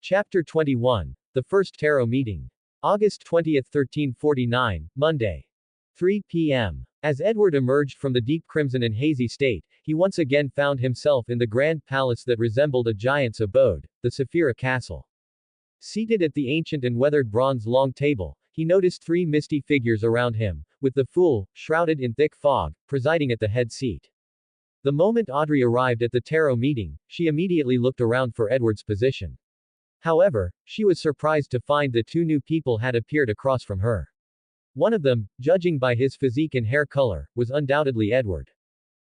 Chapter 21. The First Tarot Meeting. August 20, 1349, Monday. 3 p.m. As Edward emerged from the deep crimson and hazy state, he once again found himself in the grand palace that resembled a giant's abode, the Saphira Castle. Seated at the ancient and weathered bronze long table, he noticed three misty figures around him, with the Fool, shrouded in thick fog, presiding at the head seat. The moment Audrey arrived at the tarot meeting, she immediately looked around for Edward's position. However, she was surprised to find that two new people had appeared across from her. One of them, judging by his physique and hair color, was undoubtedly Edward.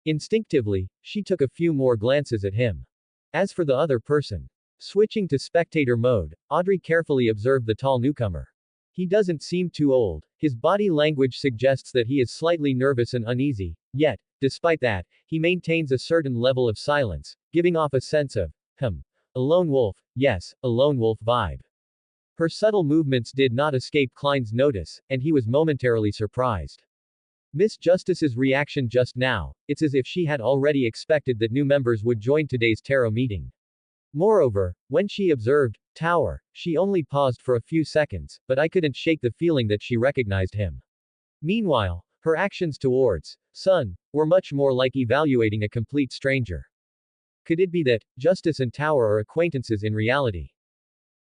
Instinctively, she took a few more glances at him. As for the other person, switching to spectator mode, Audrey carefully observed the tall newcomer. He doesn't seem too old, his body language suggests that he is slightly nervous and uneasy, yet, despite that, he maintains a certain level of silence, giving off a sense of, a lone wolf, yes, a lone wolf vibe. Her subtle movements did not escape Klein's notice, and he was momentarily surprised. Miss Justice's reaction just now, it's as if she had already expected that new members would join today's tarot meeting. Moreover, when she observed Tower, she only paused for a few seconds, but I couldn't shake the feeling that she recognized him. Meanwhile, her actions towards Sun were much more like evaluating a complete stranger. Could it be that Justice and Tower are acquaintances in reality?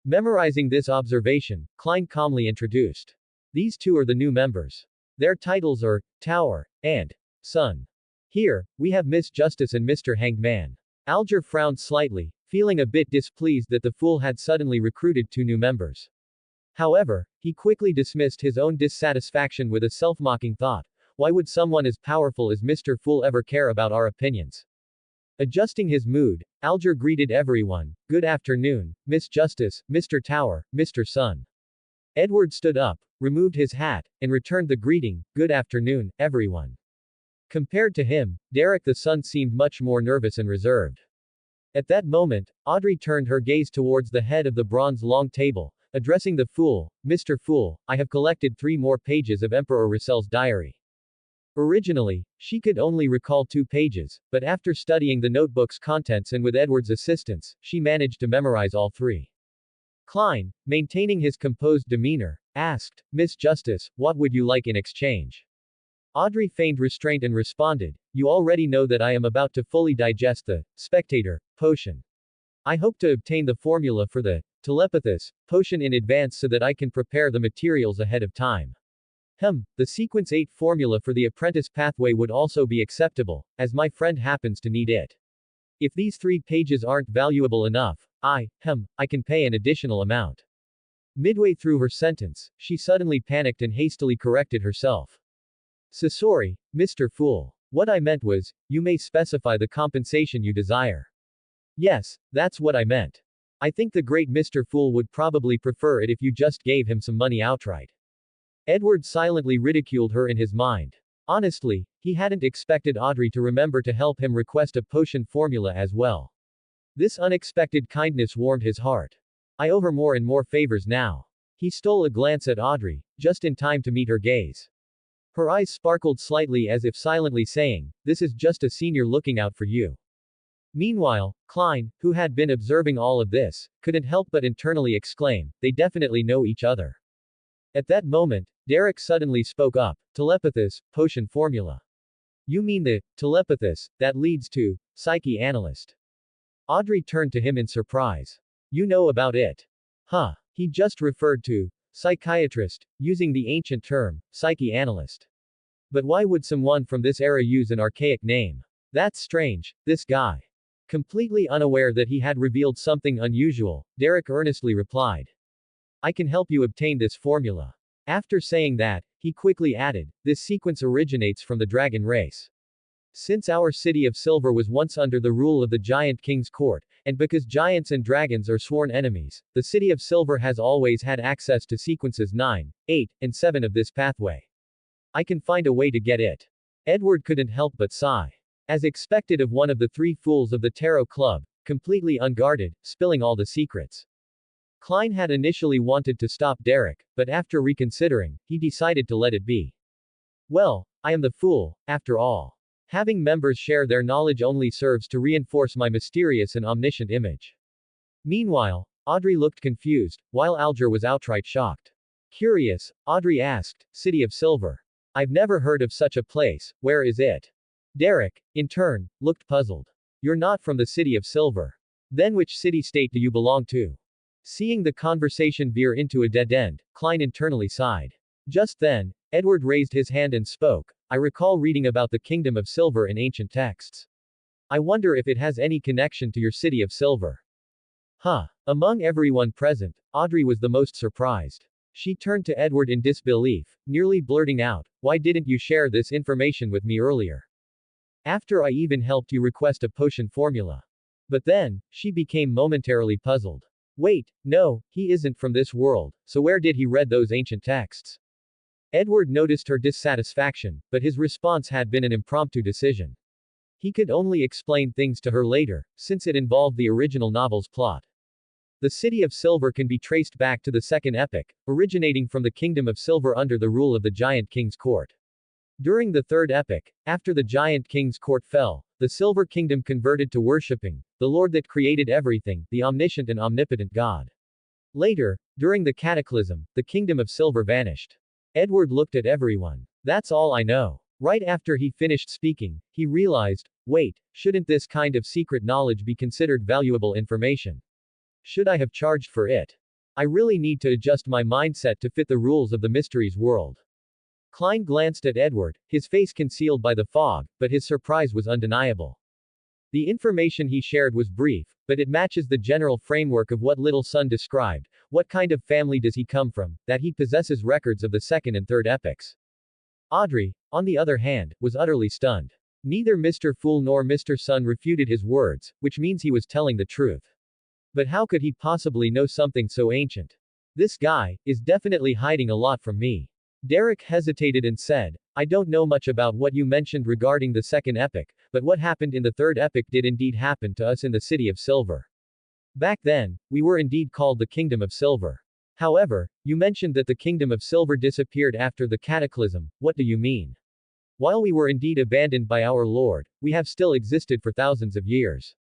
Memorizing this observation, Klein calmly introduced. These two are the new members. Their titles are Tower and Sun. Here, we have Miss Justice and Mr. Hanged Man. Alger frowned slightly, feeling a bit displeased that the Fool had suddenly recruited two new members. However, he quickly dismissed his own dissatisfaction with a self-mocking thought. Why would someone as powerful as Mr. Fool ever care about our opinions? Adjusting his mood, Alger greeted everyone. Good afternoon, Miss Justice, Mr. Tower, Mr. Sun. Edward stood up, removed his hat, and returned the greeting. Good afternoon, everyone. Compared to him, Derek the Sun seemed much more nervous and reserved. At that moment, Audrey turned her gaze towards the head of the bronze long table, addressing the Fool. Mr. Fool, I have collected 3 more pages of Emperor Russell's diary. Originally, she could only recall 2 pages, but after studying the notebook's contents and with Edward's assistance, she managed to memorize all 3. Klein, maintaining his composed demeanor, asked, Miss Justice, what would you like in exchange? Audrey feigned restraint and responded, you already know that I am about to fully digest the spectator potion. I hope to obtain the formula for the telepathos potion in advance so that I can prepare the materials ahead of time. The sequence 8 formula for the apprentice pathway would also be acceptable, as my friend happens to need it. If these 3 pages aren't valuable enough, I can pay an additional amount. Midway through her sentence, she suddenly panicked and hastily corrected herself. Sorry, Mr. Fool. What I meant was, you may specify the compensation you desire. Yes, that's what I meant. I think the great Mr. Fool would probably prefer it if you just gave him some money outright. Edward silently ridiculed her in his mind. Honestly, he hadn't expected Audrey to remember to help him request a potion formula as well. This unexpected kindness warmed his heart. I owe her more and more favors now. He stole a glance at Audrey, just in time to meet her gaze. Her eyes sparkled slightly as if silently saying, this is just a senior looking out for you. Meanwhile, Klein, who had been observing all of this, couldn't help but internally exclaim, they definitely know each other. At that moment, Derek suddenly spoke up, telepathos, potion formula. You mean the telepathos that leads to psyche analyst? Audrey turned to him in surprise. You know about it? He just referred to psychiatrist, using the ancient term, psyche analyst. But why would someone from this era use an archaic name? That's strange, this guy. Completely unaware that he had revealed something unusual, Derek earnestly replied. I can help you obtain this formula. After saying that, he quickly added, this sequence originates from the dragon race. Since our city of Silver was once under the rule of the Giant King's court, and because giants and dragons are sworn enemies, the city of Silver has always had access to sequences 9, 8, and 7 of this pathway. I can find a way to get it. Edward couldn't help but sigh. As expected of one of the 3 fools of the Tarot Club, completely unguarded, spilling all the secrets. Klein had initially wanted to stop Derek, but after reconsidering, he decided to let it be. Well, I am the fool, after all. Having members share their knowledge only serves to reinforce my mysterious and omniscient image. Meanwhile, Audrey looked confused, while Alger was outright shocked. Curious, Audrey asked, City of Silver. I've never heard of such a place, where is it? Derek, in turn, looked puzzled. You're not from the City of Silver. Then which city-state do you belong to? Seeing the conversation veer into a dead end, Klein internally sighed. Just then, Edward raised his hand and spoke. I recall reading about the Kingdom of Silver in ancient texts. I wonder if it has any connection to your City of Silver. Huh. Among everyone present, Audrey was the most surprised. She turned to Edward in disbelief, nearly blurting out, Why didn't you share this information with me earlier? After I even helped you request a potion formula. But then, she became momentarily puzzled. Wait, no, he isn't from this world, so where did he read those ancient texts? Edward noticed her dissatisfaction, but his response had been an impromptu decision. He could only explain things to her later, since it involved the original novel's plot. The City of Silver can be traced back to the Second Epic, originating from the Kingdom of Silver under the rule of the Giant King's court. During the Third Epic, after the Giant King's court fell, the Silver Kingdom converted to worshipping the Lord that created everything, the omniscient and omnipotent God. Later, during the Cataclysm, the Kingdom of Silver vanished. Edward looked at everyone. That's all I know. Right after he finished speaking, he realized, wait, shouldn't this kind of secret knowledge be considered valuable information? Should I have charged for it? I really need to adjust my mindset to fit the rules of the mysteries world. Klein glanced at Edward, his face concealed by the fog, but his surprise was undeniable. The information he shared was brief, but it matches the general framework of what Little Sun described. What kind of family does he come from, that he possesses records of the Second and Third Epics? Audrey, on the other hand, was utterly stunned. Neither Mr. Fool nor Mr. Sun refuted his words, which means he was telling the truth. But how could he possibly know something so ancient? This guy is definitely hiding a lot from me. Derek hesitated and said, I don't know much about what you mentioned regarding the Second Epic, but what happened in the Third Epic did indeed happen to us in the City of Silver. Back then, we were indeed called the Kingdom of Silver. However, you mentioned that the Kingdom of Silver disappeared after the Cataclysm. What do you mean? While we were indeed abandoned by our Lord, we have still existed for thousands of years.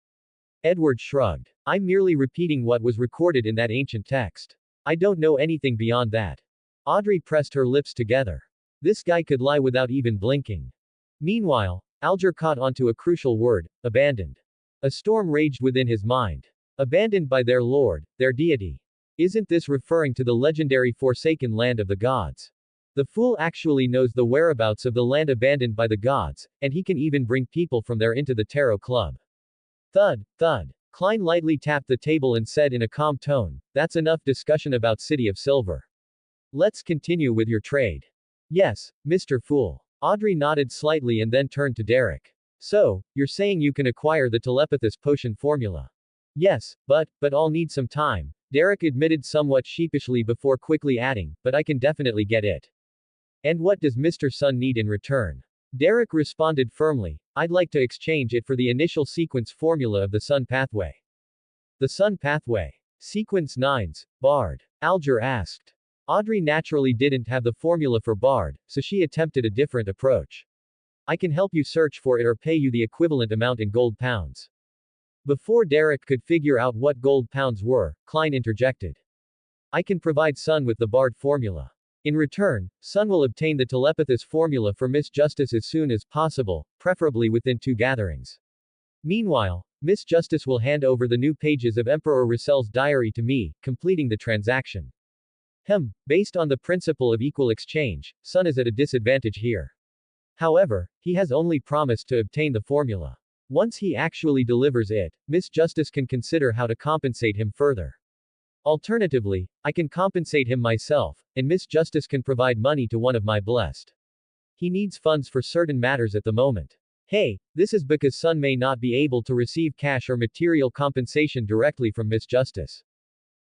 Edward shrugged. I'm merely repeating what was recorded in that ancient text. I don't know anything beyond that. Audrey pressed her lips together. This guy could lie without even blinking. Meanwhile, Alger caught onto a crucial word, abandoned. A storm raged within his mind. Abandoned by their lord, their deity. Isn't this referring to the legendary Forsaken Land of the Gods? The fool actually knows the whereabouts of the land abandoned by the gods, and he can even bring people from there into the Tarot Club. Thud, thud. Klein lightly tapped the table and said in a calm tone, That's enough discussion about City of Silver. Let's continue with your trade. Yes, Mr. Fool. Audrey nodded slightly and then turned to Derek. So, you're saying you can acquire the telepathous potion formula? Yes, but I'll need some time, Derek admitted somewhat sheepishly before quickly adding, but I can definitely get it. And what does Mr. Sun need in return? Derek responded firmly, I'd like to exchange it for the initial sequence formula of the Sun Pathway. The Sun Pathway. Sequence 9's, Bard. Alger asked. Audrey naturally didn't have the formula for Bard, so she attempted a different approach. I can help you search for it or pay you the equivalent amount in gold pounds. Before Derek could figure out what gold pounds were, Klein interjected. I can provide Sun with the Bard formula. In return, Sun will obtain the telepathous formula for Miss Justice as soon as possible, preferably within 2 gatherings. Meanwhile, Miss Justice will hand over the new pages of Emperor Russell's diary to me, completing the transaction. Based on the principle of equal exchange, Sun is at a disadvantage here. However, he has only promised to obtain the formula. Once he actually delivers it, Miss Justice can consider how to compensate him further. Alternatively, I can compensate him myself, and Miss Justice can provide money to one of my blessed. He needs funds for certain matters at the moment. Hey, this is because Sun may not be able to receive cash or material compensation directly from Miss Justice.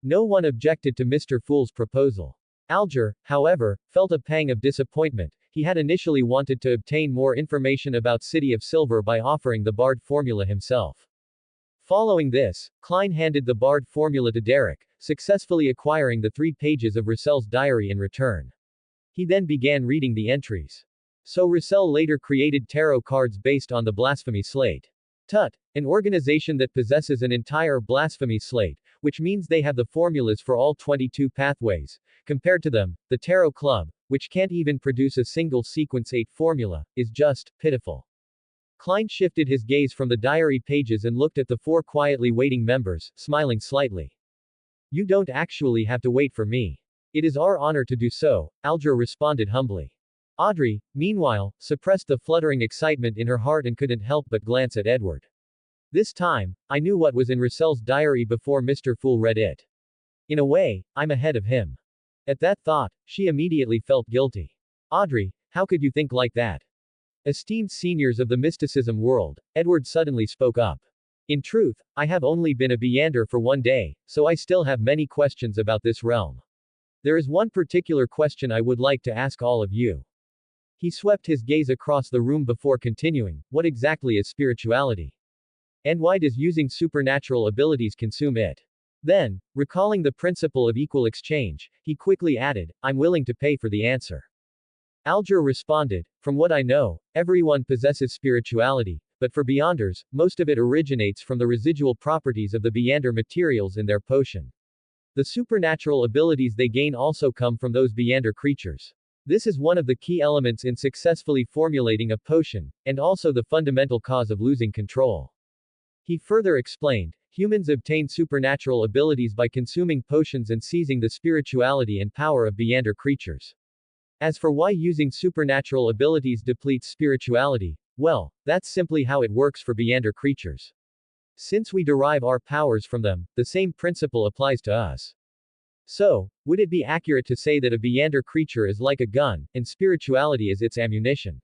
No one objected to Mr. Fool's proposal. Alger, however, felt a pang of disappointment. He had initially wanted to obtain more information about City of Silver by offering the Bard formula himself. Following this, Klein handed the Bard formula to Derek, successfully acquiring the 3 pages of Russell's diary in return. He then began reading the entries. So Russell later created tarot cards based on the Blasphemy Slate. Tut, an organization that possesses an entire Blasphemy Slate, which means they have the formulas for all 22 pathways. Compared to them, the Tarot Club, which can't even produce a single sequence 8 formula, is just pitiful. Klein shifted his gaze from the diary pages and looked at the 4 quietly waiting members, smiling slightly. You don't actually have to wait for me. It is our honor to do so, Alger responded humbly. Audrey, meanwhile, suppressed the fluttering excitement in her heart and couldn't help but glance at Edward. This time, I knew what was in Russell's diary before Mr. Fool read it. In a way, I'm ahead of him. At that thought, she immediately felt guilty. Audrey, how could you think like that? Esteemed seniors of the mysticism world, Edward suddenly spoke up. In truth, I have only been a Beander for 1 day, so I still have many questions about this realm. There is one particular question I would like to ask all of you. He swept his gaze across the room before continuing, what exactly is spirituality? And why does using supernatural abilities consume it? Then, recalling the principle of equal exchange, he quickly added, I'm willing to pay for the answer. Alger responded, from what I know, everyone possesses spirituality, but for Beyonders, most of it originates from the residual properties of the Beander materials in their potion. The supernatural abilities they gain also come from those Beander creatures. This is one of the key elements in successfully formulating a potion, and also the fundamental cause of losing control. He further explained, humans obtain supernatural abilities by consuming potions and seizing the spirituality and power of Beander creatures. As for why using supernatural abilities depletes spirituality, well, that's simply how it works for Beander creatures. Since we derive our powers from them, the same principle applies to us. So, would it be accurate to say that a Beander creature is like a gun, and spirituality is its ammunition?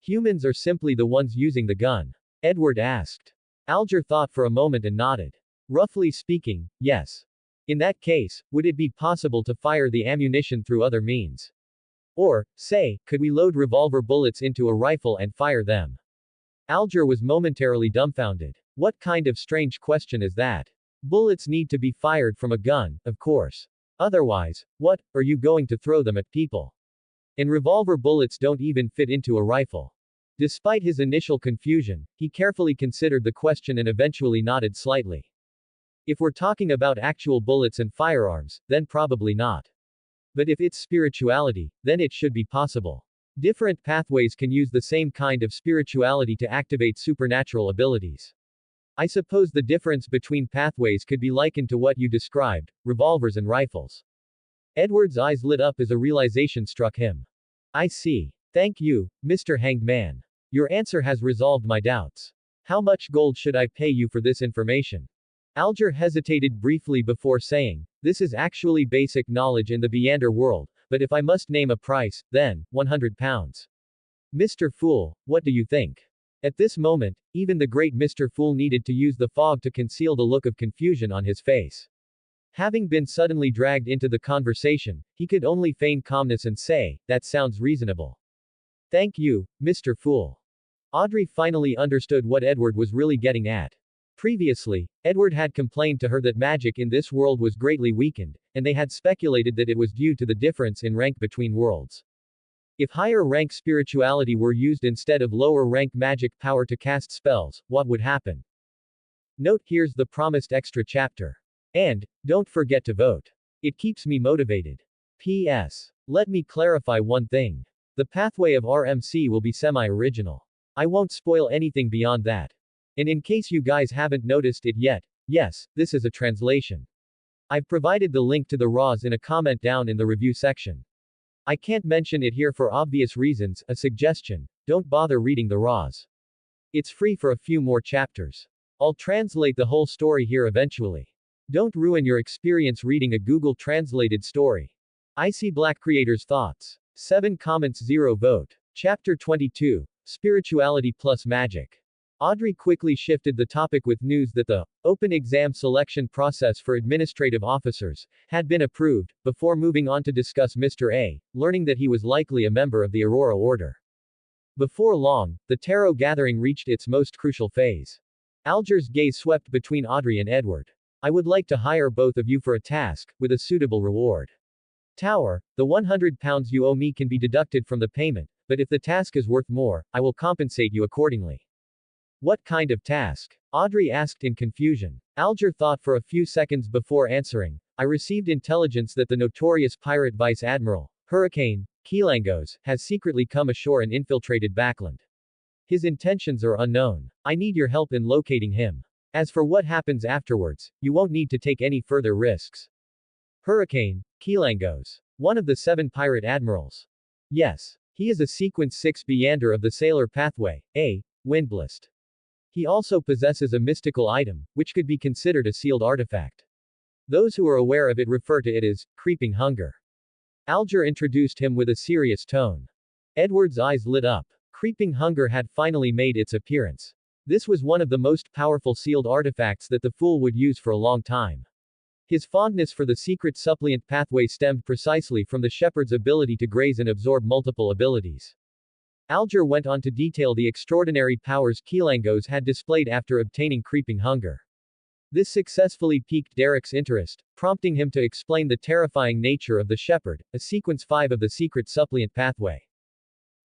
Humans are simply the ones using the gun? Edward asked. Alger thought for a moment and nodded. Roughly speaking, yes. In that case, would it be possible to fire the ammunition through other means? Or, say, could we load revolver bullets into a rifle and fire them? Alger was momentarily dumbfounded. What kind of strange question is that? Bullets need to be fired from a gun, of course. Otherwise, what are you going to throw them at people? And revolver bullets don't even fit into a rifle. Despite his initial confusion, he carefully considered the question and eventually nodded slightly. If we're talking about actual bullets and firearms, then probably not. But if it's spirituality, then it should be possible. Different pathways can use the same kind of spirituality to activate supernatural abilities. I suppose the difference between pathways could be likened to what you described, revolvers and rifles. Edward's eyes lit up as a realization struck him. I see. Thank you, Mr. Hanged Man. Your answer has resolved my doubts. How much gold should I pay you for this information? Alger hesitated briefly before saying, this is actually basic knowledge in the Beander world, but if I must name a price, then, 100 pounds. Mr. Fool, what do you think? At this moment, even the great Mr. Fool needed to use the fog to conceal the look of confusion on his face. Having been suddenly dragged into the conversation, he could only feign calmness and say, that sounds reasonable. Thank you, Mr. Fool. Audrey finally understood what Edward was really getting at. Previously, Edward had complained to her that magic in this world was greatly weakened, and they had speculated that it was due to the difference in rank between worlds. If higher rank spirituality were used instead of lower rank magic power to cast spells, what would happen? Note, here's the promised extra chapter. And, don't forget to vote. It keeps me motivated. P.S. Let me clarify one thing. The pathway of RMC will be semi-original. I won't spoil anything beyond that. And in case you guys haven't noticed it yet, yes, this is a translation. I've provided the link to the RAWs in a comment down in the review section. I can't mention it here for obvious reasons, a suggestion, don't bother reading the RAWs. It's free for a few more chapters. I'll translate the whole story here eventually. Don't ruin your experience reading a Google translated story. IseeBLACK Creators Thoughts. 7 comments 0 vote. Chapter 22. Spirituality plus Magic. Audrey quickly shifted the topic with news that the open exam selection process for administrative officers had been approved, before moving on to discuss Mr. A, learning that he was likely a member of the Aurora Order. Before long, the tarot gathering reached its most crucial phase. Alger's gaze swept between Audrey and Edward. I would like to hire both of you for a task, with a suitable reward. Tower, the 100 pounds you owe me can be deducted from the payment, but if the task is worth more, I will compensate you accordingly. What kind of task? Audrey asked in confusion. Alger thought for a few seconds before answering. I received intelligence that the notorious pirate Vice Admiral, Hurricane, Keelangos, has secretly come ashore and infiltrated Backland. His intentions are unknown. I need your help in locating him. As for what happens afterwards, you won't need to take any further risks. Hurricane, Keelangos. One of the 7 pirate admirals. Yes. He is a Sequence 6 Beyander of the Sailor Pathway, a Windblast. He also possesses a mystical item, which could be considered a sealed artifact. Those who are aware of it refer to it as creeping hunger. Alger introduced him with a serious tone. Edward's eyes lit up. Creeping hunger had finally made its appearance. This was one of the most powerful sealed artifacts that the fool would use for a long time. His fondness for the secret suppliant pathway stemmed precisely from the shepherd's ability to graze and absorb multiple abilities. Alger went on to detail the extraordinary powers Keelangos had displayed after obtaining creeping hunger. This successfully piqued Derek's interest, prompting him to explain the terrifying nature of the shepherd, a sequence 5 of the secret suppliant pathway.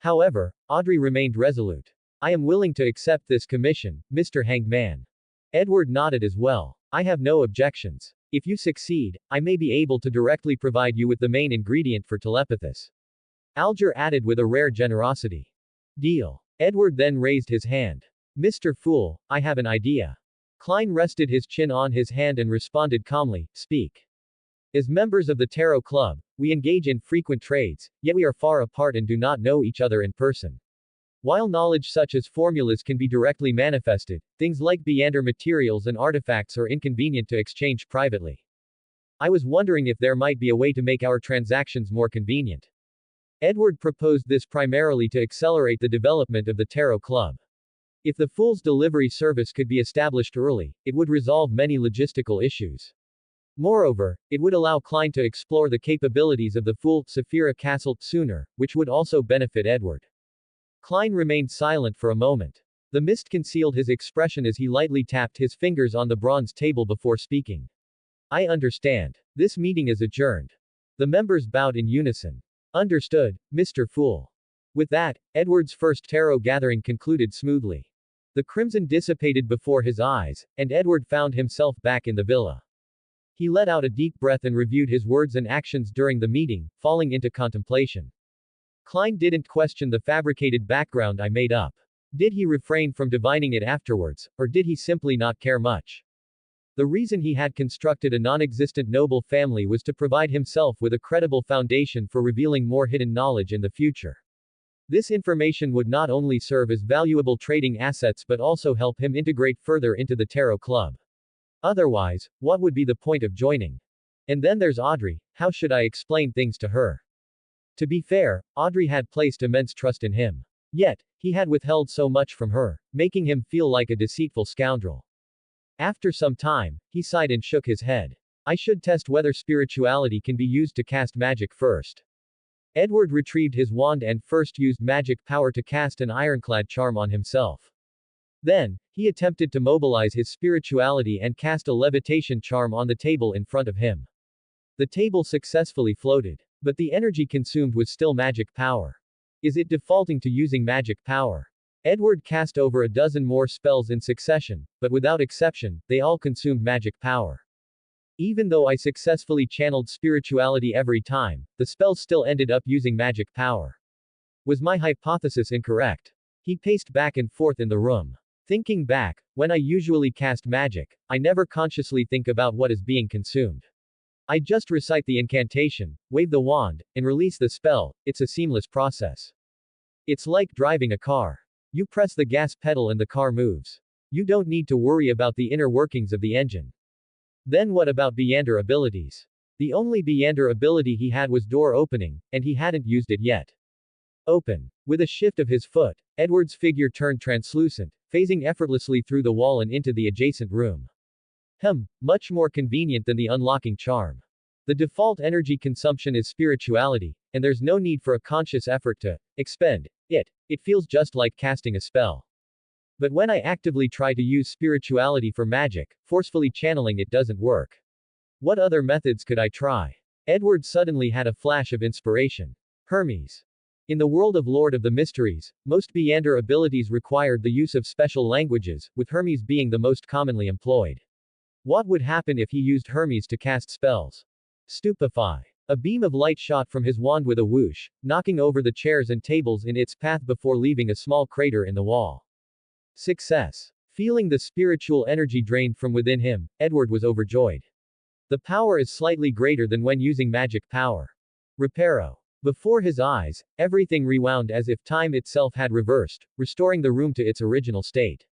However, Audrey remained resolute. I am willing to accept this commission, Mr. Hanged Man. Edward nodded as well. I have no objections. If you succeed, I may be able to directly provide you with the main ingredient for telepathos. Alger added with a rare generosity. Deal. Edward then raised his hand. Mr. Fool, I have an idea. Klein rested his chin on his hand and responded calmly, speak. As members of the Tarot Club, we engage in frequent trades, yet we are far apart and do not know each other in person. While knowledge such as formulas can be directly manifested, things like Beyander materials and artifacts are inconvenient to exchange privately. I was wondering if there might be a way to make our transactions more convenient. Edward proposed this primarily to accelerate the development of the Tarot Club. If the Fool's delivery service could be established early, it would resolve many logistical issues. Moreover, it would allow Klein to explore the capabilities of the Fool, Saphira Castle, sooner, which would also benefit Edward. Klein remained silent for a moment. The mist concealed his expression as he lightly tapped his fingers on the bronze table before speaking. I understand. This meeting is adjourned. The members bowed in unison. Understood, Mr. Fool. With that, Edward's first tarot gathering concluded smoothly. The crimson dissipated before his eyes, and Edward found himself back in the villa. He let out a deep breath and reviewed his words and actions during the meeting, falling into contemplation. Klein didn't question the fabricated background I made up. Did he refrain from divining it afterwards, or did he simply not care much? The reason he had constructed a non-existent noble family was to provide himself with a credible foundation for revealing more hidden knowledge in the future. This information would not only serve as valuable trading assets but also help him integrate further into the Tarot Club. Otherwise, what would be the point of joining? And then there's Audrey, how should I explain things to her? To be fair, Audrey had placed immense trust in him. Yet, he had withheld so much from her, making him feel like a deceitful scoundrel. After some time, he sighed and shook his head. I should test whether spirituality can be used to cast magic first. Edward retrieved his wand and first used magic power to cast an ironclad charm on himself. Then, he attempted to mobilize his spirituality and cast a levitation charm on the table in front of him. The table successfully floated. But the energy consumed was still magic power. Is it defaulting to using magic power? Edward cast over a dozen more spells in succession, but without exception, they all consumed magic power. Even though I successfully channeled spirituality every time, the spells still ended up using magic power. Was my hypothesis incorrect? He paced back and forth in the room. Thinking back, when I usually cast magic, I never consciously think about what is being consumed. I just recite the incantation, wave the wand, and release the spell. It's a seamless process. It's like driving a car. You press the gas pedal and the car moves. You don't need to worry about the inner workings of the engine. Then what about Beyander abilities? The only Beyander ability he had was door opening, and he hadn't used it yet. Open. With a shift of his foot, Edward's figure turned translucent, phasing effortlessly through the wall and into the adjacent room. Much more convenient than the unlocking charm. The default energy consumption is spirituality, and there's no need for a conscious effort to expend it. It feels just like casting a spell. But when I actively try to use spirituality for magic, forcefully channeling it doesn't work. What other methods could I try? Edward suddenly had a flash of inspiration. Hermes. In the world of Lord of the Mysteries, most Beyonder abilities required the use of special languages, with Hermes being the most commonly employed. What would happen if he used Hermes to cast spells? Stupefy. A beam of light shot from his wand with a whoosh, knocking over the chairs and tables in its path before leaving a small crater in the wall. Success. Feeling the spiritual energy drained from within him, Edward was overjoyed. The power is slightly greater than when using magic power. Reparo. Before his eyes, everything rewound as if time itself had reversed, restoring the room to its original state.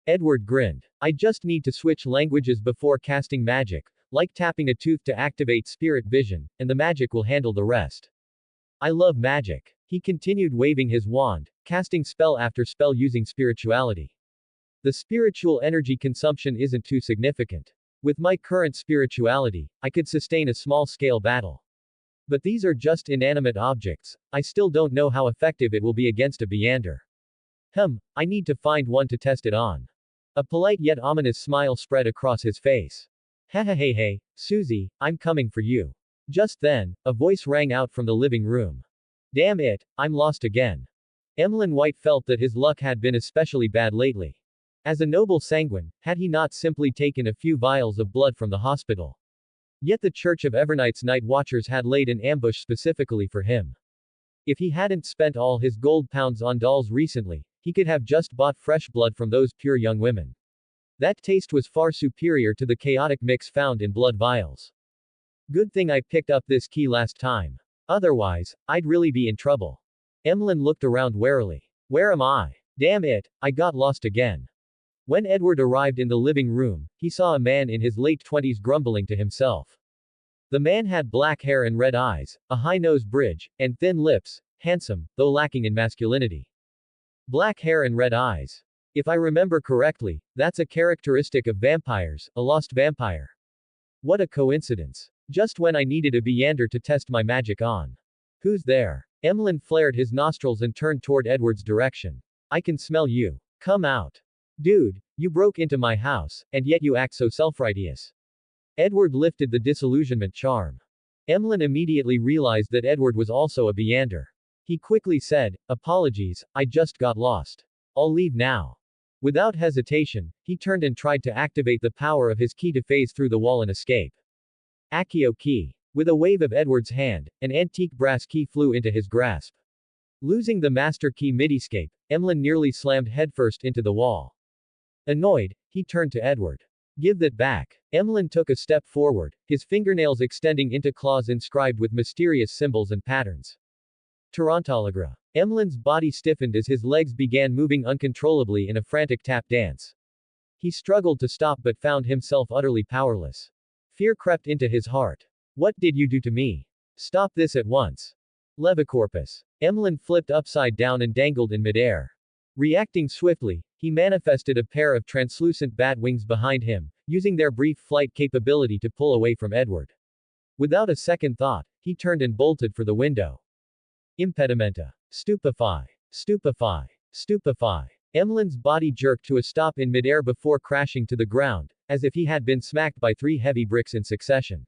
Edward grinned. I just need to switch languages before casting magic, like tapping a tooth to activate spirit vision, and the magic will handle the rest. I love magic. He continued waving his wand, casting spell after spell using spirituality. The spiritual energy consumption isn't too significant. With my current spirituality, I could sustain a small-scale battle. But these are just inanimate objects, I still don't know how effective it will be against a Beyonder. I need to find one to test it on. A polite yet ominous smile spread across his face. Hey, Susie, I'm coming for you. Just then, a voice rang out from the living room. Damn it, I'm lost again. Emlyn White felt that his luck had been especially bad lately. As a noble sanguine, had he not simply taken a few vials of blood from the hospital? Yet the Church of Evernight's night watchers had laid an ambush specifically for him. If he hadn't spent all his gold pounds on dolls recently, he could have just bought fresh blood from those pure young women. That taste was far superior to the chaotic mix found in blood vials. Good thing I picked up this key last time. Otherwise, I'd really be in trouble. Emlyn looked around warily. Where am I? Damn it, I got lost again. When Edward arrived in the living room, he saw a man in his late 20s grumbling to himself. The man had black hair and red eyes, a high nose bridge, and thin lips, handsome, though lacking in masculinity. Black hair and red eyes. If I remember correctly, that's a characteristic of vampires, a lost vampire. What a coincidence. Just when I needed a Beyonder to test my magic on. Who's there? Emlyn flared his nostrils and turned toward Edward's direction. I can smell you. Come out. Dude, you broke into my house, and yet you act so self-righteous. Edward lifted the disillusionment charm. Emlyn immediately realized that Edward was also a Beyonder. He quickly said, apologies, I just got lost. I'll leave now. Without hesitation, he turned and tried to activate the power of his key to phase through the wall and escape. Accio key. With a wave of Edward's hand, an antique brass key flew into his grasp. Losing the master key mid-escape, Emlyn nearly slammed headfirst into the wall. Annoyed, he turned to Edward. Give that back. Emlyn took a step forward, his fingernails extending into claws inscribed with mysterious symbols and patterns. Tarantalagra. Emlyn's body stiffened as his legs began moving uncontrollably in a frantic tap dance. He struggled to stop but found himself utterly powerless. Fear crept into his heart. What did you do to me? Stop this at once. Levicorpus. Emlyn flipped upside down and dangled in midair. Reacting swiftly, he manifested a pair of translucent bat wings behind him, using their brief flight capability to pull away from Edward. Without a second thought, he turned and bolted for the window. Impedimenta. Stupefy. Stupefy. Stupefy. Emlyn's body jerked to a stop in midair before crashing to the ground, as if he had been smacked by 3 heavy bricks in succession.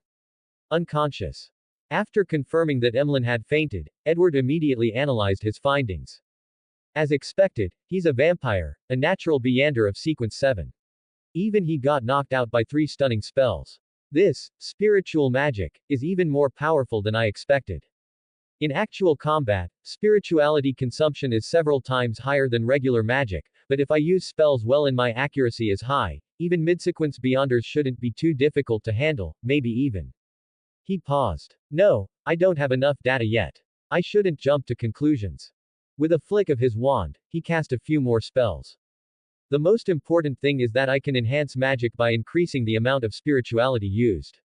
Unconscious. After confirming that Emlyn had fainted, Edward immediately analyzed his findings. As expected, he's a vampire, a natural Beyonder of sequence 7. Even he got knocked out by 3 stunning spells. This, spiritual magic, is even more powerful than I expected. In actual combat, spirituality consumption is several times higher than regular magic, but if I use spells well and my accuracy is high, even mid-sequence Beyonders shouldn't be too difficult to handle, maybe even. He paused. No, I don't have enough data yet. I shouldn't jump to conclusions. With a flick of his wand, he cast a few more spells. The most important thing is that I can enhance magic by increasing the amount of spirituality used.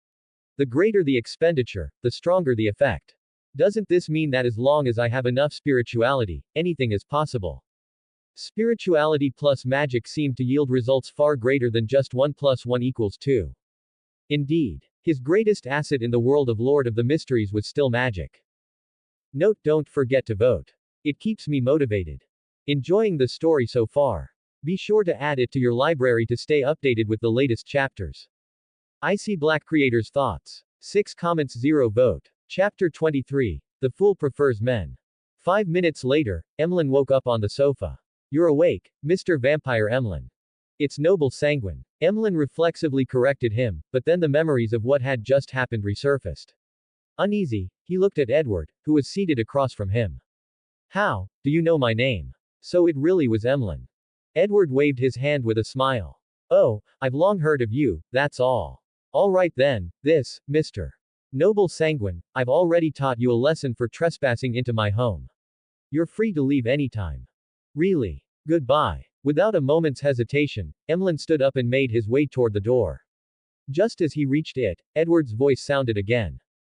The greater the expenditure, the stronger the effect. Doesn't this mean that as long as I have enough spirituality, anything is possible? Spirituality plus magic seemed to yield results far greater than just 1 + 1 = 2. Indeed, his greatest asset in the world of Lord of the Mysteries was still magic. Note: don't forget to vote. It keeps me motivated. Enjoying the story so far? Be sure to add it to your library to stay updated with the latest chapters. IseeBLACK creators' thoughts. 6 comments, 0 vote. Chapter 23. The Fool Prefers Men. 5 minutes later, Emlyn woke up on the sofa. You're awake, Mr. Vampire Emlyn. It's Noble Sanguine. Emlyn reflexively corrected him, but then the memories of what had just happened resurfaced. Uneasy, he looked at Edward, who was seated across from him. How do you know my name? So it really was Emlyn. Edward waved his hand with a smile. Oh, I've long heard of you, that's all. All right then, this, Mr. Noble Sanguine, I've already taught you a lesson for trespassing into my home. You're free to leave anytime. Really? Goodbye. Without a moment's hesitation, Emlyn stood up and made his way toward the door. Just as he reached it, Edward's voice sounded again.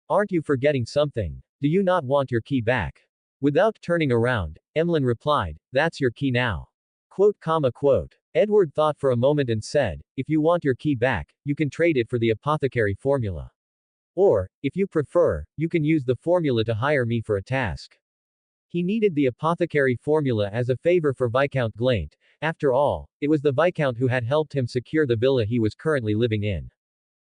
Aren't you forgetting something? Do you not want your key back? Without turning around, Emlyn replied, that's your key now. Quote. Edward thought for a moment and said, if you want your key back, you can trade it for the apothecary formula. Or, if you prefer, you can use the formula to hire me for a task. He needed the apothecary formula as a favor for Viscount Glaint. After all, it was the Viscount who had helped him secure the villa he was currently living in.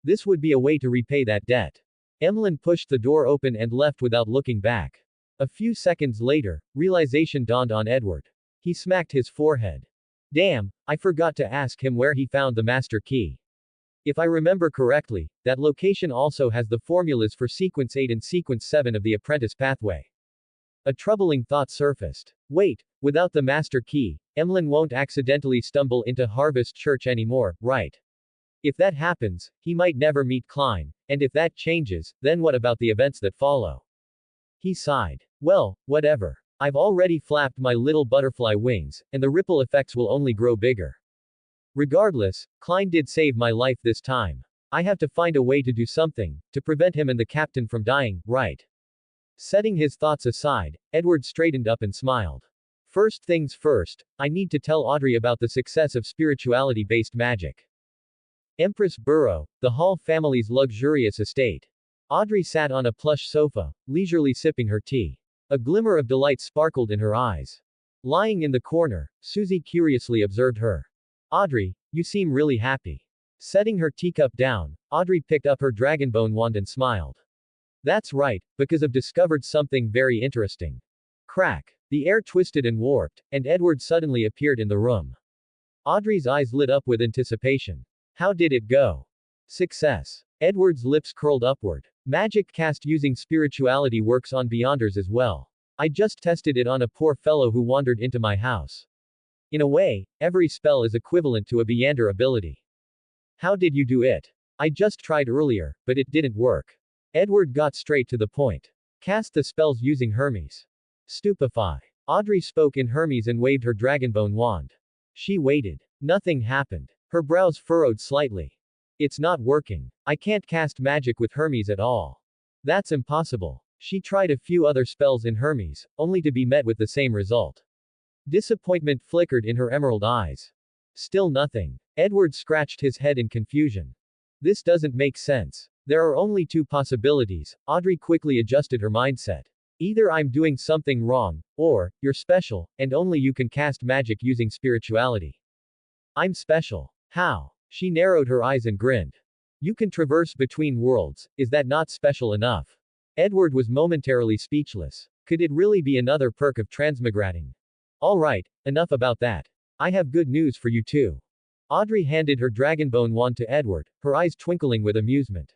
This would be a way to repay that debt. Emlyn pushed the door open and left without looking back. A few seconds later, realization dawned on Edward. He smacked his forehead. Damn, I forgot to ask him where he found the master key. If I remember correctly, that location also has the formulas for Sequence 8 and Sequence 7 of the Apprentice Pathway. A troubling thought surfaced. Wait, without the master key, Emlyn won't accidentally stumble into Harvest Church anymore, right? If that happens, he might never meet Klein, and if that changes, then what about the events that follow? He sighed. Well, whatever. I've already flapped my little butterfly wings, and the ripple effects will only grow bigger. Regardless, Klein did save my life this time. I have to find a way to do something, to prevent him and the captain from dying, right? Setting his thoughts aside, Edward straightened up and smiled. First things first, I need to tell Audrey about the success of spirituality-based magic. Empress Burrow, the Hall family's luxurious estate. Audrey sat on a plush sofa, leisurely sipping her tea. A glimmer of delight sparkled in her eyes. Lying in the corner, Susie curiously observed her. Audrey, you seem really happy. Setting her teacup down, Audrey picked up her dragonbone wand and smiled. That's right, because I've discovered something very interesting. Crack. The air twisted and warped, and Edward suddenly appeared in the room. Audrey's eyes lit up with anticipation. How did it go? Success. Edward's lips curled upward. Magic cast using spirituality works on Beyonders as well. I just tested it on a poor fellow who wandered into my house. In a way, every spell is equivalent to a Beyonder ability. How did you do it? I just tried earlier, but it didn't work. Edward got straight to the point. Cast the spells using Hermes. Stupefy. Audrey spoke in Hermes and waved her dragonbone wand. She waited. Nothing happened. Her brows furrowed slightly. It's not working. I can't cast magic with Hermes at all. That's impossible. She tried a few other spells in Hermes, only to be met with the same result. Disappointment flickered in her emerald eyes. Still nothing. Edward scratched his head in confusion. This doesn't make sense. There are only two possibilities. Audrey quickly adjusted her mindset. Either I'm doing something wrong, or, you're special, and only you can cast magic using spirituality. I'm special. How? She narrowed her eyes and grinned. You can traverse between worlds, is that not special enough? Edward was momentarily speechless. Could it really be another perk of transmigrating? Alright, enough about that. I have good news for you too. Audrey handed her dragonbone wand to Edward, her eyes twinkling with amusement.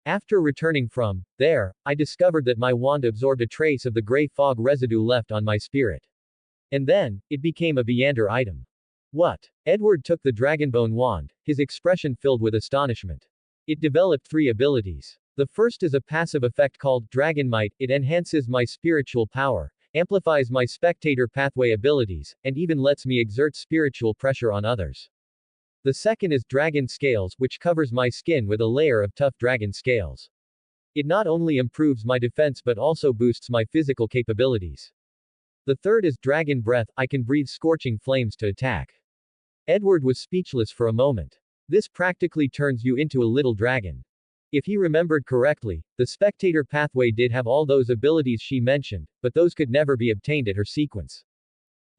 After returning from there, I discovered that my wand absorbed a trace of the gray fog residue left on my spirit. And then, it became a Beyonder item. What? Edward took the dragonbone wand, his expression filled with astonishment. It developed 3 abilities. The first is a passive effect called Dragon Might. It enhances my spiritual power, amplifies my spectator pathway abilities, and even lets me exert spiritual pressure on others. The second is Dragon Scales, which covers my skin with a layer of tough dragon scales. It not only improves my defense but also boosts my physical capabilities. The third is Dragon Breath. I can breathe scorching flames to attack. Edward was speechless for a moment. This practically turns you into a little dragon. If he remembered correctly, the spectator pathway did have all those abilities she mentioned, but those could never be obtained at her sequence.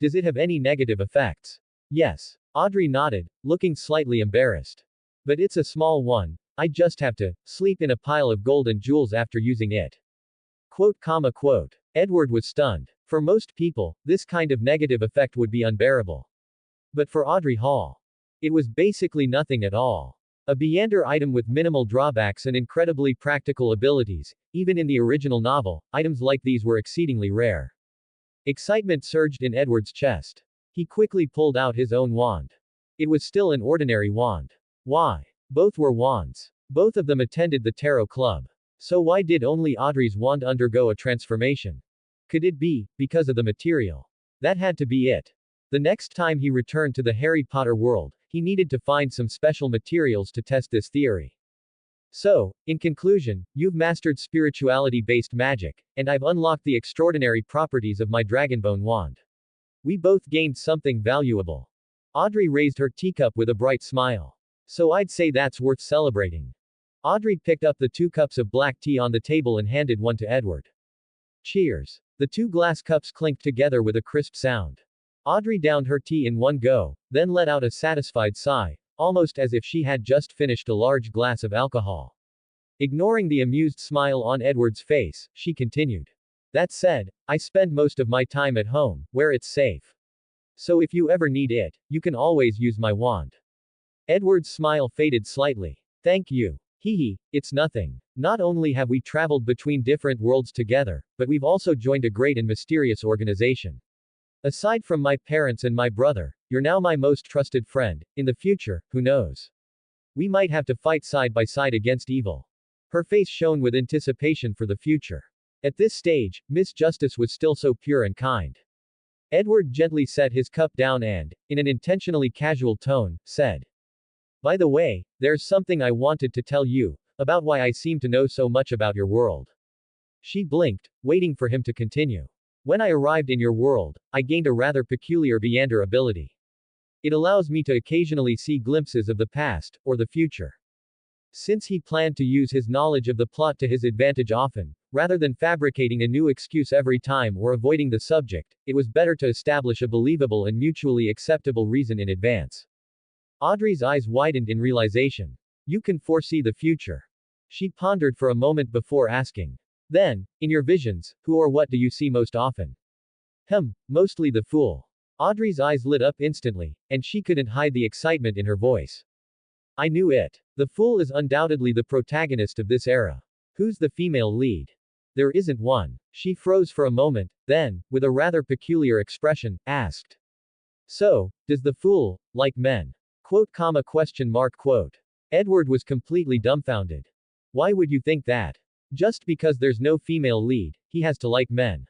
Does it have any negative effects? Yes. Audrey nodded, looking slightly embarrassed. But it's a small one. I just have to sleep in a pile of gold and jewels after using it. Quote. Edward was stunned. For most people, this kind of negative effect would be unbearable. But for Audrey Hall, it was basically nothing at all. A Beyonder item with minimal drawbacks and incredibly practical abilities. Even in the original novel, items like these were exceedingly rare. Excitement surged in Edward's chest. He quickly pulled out his own wand. It was still an ordinary wand. Why? Both were wands. Both of them attended the Tarot Club. So why did only Audrey's wand undergo a transformation? Could it be because of the material? That had to be it. The next time he returned to the Harry Potter world, he needed to find some special materials to test this theory. So, in conclusion, you've mastered spirituality-based magic, and I've unlocked the extraordinary properties of my Dragonbone wand. We both gained something valuable. Audrey raised her teacup with a bright smile. So I'd say that's worth celebrating. Audrey picked up the 2 cups of black tea on the table and handed one to Edward. Cheers. The 2 glass cups clinked together with a crisp sound. Audrey downed her tea in one go, then let out a satisfied sigh, almost as if she had just finished a large glass of alcohol. Ignoring the amused smile on Edward's face, she continued. That said, I spend most of my time at home, where it's safe. So if you ever need it, you can always use my wand. Edward's smile faded slightly. Thank you. Hee, it's nothing. Not only have we traveled between different worlds together, but we've also joined a great and mysterious organization. Aside from my parents and my brother, you're now my most trusted friend. In the future, who knows? We might have to fight side by side against evil. Her face shone with anticipation for the future. At this stage, Miss Justice was still so pure and kind. Edward gently set his cup down and, in an intentionally casual tone, said, by the way, there's something I wanted to tell you, about why I seem to know so much about your world. She blinked, waiting for him to continue. When I arrived in your world, I gained a rather peculiar Beyonder ability. It allows me to occasionally see glimpses of the past, or the future. Since he planned to use his knowledge of the plot to his advantage often, rather than fabricating a new excuse every time or avoiding the subject, it was better to establish a believable and mutually acceptable reason in advance. Audrey's eyes widened in realization. You can foresee the future. She pondered for a moment before asking. Then, in your visions, who or what do you see most often? Mostly the Fool. Audrey's eyes lit up instantly, and she couldn't hide the excitement in her voice. I knew it. The Fool is undoubtedly the protagonist of this era. Who's the female lead? There isn't one. She froze for a moment, then, with a rather peculiar expression, asked. So, does the Fool like men? Question mark. Edward was completely dumbfounded. Why would you think that? Just because there's no female lead, he has to like men.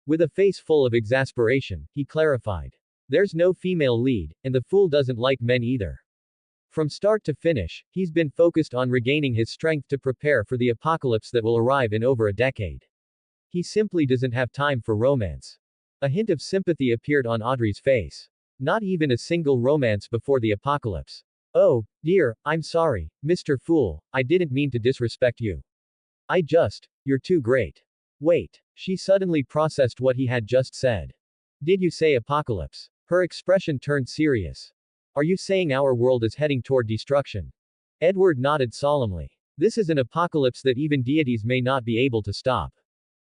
With a face full of exasperation, he clarified. There's no female lead, and the Fool doesn't like men either. From start to finish, he's been focused on regaining his strength to prepare for the apocalypse that will arrive in over a decade. He simply doesn't have time for romance. A hint of sympathy appeared on Audrey's face. Not even a single romance before the apocalypse. Oh, dear, I'm sorry, Mr. Fool, I didn't mean to disrespect you. You're too great. Wait, she suddenly processed what he had just said. Did you say apocalypse? Her expression turned serious. Are you saying our world is heading toward destruction? Edward nodded solemnly. This is an apocalypse that even deities may not be able to stop.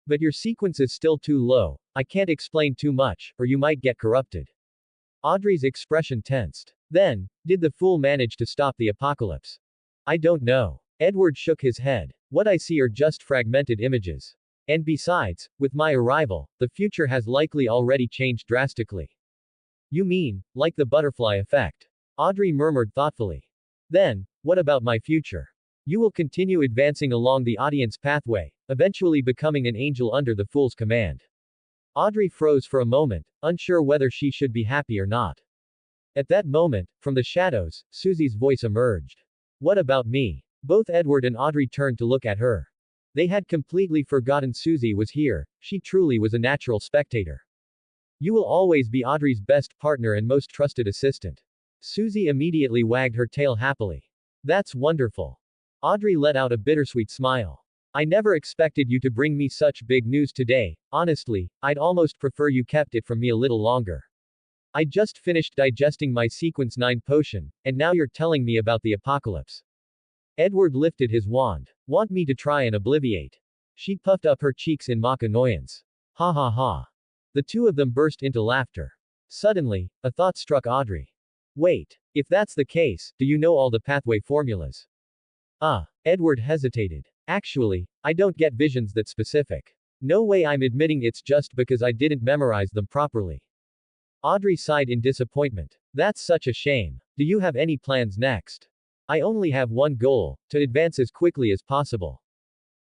But your sequence is still too low, I can't explain too much, or you might get corrupted. Audrey's expression tensed. Then, did the Fool manage to stop the apocalypse? I don't know. Edward shook his head. What I see are just fragmented images. And besides, with my arrival, the future has likely already changed drastically. You mean, like the butterfly effect? Audrey murmured thoughtfully. Then, what about my future? You will continue advancing along the audience pathway, eventually becoming an angel under the Fool's command. Audrey froze for a moment, unsure whether she should be happy or not. At that moment, from the shadows, Susie's voice emerged. What about me? Both Edward and Audrey turned to look at her. They had completely forgotten Susie was here. She truly was a natural spectator. You will always be Audrey's best partner and most trusted assistant. Susie immediately wagged her tail happily. That's wonderful. Audrey let out a bittersweet smile. I never expected you to bring me such big news today. Honestly, I'd almost prefer you kept it from me a little longer. I just finished digesting my Sequence 9 potion, and now you're telling me about the apocalypse. Edward lifted his wand. Want me to try and obliviate? She puffed up her cheeks in mock annoyance. Ha ha ha. The two of them burst into laughter. Suddenly, a thought struck Audrey. Wait. If that's the case, do you know all the pathway formulas? Edward hesitated. Actually, I don't get visions that specific. No way I'm admitting it's just because I didn't memorize them properly. Audrey sighed in disappointment. That's such a shame. Do you have any plans next? I only have one goal, to advance as quickly as possible.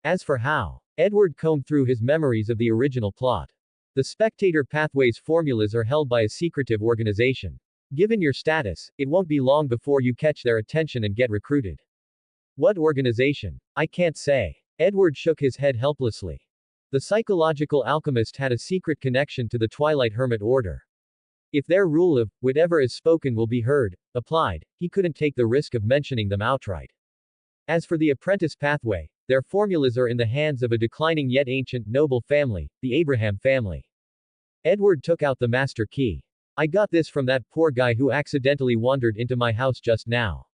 As for how, Edward combed through his memories of the original plot. The spectator pathways formulas are held by a secretive organization. Given your status, it won't be long before you catch their attention and get recruited. What organization? I can't say. Edward shook his head helplessly. The psychological alchemist had a secret connection to the Twilight Hermit Order. If their rule of, whatever is spoken will be heard, applied, he couldn't take the risk of mentioning them outright. As for the apprentice pathway, their formulas are in the hands of a declining yet ancient noble family, the Abraham family. Edward took out the master key. I got this from that poor guy who accidentally wandered into my house just now.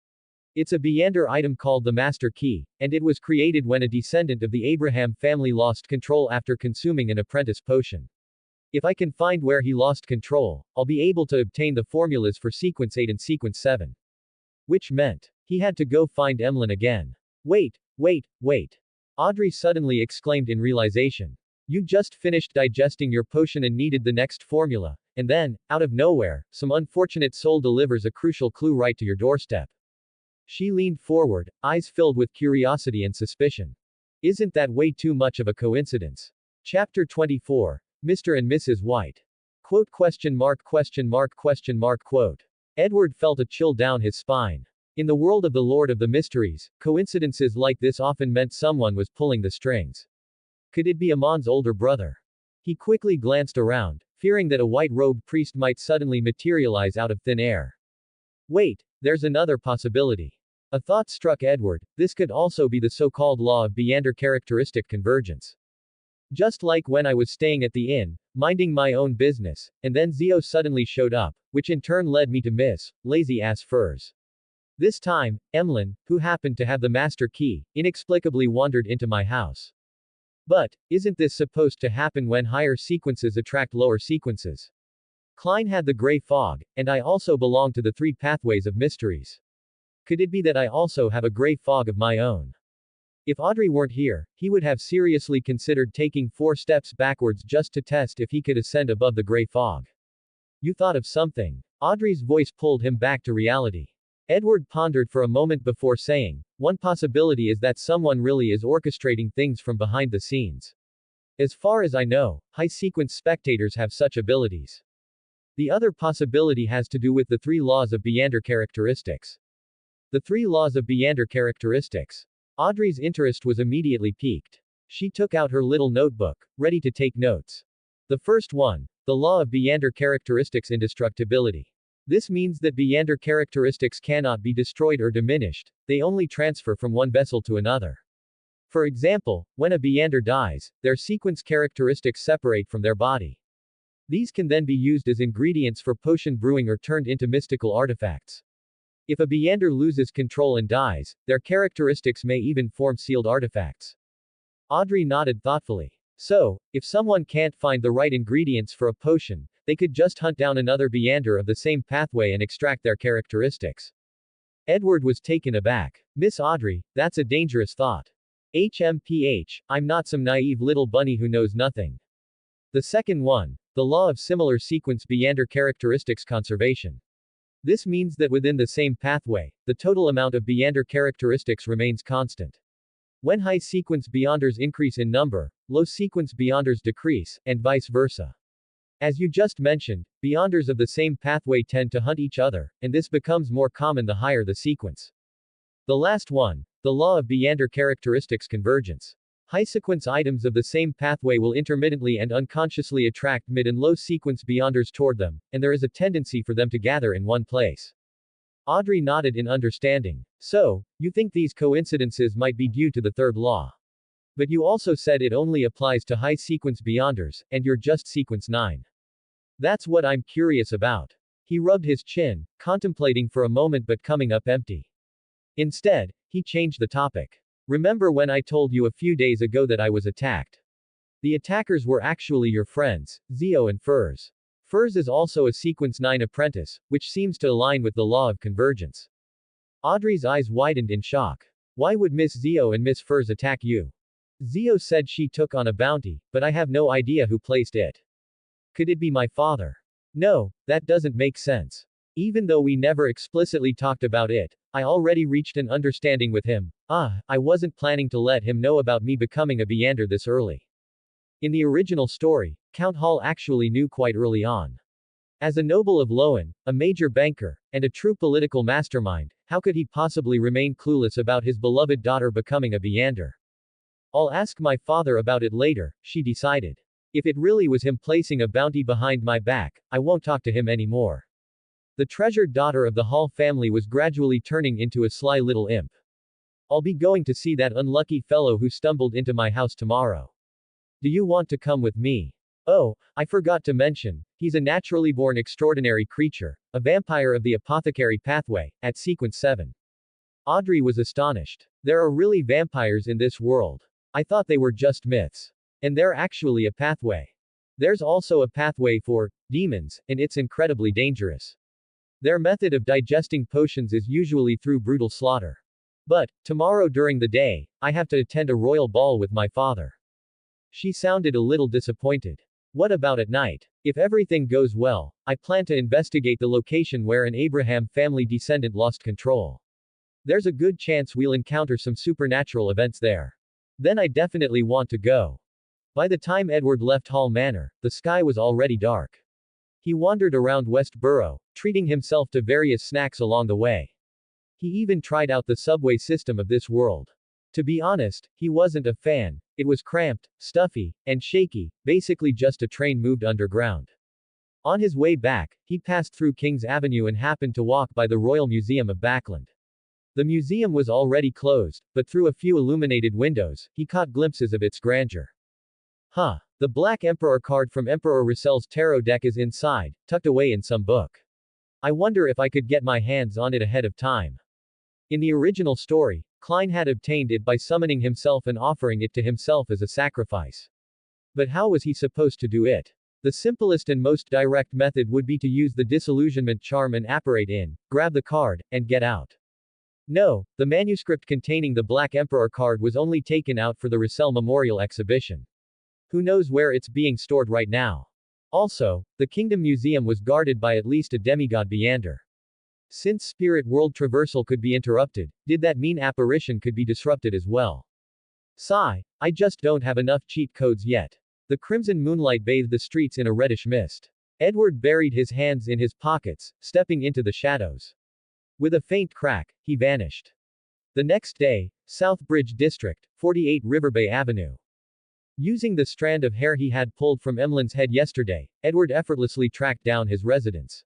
It's a Beander item called the master key, and it was created when a descendant of the Abraham family lost control after consuming an apprentice potion. If I can find where he lost control, I'll be able to obtain the formulas for Sequence 8 and Sequence 7. Which meant, he had to go find Emlyn again. Wait. Audrey suddenly exclaimed in realization. You just finished digesting your potion and needed the next formula, and then, out of nowhere, some unfortunate soul delivers a crucial clue right to your doorstep. She leaned forward, eyes filled with curiosity and suspicion. Isn't that way too much of a coincidence? Chapter 24. Mr. and Mrs. White. Quote? Edward felt a chill down his spine. In the world of the Lord of the Mysteries, coincidences like this often meant someone was pulling the strings. Could it be Amon's older brother? He quickly glanced around, fearing that a white-robed priest might suddenly materialize out of thin air. Wait, there's another possibility. A thought struck Edward. This could also be the so-called law of Beander characteristic convergence. Just like when I was staying at the inn, minding my own business, and then Zio suddenly showed up, which in turn led me to Miss Lazy-ass Furs. This time, Emlyn, who happened to have the master key, inexplicably wandered into my house. But, isn't this supposed to happen when higher sequences attract lower sequences? Klein had the gray fog, and I also belong to the three pathways of mysteries. Could it be that I also have a gray fog of my own? If Audrey weren't here, he would have seriously considered taking 4 steps backwards just to test if he could ascend above the gray fog. You thought of something. Audrey's voice pulled him back to reality. Edward pondered for a moment before saying, one possibility is that someone really is orchestrating things from behind the scenes. As far as I know, high-sequence spectators have such abilities. The other possibility has to do with the 3 laws of Beander characteristics. The 3 laws of Beander characteristics. Audrey's interest was immediately piqued. She took out her little notebook, ready to take notes. The first one, the law of Beander characteristics indestructibility. This means that Beander characteristics cannot be destroyed or diminished, they only transfer from one vessel to another. For example, when a Beander dies, their sequence characteristics separate from their body. These can then be used as ingredients for potion brewing or turned into mystical artifacts. If a Beander loses control and dies, their characteristics may even form sealed artifacts. Audrey nodded thoughtfully. So, if someone can't find the right ingredients for a potion, they could just hunt down another Beander of the same pathway and extract their characteristics. Edward was taken aback. Miss Audrey, that's a dangerous thought. I'm not some naive little bunny who knows nothing. The second one, the law of similar sequence Beander characteristics conservation. This means that within the same pathway, the total amount of Beander characteristics remains constant. When high sequence Beanders increase in number, low sequence Beanders decrease, and vice versa. As you just mentioned, Beanders of the same pathway tend to hunt each other, and this becomes more common the higher the sequence. The last one, the law of Beander characteristics convergence. High sequence items of the same pathway will intermittently and unconsciously attract mid and low sequence Beanders toward them, and there is a tendency for them to gather in one place. Audrey nodded in understanding. So, you think these coincidences might be due to the third law. But you also said it only applies to high sequence Beanders, and you're just sequence 9. That's what I'm curious about. He rubbed his chin, contemplating for a moment but coming up empty. Instead, he changed the topic. Remember when I told you a few days ago that I was attacked? The attackers were actually your friends, Zio and Furs. Furs is also a Sequence 9 apprentice, which seems to align with the law of convergence. Audrey's eyes widened in shock. Why would Miss Zio and Miss Furs attack you? Zio said she took on a bounty, but I have no idea who placed it. Could it be my father? No, that doesn't make sense. Even though we never explicitly talked about it, I already reached an understanding with him. I wasn't planning to let him know about me becoming a Beander this early. In the original story, Count Hall actually knew quite early on. As a noble of Loan, a major banker, and a true political mastermind, how could he possibly remain clueless about his beloved daughter becoming a Beander? I'll ask my father about it later, she decided. If it really was him placing a bounty behind my back, I won't talk to him anymore. The treasured daughter of the Hall family was gradually turning into a sly little imp. I'll be going to see that unlucky fellow who stumbled into my house tomorrow. Do you want to come with me? Oh, I forgot to mention, he's a naturally born extraordinary creature, a vampire of the apothecary pathway, at Sequence 7. Audrey was astonished. There are really vampires in this world. I thought they were just myths. And they're actually a pathway. There's also a pathway for demons, and it's incredibly dangerous. Their method of digesting potions is usually through brutal slaughter. But, tomorrow during the day, I have to attend a royal ball with my father. She sounded a little disappointed. What about at night? If everything goes well, I plan to investigate the location where an Abraham family descendant lost control. There's a good chance we'll encounter some supernatural events there. Then I definitely want to go. By the time Edward left Hall Manor, the sky was already dark. He wandered around Westborough, treating himself to various snacks along the way. He even tried out the subway system of this world. To be honest, he wasn't a fan. It was cramped, stuffy, and shaky, basically just a train moved underground. On his way back, he passed through King's Avenue and happened to walk by the Royal Museum of Backland. The museum was already closed, but through a few illuminated windows, he caught glimpses of its grandeur. The Black Emperor card from Emperor Russell's tarot deck is inside, tucked away in some book. I wonder if I could get my hands on it ahead of time. In the original story, Klein had obtained it by summoning himself and offering it to himself as a sacrifice. But how was he supposed to do it? The simplest and most direct method would be to use the disillusionment charm and apparate in, grab the card, and get out. No, the manuscript containing the Black Emperor card was only taken out for the Russell Memorial Exhibition. Who knows where it's being stored right now? Also, the Kingdom Museum was guarded by at least a demigod Beander. Since spirit world traversal could be interrupted, did that mean apparition could be disrupted as well? Sigh, I just don't have enough cheat codes yet. The crimson moonlight bathed the streets in a reddish mist. Edward buried his hands in his pockets, stepping into the shadows. With a faint crack, he vanished. The next day, Southbridge District, 48 Riverbay Avenue. Using the strand of hair he had pulled from Emlyn's head yesterday, Edward effortlessly tracked down his residence.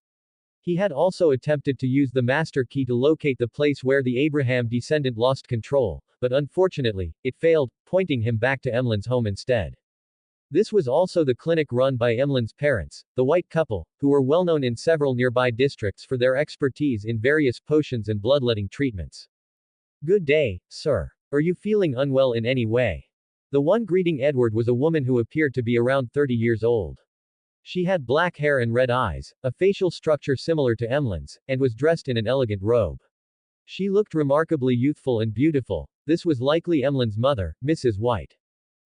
He had also attempted to use the master key to locate the place where the Abraham descendant lost control, but unfortunately, it failed, pointing him back to Emlyn's home instead. This was also the clinic run by Emlyn's parents, the white couple, who were well known in several nearby districts for their expertise in various potions and bloodletting treatments. Good day, sir. Are you feeling unwell in any way? The one greeting Edward was a woman who appeared to be around 30 years old. She had black hair and red eyes, a facial structure similar to Emlyn's, and was dressed in an elegant robe. She looked remarkably youthful and beautiful. This was likely Emlyn's mother, Mrs. White.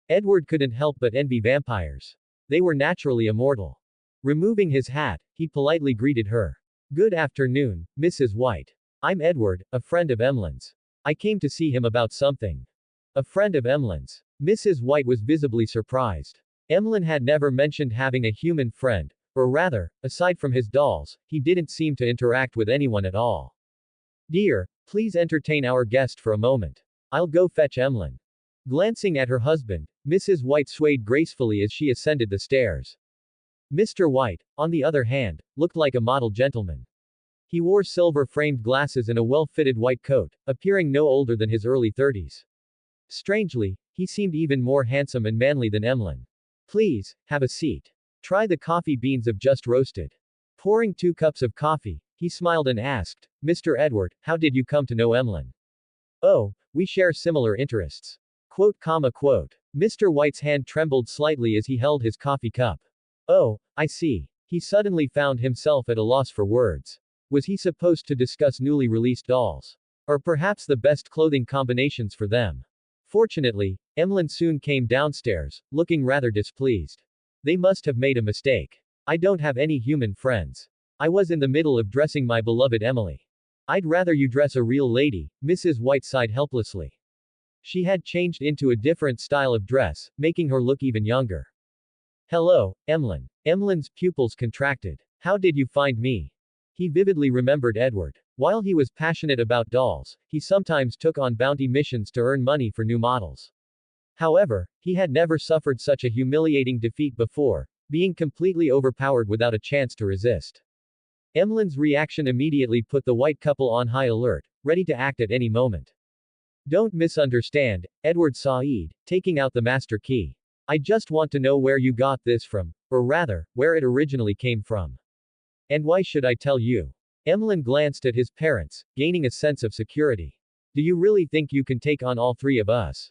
Edward couldn't help but envy vampires. They were naturally immortal. Removing his hat, he politely greeted her. Good afternoon, Mrs. White. I'm Edward, a friend of Emlyn's. I came to see him about something. A friend of Emlyn's. Mrs. White was visibly surprised. Emlyn had never mentioned having a human friend, or rather, aside from his dolls, he didn't seem to interact with anyone at all. Dear, please entertain our guest for a moment. I'll go fetch Emlyn. Glancing at her husband, Mrs. White swayed gracefully as she ascended the stairs. Mr. White, on the other hand, looked like a model gentleman. He wore silver-framed glasses and a well-fitted white coat, appearing no older than his early 30s. Strangely, he seemed even more handsome and manly than Emlyn. Please, have a seat. Try the coffee beans I've just roasted. Pouring 2 cups of coffee, he smiled and asked, Mr. Edward, how did you come to know Emlyn? Oh, we share similar interests. Quote. Mr. White's hand trembled slightly as he held his coffee cup. Oh, I see. He suddenly found himself at a loss for words. Was he supposed to discuss newly released dolls? Or perhaps the best clothing combinations for them? Fortunately, Emlyn soon came downstairs, looking rather displeased. They must have made a mistake. I don't have any human friends. I was in the middle of dressing my beloved Emily. I'd rather you dress a real lady, Mrs. White sighed helplessly. She had changed into a different style of dress, making her look even younger. Hello, Emlyn. Emlyn's pupils contracted. How did you find me? He vividly remembered Edward. While he was passionate about dolls, he sometimes took on bounty missions to earn money for new models. However, he had never suffered such a humiliating defeat before, being completely overpowered without a chance to resist. Emlyn's reaction immediately put the White couple on high alert, ready to act at any moment. Don't misunderstand, Edward sighed, taking out the master key. I just want to know where you got this from, or rather, where it originally came from. And why should I tell you? Emlyn glanced at his parents, gaining a sense of security. Do you really think you can take on all three of us?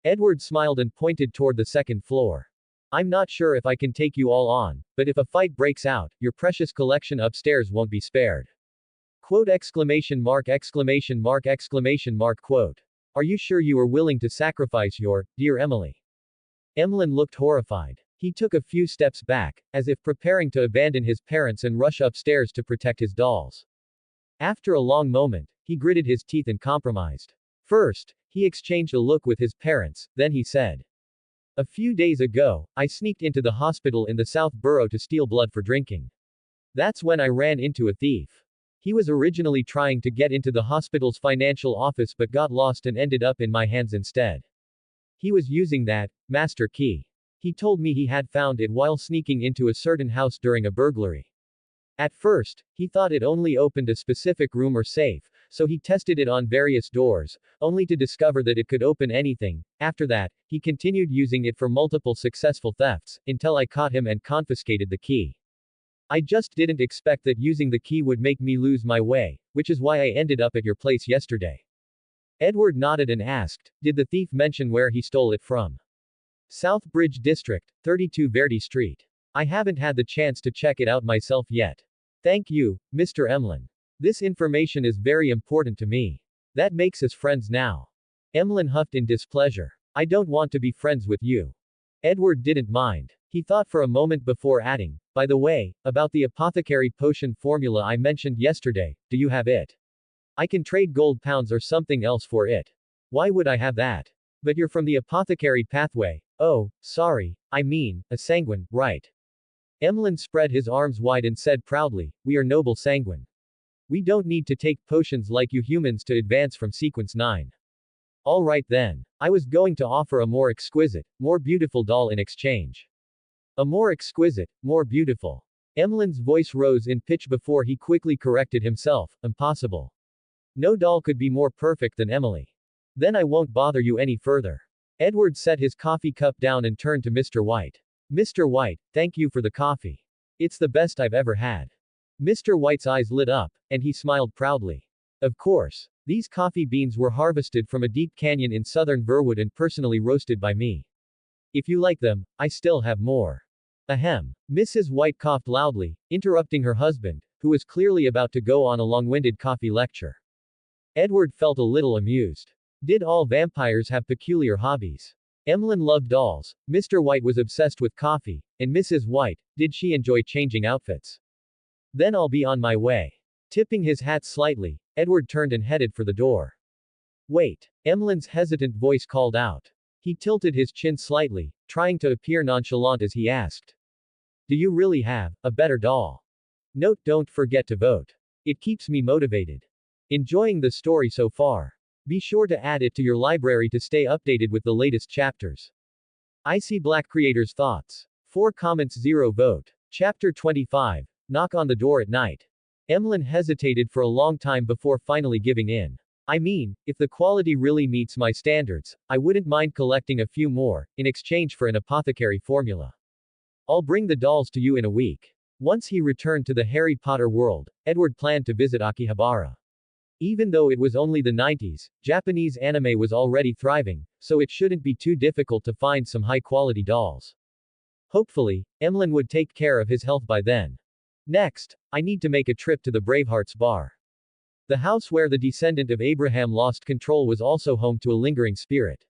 Edward smiled and pointed toward the second floor. I'm not sure if I can take you all on, but if a fight breaks out, your precious collection upstairs won't be spared. Quote exclamation mark quote. Are you sure you are willing to sacrifice your, dear Emily? Emlyn looked horrified. He took a few steps back, as if preparing to abandon his parents and rush upstairs to protect his dolls. After a long moment, he gritted his teeth and compromised. First, he exchanged a look with his parents, then he said. A few days ago, I sneaked into the hospital in the South Borough to steal blood for drinking. That's when I ran into a thief. He was originally trying to get into the hospital's financial office but got lost and ended up in my hands instead. He was using that master key. He told me he had found it while sneaking into a certain house during a burglary. At first, he thought it only opened a specific room or safe, so he tested it on various doors, only to discover that it could open anything. After that, he continued using it for multiple successful thefts, until I caught him and confiscated the key. I just didn't expect that using the key would make me lose my way, which is why I ended up at your place yesterday. Edward nodded and asked, did the thief mention where he stole it from? South Bridge District, 32 Verdi Street. I haven't had the chance to check it out myself yet. Thank you, Mr. Emlyn. This information is very important to me. That makes us friends now. Emlyn huffed in displeasure. I don't want to be friends with you. Edward didn't mind. He thought for a moment before adding, by the way, about the apothecary potion formula I mentioned yesterday, do you have it? I can trade gold pounds or something else for it. Why would I have that? But you're from the apothecary pathway. Oh, sorry, I mean, a sanguine, right? Emlyn spread his arms wide and said proudly, we are noble sanguine. We don't need to take potions like you humans to advance from sequence 9. Alright then. I was going to offer a more exquisite, more beautiful doll in exchange. A more exquisite, more beautiful. Emlyn's voice rose in pitch before he quickly corrected himself, impossible. No doll could be more perfect than Emily. Then I won't bother you any further. Edward set his coffee cup down and turned to Mr. White. Mr. White, thank you for the coffee. It's the best I've ever had. Mr. White's eyes lit up, and he smiled proudly. Of course. These coffee beans were harvested from a deep canyon in southern Verwood and personally roasted by me. If you like them, I still have more. Ahem. Mrs. White coughed loudly, interrupting her husband, who was clearly about to go on a long-winded coffee lecture. Edward felt a little amused. Did all vampires have peculiar hobbies? Emlyn loved dolls, Mr. White was obsessed with coffee, and Mrs. White, did she enjoy changing outfits? Then I'll be on my way. Tipping his hat slightly, Edward turned and headed for the door. Wait. Emlyn's hesitant voice called out. He tilted his chin slightly, trying to appear nonchalant as he asked. Do you really have a better doll? Note, don't forget to vote. It keeps me motivated. Enjoying the story so far? Be sure to add it to your library to stay updated with the latest chapters. IseeBLACK Creators Thoughts. 4 comments 0 vote. Chapter 25. Knock on the door at night. Emlyn hesitated for a long time before finally giving in. I mean, if the quality really meets my standards, I wouldn't mind collecting a few more, in exchange for an apothecary formula. I'll bring the dolls to you in a week. Once he returned to the Harry Potter world, Edward planned to visit Akihabara. Even though it was only the 90s, Japanese anime was already thriving, so it shouldn't be too difficult to find some high-quality dolls. Hopefully, Emlyn would take care of his health by then. Next, I need to make a trip to the Bravehearts bar. The house where the descendant of Abraham lost control was also home to a lingering spirit.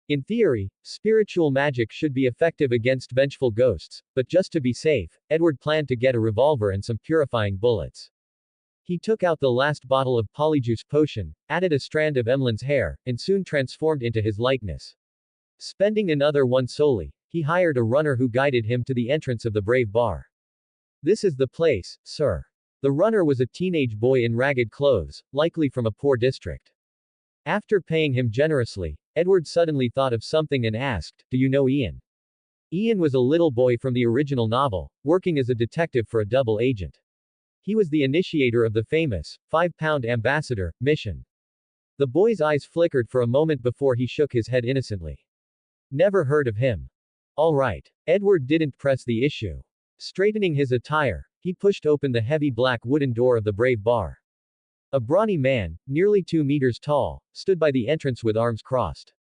In theory, spiritual magic should be effective against vengeful ghosts, but just to be safe, Edward planned to get a revolver and some purifying bullets. He took out the last bottle of polyjuice potion, added a strand of Emlyn's hair, and soon transformed into his likeness. Spending another one solely, he hired a runner who guided him to the entrance of the Brave Bar. This is the place, sir. The runner was a teenage boy in ragged clothes, likely from a poor district. After paying him generously, Edward suddenly thought of something and asked, "Do you know Ian?" Ian was a little boy from the original novel, working as a detective for a double agent. He was the initiator of the famous 5-pound ambassador mission. The boy's eyes flickered for a moment before he shook his head innocently. Never heard of him. All right. Edward didn't press the issue. Straightening his attire, he pushed open the heavy black wooden door of the Brave Bar. A brawny man, nearly 2 meters tall, stood by the entrance with arms crossed.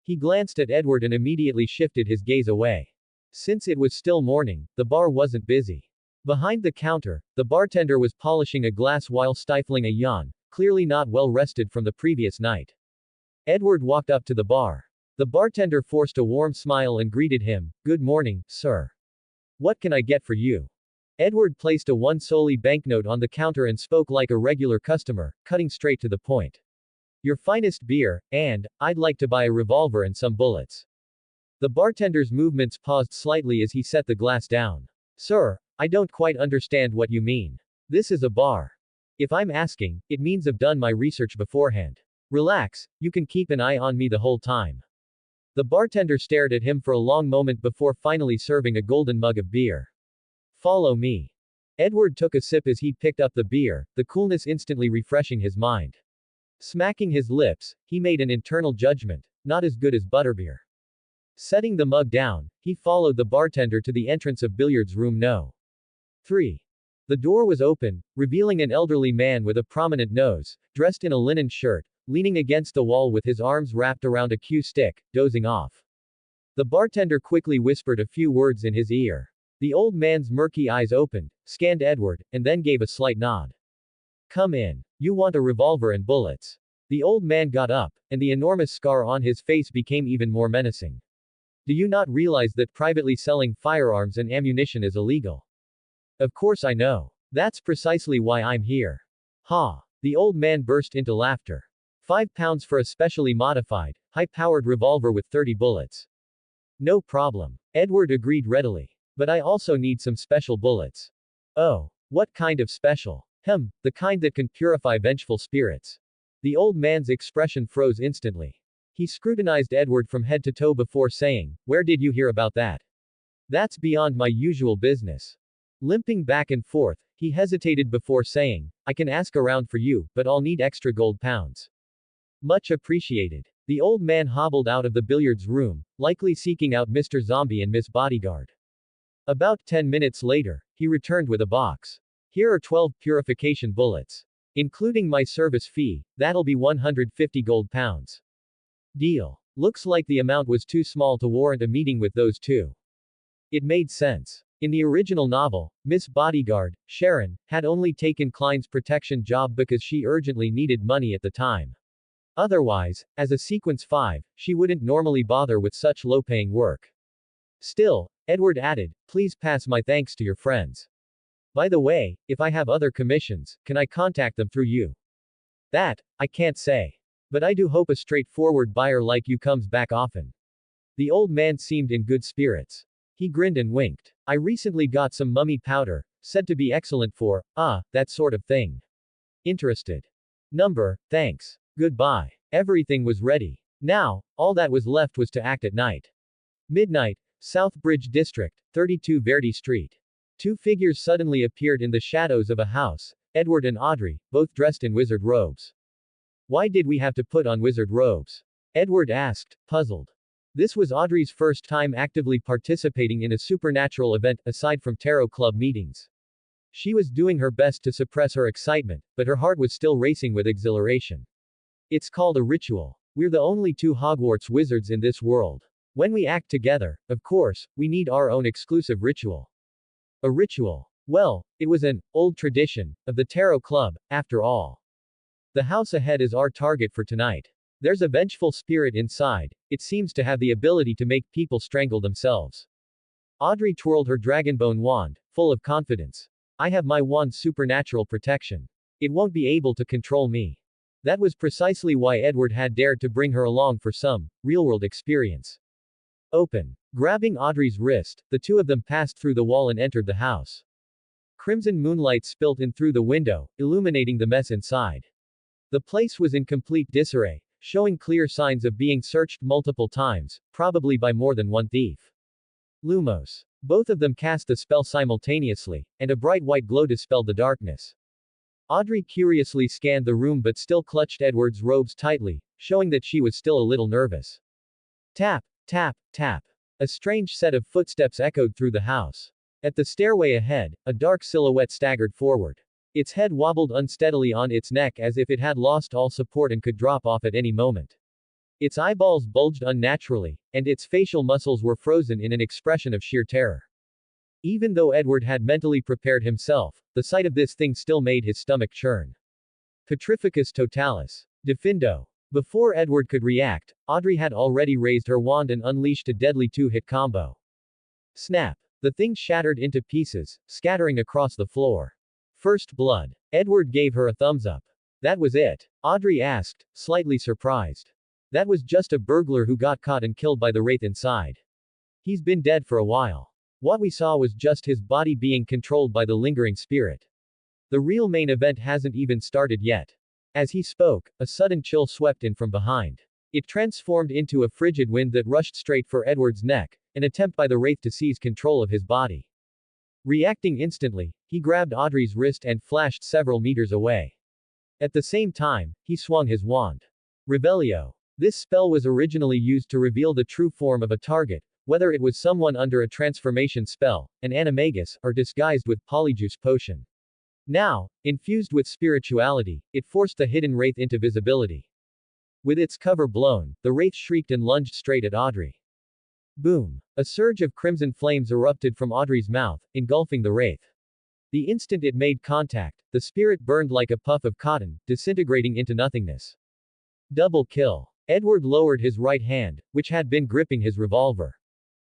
He glanced at Edward and immediately shifted his gaze away. Since it was still morning, the bar wasn't busy. Behind the counter, the bartender was polishing a glass while stifling a yawn, clearly not well rested from the previous night. Edward walked up to the bar. The bartender forced a warm smile and greeted him, "Good morning, sir. What can I get for you?" Edward placed a 1 solely banknote on the counter and spoke like a regular customer, cutting straight to the point. "Your finest beer, and I'd like to buy a revolver and some bullets." The bartender's movements paused slightly as he set the glass down. "Sir, I don't quite understand what you mean. This is a bar. If I'm asking, it means I've done my research beforehand. Relax, you can keep an eye on me the whole time." The bartender stared at him for a long moment before finally serving a golden mug of beer. "Follow me." Edward took a sip as he picked up the beer, the coolness instantly refreshing his mind. Smacking his lips, he made an internal judgment, not as good as butterbeer. Setting the mug down, he followed the bartender to the entrance of billiards room No. 3. The door was open, revealing an elderly man with a prominent nose, dressed in a linen shirt, leaning against the wall with his arms wrapped around a cue stick, dozing off. The bartender quickly whispered a few words in his ear. The old man's murky eyes opened, scanned Edward, and then gave a slight nod. "Come in. You want a revolver and bullets." The old man got up, and the enormous scar on his face became even more menacing. "Do you not realize that privately selling firearms and ammunition is illegal?" "Of course I know. That's precisely why I'm here." "Ha!" The old man burst into laughter. £5 for a specially modified, high-powered revolver with 30 bullets. "No problem." Edward agreed readily. "But I also need some special bullets." "Oh. What kind of special?" The kind that can purify vengeful spirits." The old man's expression froze instantly. He scrutinized Edward from head to toe before saying, "Where did you hear about that?" "That's beyond my usual business." Limping back and forth, he hesitated before saying, "I can ask around for you, but I'll need extra gold pounds." "Much appreciated." The old man hobbled out of the billiards room, likely seeking out Mr. Zombie and Miss Bodyguard. About 10 minutes later, he returned with a box. "Here are 12 purification bullets. Including my service fee, that'll be 150 gold pounds. Deal." Looks like the amount was too small to warrant a meeting with those two. It made sense. In the original novel, Miss Bodyguard, Sharon, had only taken Klein's protection job because she urgently needed money at the time. Otherwise, as a Sequence 5, she wouldn't normally bother with such low-paying work. Still, Edward added, "Please pass my thanks to your friends. By the way, if I have other commissions, can I contact them through you?" "That, I can't say. But I do hope a straightforward buyer like you comes back often." The old man seemed in good spirits. He grinned and winked. "I recently got some mummy powder, said to be excellent for, that sort of thing. Interested?" Thanks. Goodbye." Everything was ready. Now, all that was left was to act at night. Midnight, South Bridge District, 32 Verdi Street. Two figures suddenly appeared in the shadows of a house, Edward and Audrey, both dressed in wizard robes. "Why did we have to put on wizard robes?" Edward asked, puzzled. This was Audrey's first time actively participating in a supernatural event, aside from tarot club meetings. She was doing her best to suppress her excitement, but her heart was still racing with exhilaration. It's called a ritual. We're the only two Hogwarts wizards in this world. When we act together, of course, we need our own exclusive ritual. A ritual. Well, it was an old tradition of the Tarot Club, after all. The house ahead is our target for tonight. There's a vengeful spirit inside. It seems to have the ability to make people strangle themselves. Audrey twirled her dragonbone wand, full of confidence. I have my wand's supernatural protection. It won't be able to control me. That was precisely why Edward had dared to bring her along for some real-world experience. Open. Grabbing Audrey's wrist, the two of them passed through the wall and entered the house. Crimson moonlight spilt in through the window, illuminating the mess inside. The place was in complete disarray, showing clear signs of being searched multiple times, probably by more than one thief. Lumos. Both of them cast the spell simultaneously, and a bright white glow dispelled the darkness. Audrey curiously scanned the room but still clutched Edward's robes tightly, showing that she was still a little nervous. Tap, tap, tap. A strange set of footsteps echoed through the house. At the stairway ahead, a dark silhouette staggered forward. Its head wobbled unsteadily on its neck as if it had lost all support and could drop off at any moment. Its eyeballs bulged unnaturally, and its facial muscles were frozen in an expression of sheer terror. Even though Edward had mentally prepared himself, the sight of this thing still made his stomach churn. Petrificus totalis. Defindo. Before Edward could react, Audrey had already raised her wand and unleashed a deadly two-hit combo. Snap. The thing shattered into pieces, scattering across the floor. First blood. Edward gave her a thumbs up. That was it? Audrey asked, slightly surprised. That was just a burglar who got caught and killed by the wraith inside. He's been dead for a while. What we saw was just his body being controlled by the lingering spirit. The real main event hasn't even started yet. As he spoke, a sudden chill swept in from behind. It transformed into a frigid wind that rushed straight for Edward's neck, an attempt by the wraith to seize control of his body. Reacting instantly, he grabbed Audrey's wrist and flashed several meters away. At the same time, he swung his wand. Revelio. This spell was originally used to reveal the true form of a target, whether it was someone under a transformation spell, an animagus, or disguised with polyjuice potion. Now, infused with spirituality, it forced the hidden wraith into visibility. With its cover blown, the wraith shrieked and lunged straight at Audrey. Boom! A surge of crimson flames erupted from Audrey's mouth, engulfing the wraith. The instant it made contact, the spirit burned like a puff of cotton, disintegrating into nothingness. Double kill. Edward lowered his right hand, which had been gripping his revolver.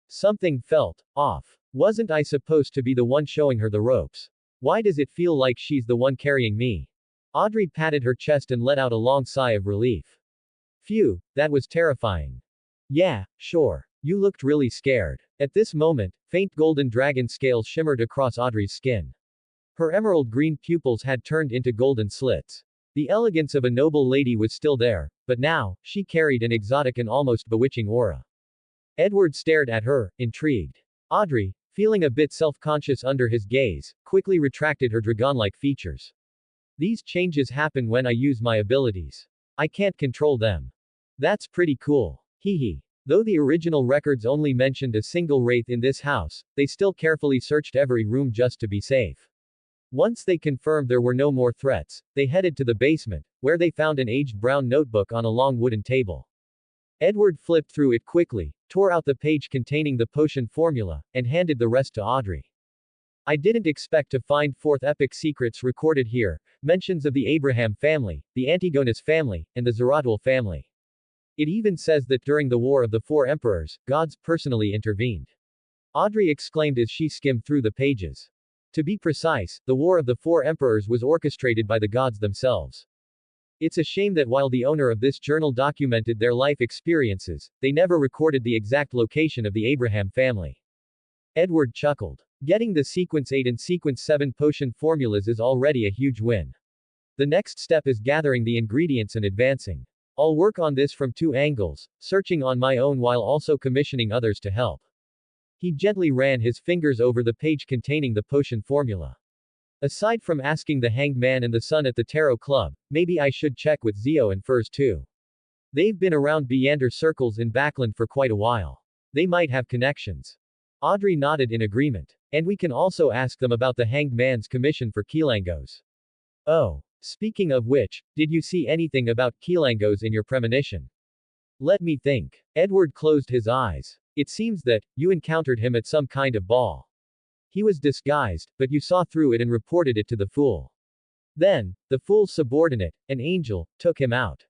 Something felt off. Wasn't I supposed to be the one showing her the ropes? Why does it feel like she's the one carrying me? Audrey patted her chest and let out a long sigh of relief. Phew, that was terrifying. Yeah, sure. You looked really scared. At this moment, faint golden dragon scales shimmered across Audrey's skin. Her emerald green pupils had turned into golden slits. The elegance of a noble lady was still there, but now, she carried an exotic and almost bewitching aura. Edward stared at her, intrigued. Audrey, feeling a bit self-conscious under his gaze, quickly retracted her dragon-like features. These changes happen when I use my abilities. I can't control them. That's pretty cool. Hee. Though the original records only mentioned a single wraith in this house, they still carefully searched every room just to be safe. Once they confirmed there were no more threats, they headed to the basement, where they found an aged brown notebook on a long wooden table. Edward flipped through it quickly, tore out the page containing the potion formula, and handed the rest to Audrey. I didn't expect to find fourth epic secrets recorded here, mentions of the Abraham family, the Antigonus family, and the Zeradwell family. It even says that during the War of the Four Emperors, gods personally intervened. Audrey exclaimed as she skimmed through the pages. To be precise, the War of the Four Emperors was orchestrated by the gods themselves. It's a shame that while the owner of this journal documented their life experiences, they never recorded the exact location of the Abraham family. Edward chuckled. Getting the Sequence 8 and Sequence 7 potion formulas is already a huge win. The next step is gathering the ingredients and advancing. I'll work on this from two angles, searching on my own while also commissioning others to help. He gently ran his fingers over the page containing the potion formula. Aside from asking the Hanged Man and the Sun at the Tarot Club, maybe I should check with Zio and Furs too. They've been around Beander circles in Backland for quite a while. They might have connections. Audrey nodded in agreement. And we can also ask them about the Hanged Man's commission for Keelangos. Oh. Speaking of which, did you see anything about Keelangos in your premonition? Let me think. Edward closed his eyes. It seems that, you encountered him at some kind of ball. He was disguised, but you saw through it and reported it to the fool. Then, the fool's subordinate, an angel, took him out.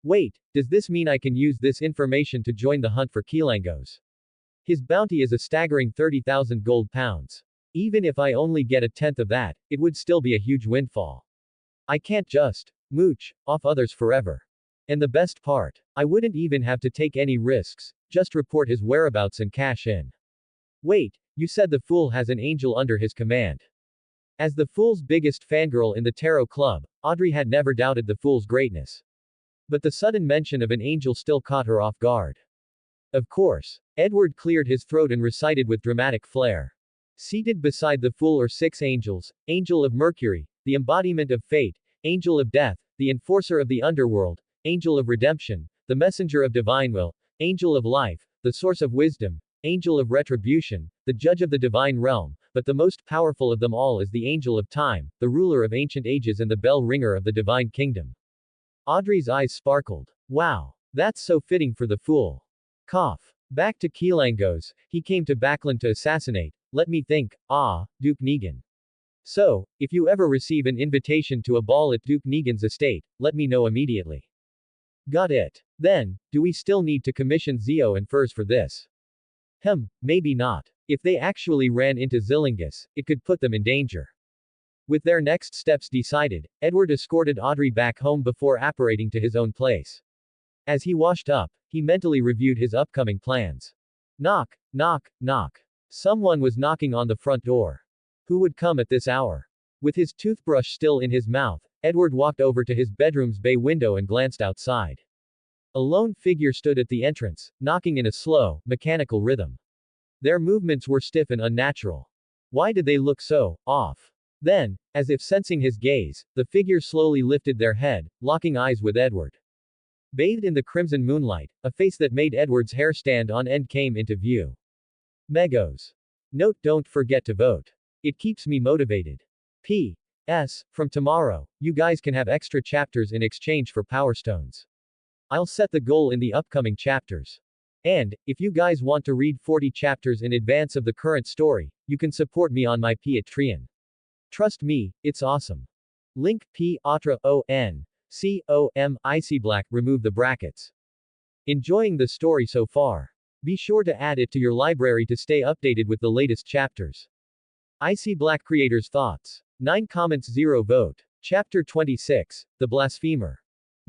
Wait, does this mean I can use this information to join the hunt for Keelangos? His bounty is a staggering 30,000 gold pounds. Even if I only get a tenth of that, it would still be a huge windfall. I can't just mooch off others forever. And the best part, I wouldn't even have to take any risks, just report his whereabouts and cash in. Wait, you said the fool has an angel under his command. As the fool's biggest fangirl in the tarot club, Audrey had never doubted the fool's greatness. But the sudden mention of an angel still caught her off guard. Of course. Edward cleared his throat and recited with dramatic flair. Seated beside the fool are 6 angels, Angel of Mercury, the embodiment of fate, Angel of Death, the enforcer of the underworld, Angel of Redemption, the messenger of divine will, Angel of Life, the source of wisdom, Angel of Retribution, the judge of the divine realm, but the most powerful of them all is the Angel of Time, the ruler of ancient ages and the bell ringer of the divine kingdom. Audrey's eyes sparkled. Wow. That's so fitting for the fool. Cough. Back to Keelangos, he came to Backland to assassinate, let me think, Duke Negan. So, if you ever receive an invitation to a ball at Duke Negan's estate, let me know immediately. Got it. Then, do we still need to commission Zio and Furs for this? Maybe not. If they actually ran into Zillingus, it could put them in danger. With their next steps decided, Edward escorted Audrey back home before apparating to his own place. As he washed up, he mentally reviewed his upcoming plans. Knock, knock, knock. Someone was knocking on the front door. Who would come at this hour? With his toothbrush still in his mouth, Edward walked over to his bedroom's bay window and glanced outside. A lone figure stood at the entrance, knocking in a slow, mechanical rhythm. Their movements were stiff and unnatural. Why did they look so off? Then, as if sensing his gaze, the figure slowly lifted their head, locking eyes with Edward. Bathed in the crimson moonlight, a face that made Edward's hair stand on end came into view. Megos. Note: don't forget to vote. It keeps me motivated. P.S. From tomorrow, you guys can have extra chapters in exchange for Power Stones. I'll set the goal in the upcoming chapters. And, if you guys want to read 40 chapters in advance of the current story, you can support me on my Patreon. Trust me, it's awesome. Link Patreon.com/IseeBLACK. Remove the brackets. Enjoying the story so far? Be sure to add it to your library to stay updated with the latest chapters. IseeBLACK creators' thoughts. 9 comments, 0 vote. Chapter 26, The Blasphemer.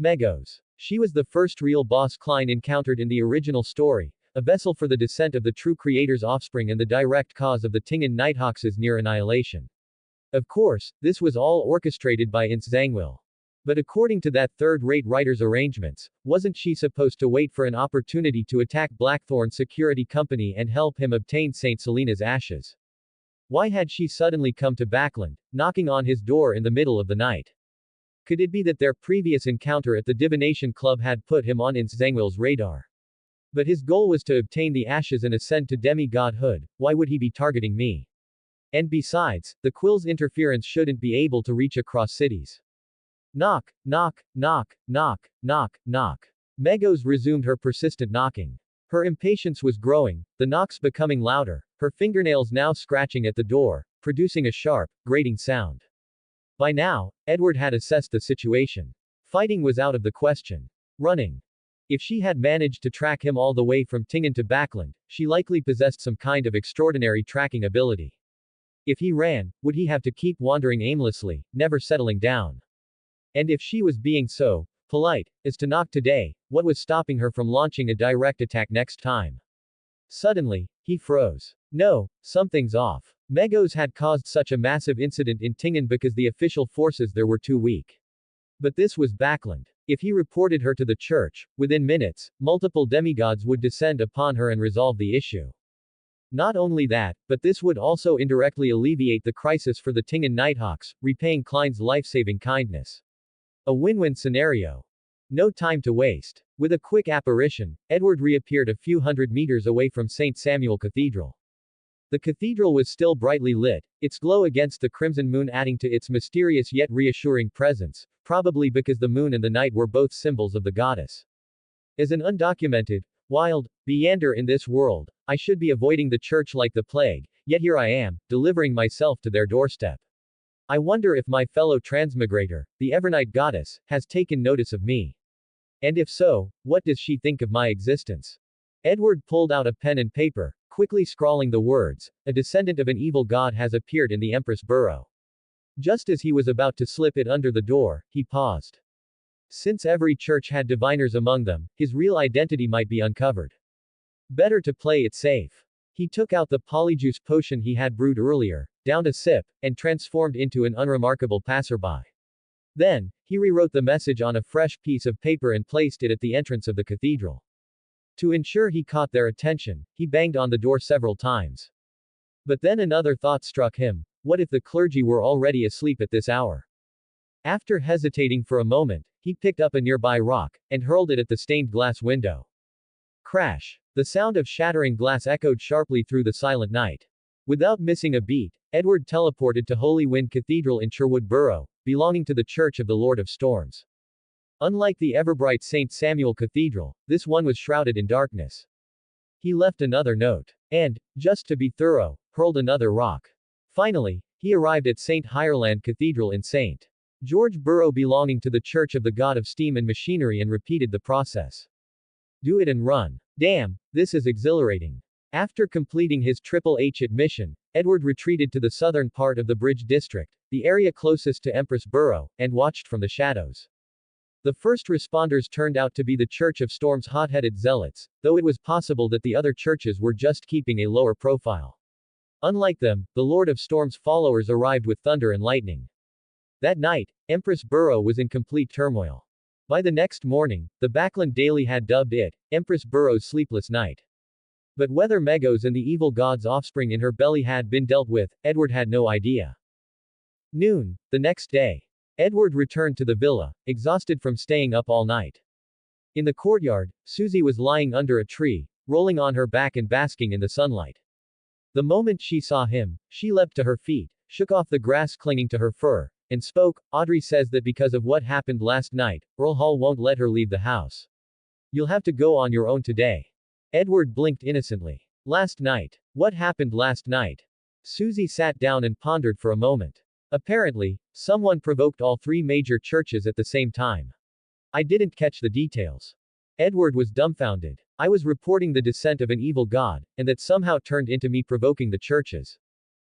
Megos. She was the first real boss Klein encountered in the original story, a vessel for the descent of the true creator's offspring and the direct cause of the Tinghan Nighthawks' near annihilation. Of course, this was all orchestrated by Ince Zangwill. But according to that third-rate writer's arrangements, wasn't she supposed to wait for an opportunity to attack Blackthorn's security company and help him obtain St. Selena's ashes? Why had she suddenly come to Backland, knocking on his door in the middle of the night? Could it be that their previous encounter at the Divination Club had put him on Ince Zangwill's radar? But his goal was to obtain the ashes and ascend to demigodhood. Why would he be targeting me? And besides, the Quill's interference shouldn't be able to reach across cities. Knock, knock, knock, knock, knock, knock. Megos resumed her persistent knocking. Her impatience was growing, the knocks becoming louder, her fingernails now scratching at the door, producing a sharp, grating sound. By now, Edward had assessed the situation. Fighting was out of the question. Running. If she had managed to track him all the way from Tinghan to Backland, she likely possessed some kind of extraordinary tracking ability. If he ran, would he have to keep wandering aimlessly, never settling down? And if she was being so polite as to knock today, what was stopping her from launching a direct attack next time? Suddenly, he froze. No, something's off. Megos had caused such a massive incident in Tinghan because the official forces there were too weak. But this was Backland. If he reported her to the church, within minutes, multiple demigods would descend upon her and resolve the issue. Not only that, but this would also indirectly alleviate the crisis for the Tinghan Nighthawks, repaying Klein's life-saving kindness. A win-win scenario. No time to waste. With a quick apparition, Edward reappeared a few hundred meters away from St. Samuel Cathedral. The cathedral was still brightly lit, its glow against the crimson moon adding to its mysterious yet reassuring presence, probably because the moon and the night were both symbols of the goddess. As an undocumented, wild meander in this world, I should be avoiding the church like the plague, yet here I am, delivering myself to their doorstep. I wonder if my fellow transmigrator, the Evernight goddess, has taken notice of me. And if so, what does she think of my existence? Edward pulled out a pen and paper, quickly scrawling the words, "A descendant of an evil god has appeared in the Empress Burrow." Just as he was about to slip it under the door, he paused. Since every church had diviners among them, his real identity might be uncovered. Better to play it safe. He took out the polyjuice potion he had brewed earlier, downed a sip, and transformed into an unremarkable passerby. Then, he rewrote the message on a fresh piece of paper and placed it at the entrance of the cathedral. To ensure he caught their attention, he banged on the door several times. But then another thought struck him: what if the clergy were already asleep at this hour? After hesitating for a moment, he picked up a nearby rock, and hurled it at the stained glass window. Crash! The sound of shattering glass echoed sharply through the silent night. Without missing a beat, Edward teleported to Holy Wind Cathedral in Sherwood Borough, belonging to the Church of the Lord of Storms. Unlike the ever-bright St. Samuel Cathedral, this one was shrouded in darkness. He left another note. And, just to be thorough, hurled another rock. Finally, he arrived at St. Hireland Cathedral in St. George Borough belonging to the Church of the God of Steam and Machinery and repeated the process. Do it and run. Damn, this is exhilarating. After completing his Triple H admission, Edward retreated to the southern part of the Bridge District, the area closest to Empress Borough, and watched from the shadows. The first responders turned out to be the Church of Storm's hot-headed zealots, though it was possible that the other churches were just keeping a lower profile. Unlike them, the Lord of Storm's followers arrived with thunder and lightning. That night, Empress Borough was in complete turmoil. By the next morning, the Backland Daily had dubbed it, Empress Borough's sleepless night. But whether Megos and the evil god's offspring in her belly had been dealt with, Edward had no idea. Noon, the next day. Edward returned to the villa, exhausted from staying up all night. In the courtyard, Susie was lying under a tree, rolling on her back and basking in the sunlight. The moment she saw him, she leapt to her feet, shook off the grass clinging to her fur, and spoke. "Audrey says that because of what happened last night, Earl Hall won't let her leave the house. You'll have to go on your own today." Edward blinked innocently. Last night. What happened last night? Susie sat down and pondered for a moment. Apparently, someone provoked all three major churches at the same time. I didn't catch the details. Edward was dumbfounded. I was reporting the descent of an evil god, and that somehow turned into me provoking the churches.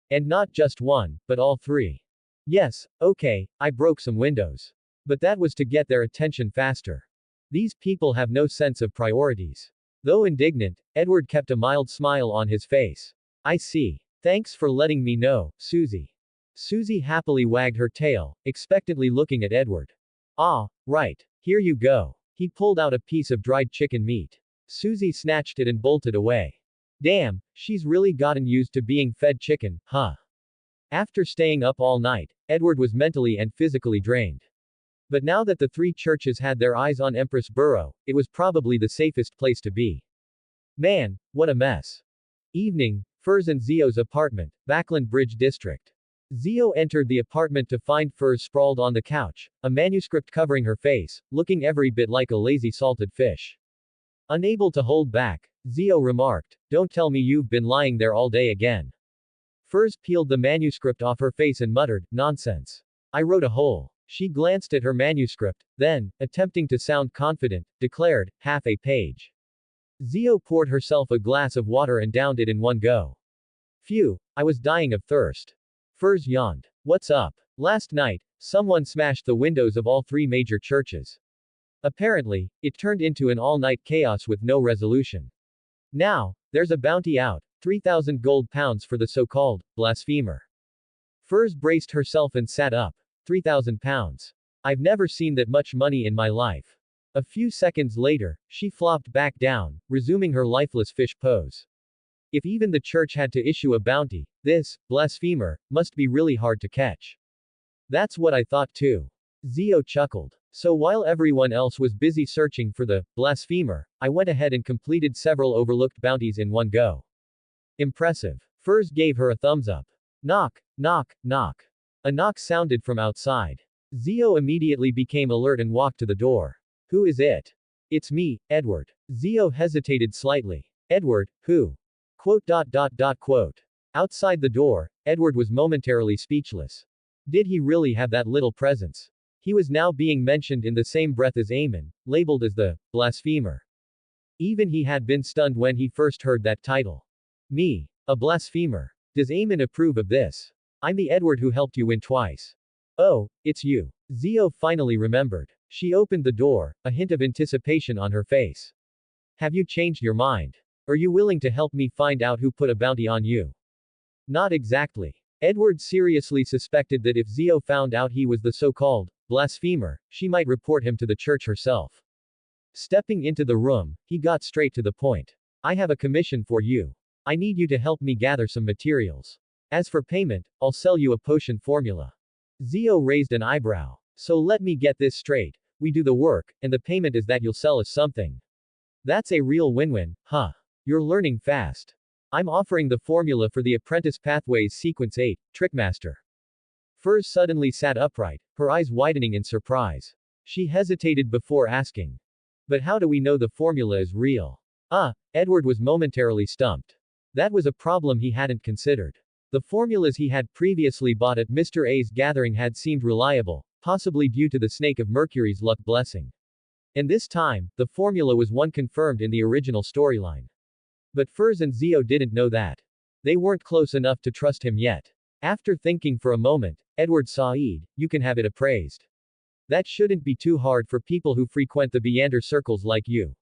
And not just one, but all three. Yes, okay, I broke some windows. But that was to get their attention faster. These people have no sense of priorities. Though indignant, Edward kept a mild smile on his face. I see. Thanks for letting me know, Susie. Susie happily wagged her tail, expectantly looking at Edward. Ah, right. Here you go. He pulled out a piece of dried chicken meat. Susie snatched it and bolted away. Damn, she's really gotten used to being fed chicken, huh? After staying up all night, Edward was mentally and physically drained. But now that the three churches had their eyes on Empress Borough, it was probably the safest place to be. Man, what a mess. Evening, Furs and Zio's apartment, Backland Bridge District. Zio entered the apartment to find Furs sprawled on the couch, a manuscript covering her face, looking every bit like a lazy salted fish. Unable to hold back, Zio remarked, "Don't tell me you've been lying there all day again." Furs peeled the manuscript off her face and muttered, "Nonsense. I wrote a whole." She glanced at her manuscript, then, attempting to sound confident, declared, "Half a page." Zio poured herself a glass of water and downed it in one go. Phew, I was dying of thirst. Furs yawned. What's up? Last night, someone smashed the windows of all three major churches. Apparently, it turned into an all-night chaos with no resolution. Now, there's a bounty out, 3,000 gold pounds for the so-called blasphemer. Furs braced herself and sat up. 3,000 pounds. I've never seen that much money in my life. A few seconds later, she flopped back down, resuming her lifeless fish pose. If even the church had to issue a bounty, this blasphemer must be really hard to catch. That's what I thought too. Zio chuckled. So while everyone else was busy searching for the blasphemer, I went ahead and completed several overlooked bounties in one go. Impressive. Furs gave her a thumbs up. Knock, knock, knock. A knock sounded from outside. Zio immediately became alert and walked to the door. Who is it? It's me, Edward. Zio hesitated slightly. Edward, who? Quote. Outside the door, Edward was momentarily speechless. Did he really have that little presence? He was now being mentioned in the same breath as Aemon, labeled as the blasphemer. Even he had been stunned when he first heard that title. Me, a blasphemer. Does Aemon approve of this? I'm the Edward who helped you win twice. Oh, it's you. Zio finally remembered. She opened the door, a hint of anticipation on her face. Have you changed your mind? Are you willing to help me find out who put a bounty on you? Not exactly. Edward seriously suspected that if Zio found out he was the so-called blasphemer, she might report him to the church herself. Stepping into the room, he got straight to the point. I have a commission for you. I need you to help me gather some materials. As for payment, I'll sell you a potion formula. Zio raised an eyebrow. So let me get this straight. We do the work, and the payment is that you'll sell us something. That's a real win-win, huh? You're learning fast. I'm offering the formula for the Apprentice Pathways Sequence 8, Trickmaster. Furs suddenly sat upright, her eyes widening in surprise. She hesitated before asking. But how do we know the formula is real? Edward was momentarily stumped. That was a problem he hadn't considered. The formulas he had previously bought at Mr. A's gathering had seemed reliable, possibly due to the Snake of Mercury's luck blessing. And this time, the formula was one confirmed in the original storyline. But Furs and Zio didn't know that. They weren't close enough to trust him yet. After thinking for a moment, Edward sighed, you can have it appraised. That shouldn't be too hard for people who frequent the Beander circles like you.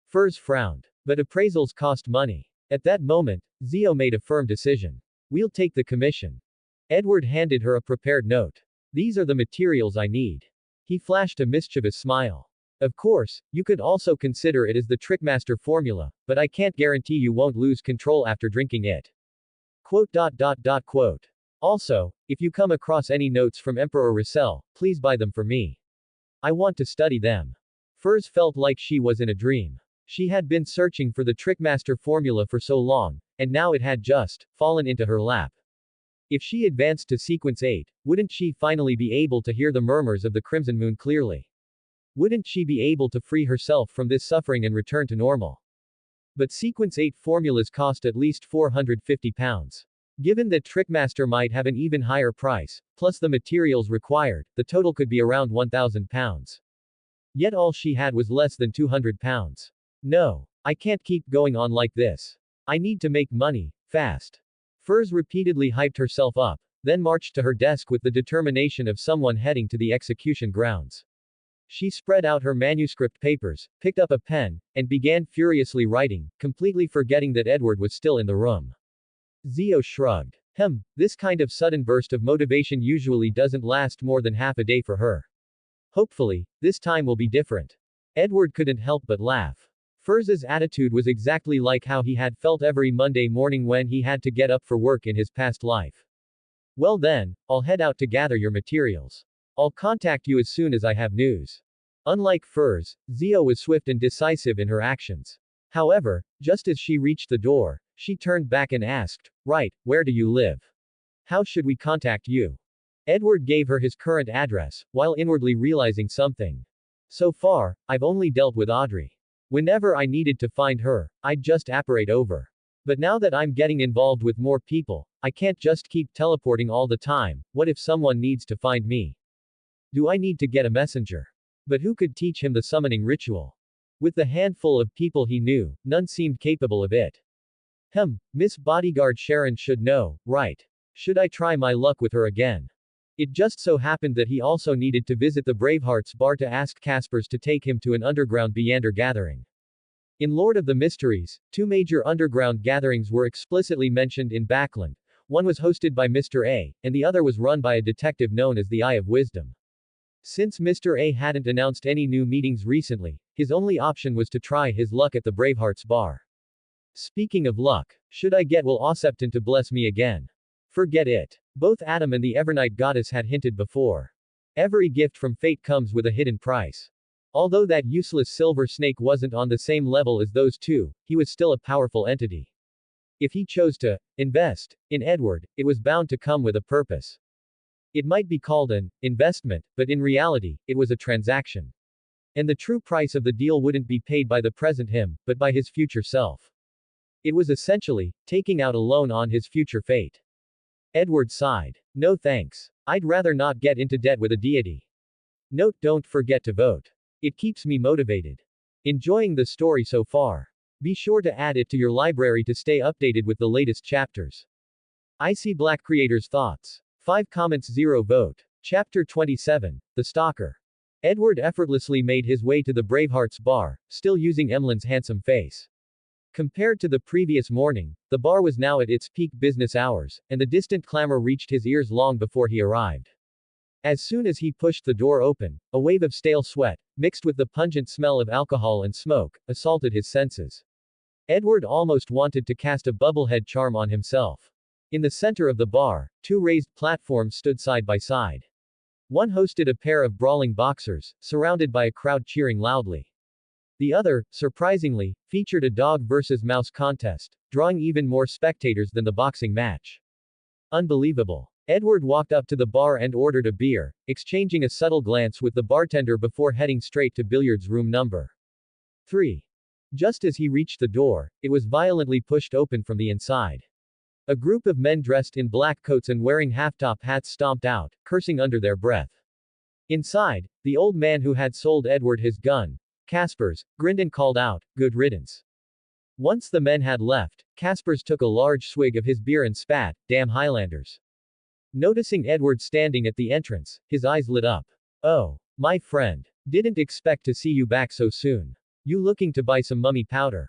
Furs frowned. But appraisals cost money. At that moment, Zio made a firm decision. We'll take the commission. Edward handed her a prepared note. These are the materials I need. He flashed a mischievous smile. Of course, you could also consider it as the Trickmaster formula, but I can't guarantee you won't lose control after drinking it. Quote. Also, if you come across any notes from Emperor Russell, please buy them for me. I want to study them. Furs felt like she was in a dream. She had been searching for the Trickmaster formula for so long, and now it had just fallen into her lap. If she advanced to Sequence 8, wouldn't she finally be able to hear the murmurs of the Crimson Moon clearly? Wouldn't she be able to free herself from this suffering and return to normal? But Sequence 8 formulas cost at least £450. Given that Trickmaster might have an even higher price, plus the materials required, the total could be around £1,000. Yet all she had was less than £200. No. I can't keep going on like this. I need to make money, fast. Furs repeatedly hyped herself up, then marched to her desk with the determination of someone heading to the execution grounds. She spread out her manuscript papers, picked up a pen, and began furiously writing, completely forgetting that Edward was still in the room. Zio shrugged. This kind of sudden burst of motivation usually doesn't last more than half a day for her. Hopefully, this time will be different. Edward couldn't help but laugh. Furs's attitude was exactly like how he had felt every Monday morning when he had to get up for work in his past life. Well then, I'll head out to gather your materials. I'll contact you as soon as I have news. Unlike Furs, Zio was swift and decisive in her actions. However, just as she reached the door, she turned back and asked, right, where do you live? How should we contact you? Edward gave her his current address, while inwardly realizing something. So far, I've only dealt with Audrey. Whenever I needed to find her, I'd just apparate over. But now that I'm getting involved with more people, I can't just keep teleporting all the time. What if someone needs to find me? Do I need to get a messenger? But who could teach him the summoning ritual? With the handful of people he knew, none seemed capable of it. Miss Bodyguard Sharon should know, right? Should I try my luck with her again? It just so happened that he also needed to visit the Bravehearts bar to ask Caspers to take him to an underground Beander gathering. In Lord of the Mysteries, two major underground gatherings were explicitly mentioned in Backland. One was hosted by Mr. A, and the other was run by a detective known as the Eye of Wisdom. Since Mr. A hadn't announced any new meetings recently, his only option was to try his luck at the Bravehearts bar. Speaking of luck, should I get Will Osepton to bless me again? Forget it. Both Adam and the Evernight goddess had hinted before. Every gift from fate comes with a hidden price. Although that useless silver snake wasn't on the same level as those two, he was still a powerful entity. If he chose to invest in Edward, it was bound to come with a purpose. It might be called an investment, but in reality, it was a transaction. And the true price of the deal wouldn't be paid by the present him, but by his future self. It was essentially taking out a loan on his future fate. Edward sighed. No thanks. I'd rather not get into debt with a deity. Note: don't forget to vote. It keeps me motivated. Enjoying the story so far? Be sure to add it to your library to stay updated with the latest chapters. IseeBLACK creators' thoughts. 5 comments, 0 vote. Chapter 27, The Stalker. Edward effortlessly made his way to the Bravehearts bar, still using Emlyn's handsome face. Compared to the previous morning, the bar was now at its peak business hours, and the distant clamor reached his ears long before he arrived. As soon as he pushed the door open, a wave of stale sweat, mixed with the pungent smell of alcohol and smoke, assaulted his senses. Edward almost wanted to cast a bubblehead charm on himself. In the center of the bar, 2 raised platforms stood side by side. One hosted a pair of brawling boxers, surrounded by a crowd cheering loudly. The other, surprisingly, featured a dog versus mouse contest, drawing even more spectators than the boxing match. Unbelievable. Edward walked up to the bar and ordered a beer, exchanging a subtle glance with the bartender before heading straight to billiards room number 3. Just as he reached the door, it was violently pushed open from the inside. A group of men dressed in black coats and wearing half-top hats stomped out, cursing under their breath. Inside, the old man who had sold Edward his gun, Caspers, grinned and called out, "Good riddance." Once the men had left, Caspers took a large swig of his beer and spat, "Damn Highlanders." Noticing Edward standing at the entrance, his eyes lit up. "Oh, my friend. Didn't expect to see you back so soon. You looking to buy some mummy powder?"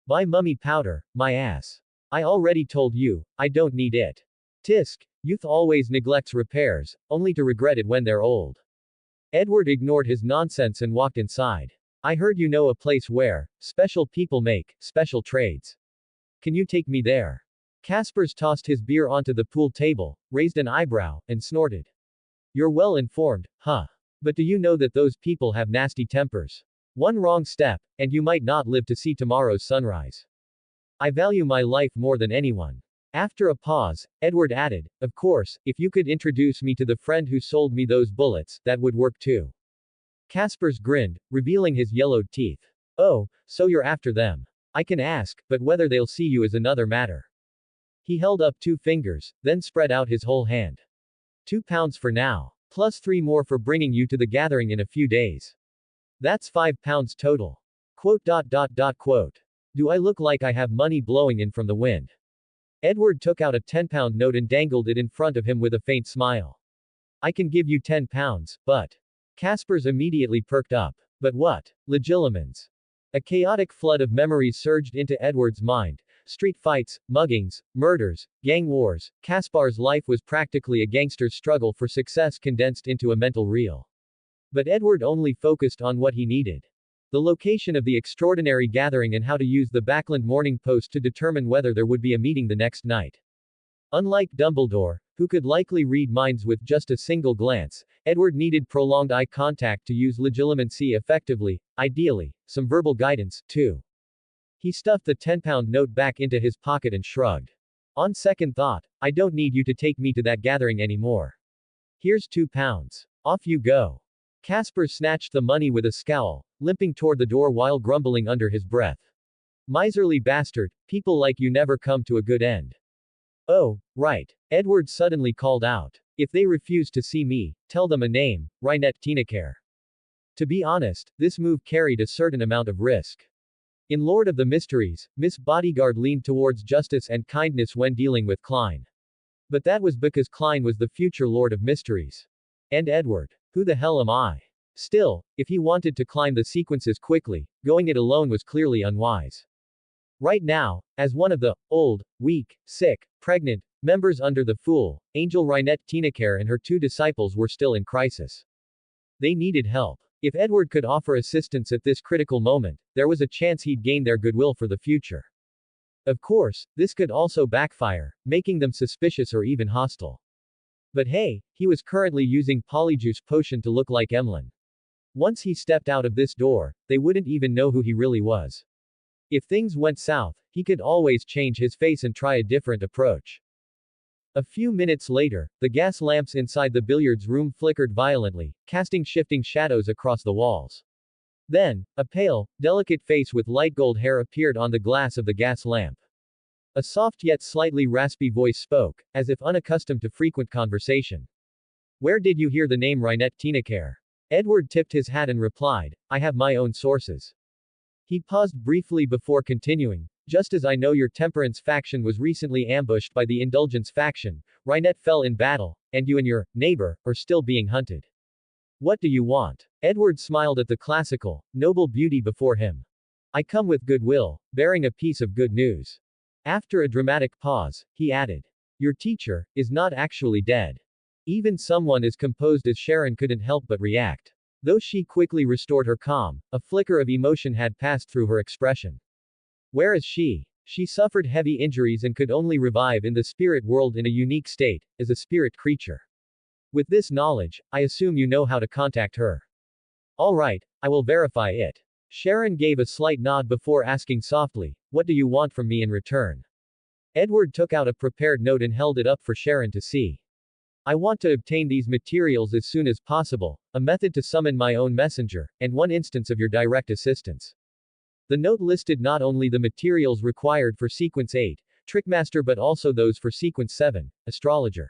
"Buy mummy powder, my ass. I already told you, I don't need it. Tisk, youth always neglects repairs, only to regret it when they're old." Edward ignored his nonsense and walked inside. "I heard you know a place where special people make special trades. Can you take me there?" Caspers tossed his beer onto the pool table, raised an eyebrow, and snorted. "You're well informed, huh? But do you know that those people have nasty tempers? One wrong step, and you might not live to see tomorrow's sunrise. I value my life more than anyone." After a pause, Edward added, "Of course, if you could introduce me to the friend who sold me those bullets, that would work too." Caspers grinned, revealing his yellowed teeth. "Oh, so you're after them. I can ask, but whether they'll see you is another matter." He held up 2 fingers, then spread out his whole hand. £2 for now. Plus 3 more for bringing you to the gathering in a few days. That's £5 total. Quote. Do I look like I have money blowing in from the wind? Edward took out a £10 note and dangled it in front of him with a faint smile. "I can give you £10, but..." Caspers immediately perked up. "But what? Legilimens?" A chaotic flood of memories surged into Edward's mind. Street fights, muggings, murders, gang wars. Caspar's life was practically a gangster's struggle for success condensed into a mental reel. But Edward only focused on what he needed. The location of the extraordinary gathering and how to use the Backland Morning Post to determine whether there would be a meeting the next night. Unlike Dumbledore, who could likely read minds with just a single glance, Edward needed prolonged eye contact to use legilimency effectively, ideally, some verbal guidance, too. He stuffed the £10 note back into his pocket and shrugged. "On second thought, I don't need you to take me to that gathering anymore. Here's £2. Off you go." Caspers snatched the money with a scowl, limping toward the door while grumbling under his breath. "Miserly bastard, people like you never come to a good end." "Oh, right," Edward suddenly called out. "If they refuse to see me, tell them a name, Rynette Tinacare." To be honest, this move carried a certain amount of risk. In Lord of the Mysteries, Miss Bodyguard leaned towards justice and kindness when dealing with Klein. But that was because Klein was the future Lord of Mysteries. And Edward. Who the hell am I? Still, if he wanted to climb the sequences quickly, going it alone was clearly unwise. Right now, as one of the old, weak, sick, pregnant members under the Fool, Angel Rynette Tinacare and her 2 disciples were still in crisis. They needed help. If Edward could offer assistance at this critical moment, there was a chance he'd gain their goodwill for the future. Of course, this could also backfire, making them suspicious or even hostile. But hey, he was currently using Polyjuice Potion to look like Emlyn. Once he stepped out of this door, they wouldn't even know who he really was. If things went south, he could always change his face and try a different approach. A few minutes later, the gas lamps inside the billiards room flickered violently, casting shifting shadows across the walls. Then, a pale, delicate face with light gold hair appeared on the glass of the gas lamp. A soft yet slightly raspy voice spoke, as if unaccustomed to frequent conversation. Where did you hear the name Reinette Tinacare? Edward tipped his hat and replied, I have my own sources. He paused briefly before continuing, just as I know your Temperance faction was recently ambushed by the Indulgence faction, Reinette fell in battle, and you and your neighbor are still being hunted. What do you want? Edward smiled at the classical, noble beauty before him. I come with goodwill, bearing a piece of good news. After a dramatic pause, he added, your teacher is not actually dead. Even someone as composed as Sharon couldn't help but react. Though she quickly restored her calm, a flicker of emotion had passed through her expression. Where is she? She suffered heavy injuries and could only revive in the spirit world in a unique state, as a spirit creature. With this knowledge, I assume you know how to contact her. All right, I will verify it. Sharon gave a slight nod before asking softly, what do you want from me in return? Edward took out a prepared note and held it up for Sharon to see. I want to obtain these materials as soon as possible, a method to summon my own messenger, and one instance of your direct assistance. The note listed not only the materials required for Sequence 8, Trickmaster, but also those for Sequence 7, Astrologer.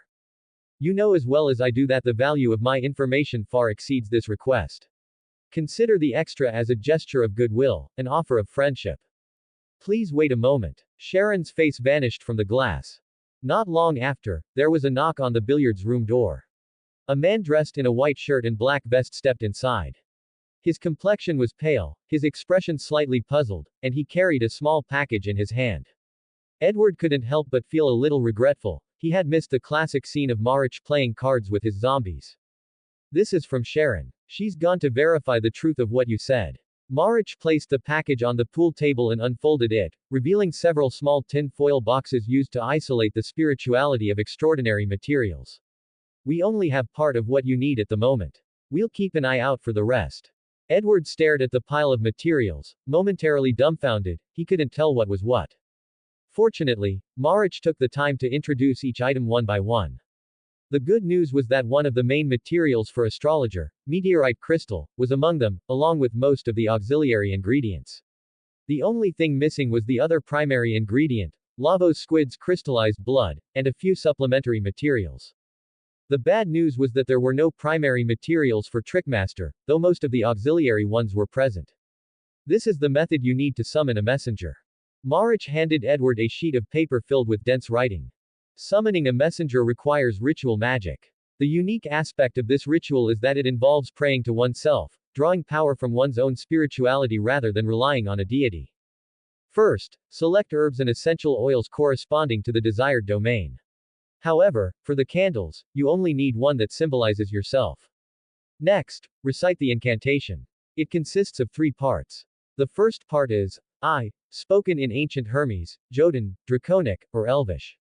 You know as well as I do that the value of my information far exceeds this request. Consider the extra as a gesture of goodwill, an offer of friendship. Please wait a moment. Sharon's face vanished from the glass. Not long after, there was a knock on the billiards room door. A man dressed in a white shirt and black vest stepped inside. His complexion was pale, his expression slightly puzzled, and he carried a small package in his hand. Edward couldn't help but feel a little regretful. He had missed the classic scene of Marich playing cards with his zombies. This is from Sharon. She's gone to verify the truth of what you said. Marich placed the package on the pool table and unfolded it, revealing several small tin foil boxes used to isolate the spirituality of extraordinary materials. We only have part of what you need at the moment. We'll keep an eye out for the rest. Edward stared at the pile of materials, momentarily dumbfounded. He couldn't tell what was what. Fortunately, Marich took the time to introduce each item one by one. The good news was that one of the main materials for Astrologer, meteorite crystal, was among them, along with most of the auxiliary ingredients. The only thing missing was the other primary ingredient, Lavos squid's crystallized blood, and a few supplementary materials. The bad news was that there were no primary materials for Trickmaster, though most of the auxiliary ones were present. This is the method you need to summon a messenger. Marich handed Edward a sheet of paper filled with dense writing. Summoning a messenger requires ritual magic. The unique aspect of this ritual is that it involves praying to oneself, drawing power from one's own spirituality rather than relying on a deity. First, select herbs and essential oils corresponding to the desired domain. However, for the candles, you only need one that symbolizes yourself. Next, recite the incantation. It consists of 3 parts. The first part is, I, spoken in ancient Hermes, Jotun, Draconic, or Elvish.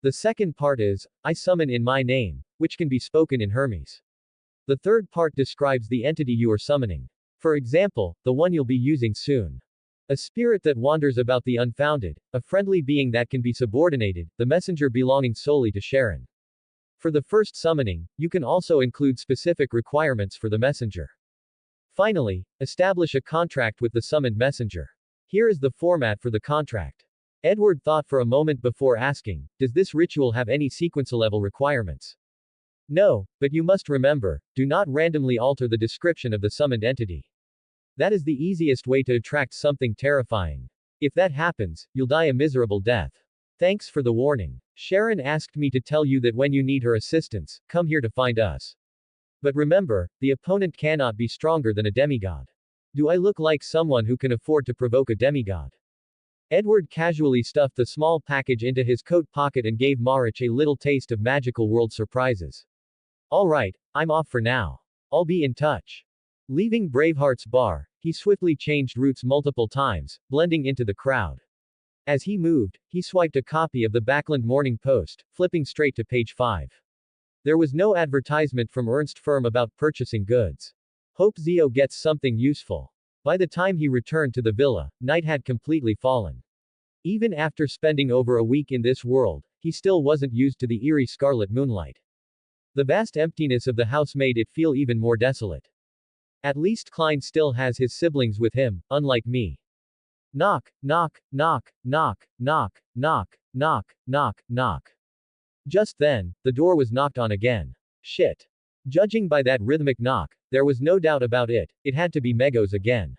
The second part is, I summon in my name, which can be spoken in Hermes. The third part describes the entity you are summoning. For example, the one you'll be using soon. A spirit that wanders about the unfounded, a friendly being that can be subordinated, the messenger belonging solely to Sharon. For the first summoning, you can also include specific requirements for the messenger. Finally, establish a contract with the summoned messenger. Here is the format for the contract. Edward thought for a moment before asking, does this ritual have any sequential level requirements? No, but you must remember, do not randomly alter the description of the summoned entity. That is the easiest way to attract something terrifying. If that happens, you'll die a miserable death. Thanks for the warning. Sharon asked me to tell you that when you need her assistance, come here to find us. But remember, the opponent cannot be stronger than a demigod. Do I look like someone who can afford to provoke a demigod? Edward casually stuffed the small package into his coat pocket and gave Marich a little taste of magical world surprises. Alright, I'm off for now. I'll be in touch. Leaving Braveheart's bar, he swiftly changed routes multiple times, blending into the crowd. As he moved, he swiped a copy of the Backland Morning Post, flipping straight to page 5. There was no advertisement from Ernst firm about purchasing goods. Hope Zio gets something useful. By the time he returned to the villa, night had completely fallen. Even after spending over a week in this world, he still wasn't used to the eerie scarlet moonlight. The vast emptiness of the house made it feel even more desolate. At least Klein still has his siblings with him, unlike me. Knock, knock, knock, knock, knock, knock, knock, knock, knock. Just then, the door was knocked on again. Shit. Judging by that rhythmic knock, there was no doubt about it, it had to be Megos again.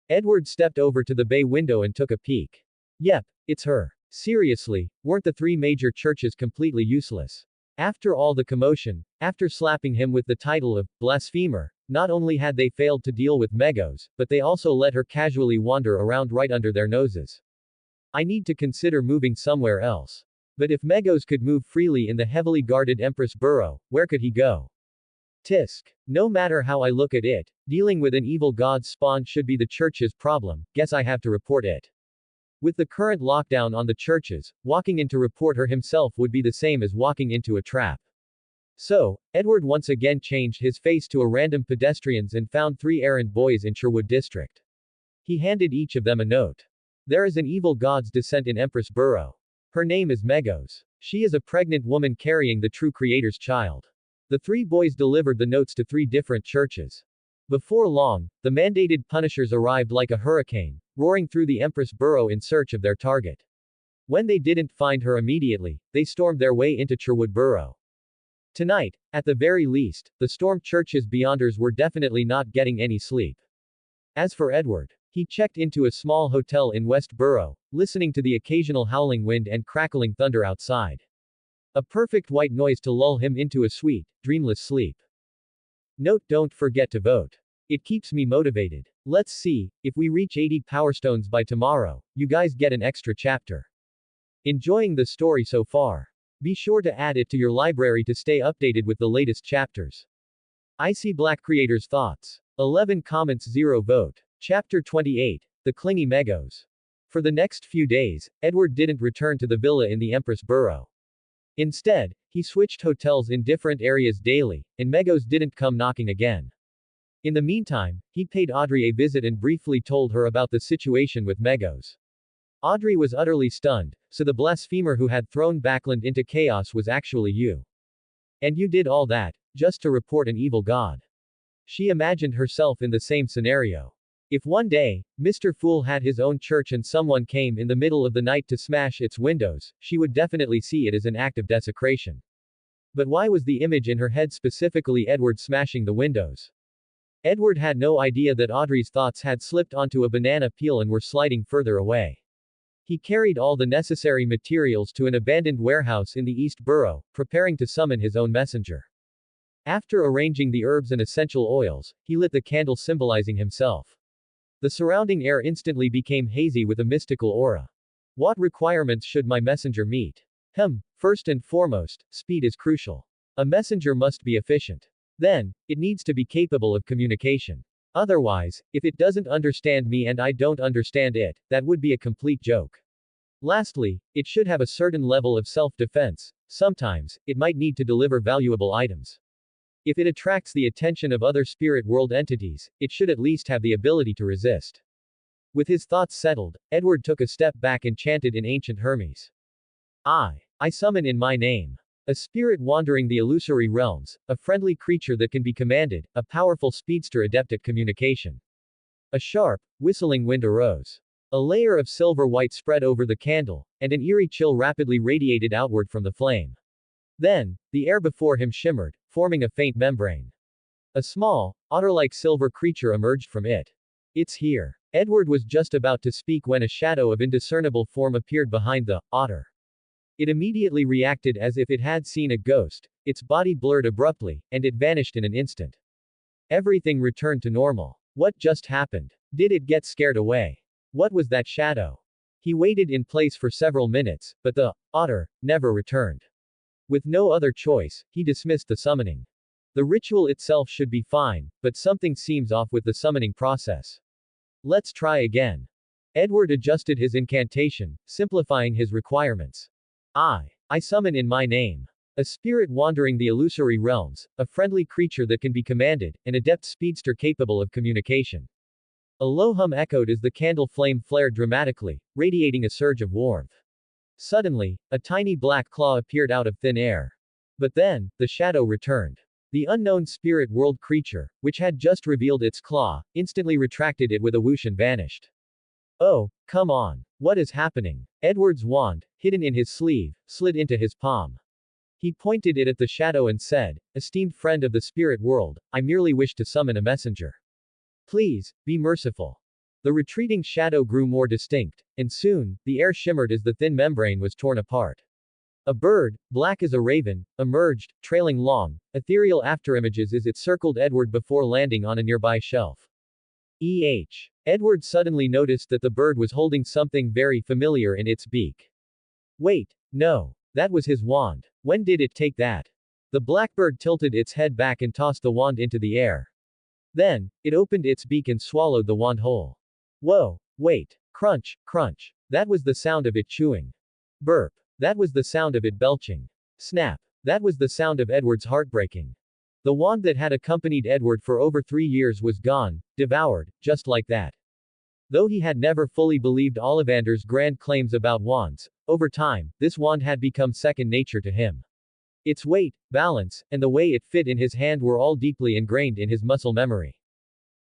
Edward stepped over to the bay window and took a peek. Yep, it's her. Seriously, weren't the three major churches completely useless? After all the commotion, after slapping him with the title of blasphemer, not only had they failed to deal with Megos, but they also let her casually wander around right under their noses. I need to consider moving somewhere else. But if Megos could move freely in the heavily guarded Empress Borough, where could he go? Tisk. No matter how I look at it, dealing with an evil god spawn should be the church's problem, guess I have to report it. With the current lockdown on the churches, walking in to report her himself would be the same as walking into a trap. So, Edward once again changed his face to a random pedestrians and found 3 errand boys in Sherwood District. He handed each of them a note. There is an evil god's descent in Empress Borough. Her name is Megos. She is a pregnant woman carrying the true creator's child. The 3 boys delivered the notes to 3 different churches. Before long, the mandated punishers arrived like a hurricane, roaring through the Empress Borough in search of their target. When they didn't find her immediately, they stormed their way into Sherwood Borough. Tonight, at the very least, the stormed church's beyonders were definitely not getting any sleep. As for Edward, he checked into a small hotel in West Borough, listening to the occasional howling wind and crackling thunder outside. A perfect white noise to lull him into a sweet, dreamless sleep. Note: don't forget to vote. It keeps me motivated. Let's see, if we reach 80 Power Stones by tomorrow, you guys get an extra chapter. Enjoying the story so far? Be sure to add it to your library to stay updated with the latest chapters. IseeBLACK Creators Thoughts. 11 comments 0 vote. Chapter 28. The Clingy Megos. For the next few days, Edward didn't return to the villa in the Empress Borough. Instead, he switched hotels in different areas daily, and Megos didn't come knocking again. In the meantime, he paid Audrey a visit and briefly told her about the situation with Megos. Audrey was utterly stunned, so the blasphemer who had thrown Backland into chaos was actually you. And you did all that, just to report an evil god. She imagined herself in the same scenario. If one day, Mr. Fool had his own church and someone came in the middle of the night to smash its windows, she would definitely see it as an act of desecration. But why was the image in her head specifically Edward smashing the windows? Edward had no idea that Audrey's thoughts had slipped onto a banana peel and were sliding further away. He carried all the necessary materials to an abandoned warehouse in the East Borough, preparing to summon his own messenger. After arranging the herbs and essential oils, he lit the candle symbolizing himself. The surrounding air instantly became hazy with a mystical aura. What requirements should my messenger meet? First and foremost, speed is crucial. A messenger must be efficient. Then, it needs to be capable of communication. Otherwise, if it doesn't understand me and I don't understand it, that would be a complete joke. Lastly, it should have a certain level of self-defense. Sometimes, it might need to deliver valuable items. If it attracts the attention of other spirit world entities, it should at least have the ability to resist. With his thoughts settled, Edward took a step back and chanted in ancient Hermes. I summon in my name. A spirit wandering the illusory realms, a friendly creature that can be commanded, a powerful speedster adept at communication. A sharp, whistling wind arose. A layer of silver white spread over the candle, and an eerie chill rapidly radiated outward from the flame. Then, the air before him shimmered, forming a faint membrane. A small, otter-like silver creature emerged from it. It's here. Edward was just about to speak when a shadow of indiscernible form appeared behind the otter. It immediately reacted as if it had seen a ghost, its body blurred abruptly, and it vanished in an instant. Everything returned to normal. What just happened? Did it get scared away? What was that shadow? He waited in place for several minutes, but the otter never returned. With no other choice, he dismissed the summoning. The ritual itself should be fine, but something seems off with the summoning process. Let's try again. Edward adjusted his incantation, simplifying his requirements. I summon in my name. A spirit wandering the illusory realms, a friendly creature that can be commanded, an adept speedster capable of communication. A low hum echoed as the candle flame flared dramatically, radiating a surge of warmth. Suddenly, a tiny black claw appeared out of thin air. But then, the shadow returned. The unknown spirit world creature, which had just revealed its claw, instantly retracted it with a whoosh and vanished. Oh, come on. What is happening? Edward's wand, hidden in his sleeve, slid into his palm. He pointed it at the shadow and said, "Esteemed friend of the spirit world, I merely wish to summon a messenger. Please, be merciful." The retreating shadow grew more distinct, and soon, the air shimmered as the thin membrane was torn apart. A bird, black as a raven, emerged, trailing long, ethereal afterimages as it circled Edward before landing on a nearby shelf. Edward suddenly noticed that the bird was holding something very familiar in its beak. Wait, no. That was his wand. When did it take that? The blackbird tilted its head back and tossed the wand into the air. Then, it opened its beak and swallowed the wand whole. Whoa, wait. Crunch, crunch. That was the sound of it chewing. Burp. That was the sound of it belching. Snap. That was the sound of Edward's heart breaking. The wand that had accompanied Edward for over 3 years was gone, devoured, just like that. Though he had never fully believed Ollivander's grand claims about wands, over time, this wand had become second nature to him. Its weight, balance, and the way it fit in his hand were all deeply ingrained in his muscle memory.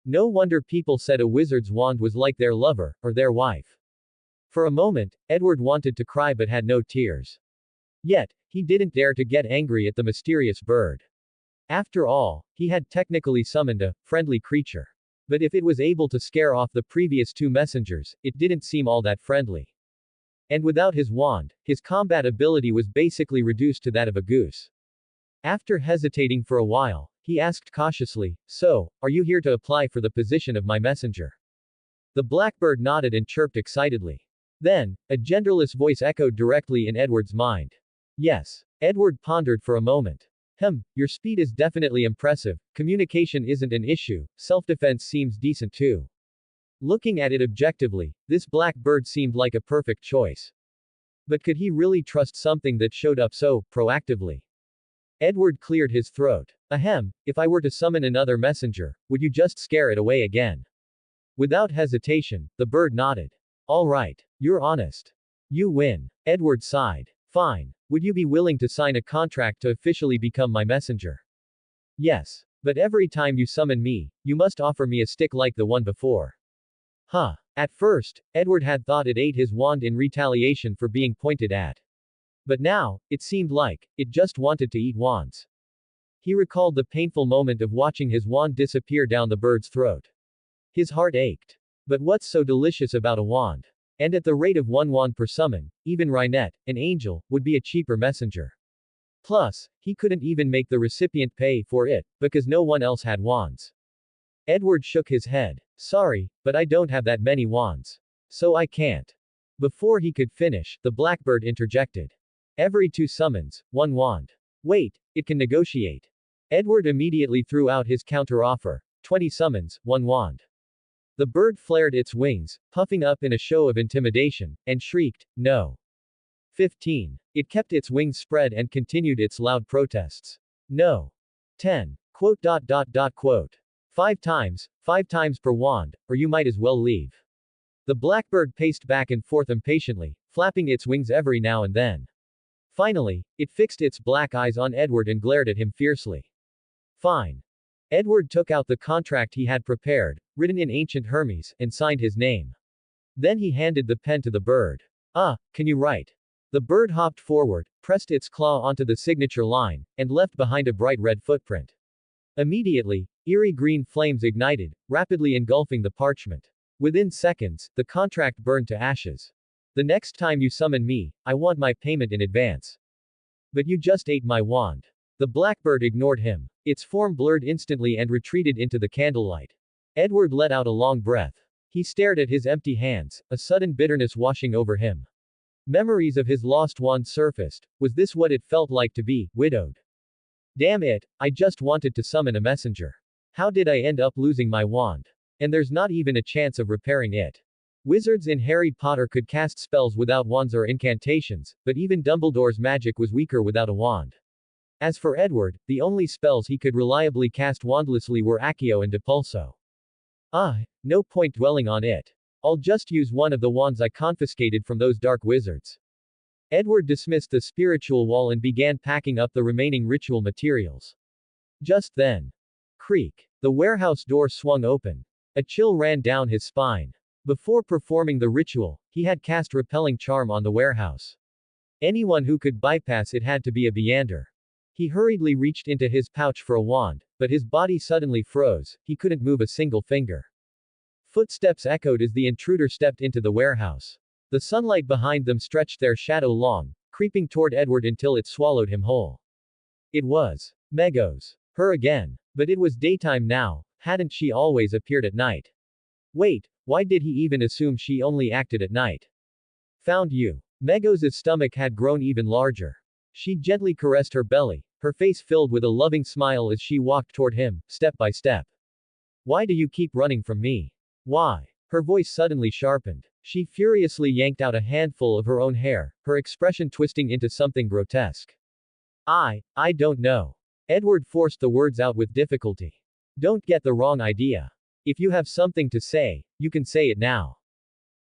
No wonder people said a wizard's wand was like their lover, or their wife. For a moment, Edward wanted to cry but had no tears. Yet, he didn't dare to get angry at the mysterious bird. After all, he had technically summoned a friendly creature. But if it was able to scare off the previous 2 messengers, it didn't seem all that friendly. And without his wand, his combat ability was basically reduced to that of a goose. After hesitating for a while, he asked cautiously, "So, are you here to apply for the position of my messenger?" The blackbird nodded and chirped excitedly. Then, a genderless voice echoed directly in Edward's mind. Yes. Edward pondered for a moment. Your speed is definitely impressive, communication isn't an issue, self-defense seems decent too. Looking at it objectively, this black bird seemed like a perfect choice. But could he really trust something that showed up so proactively? Edward cleared his throat. If I were to summon another messenger, would you just scare it away again? Without hesitation, the bird nodded. All right. You're honest. You win. Edward sighed. Fine. Would you be willing to sign a contract to officially become my messenger? Yes. But every time you summon me, you must offer me a stick like the one before. At first, Edward had thought it ate his wand in retaliation for being pointed at. But now, it seemed like, it just wanted to eat wands. He recalled the painful moment of watching his wand disappear down the bird's throat. His heart ached. But what's so delicious about a wand? And at the rate of 1 wand per summon, even Rhinette, an angel, would be a cheaper messenger. Plus, he couldn't even make the recipient pay for it, because no one else had wands. Edward shook his head. Sorry, but I don't have that many wands. So I can't. Before he could finish, the blackbird interjected. Every 2 summons, 1 wand. Wait, it can negotiate. Edward immediately threw out his counteroffer. 20 summons, 1 wand. The bird flared its wings, puffing up in a show of intimidation, and shrieked, "No." 15. It kept its wings spread and continued its loud protests. No. 10. Quote. 5 times per wand, or you might as well leave. The blackbird paced back and forth impatiently, flapping its wings every now and then. Finally, it fixed its black eyes on Edward and glared at him fiercely. Fine. Edward took out the contract he had prepared, written in ancient Hermes, and signed his name. Then he handed the pen to the bird. Can you write? The bird hopped forward, pressed its claw onto the signature line, and left behind a bright red footprint. Immediately, eerie green flames ignited, rapidly engulfing the parchment. Within seconds, the contract burned to ashes. The next time you summon me, I want my payment in advance. But you just ate my wand. The blackbird ignored him. Its form blurred instantly and retreated into the candlelight. Edward let out a long breath. He stared at his empty hands, a sudden bitterness washing over him. Memories of his lost wand surfaced. Was this what it felt like to be widowed? Damn it, I just wanted to summon a messenger. How did I end up losing my wand? And there's not even a chance of repairing it. Wizards in Harry Potter could cast spells without wands or incantations, but even Dumbledore's magic was weaker without a wand. As for Edward, the only spells he could reliably cast wandlessly were Accio and Depulso. No point dwelling on it. I'll just use one of the wands I confiscated from those dark wizards. Edward dismissed the spiritual wall and began packing up the remaining ritual materials. Just then. Creak. The warehouse door swung open. A chill ran down his spine. Before performing the ritual, he had cast repelling charm on the warehouse. Anyone who could bypass it had to be a Viander. He hurriedly reached into his pouch for a wand, but his body suddenly froze, he couldn't move a single finger. Footsteps echoed as the intruder stepped into the warehouse. The sunlight behind them stretched their shadow long, creeping toward Edward until it swallowed him whole. It was Megos. Her again. But it was daytime now, hadn't she always appeared at night? Wait, why did he even assume she only acted at night? Found you. Megos' stomach had grown even larger. She gently caressed her belly, her face filled with a loving smile as she walked toward him, step by step. Why do you keep running from me? Why? Her voice suddenly sharpened. She furiously yanked out a handful of her own hair, her expression twisting into something grotesque. I don't know. Edward forced the words out with difficulty. Don't get the wrong idea. If you have something to say, you can say it now.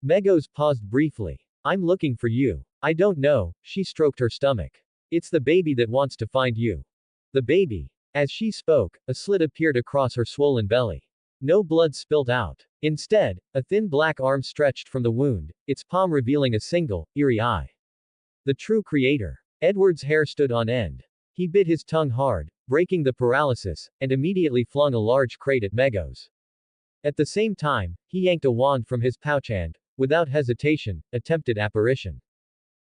Megos paused briefly. I'm looking for you. I don't know, she stroked her stomach. It's the baby that wants to find you. The baby. As she spoke, a slit appeared across her swollen belly. No blood spilt out. Instead, a thin black arm stretched from the wound, its palm revealing a single, eerie eye. The true creator. Edward's hair stood on end. He bit his tongue hard, breaking the paralysis, and immediately flung a large crate at Megos. At the same time, he yanked a wand from his pouch and, without hesitation, attempted apparition.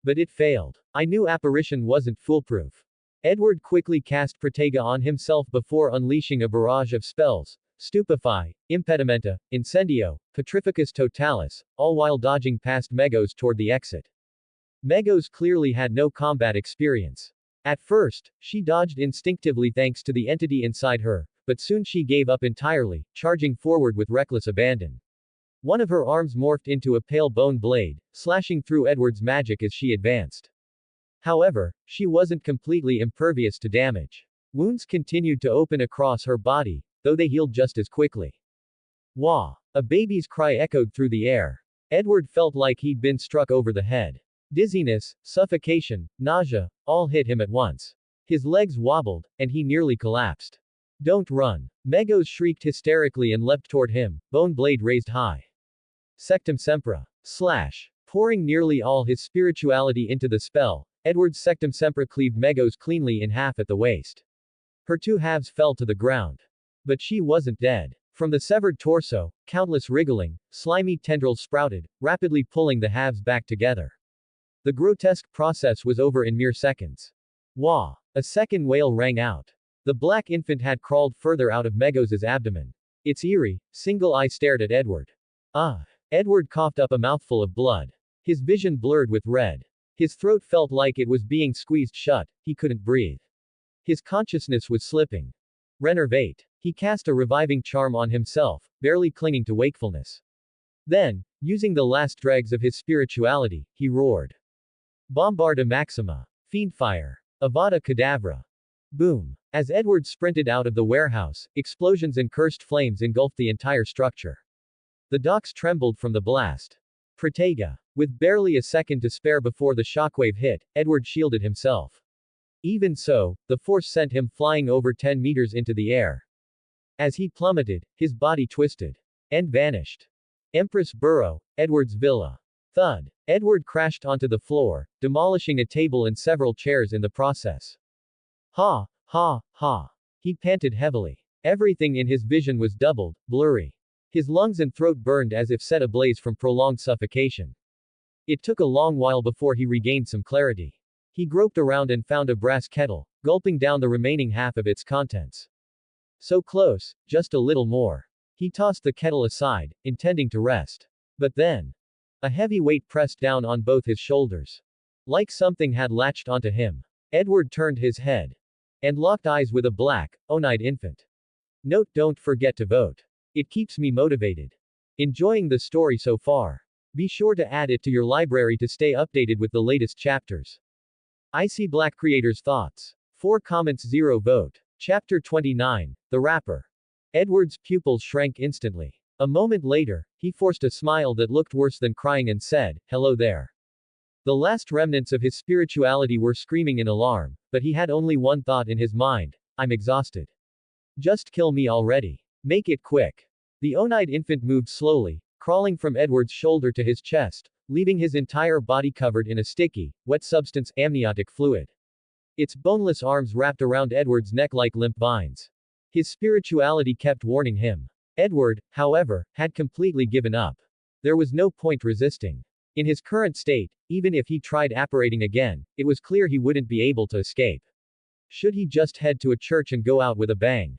But it failed. I knew apparition wasn't foolproof. Edward quickly cast Protega on himself before unleashing a barrage of spells, Stupefy, Impedimenta, Incendio, Petrificus Totalis, all while dodging past Megos toward the exit. Megos clearly had no combat experience. At first, she dodged instinctively thanks to the entity inside her, but soon she gave up entirely, charging forward with reckless abandon. One of her arms morphed into a pale bone blade, slashing through Edward's magic as she advanced. However, she wasn't completely impervious to damage. Wounds continued to open across her body, though they healed just as quickly. Wah! A baby's cry echoed through the air. Edward felt like he'd been struck over the head. Dizziness, suffocation, nausea, all hit him at once. His legs wobbled, and he nearly collapsed. Don't run. Megos shrieked hysterically and leapt toward him, bone blade raised high. Sectum Sempra. Slash. Pouring nearly all his spirituality into the spell, Edward's Sectum Sempra cleaved Megos cleanly in half at the waist. Her two halves fell to the ground. But she wasn't dead. From the severed torso, countless wriggling, slimy tendrils sprouted, rapidly pulling the halves back together. The grotesque process was over in mere seconds. Wah! A second wail rang out. The black infant had crawled further out of Megos' abdomen. Its eerie, single eye stared at Edward. Edward coughed up a mouthful of blood. His vision blurred with red. His throat felt like it was being squeezed shut, he couldn't breathe. His consciousness was slipping. Renervate. He cast a reviving charm on himself, barely clinging to wakefulness. Then, using the last dregs of his spirituality, he roared. Bombarda Maxima. Fiendfire. Avada Kedavra. Boom. As Edward sprinted out of the warehouse, explosions and cursed flames engulfed the entire structure. The docks trembled from the blast. Protega. With barely a second to spare before the shockwave hit, Edward shielded himself. Even so, the force sent him flying over 10 meters into the air. As he plummeted, his body twisted. And vanished. Empress Burrow, Edward's villa. Thud. Edward crashed onto the floor, demolishing a table and several chairs in the process. Ha, ha, ha. He panted heavily. Everything in his vision was doubled, blurry. His lungs and throat burned as if set ablaze from prolonged suffocation. It took a long while before he regained some clarity. He groped around and found a brass kettle, gulping down the remaining half of its contents. So close, just a little more. He tossed the kettle aside, intending to rest. But then, a heavy weight pressed down on both his shoulders. Like something had latched onto him. Edward turned his head. And locked eyes with a black, one-eyed infant. Note: don't forget to vote. It keeps me motivated. Enjoying the story so far? Be sure to add it to your library to stay updated with the latest chapters. IseeBLACK creators' thoughts. 4 comments 0 vote. Chapter 29, The Rapper. Edward's pupils shrank instantly. A moment later, he forced a smile that looked worse than crying and said, "Hello there." The last remnants of his spirituality were screaming in alarm, but he had only one thought in his mind: I'm exhausted. Just kill me already. Make it quick. The one-eyed infant moved slowly, crawling from Edward's shoulder to his chest, leaving his entire body covered in a sticky, wet substance, amniotic fluid. Its boneless arms wrapped around Edward's neck like limp vines. His spirituality kept warning him. Edward, however, had completely given up. There was no point resisting. In his current state, even if he tried apparating again, it was clear he wouldn't be able to escape. Should he just head to a church and go out with a bang?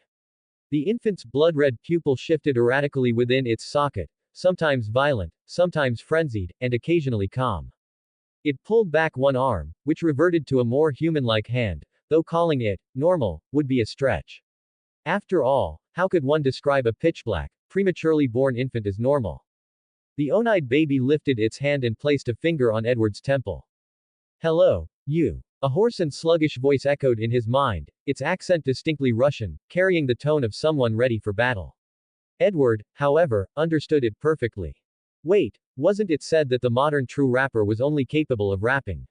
The infant's blood-red pupil shifted erratically within its socket, sometimes violent, sometimes frenzied, and occasionally calm. It pulled back one arm, which reverted to a more human-like hand, though calling it normal would be a stretch. After all, how could one describe a pitch-black, prematurely born infant as normal? The one-eyed baby lifted its hand and placed a finger on Edward's temple. Hello, you. A hoarse and sluggish voice echoed in his mind, its accent distinctly Russian, carrying the tone of someone ready for battle. Edward, however, understood it perfectly. Wait, wasn't it said that the modern true rapper was only capable of rapping?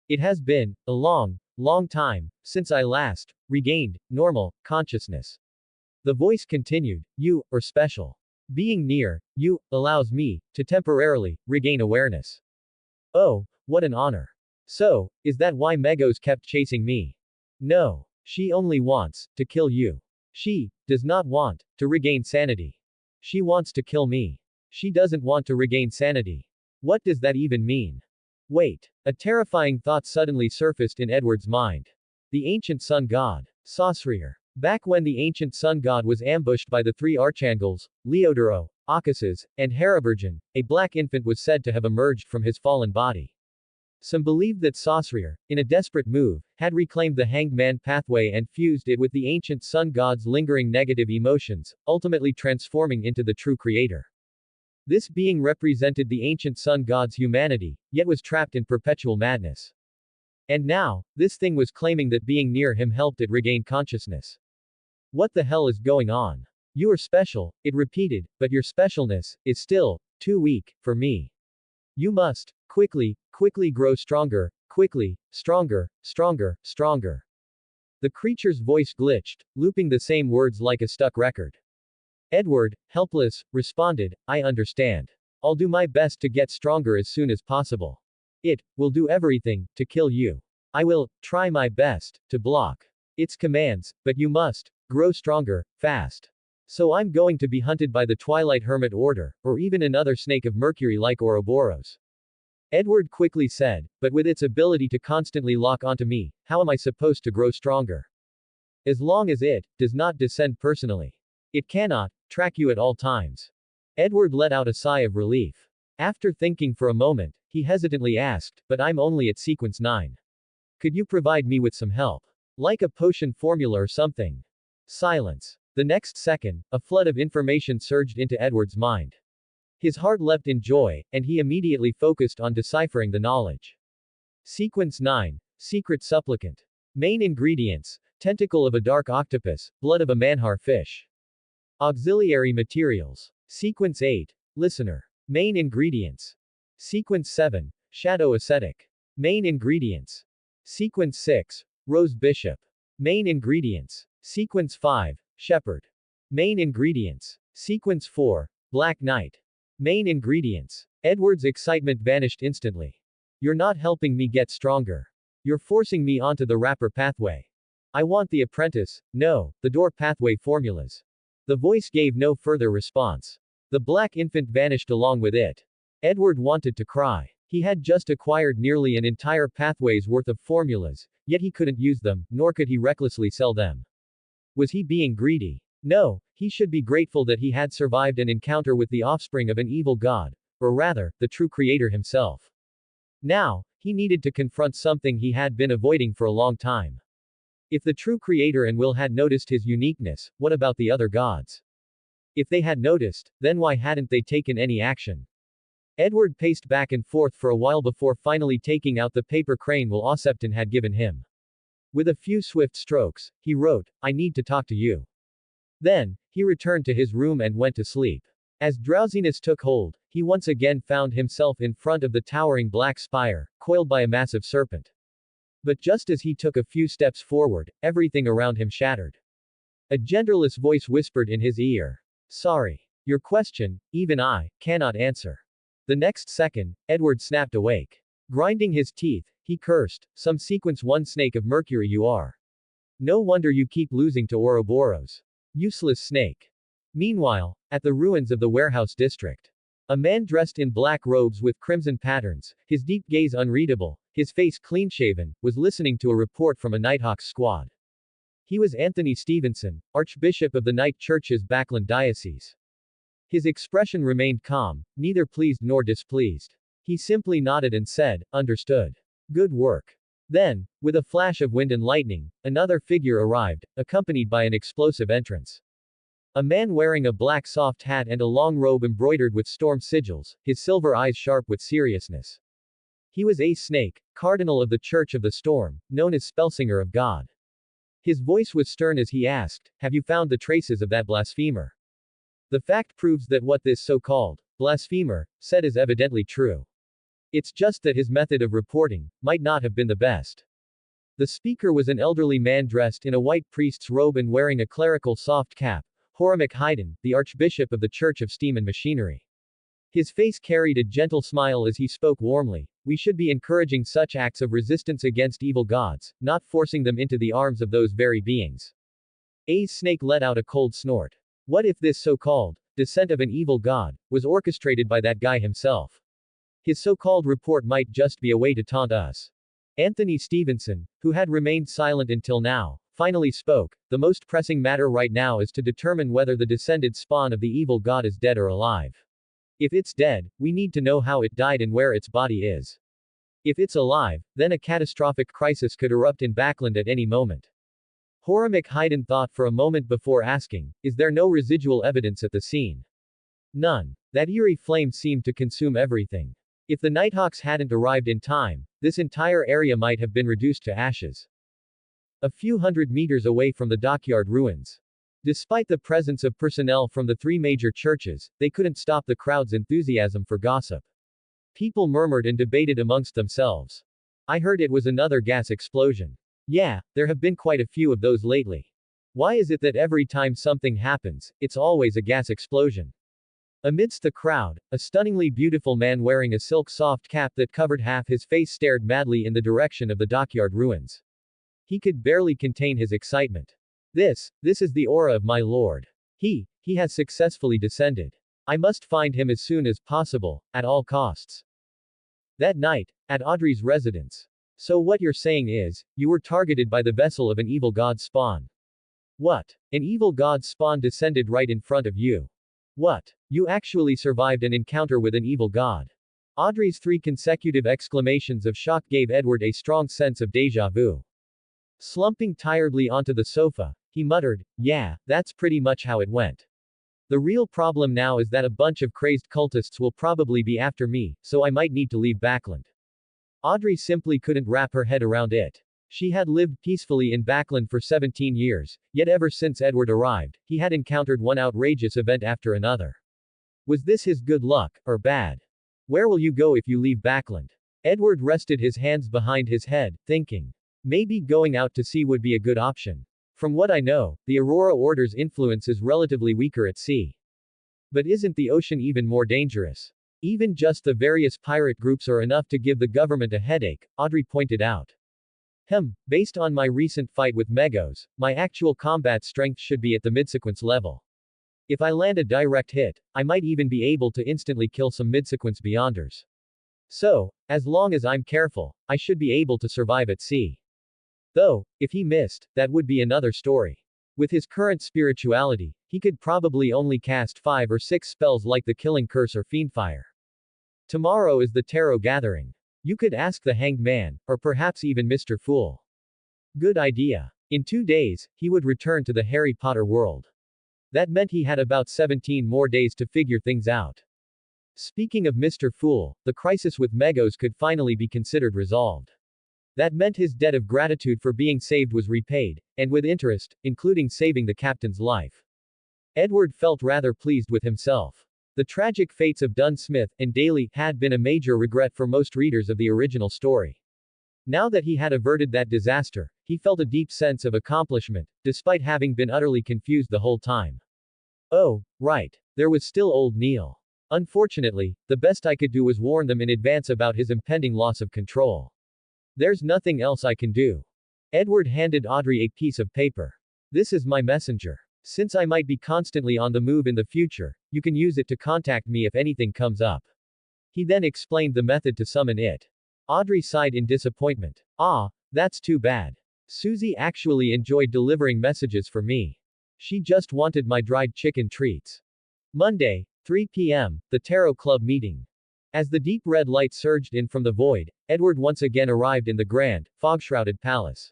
It has been a long, long time since I last regained normal consciousness. The voice continued, you are special. Being near you allows me to temporarily regain awareness. Oh, what an honor. So, is that why Megos kept chasing me? No. She only wants to kill you. She does not want to regain sanity. She wants to kill me. She doesn't want to regain sanity. What does that even mean? Wait. A terrifying thought suddenly surfaced in Edward's mind. The ancient sun god, Sosrier. Back when the ancient sun god was ambushed by the three archangels, Leodoro, Occases, and Heraburgen, a black infant was said to have emerged from his fallen body. Some believed that Sosrier, in a desperate move, had reclaimed the hanged man pathway and fused it with the ancient sun god's lingering negative emotions, ultimately transforming into the true creator. This being represented the ancient sun god's humanity, yet was trapped in perpetual madness. And now, this thing was claiming that being near him helped it regain consciousness. What the hell is going on? You are special, it repeated, but your specialness is still too weak for me. You must quickly grow stronger, quickly, stronger, stronger, stronger. The creature's voice glitched, looping the same words like a stuck record. Edward, helpless, responded, I understand. I'll do my best to get stronger as soon as possible. It will do everything to kill you. I will try my best to block its commands, but you must grow stronger, fast. So I'm going to be hunted by the Twilight Hermit Order, or even another snake of Mercury like Ouroboros. Edward quickly said, but with its ability to constantly lock onto me, how am I supposed to grow stronger? As long as it does not descend personally. It cannot track you at all times. Edward let out a sigh of relief. After thinking for a moment, he hesitantly asked, but I'm only at sequence 9. Could you provide me with some help? Like a potion formula or something? Silence. The next second, a flood of information surged into Edward's mind. His heart leapt in joy, and he immediately focused on deciphering the knowledge. Sequence 9. Secret supplicant. Main ingredients: tentacle of a dark octopus, blood of a manhar fish. Auxiliary materials. Sequence 8. Listener. Main ingredients. Sequence 7. Shadow ascetic. Main ingredients. Sequence 6. Rose bishop. Main ingredients. Sequence 5. Shepherd. Main ingredients. Sequence 4. Black Knight. Main ingredients. Edward's excitement vanished instantly. You're not helping me get stronger. You're forcing me onto the rapper pathway. I want the apprentice, no, the door pathway formulas. The voice gave no further response. The black infant vanished along with it. Edward wanted to cry. He had just acquired nearly an entire pathway's worth of formulas, yet he couldn't use them, nor could he recklessly sell them. Was he being greedy? No, he should be grateful that he had survived an encounter with the offspring of an evil god, or rather, the true creator himself. Now, he needed to confront something he had been avoiding for a long time. If the true creator and will had noticed his uniqueness, what about the other gods? If they had noticed, then why hadn't they taken any action? Edward paced back and forth for a while before finally taking out the paper crane Will Osepton had given him. With a few swift strokes, he wrote, I need to talk to you. Then, he returned to his room and went to sleep. As drowsiness took hold, he once again found himself in front of the towering black spire, coiled by a massive serpent. But just as he took a few steps forward, everything around him shattered. A genderless voice whispered in his ear. Sorry. Your question, even I, cannot answer. The next second, Edward snapped awake. Grinding his teeth, he cursed, some sequence 1 snake of Mercury you are. No wonder you keep losing to Ouroboros. Useless snake. Meanwhile, at the ruins of the warehouse district, a man dressed in black robes with crimson patterns, his deep gaze unreadable, his face clean-shaven, was listening to a report from a Nighthawks squad. He was Anthony Stevenson, Archbishop of the Night Church's Backland Diocese. His expression remained calm, neither pleased nor displeased. He simply nodded and said, understood. Good work. Then, with a flash of wind and lightning, another figure arrived, accompanied by an explosive entrance. A man wearing a black soft hat and a long robe embroidered with storm sigils, his silver eyes sharp with seriousness. He was Ace Snake, Cardinal of the Church of the Storm, known as Spellsinger of God. His voice was stern as he asked, have you found the traces of that blasphemer? The fact proves that what this so-called blasphemer said is evidently true. It's just that his method of reporting might not have been the best. The speaker was an elderly man dressed in a white priest's robe and wearing a clerical soft cap, Hogwarts Haydn, the Archbishop of the Church of Steam and Machinery. His face carried a gentle smile as he spoke warmly. We should be encouraging such acts of resistance against evil gods, not forcing them into the arms of those very beings. Ace Snake let out a cold snort. What if this so-called descent of an evil god was orchestrated by that guy himself? His so-called report might just be a way to taunt us. Anthony Stevenson, who had remained silent until now, finally spoke. The most pressing matter right now is to determine whether the descended spawn of the evil god is dead or alive. If it's dead, we need to know how it died and where its body is. If it's alive, then a catastrophic crisis could erupt in Backland at any moment. Hogwarts Haydn thought for a moment before asking, is there no residual evidence at the scene? None. That eerie flame seemed to consume everything. If the Nighthawks hadn't arrived in time, this entire area might have been reduced to ashes. A few hundred meters away from the dockyard ruins. Despite the presence of personnel from the 3 major churches, they couldn't stop the crowd's enthusiasm for gossip. People murmured and debated amongst themselves. I heard it was another gas explosion. Yeah, there have been quite a few of those lately. Why is it that every time something happens, it's always a gas explosion? Amidst the crowd, a stunningly beautiful man wearing a silk soft cap that covered half his face stared madly in the direction of the dockyard ruins. He could barely contain his excitement. This is the aura of my lord. He has successfully descended. I must find him as soon as possible, at all costs. That night, at Audrey's residence. So what you're saying is, you were targeted by the vessel of an evil god spawn. What? An evil god spawn descended right in front of you. What? You actually survived an encounter with an evil god. Audrey's 3 consecutive exclamations of shock gave Edward a strong sense of déjà vu. Slumping tiredly onto the sofa, he muttered, yeah, that's pretty much how it went. The real problem now is that a bunch of crazed cultists will probably be after me, so I might need to leave Backland. Audrey simply couldn't wrap her head around it. She had lived peacefully in Backland for 17 years, yet ever since Edward arrived, he had encountered one outrageous event after another. Was this his good luck, or bad? Where will you go if you leave Backland? Edward rested his hands behind his head, thinking. Maybe going out to sea would be a good option. From what I know, the Aurora Order's influence is relatively weaker at sea. But isn't the ocean even more dangerous? Even just the various pirate groups are enough to give the government a headache, Audrey pointed out. Based on my recent fight with Megos, my actual combat strength should be at the mid-sequence level. If I land a direct hit, I might even be able to instantly kill some mid-sequence beyonders. So, as long as I'm careful, I should be able to survive at sea. Though, if he missed, that would be another story. With his current spirituality, he could probably only cast 5 or 6 spells like the Killing Curse or Fiendfire. Tomorrow is the Tarot Gathering. You could ask the Hanged Man, or perhaps even Mr. Fool. Good idea. In 2 days, he would return to the Harry Potter world. That meant he had about 17 more days to figure things out. Speaking of Mr. Fool, the crisis with Megos could finally be considered resolved. That meant his debt of gratitude for being saved was repaid, and with interest, including saving the captain's life. Edward felt rather pleased with himself. The tragic fates of Dunn Smith and Daly had been a major regret for most readers of the original story. Now that he had averted that disaster, he felt a deep sense of accomplishment, despite having been utterly confused the whole time. Oh, right. There was still old Neil. Unfortunately, the best I could do was warn them in advance about his impending loss of control. There's nothing else I can do. Edward handed Audrey a piece of paper. This is my messenger. Since I might be constantly on the move in the future, you can use it to contact me if anything comes up. He then explained the method to summon it. Audrey sighed in disappointment. Ah, that's too bad. Susie actually enjoyed delivering messages for me. She just wanted my dried chicken treats. Monday, 3 p.m., the Tarot Club meeting. As the deep red light surged in from the void, Edward once again arrived in the grand, fog-shrouded palace.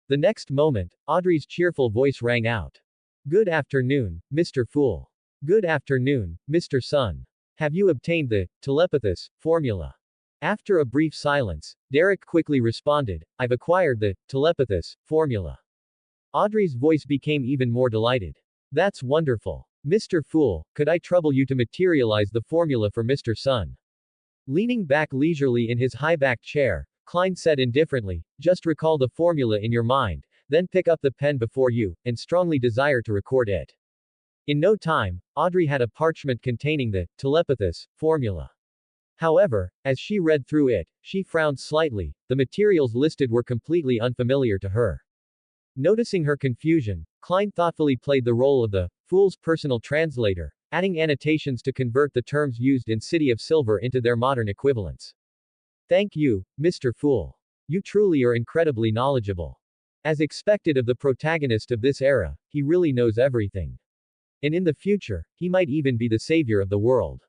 The next moment, Audrey's cheerful voice rang out. Good afternoon, Mr. Fool. Good afternoon, Mr. Sun. Have you obtained the telepathos formula? After a brief silence, Derek quickly responded, I've acquired the telepathos formula. Audrey's voice became even more delighted. That's wonderful. Mr. Fool, could I trouble you to materialize the formula for Mr. Sun? Leaning back leisurely in his high-backed chair, Klein said indifferently, just recall the formula in your mind, then pick up the pen before you, and strongly desire to record it. In no time, Audrey had a parchment containing the telepathos formula. However, as she read through it, she frowned slightly. The materials listed were completely unfamiliar to her. Noticing her confusion, Klein thoughtfully played the role of the fool's personal translator, adding annotations to convert the terms used in City of Silver into their modern equivalents. Thank you, Mr. Fool. You truly are incredibly knowledgeable. As expected of the protagonist of this era, he really knows everything. And in the future, he might even be the savior of the world.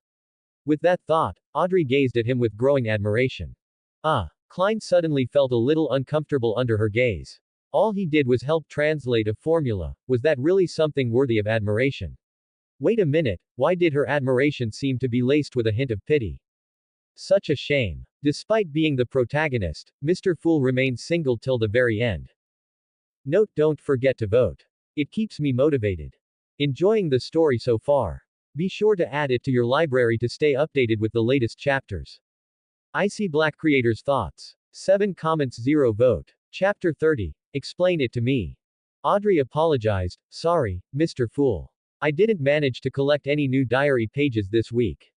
With that thought, Audrey gazed at him with growing admiration. Klein suddenly felt a little uncomfortable under her gaze. All he did was help translate a formula. Was that really something worthy of admiration? Wait a minute, why did her admiration seem to be laced with a hint of pity? Such a shame. Despite being the protagonist, Mr. Fool remained single till the very end. Note: don't forget to vote. It keeps me motivated. Enjoying the story so far? Be sure to add it to your library to stay updated with the latest chapters. IseeBLACK Creators Thoughts. 7 comments 0 vote. Chapter 30. Explain it to me. Audrey apologized. Sorry, Mr. Fool. I didn't manage to collect any new diary pages this week.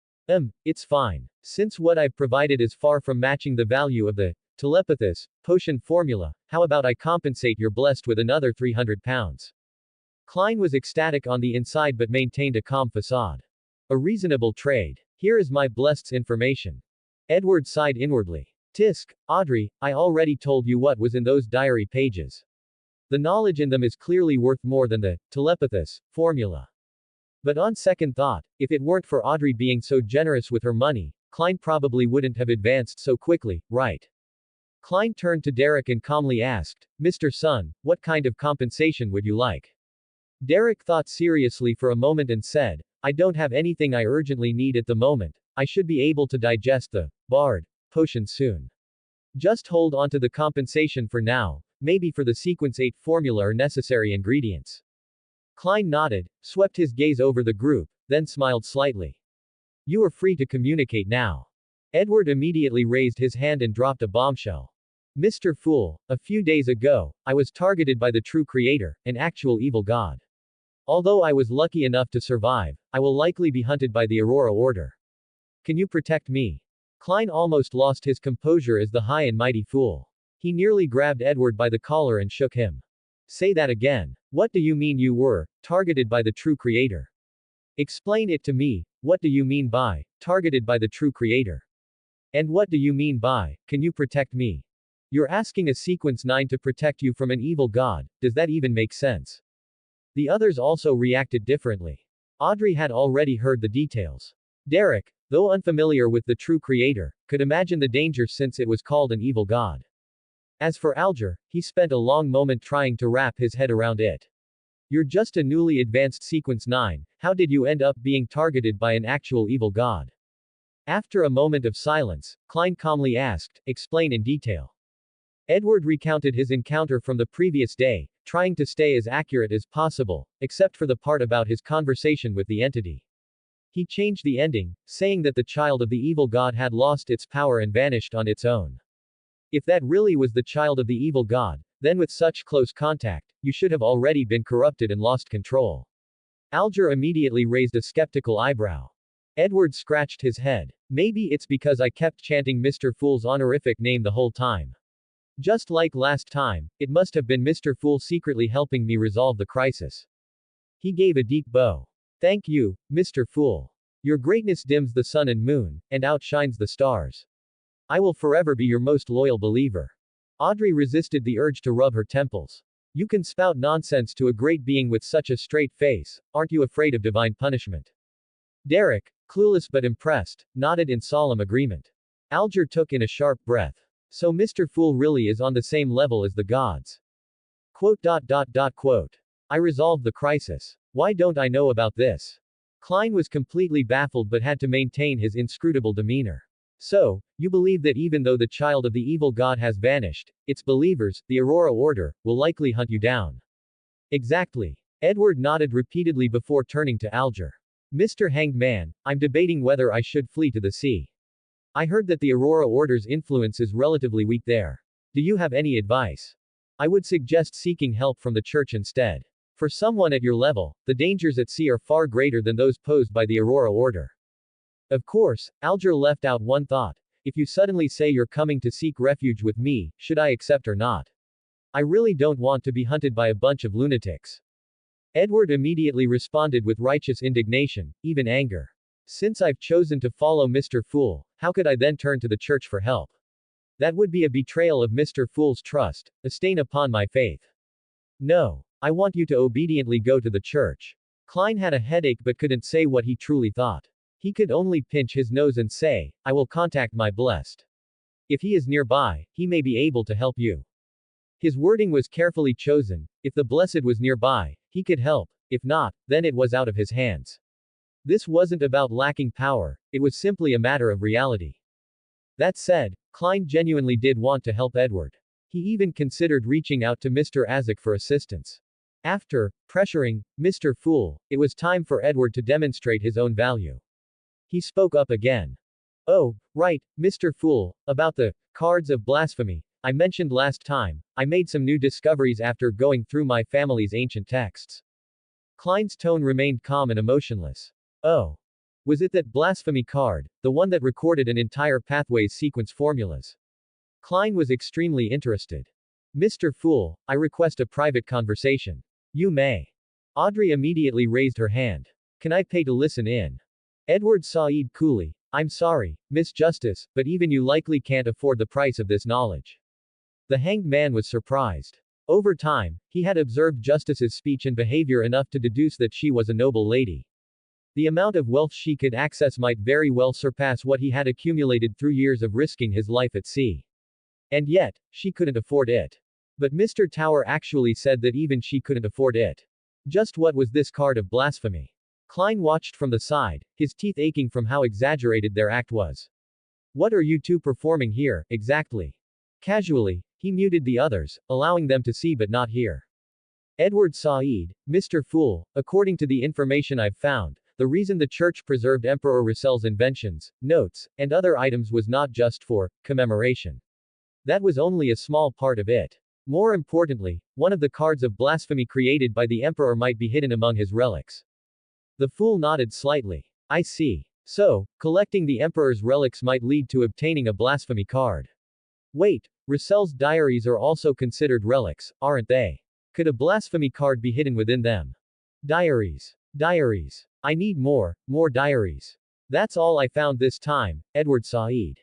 It's fine. Since what I've provided is far from matching the value of the telepathos potion formula, how about I compensate your blessed with another £300? Klein was ecstatic on the inside but maintained a calm facade. A reasonable trade. Here is my blessed's information. Edward sighed inwardly. Tisk, Audrey, I already told you what was in those diary pages. The knowledge in them is clearly worth more than the telepathos formula. But on second thought, if it weren't for Audrey being so generous with her money, Klein probably wouldn't have advanced so quickly, right? Klein turned to Derek and calmly asked, Mr. Sun, what kind of compensation would you like? Derek thought seriously for a moment and said, I don't have anything I urgently need at the moment. I should be able to digest the Bard potion soon. Just hold on to the compensation for now, maybe for the sequence 8 formula or necessary ingredients. Klein nodded, swept his gaze over the group, then smiled slightly. You are free to communicate now. Edward immediately raised his hand and dropped a bombshell. Mr. Fool, a few days ago, I was targeted by the true creator, an actual evil god. Although I was lucky enough to survive, I will likely be hunted by the Aurora Order. Can you protect me? Klein almost lost his composure as the high and mighty fool. He nearly grabbed Edward by the collar and shook him. Say that again. What do you mean you were targeted by the true creator? Explain it to me. What do you mean by targeted by the true creator? And what do you mean by can you protect me? You're asking a sequence 9 to protect you from an evil god. Does that even make sense? The others also reacted differently. Audrey had already heard the details. Derek, though unfamiliar with the true creator, could imagine the danger since it was called an evil god. As for Alger, he spent a long moment trying to wrap his head around it. You're just a newly advanced sequence 9, how did you end up being targeted by an actual evil god? After a moment of silence, Klein calmly asked, explain in detail. Edward recounted his encounter from the previous day, trying to stay as accurate as possible, except for the part about his conversation with the entity. He changed the ending, saying that the child of the evil god had lost its power and vanished on its own. If that really was the child of the evil god, then with such close contact, you should have already been corrupted and lost control. Alger immediately raised a skeptical eyebrow. Edward scratched his head. Maybe it's because I kept chanting Mr. Fool's honorific name the whole time. Just like last time, it must have been Mr. Fool secretly helping me resolve the crisis. He gave a deep bow. Thank you, Mr. Fool. Your greatness dims the sun and moon, and outshines the stars. I will forever be your most loyal believer. Audrey resisted the urge to rub her temples. You can spout nonsense to a great being with such a straight face, aren't you afraid of divine punishment? Derek, clueless but impressed, nodded in solemn agreement. Alger took in a sharp breath. So Mr. Fool really is on the same level as the gods. Quote. I resolved the crisis. Why don't I know about this? Klein was completely baffled but had to maintain his inscrutable demeanor. So, you believe that even though the child of the evil god has vanished, its believers, the Aurora Order, will likely hunt you down. Exactly. Edward nodded repeatedly before turning to Alger. Mr. Hanged Man, I'm debating whether I should flee to the sea. I heard that the Aurora Order's influence is relatively weak there. Do you have any advice? I would suggest seeking help from the church instead. For someone at your level, the dangers at sea are far greater than those posed by the Aurora Order. Of course, Alger left out one thought. If you suddenly say you're coming to seek refuge with me, should I accept or not? I really don't want to be hunted by a bunch of lunatics. Edward immediately responded with righteous indignation, even anger. Since I've chosen to follow Mr. Fool, how could I then turn to the church for help? That would be a betrayal of Mr. Fool's trust, a stain upon my faith. No. I want you to obediently go to the church. Klein had a headache but couldn't say what he truly thought. He could only pinch his nose and say, I will contact my blessed. If he is nearby, he may be able to help you. His wording was carefully chosen. If the blessed was nearby, he could help. If not, then it was out of his hands. This wasn't about lacking power, it was simply a matter of reality. That said, Klein genuinely did want to help Edward. He even considered reaching out to Mr. Isaac for assistance. After pressuring Mr. Fool, it was time for Edward to demonstrate his own value. He spoke up again. Oh, right, Mr. Fool, about the cards of blasphemy I mentioned last time. I made some new discoveries after going through my family's ancient texts. Klein's tone remained calm and emotionless. Oh. Was it that blasphemy card, the one that recorded an entire pathways sequence formulas? Klein was extremely interested. Mr. Fool, I request a private conversation. You may. Audrey immediately raised her hand. Can I pay to listen in? Edward Said coolly. I'm sorry, Miss Justice, but even you likely can't afford the price of this knowledge. The hanged man was surprised. Over time, he had observed Justice's speech and behavior enough to deduce that she was a noble lady. The amount of wealth she could access might very well surpass what he had accumulated through years of risking his life at sea. And yet, she couldn't afford it. But Mr. Tower actually said that even she couldn't afford it. Just what was this card of blasphemy? Klein watched from the side, his teeth aching from how exaggerated their act was. What are you two performing here, exactly? Casually, he muted the others, allowing them to see but not hear. Edward Said, Mr. Fool, according to the information I've found, the reason the church preserved Emperor Russell's inventions, notes, and other items was not just for commemoration. That was only a small part of it. More importantly, one of the cards of blasphemy created by the emperor might be hidden among his relics. The fool nodded slightly. I see. So, collecting the emperor's relics might lead to obtaining a blasphemy card. Wait, Russell's diaries are also considered relics, aren't they? Could a blasphemy card be hidden within them? Diaries. Diaries. I need more diaries. That's all I found this time, Edward Said.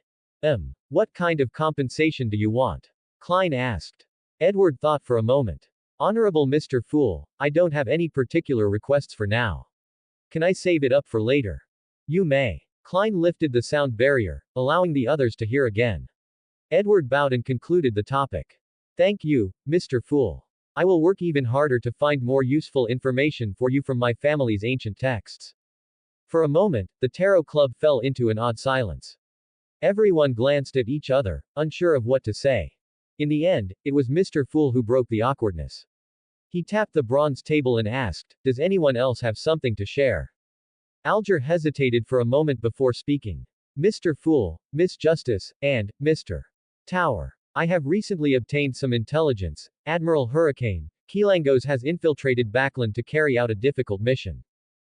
What kind of compensation do you want? Klein asked. Edward thought for a moment. Honorable Mr. Fool, I don't have any particular requests for now. Can I save it up for later? You may. Klein lifted the sound barrier, allowing the others to hear again. Edward bowed and concluded the topic. Thank you, Mr. Fool. I will work even harder to find more useful information for you from my family's ancient texts. For a moment, the Tarot Club fell into an odd silence. Everyone glanced at each other, unsure of what to say. In the end, it was Mr. Fool who broke the awkwardness. He tapped the bronze table and asked, does anyone else have something to share? Alger hesitated for a moment before speaking. Mr. Fool, Miss Justice, and Mr. Tower. I have recently obtained some intelligence. Admiral Hurricane Keelangos has infiltrated Backland to carry out a difficult mission.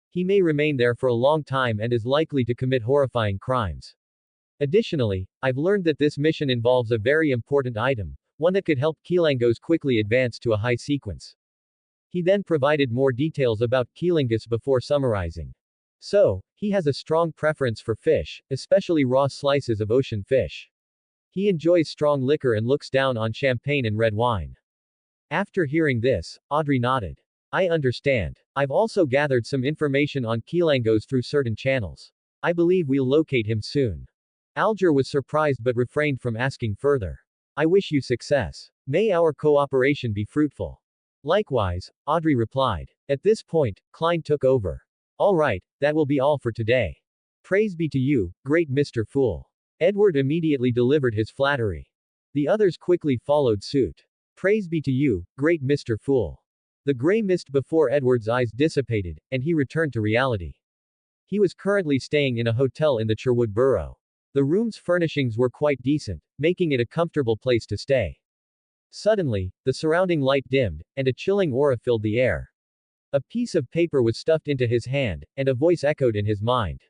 He may remain there for a long time and is likely to commit horrifying crimes. Additionally, I've learned that this mission involves a very important item, one that could help Keelangos quickly advance to a high sequence. He then provided more details about Keelangos before summarizing. So, he has a strong preference for fish, especially raw slices of ocean fish. He enjoys strong liquor and looks down on champagne and red wine. After hearing this, Audrey nodded. I understand. I've also gathered some information on Keelangos through certain channels. I believe we'll locate him soon. Alger was surprised but refrained from asking further. I wish you success. May our cooperation be fruitful. Likewise, Audrey replied. At this point, Klein took over. All right, that will be all for today. Praise be to you, great Mr. Fool. Edward immediately delivered his flattery. The others quickly followed suit. Praise be to you, great Mr. Fool. The gray mist before Edward's eyes dissipated, and he returned to reality. He was currently staying in a hotel in the Sherwood Borough. The room's furnishings were quite decent, making it a comfortable place to stay. Suddenly, the surrounding light dimmed, and a chilling aura filled the air. A piece of paper was stuffed into his hand, and a voice echoed in his mind.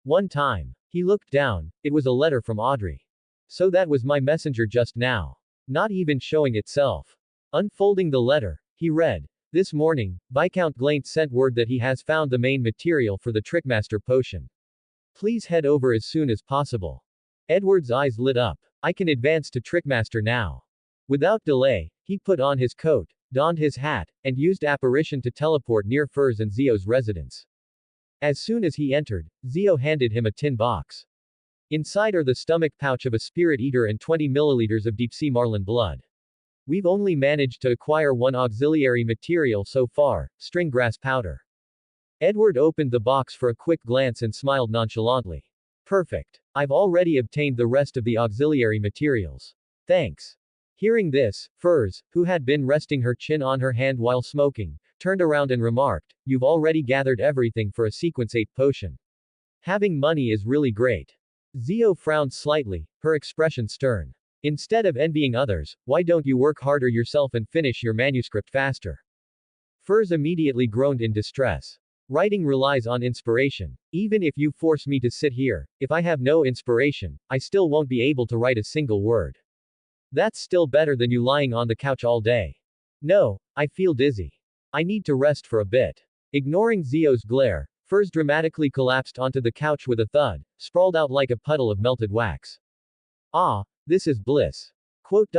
One time. He looked down, it was a letter from Audrey. So that was my messenger just now. Not even showing itself. Unfolding the letter, he read, This morning, Viscount Glaint sent word that he has found the main material for the Trickmaster potion. Please head over as soon as possible. Edward's eyes lit up. I can advance to Trickmaster now. Without delay, he put on his coat, donned his hat, and used apparition to teleport near Furs and Zio's residence. As soon as he entered, Zio handed him a tin box. Inside are the stomach pouch of a spirit eater and 20 milliliters of deep-sea marlin blood. We've only managed to acquire one auxiliary material so far, string grass powder. Edward opened the box for a quick glance and smiled nonchalantly. Perfect. I've already obtained the rest of the auxiliary materials. Thanks. Hearing this, Furs, who had been resting her chin on her hand while smoking, turned around and remarked, You've already gathered everything for a Sequence 8 potion. Having money is really great. Zio frowned slightly, her expression stern. Instead of envying others, why don't you work harder yourself and finish your manuscript faster? Furs immediately groaned in distress. Writing relies on inspiration. Even if you force me to sit here, if I have no inspiration, I still won't be able to write a single word. That's still better than you lying on the couch all day. No, I feel dizzy. I need to rest for a bit. Ignoring Zio's glare, Furs dramatically collapsed onto the couch with a thud, sprawled out like a puddle of melted wax. Ah, this is bliss. Quote.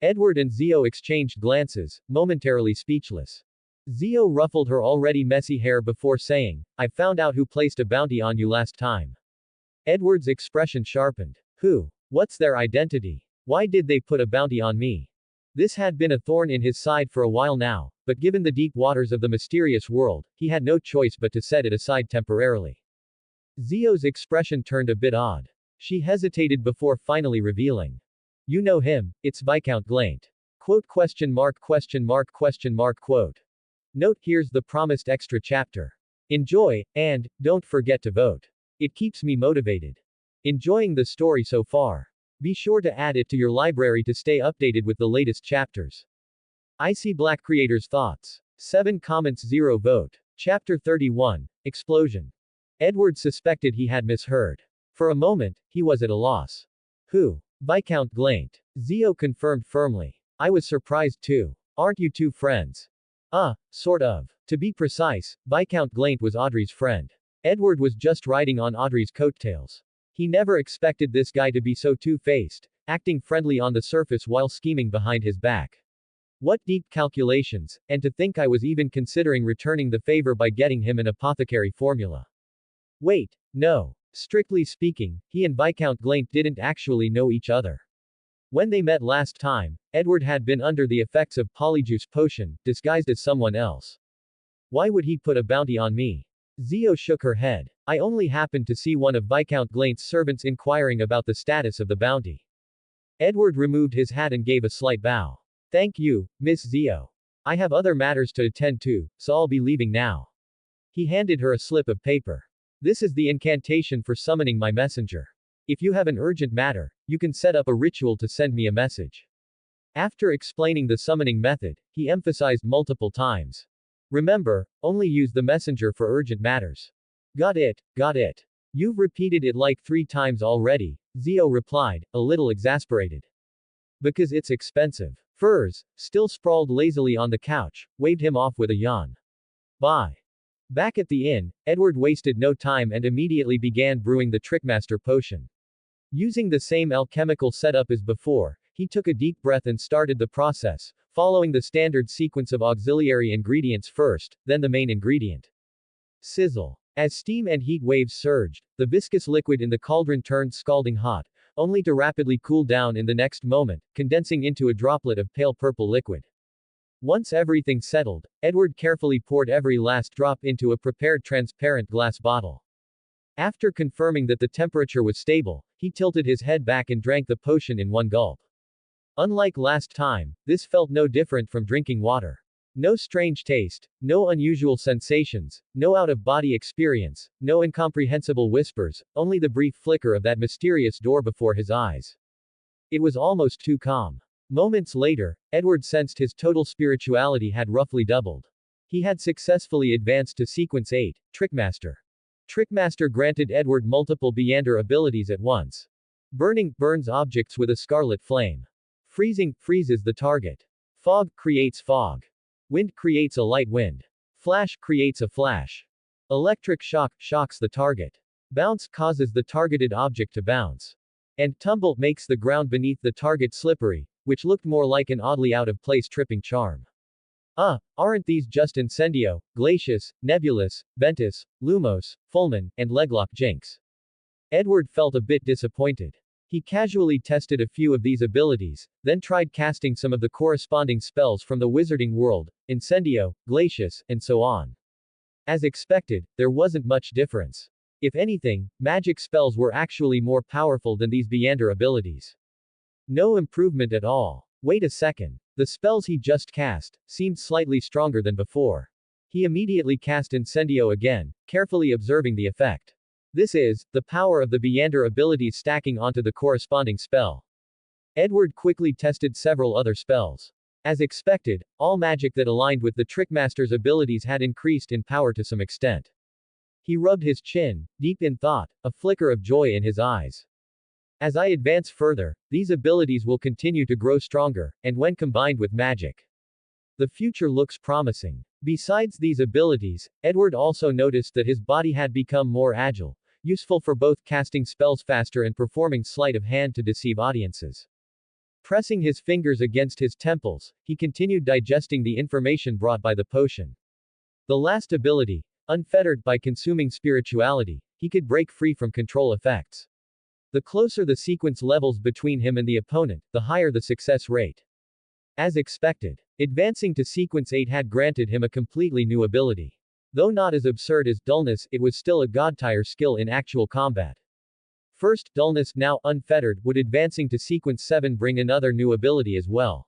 Edward and Zio exchanged glances, momentarily speechless. Zio ruffled her already messy hair before saying, I found out who placed a bounty on you last time. Edward's expression sharpened. Who? What's their identity? Why did they put a bounty on me? This had been a thorn in his side for a while now, but given the deep waters of the mysterious world, he had no choice but to set it aside temporarily. Zio's expression turned a bit odd. She hesitated before finally revealing. You know him, it's Viscount Glaint. Quote. Note, here's the promised extra chapter. Enjoy, and don't forget to vote. It keeps me motivated. Enjoying the story so far? Be sure to add it to your library to stay updated with the latest chapters. IseeBLACK Creators Thoughts. 7 comments 0 vote. Chapter 31. Explosion. Edward suspected he had misheard. For a moment, he was at a loss. Who? Viscount Glaint. Zio confirmed firmly. I was surprised too. Aren't you two friends? Sort of. To be precise, Viscount Glaint was Audrey's friend. Edward was just riding on Audrey's coattails. He never expected this guy to be so two-faced, acting friendly on the surface while scheming behind his back. What deep calculations, and to think I was even considering returning the favor by getting him an apothecary formula. Wait, no. Strictly speaking, he and Viscount Glaint didn't actually know each other. When they met last time, Edward had been under the effects of Polyjuice potion, disguised as someone else. Why would he put a bounty on me? Zio shook her head. I only happened to see one of Viscount Glaint's servants inquiring about the status of the bounty. Edward removed his hat and gave a slight bow. Thank you, Miss Zio. I have other matters to attend to, so I'll be leaving now. He handed her a slip of paper. This is the incantation for summoning my messenger. If you have an urgent matter, you can set up a ritual to send me a message. After explaining the summoning method, he emphasized multiple times. Remember, only use the messenger for urgent matters. Got it, got it. You've repeated it like 3 times already, Zio replied, a little exasperated. Because it's expensive. Furs, still sprawled lazily on the couch, waved him off with a yawn. Bye. Back at the inn, Edward wasted no time and immediately began brewing the Trickmaster potion. Using the same alchemical setup as before, he took a deep breath and started the process, following the standard sequence of auxiliary ingredients first, then the main ingredient. Sizzle. As steam and heat waves surged, the viscous liquid in the cauldron turned scalding hot, only to rapidly cool down in the next moment, condensing into a droplet of pale purple liquid. Once everything settled, Edward carefully poured every last drop into a prepared transparent glass bottle. After confirming that the temperature was stable, he tilted his head back and drank the potion in one gulp. Unlike last time, this felt no different from drinking water. No strange taste, no unusual sensations, no out-of-body experience, no incomprehensible whispers, only the brief flicker of that mysterious door before his eyes. It was almost too calm. Moments later, Edward sensed his total spirituality had roughly doubled. He had successfully advanced to Sequence 8, Trickmaster. Trickmaster granted Edward multiple Beyonder abilities at once. Burning burns objects with a scarlet flame. Freezing freezes the target. Fog creates fog. Wind creates a light wind. Flash creates a flash. Electric shock shocks the target. Bounce causes the targeted object to bounce. And tumble makes the ground beneath the target slippery, which looked more like an oddly out-of-place tripping charm. Aren't these just Incendio, Glacius, Nebulus, Ventus, Lumos, Fulmin, and Leglock Jinx? Edward felt a bit disappointed. He casually tested a few of these abilities, then tried casting some of the corresponding spells from the wizarding world, Incendio, Glacius, and so on. As expected, there wasn't much difference. If anything, magic spells were actually more powerful than these Beyonder abilities. No improvement at all. Wait a second. The spells he just cast seemed slightly stronger than before. He immediately cast Incendio again, carefully observing the effect. This is the power of the Beyonder abilities stacking onto the corresponding spell. Edward quickly tested several other spells. As expected, all magic that aligned with the Trickmaster's abilities had increased in power to some extent. He rubbed his chin, deep in thought, a flicker of joy in his eyes. As I advance further, these abilities will continue to grow stronger, and when combined with magic, the future looks promising. Besides these abilities, Edward also noticed that his body had become more agile, useful for both casting spells faster and performing sleight of hand to deceive audiences. Pressing his fingers against his temples, he continued digesting the information brought by the potion. The last ability, unfettered by consuming spirituality, he could break free from control effects. The closer the sequence levels between him and the opponent, the higher the success rate. As expected, advancing to Sequence 8 had granted him a completely new ability. Though not as absurd as dullness, it was still a god-tier skill in actual combat. First, dullness, now unfettered, would advancing to Sequence 7 bring another new ability as well.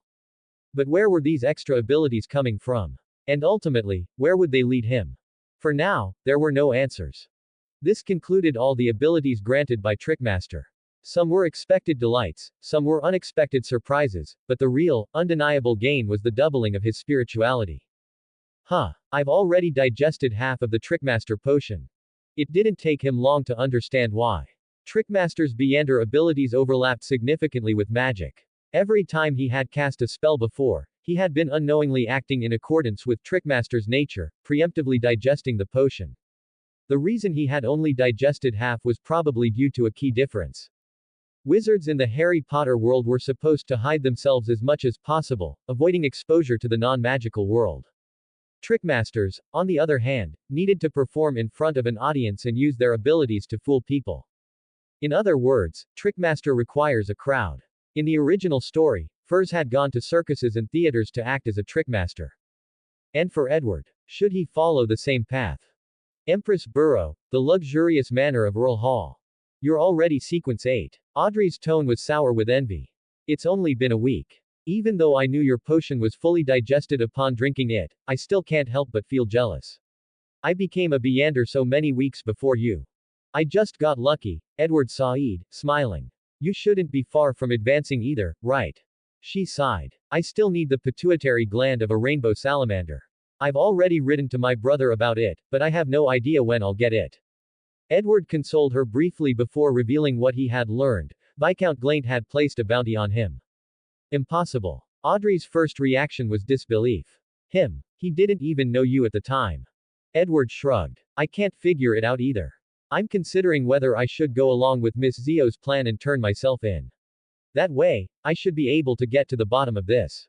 But where were these extra abilities coming from? And ultimately, where would they lead him? For now, there were no answers. This concluded all the abilities granted by Trickmaster. Some were expected delights, some were unexpected surprises, but the real, undeniable gain was the doubling of his spirituality. I've already digested half of the Trickmaster potion. It didn't take him long to understand why. Trickmaster's Beyonder abilities overlapped significantly with magic. Every time he had cast a spell before, he had been unknowingly acting in accordance with Trickmaster's nature, preemptively digesting the potion. The reason he had only digested half was probably due to a key difference. Wizards in the Harry Potter world were supposed to hide themselves as much as possible, avoiding exposure to the non-magical world. Trickmasters, on the other hand, needed to perform in front of an audience and use their abilities to fool people. In other words, Trickmaster requires a crowd. In the original story, Furs had gone to circuses and theaters to act as a Trickmaster. And for Edward, should he follow the same path? Empress Burrow, the luxurious manor of Earl Hall. You're already Sequence 8. Audrey's tone was sour with envy. It's only been a week. Even though I knew your potion was fully digested upon drinking it, I still can't help but feel jealous. I became a Beander so many weeks before you. I just got lucky, Edward sighed, smiling. You shouldn't be far from advancing either, right? She sighed. I still need the pituitary gland of a rainbow salamander. I've already written to my brother about it, but I have no idea when I'll get it. Edward consoled her briefly before revealing what he had learned. Viscount Glaint had placed a bounty on him. Impossible. Audrey's first reaction was disbelief. He didn't even know you at the time. Edward shrugged. I can't figure it out either. I'm considering whether I should go along with Miss Zio's plan and turn myself in. That way, I should be able to get to the bottom of this.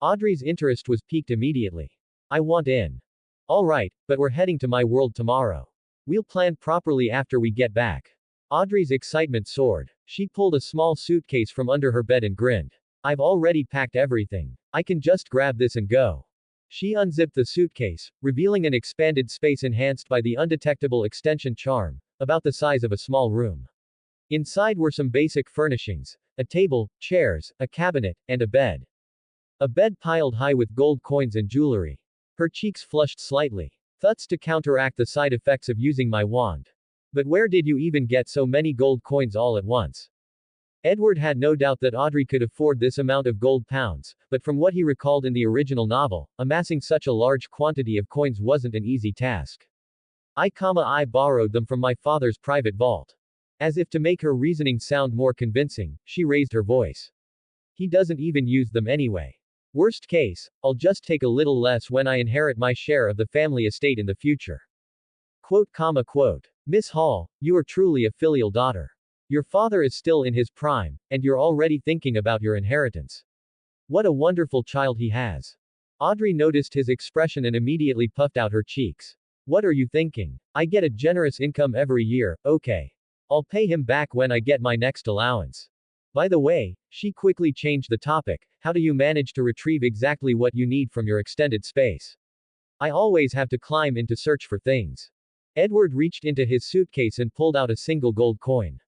Audrey's interest was piqued immediately. I want in. Alright, but we're heading to my world tomorrow. We'll plan properly after we get back. Audrey's excitement soared. She pulled a small suitcase from under her bed and grinned. I've already packed everything. I can just grab this and go. She unzipped the suitcase, revealing an expanded space enhanced by the undetectable extension charm, about the size of a small room. Inside were some basic furnishings, a table, chairs, a cabinet, and a bed. A bed piled high with gold coins and jewelry. Her cheeks flushed slightly. Thuts to counteract the side effects of using my wand. But where did you even get so many gold coins all at once? Edward had no doubt that Audrey could afford this amount of gold pounds, but from what he recalled in the original novel, amassing such a large quantity of coins wasn't an easy task. I borrowed them from my father's private vault. As if to make her reasoning sound more convincing, she raised her voice. He doesn't even use them anyway. Worst case, I'll just take a little less when I inherit my share of the family estate in the future. Quote. Miss Hall, you are truly a filial daughter. Your father is still in his prime, and you're already thinking about your inheritance. What a wonderful child he has. Audrey noticed his expression and immediately puffed out her cheeks. What are you thinking? I get a generous income every year, okay. I'll pay him back when I get my next allowance. By the way, she quickly changed the topic, how do you manage to retrieve exactly what you need from your extended space? I always have to climb in to search for things. Edward reached into his suitcase and pulled out a single gold coin.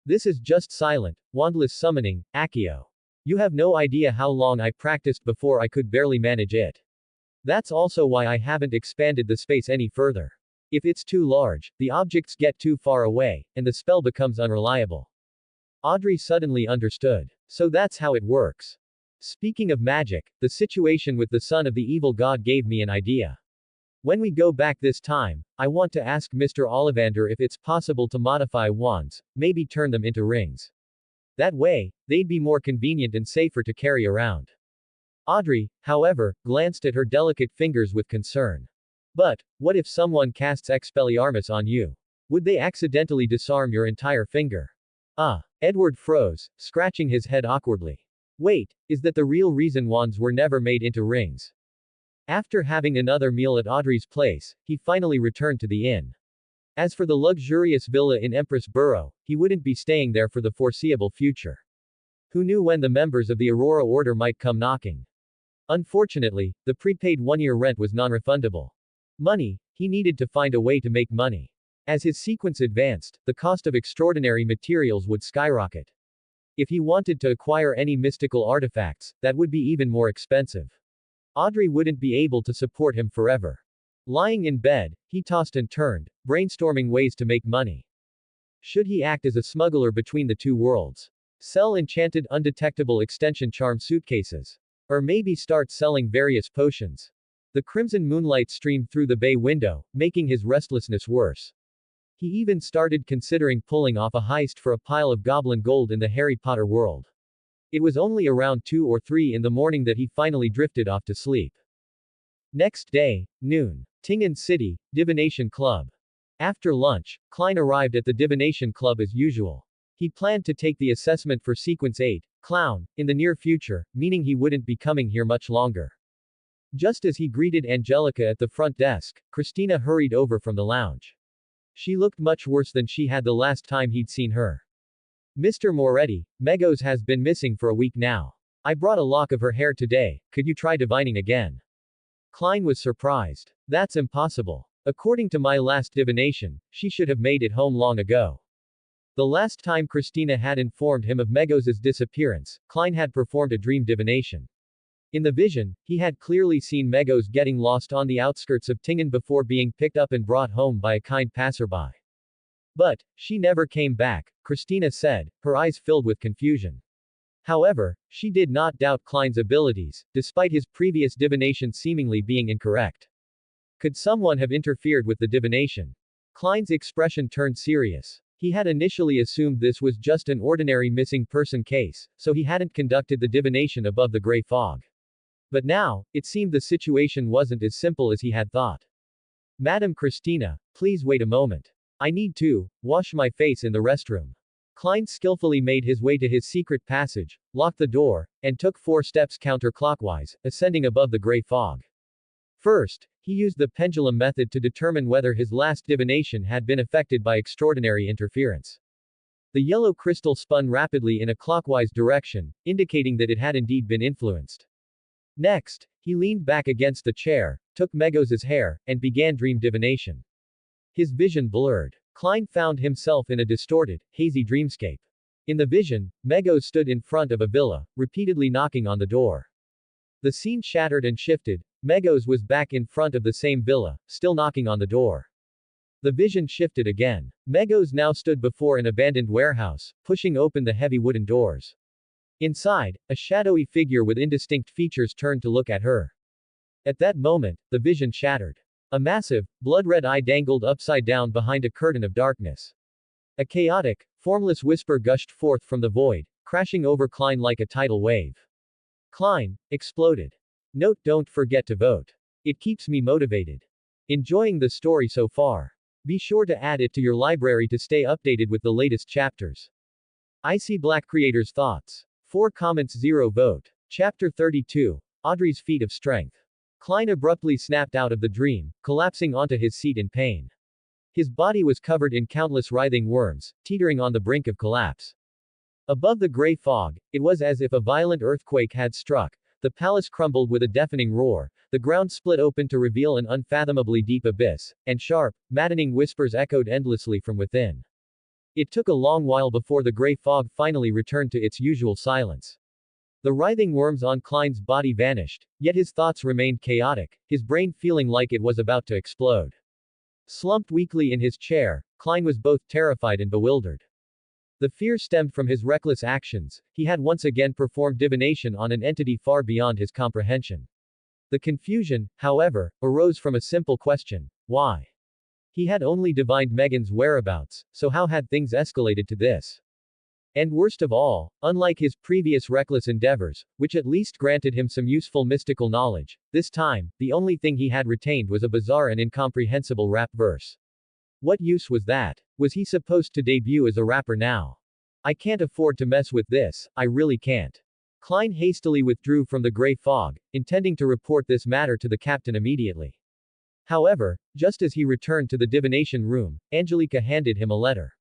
This is just silent, wandless summoning, Accio. You have no idea how long I practiced before I could barely manage it. That's also why I haven't expanded the space any further. If it's too large, the objects get too far away, and the spell becomes unreliable. Audrey suddenly understood. So that's how it works. Speaking of magic, the situation with the son of the evil god gave me an idea. When we go back this time, I want to ask Mr. Ollivander if it's possible to modify wands, maybe turn them into rings. That way, they'd be more convenient and safer to carry around. Audrey, however, glanced at her delicate fingers with concern. But, what if someone casts Expelliarmus on you? Would they accidentally disarm your entire finger? Edward froze, scratching his head awkwardly. Wait, is that the real reason wands were never made into rings? After having another meal at Audrey's place, he finally returned to the inn. As for the luxurious villa in Empress Borough, he wouldn't be staying there for the foreseeable future. Who knew when the members of the Aurora Order might come knocking? Unfortunately, the prepaid one-year rent was non-refundable. Money, he needed to find a way to make money. As his sequence advanced, the cost of extraordinary materials would skyrocket. If he wanted to acquire any mystical artifacts, that would be even more expensive. Audrey wouldn't be able to support him forever. Lying in bed, he tossed and turned, brainstorming ways to make money. Should he act as a smuggler between the two worlds? Sell enchanted undetectable extension charm suitcases? Or maybe start selling various potions? The crimson moonlight streamed through the bay window, making his restlessness worse. He even started considering pulling off a heist for a pile of goblin gold in the Harry Potter world. It was only around 2 or 3 in the morning that he finally drifted off to sleep. Next day, noon. Tingen City, Divination Club. After lunch, Klein arrived at the Divination Club as usual. He planned to take the assessment for Sequence 8, Clown, in the near future, meaning he wouldn't be coming here much longer. Just as he greeted Angelica at the front desk, Christina hurried over from the lounge. She looked much worse than she had the last time he'd seen her. Mr. Moretti, Megos has been missing for a week now. I brought a lock of her hair today, could you try divining again? Klein was surprised. That's impossible. According to my last divination, she should have made it home long ago. The last time Christina had informed him of Megos' disappearance, Klein had performed a dream divination. In the vision, he had clearly seen Megos getting lost on the outskirts of Tingen before being picked up and brought home by a kind passerby. But, she never came back, Christina said, her eyes filled with confusion. However, she did not doubt Klein's abilities, despite his previous divination seemingly being incorrect. Could someone have interfered with the divination? Klein's expression turned serious. He had initially assumed this was just an ordinary missing person case, so he hadn't conducted the divination above the gray fog. But now, it seemed the situation wasn't as simple as he had thought. Madam Christina, please wait a moment. I need to wash my face in the restroom. Klein skillfully made his way to his secret passage, locked the door, and took 4 steps counterclockwise, ascending above the gray fog. First, he used the pendulum method to determine whether his last divination had been affected by extraordinary interference. The yellow crystal spun rapidly in a clockwise direction, indicating that it had indeed been influenced. Next, he leaned back against the chair, took Megos's hair, and began dream divination. His vision blurred. Klein found himself in a distorted, hazy dreamscape. In the vision, Megos stood in front of a villa, repeatedly knocking on the door. The scene shattered and shifted. Megos was back in front of the same villa, still knocking on the door. The vision shifted again. Megos now stood before an abandoned warehouse, pushing open the heavy wooden doors. Inside, a shadowy figure with indistinct features turned to look at her. At that moment, the vision shattered. A massive, blood-red eye dangled upside down behind a curtain of darkness. A chaotic, formless whisper gushed forth from the void, crashing over Klein like a tidal wave. Klein exploded. Note: don't forget to vote. It keeps me motivated. Enjoying the story so far? Be sure to add it to your library to stay updated with the latest chapters. IseeBLACK creators' thoughts. 4 comments 0 vote. Chapter 32. Audrey's Feat of Strength. Klein abruptly snapped out of the dream, collapsing onto his seat in pain. His body was covered in countless writhing worms, teetering on the brink of collapse. Above the gray fog, it was as if a violent earthquake had struck. The palace crumbled with a deafening roar, the ground split open to reveal an unfathomably deep abyss, and sharp, maddening whispers echoed endlessly from within. It took a long while before the gray fog finally returned to its usual silence. The writhing worms on Klein's body vanished, yet his thoughts remained chaotic, his brain feeling like it was about to explode. Slumped weakly in his chair, Klein was both terrified and bewildered. The fear stemmed from his reckless actions. He had once again performed divination on an entity far beyond his comprehension. The confusion, however, arose from a simple question: why? He had only divined Megan's whereabouts, so how had things escalated to this? And worst of all, unlike his previous reckless endeavors, which at least granted him some useful mystical knowledge, this time, the only thing he had retained was a bizarre and incomprehensible rap verse. What use was that? Was he supposed to debut as a rapper now? I can't afford to mess with this, I really can't. Klein hastily withdrew from the gray fog, intending to report this matter to the captain immediately. However, just as he returned to the divination room, Angelica handed him a letter.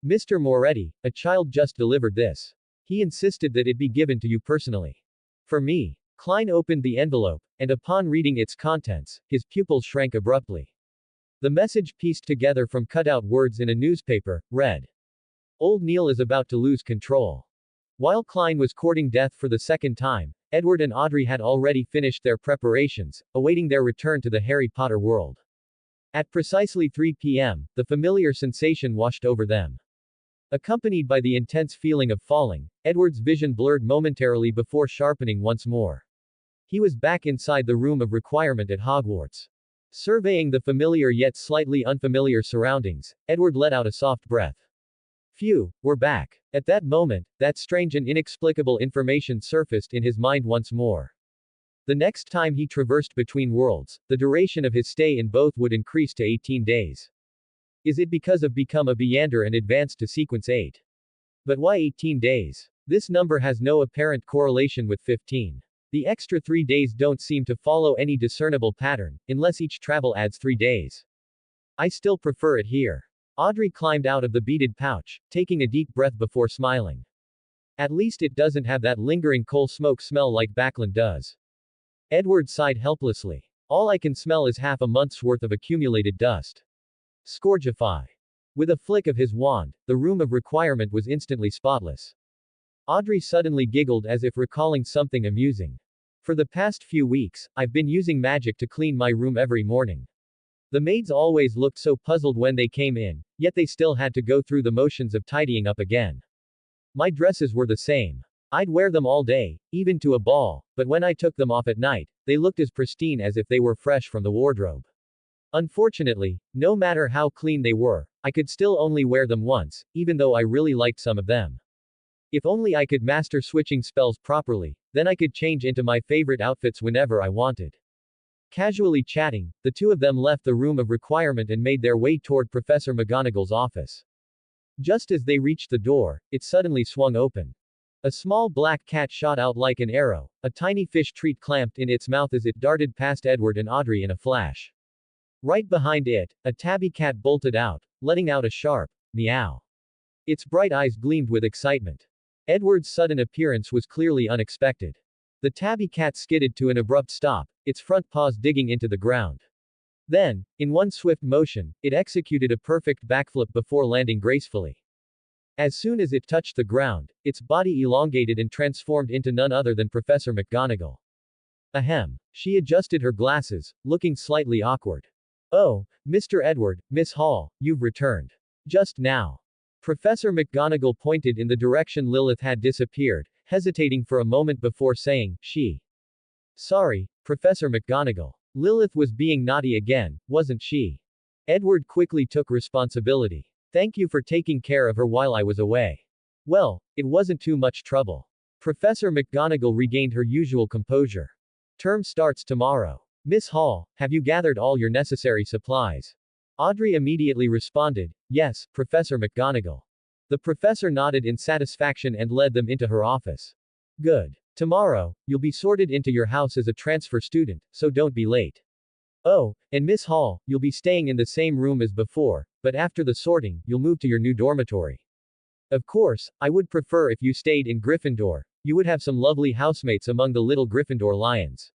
Mr. Moretti, a child just delivered this. He insisted that it be given to you personally. For me. Klein opened the envelope, and upon reading its contents, his pupils shrank abruptly. The message, pieced together from cutout words in a newspaper, read: Old Neil is about to lose control. While Klein was courting death for the second time, Edward and Audrey had already finished their preparations, awaiting their return to the Harry Potter world. At precisely 3 p.m., the familiar sensation washed over them. Accompanied by the intense feeling of falling, Edward's vision blurred momentarily before sharpening once more. He was back inside the room of requirement at Hogwarts. Surveying the familiar yet slightly unfamiliar surroundings, Edward let out a soft breath. Phew, we're back. At that moment, that strange and inexplicable information surfaced in his mind once more. The next time he traversed between worlds, the duration of his stay in both would increase to 18 days. Is it because of become a Beyander and advanced to sequence 8? But why 18 days? This number has no apparent correlation with 15. The extra 3 days don't seem to follow any discernible pattern, unless each travel adds 3 days. I still prefer it here. Audrey climbed out of the beaded pouch, taking a deep breath before smiling. At least it doesn't have that lingering coal smoke smell like Backlund does. Edward sighed helplessly. All I can smell is half a month's worth of accumulated dust. Scourgify. With a flick of his wand, the room of requirement was instantly spotless. Audrey suddenly giggled as if recalling something amusing. For the past few weeks, I've been using magic to clean my room every morning. The maids always looked so puzzled when they came in, yet they still had to go through the motions of tidying up again. My dresses were the same. I'd wear them all day, even to a ball, but when I took them off at night, they looked as pristine as if they were fresh from the wardrobe. Unfortunately, no matter how clean they were, I could still only wear them once, even though I really liked some of them. If only I could master switching spells properly, then I could change into my favorite outfits whenever I wanted. Casually chatting, the two of them left the room of requirement and made their way toward Professor McGonagall's office. Just as they reached the door, it suddenly swung open. A small black cat shot out like an arrow, a tiny fish treat clamped in its mouth as it darted past Edward and Audrey in a flash. Right behind it, a tabby cat bolted out, letting out a sharp meow. Its bright eyes gleamed with excitement. Edward's sudden appearance was clearly unexpected. The tabby cat skidded to an abrupt stop, its front paws digging into the ground. Then, in one swift motion, it executed a perfect backflip before landing gracefully. As soon as it touched the ground, its body elongated and transformed into none other than Professor McGonagall. Ahem. She adjusted her glasses, looking slightly awkward. Oh, Mr. Edward, Miss Hall, you've returned. Just now. Professor McGonagall pointed in the direction Lilith had disappeared, hesitating for a moment before saying, she. Sorry, Professor McGonagall. Lilith was being naughty again, wasn't she? Edward quickly took responsibility. Thank you for taking care of her while I was away. Well, it wasn't too much trouble. Professor McGonagall regained her usual composure. Term starts tomorrow. Miss Hall, have you gathered all your necessary supplies? Audrey immediately responded, yes, Professor McGonagall. The professor nodded in satisfaction and led them into her office. Good. Tomorrow, you'll be sorted into your house as a transfer student, so don't be late. Oh, and Miss Hall, you'll be staying in the same room as before, but after the sorting, you'll move to your new dormitory. Of course, I would prefer if you stayed in Gryffindor. You would have some lovely housemates among the little Gryffindor lions.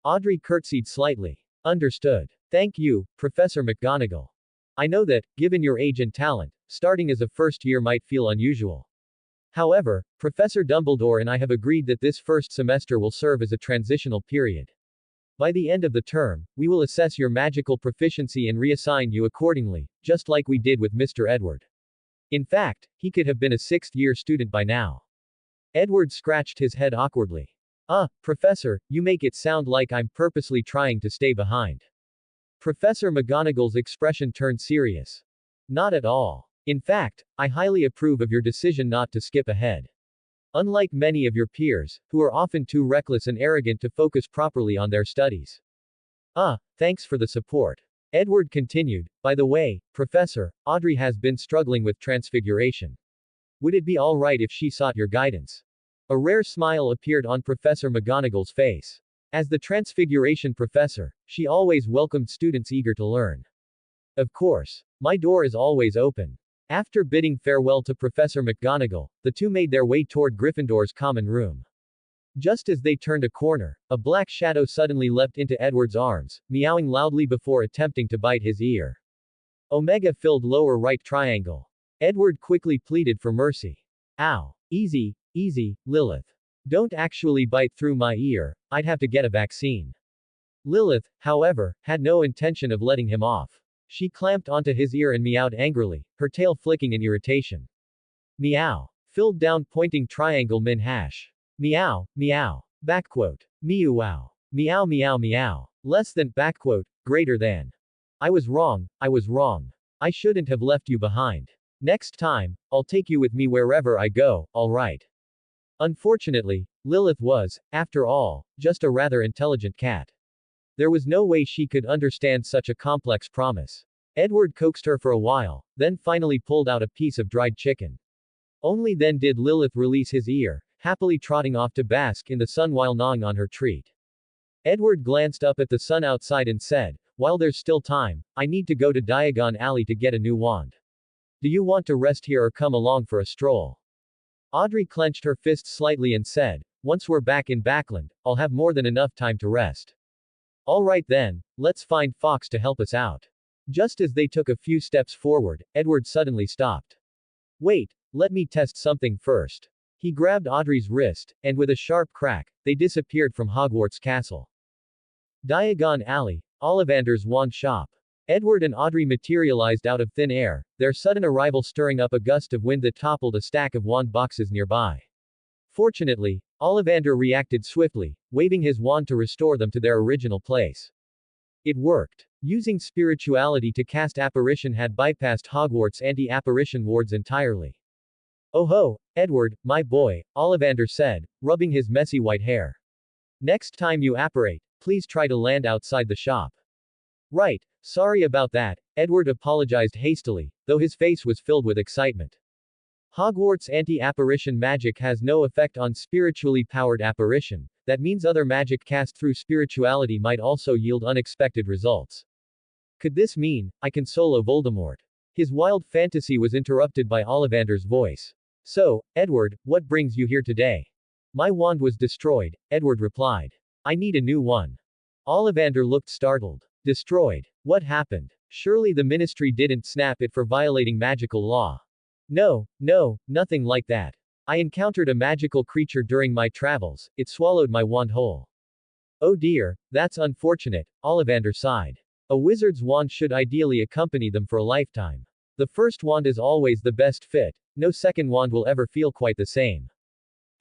Audrey curtsied slightly. Understood. Thank you, Professor McGonagall. I know that, given your age and talent, starting as a first year might feel unusual. However, Professor Dumbledore and I have agreed that this first semester will serve as a transitional period. By the end of the term, we will assess your magical proficiency and reassign you accordingly, just like we did with Mr. Edward. In fact, he could have been a sixth-year student by now. Edward scratched his head awkwardly. Professor, you make it sound like I'm purposely trying to stay behind. Professor McGonagall's expression turned serious. Not at all. In fact, I highly approve of your decision not to skip ahead. Unlike many of your peers, who are often too reckless and arrogant to focus properly on their studies. Thanks for the support. Edward continued, by the way, Professor, Audrey has been struggling with transfiguration. Would it be alright if she sought your guidance? A rare smile appeared on Professor McGonagall's face. As the Transfiguration professor, she always welcomed students eager to learn. Of course. My door is always open. After bidding farewell to Professor McGonagall, the two made their way toward Gryffindor's common room. Just as they turned a corner, a black shadow suddenly leapt into Edward's arms, meowing loudly before attempting to bite his ear. Omega filled lower right triangle. Edward quickly pleaded for mercy. Ow. Easy, Lilith. Don't actually bite through my ear, I'd have to get a vaccine. Lilith, however, had no intention of letting him off. She clamped onto his ear and meowed angrily, her tail flicking in irritation. Meow. Filled down pointing triangle min hash. Meow, meow. Backquote. Meow. Meow meow meow. Less than, backquote, greater than. I was wrong. I shouldn't have left you behind. Next time, I'll take you with me wherever I go, alright. Unfortunately, Lilith was, after all, just a rather intelligent cat. There was no way she could understand such a complex promise. Edward coaxed her for a while, then finally pulled out a piece of dried chicken. Only then did Lilith release his ear, happily trotting off to bask in the sun while gnawing on her treat. Edward glanced up at the sun outside and said, while there's still time, I need to go to Diagon Alley to get a new wand. Do you want to rest here or come along for a stroll? Audrey clenched her fists slightly and said, once we're back in Backland, I'll have more than enough time to rest. Alright then, let's find Fox to help us out. Just as they took a few steps forward, Edward suddenly stopped. Wait, let me test something first. He grabbed Audrey's wrist, and with a sharp crack, they disappeared from Hogwarts Castle. Diagon Alley, Ollivander's wand shop. Edward and Audrey materialized out of thin air, their sudden arrival stirring up a gust of wind that toppled a stack of wand boxes nearby. Fortunately, Ollivander reacted swiftly, waving his wand to restore them to their original place. It worked. Using spirituality to cast apparition had bypassed Hogwarts' anti-apparition wards entirely. "Oh ho, Edward, my boy," Ollivander said, rubbing his messy white hair. "Next time you apparate, please try to land outside the shop." "Right, sorry about that," Edward apologized hastily, though his face was filled with excitement. Hogwarts anti-apparition magic has no effect on spiritually powered apparition. That means other magic cast through spirituality might also yield unexpected results. Could this mean I can solo Voldemort? His wild fantasy was interrupted by Ollivander's voice. "So, Edward, what brings you here today?" "My wand was destroyed," Edward replied. "I need a new one." Ollivander looked startled. "Destroyed? What happened? Surely the ministry didn't snap it for violating magical law." No, nothing like that. I encountered a magical creature during my travels, it swallowed my wand whole." "Oh dear, that's unfortunate," Ollivander sighed. "A wizard's wand should ideally accompany them for a lifetime. The first wand is always the best fit, no second wand will ever feel quite the same."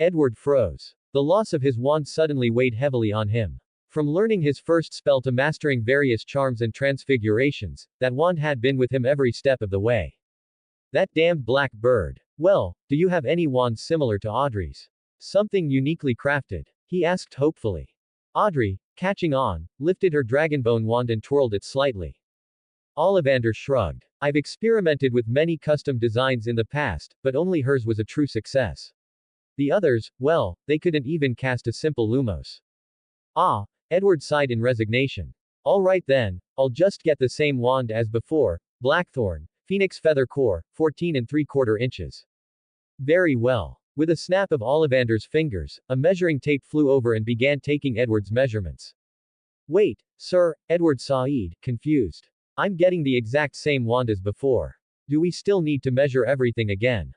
Edward froze. The loss of his wand suddenly weighed heavily on him. From learning his first spell to mastering various charms and transfigurations, that wand had been with him every step of the way. That damned black bird. "Well, do you have any wands similar to Audrey's? Something uniquely crafted?" he asked hopefully. Audrey, catching on, lifted her dragonbone wand and twirled it slightly. Ollivander shrugged. "I've experimented with many custom designs in the past, but only hers was a true success. The others, well, they couldn't even cast a simple Lumos." "Ah," Edward sighed in resignation. "All right then, I'll just get the same wand as before, Blackthorn, Phoenix Feather Core, 14 3/4 inches. "Very well." With a snap of Ollivander's fingers, a measuring tape flew over and began taking Edward's measurements. "Wait, sir," Edward sighed, confused. "I'm getting the exact same wand as before. Do we still need to measure everything again?"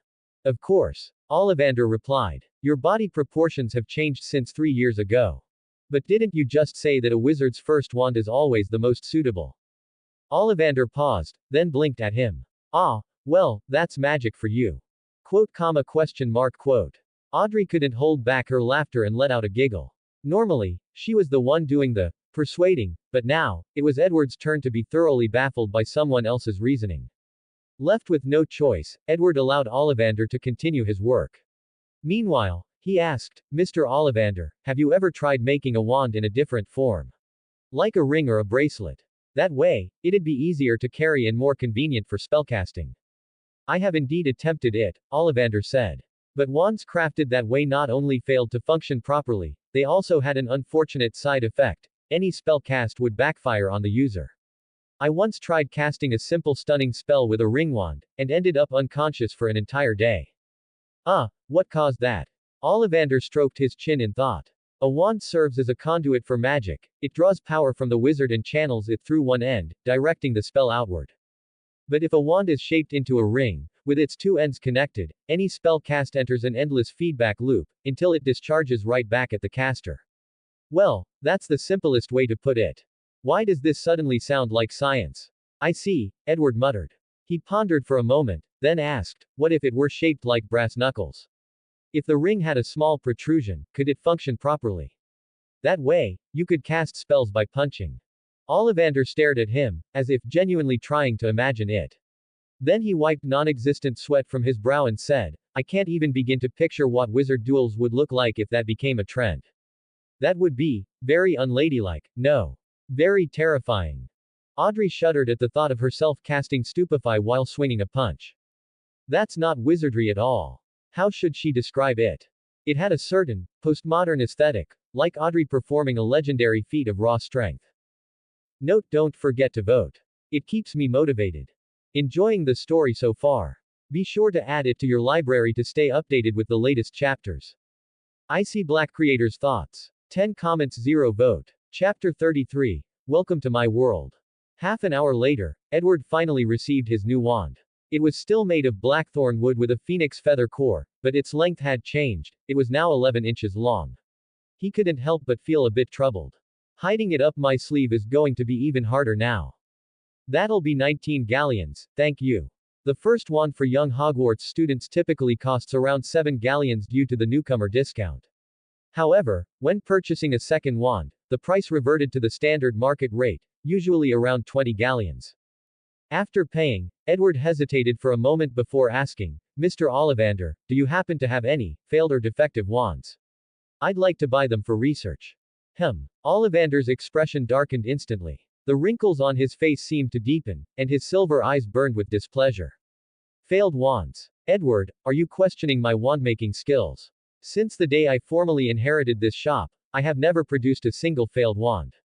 "Of course," Ollivander replied. "Your body proportions have changed since 3 years ago. But didn't you just say that a wizard's first wand is always the most suitable?" Ollivander paused, then blinked at him. "Ah, well, that's magic for you. Question mark quote. Audrey couldn't hold back her laughter and let out a giggle. Normally, she was the one doing the persuading, but now, it was Edward's turn to be thoroughly baffled by someone else's reasoning. Left with no choice, Edward allowed Ollivander to continue his work. Meanwhile, he asked, "Mr. Ollivander, have you ever tried making a wand in a different form? Like a ring or a bracelet? That way, it'd be easier to carry and more convenient for spellcasting." "I have indeed attempted it," Ollivander said. "But wands crafted that way not only failed to function properly, they also had an unfortunate side effect. Any spell cast would backfire on the user. I once tried casting a simple stunning spell with a ring wand, and ended up unconscious for an entire day." What caused that?" Ollivander stroked his chin in thought. "A wand serves as a conduit for magic, it draws power from the wizard and channels it through one end, directing the spell outward. But if a wand is shaped into a ring, with its two ends connected, any spell cast enters an endless feedback loop, until it discharges right back at the caster." "Well, that's the simplest way to put it. Why does this suddenly sound like science?" "I see," Edward muttered. He pondered for a moment, then asked, "What if it were shaped like brass knuckles? If the ring had a small protrusion, could it function properly? That way, you could cast spells by punching." Ollivander stared at him, as if genuinely trying to imagine it. Then he wiped non-existent sweat from his brow and said, "I can't even begin to picture what wizard duels would look like if that became a trend. That would be very unladylike, no. Very terrifying." Audrey shuddered at the thought of herself casting Stupefy while swinging a punch. That's not wizardry at all. How should she describe it? It had a certain, postmodern aesthetic, like Audrey performing a legendary feat of raw strength. Note: don't forget to vote. It keeps me motivated. Enjoying the story so far? Be sure to add it to your library to stay updated with the latest chapters. IseeBLACK Creators Thoughts. 10 comments 0 vote. Chapter 33. Welcome to my world. Half an hour later, Edward finally received his new wand. It was still made of blackthorn wood with a phoenix feather core, but its length had changed, it was now 11 inches long. He couldn't help but feel a bit troubled. Hiding it up my sleeve is going to be even harder now. That'll be 19 galleons, thank you. The first wand for young Hogwarts students typically costs around 7 galleons due to the newcomer discount. However, when purchasing a second wand, the price reverted to the standard market rate, usually around 20 galleons. After paying, Edward hesitated for a moment before asking, "Mr. Ollivander, do you happen to have any failed or defective wands? I'd like to buy them for research." Ollivander's expression darkened instantly. The wrinkles on his face seemed to deepen, and his silver eyes burned with displeasure. Failed wands. Edward, are you questioning my wand-making skills? Since the day I formally inherited this shop, I have never produced a single failed wand.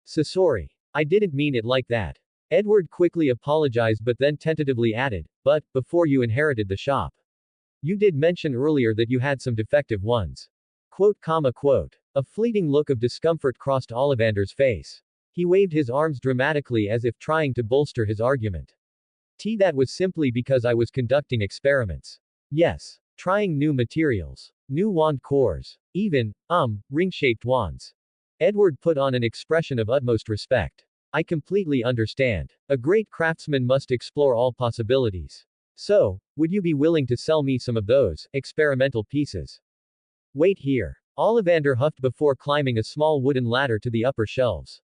So sorry. I didn't mean it like that. Edward quickly apologized but then tentatively added, but, before you inherited the shop. You did mention earlier that you had some defective ones. Quote. A fleeting look of discomfort crossed Ollivander's face. He waved his arms dramatically as if trying to bolster his argument. That was simply because I was conducting experiments. Yes. Trying new materials. New wand cores. Even, ring-shaped wands. Edward put on an expression of utmost respect. I completely understand. A great craftsman must explore all possibilities. So, would you be willing to sell me some of those experimental pieces? Wait here. Ollivander huffed before climbing a small wooden ladder to the upper shelves.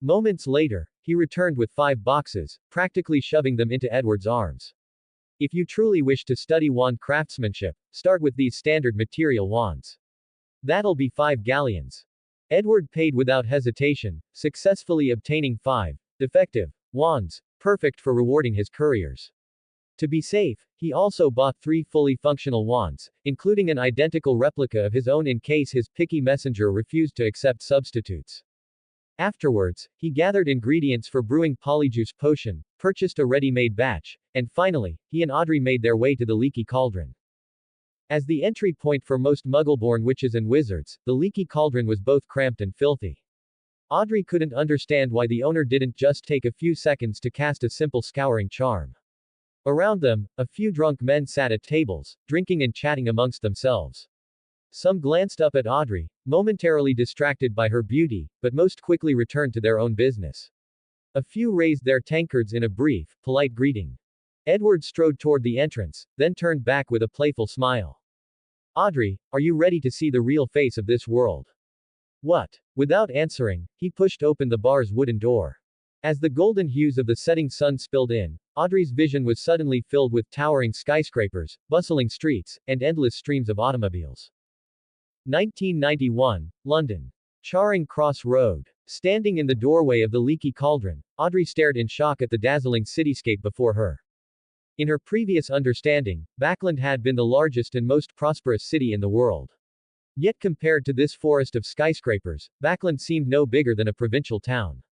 Moments later, he returned with 5 boxes, practically shoving them into Edward's arms. If you truly wish to study wand craftsmanship, start with these standard material wands. That'll be 5 galleons. Edward paid without hesitation, successfully obtaining 5 defective wands, perfect for rewarding his couriers. To be safe, he also bought 3 fully functional wands, including an identical replica of his own in case his picky messenger refused to accept substitutes. Afterwards, he gathered ingredients for brewing polyjuice potion, purchased a ready-made batch, and finally, he and Audrey made their way to the Leaky Cauldron. As the entry point for most Muggle-born witches and wizards, the Leaky Cauldron was both cramped and filthy. Audrey couldn't understand why the owner didn't just take a few seconds to cast a simple scouring charm. Around them, a few drunk men sat at tables, drinking and chatting amongst themselves. Some glanced up at Audrey, momentarily distracted by her beauty, but most quickly returned to their own business. A few raised their tankards in a brief, polite greeting. Edward strode toward the entrance, then turned back with a playful smile. Audrey, are you ready to see the real face of this world? What? Without answering, he pushed open the bar's wooden door. As the golden hues of the setting sun spilled in, Audrey's vision was suddenly filled with towering skyscrapers, bustling streets, and endless streams of automobiles. 1991, London. Charing Cross Road. Standing in the doorway of the Leaky Cauldron, Audrey stared in shock at the dazzling cityscape before her. In her previous understanding, Backland had been the largest and most prosperous city in the world. Yet compared to this forest of skyscrapers, Backland seemed no bigger than a provincial town.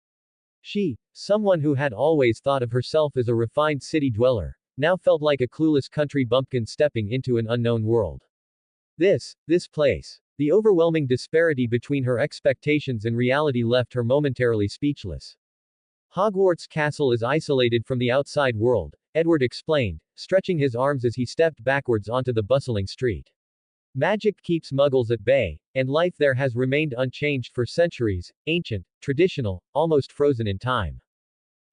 She, someone who had always thought of herself as a refined city dweller, now felt like a clueless country bumpkin stepping into an unknown world. This place. The overwhelming disparity between her expectations and reality left her momentarily speechless. Hogwarts Castle is isolated from the outside world, Edward explained, stretching his arms as he stepped backwards onto the bustling street. Magic keeps Muggles at bay, and life there has remained unchanged for centuries, ancient, traditional, almost frozen in time.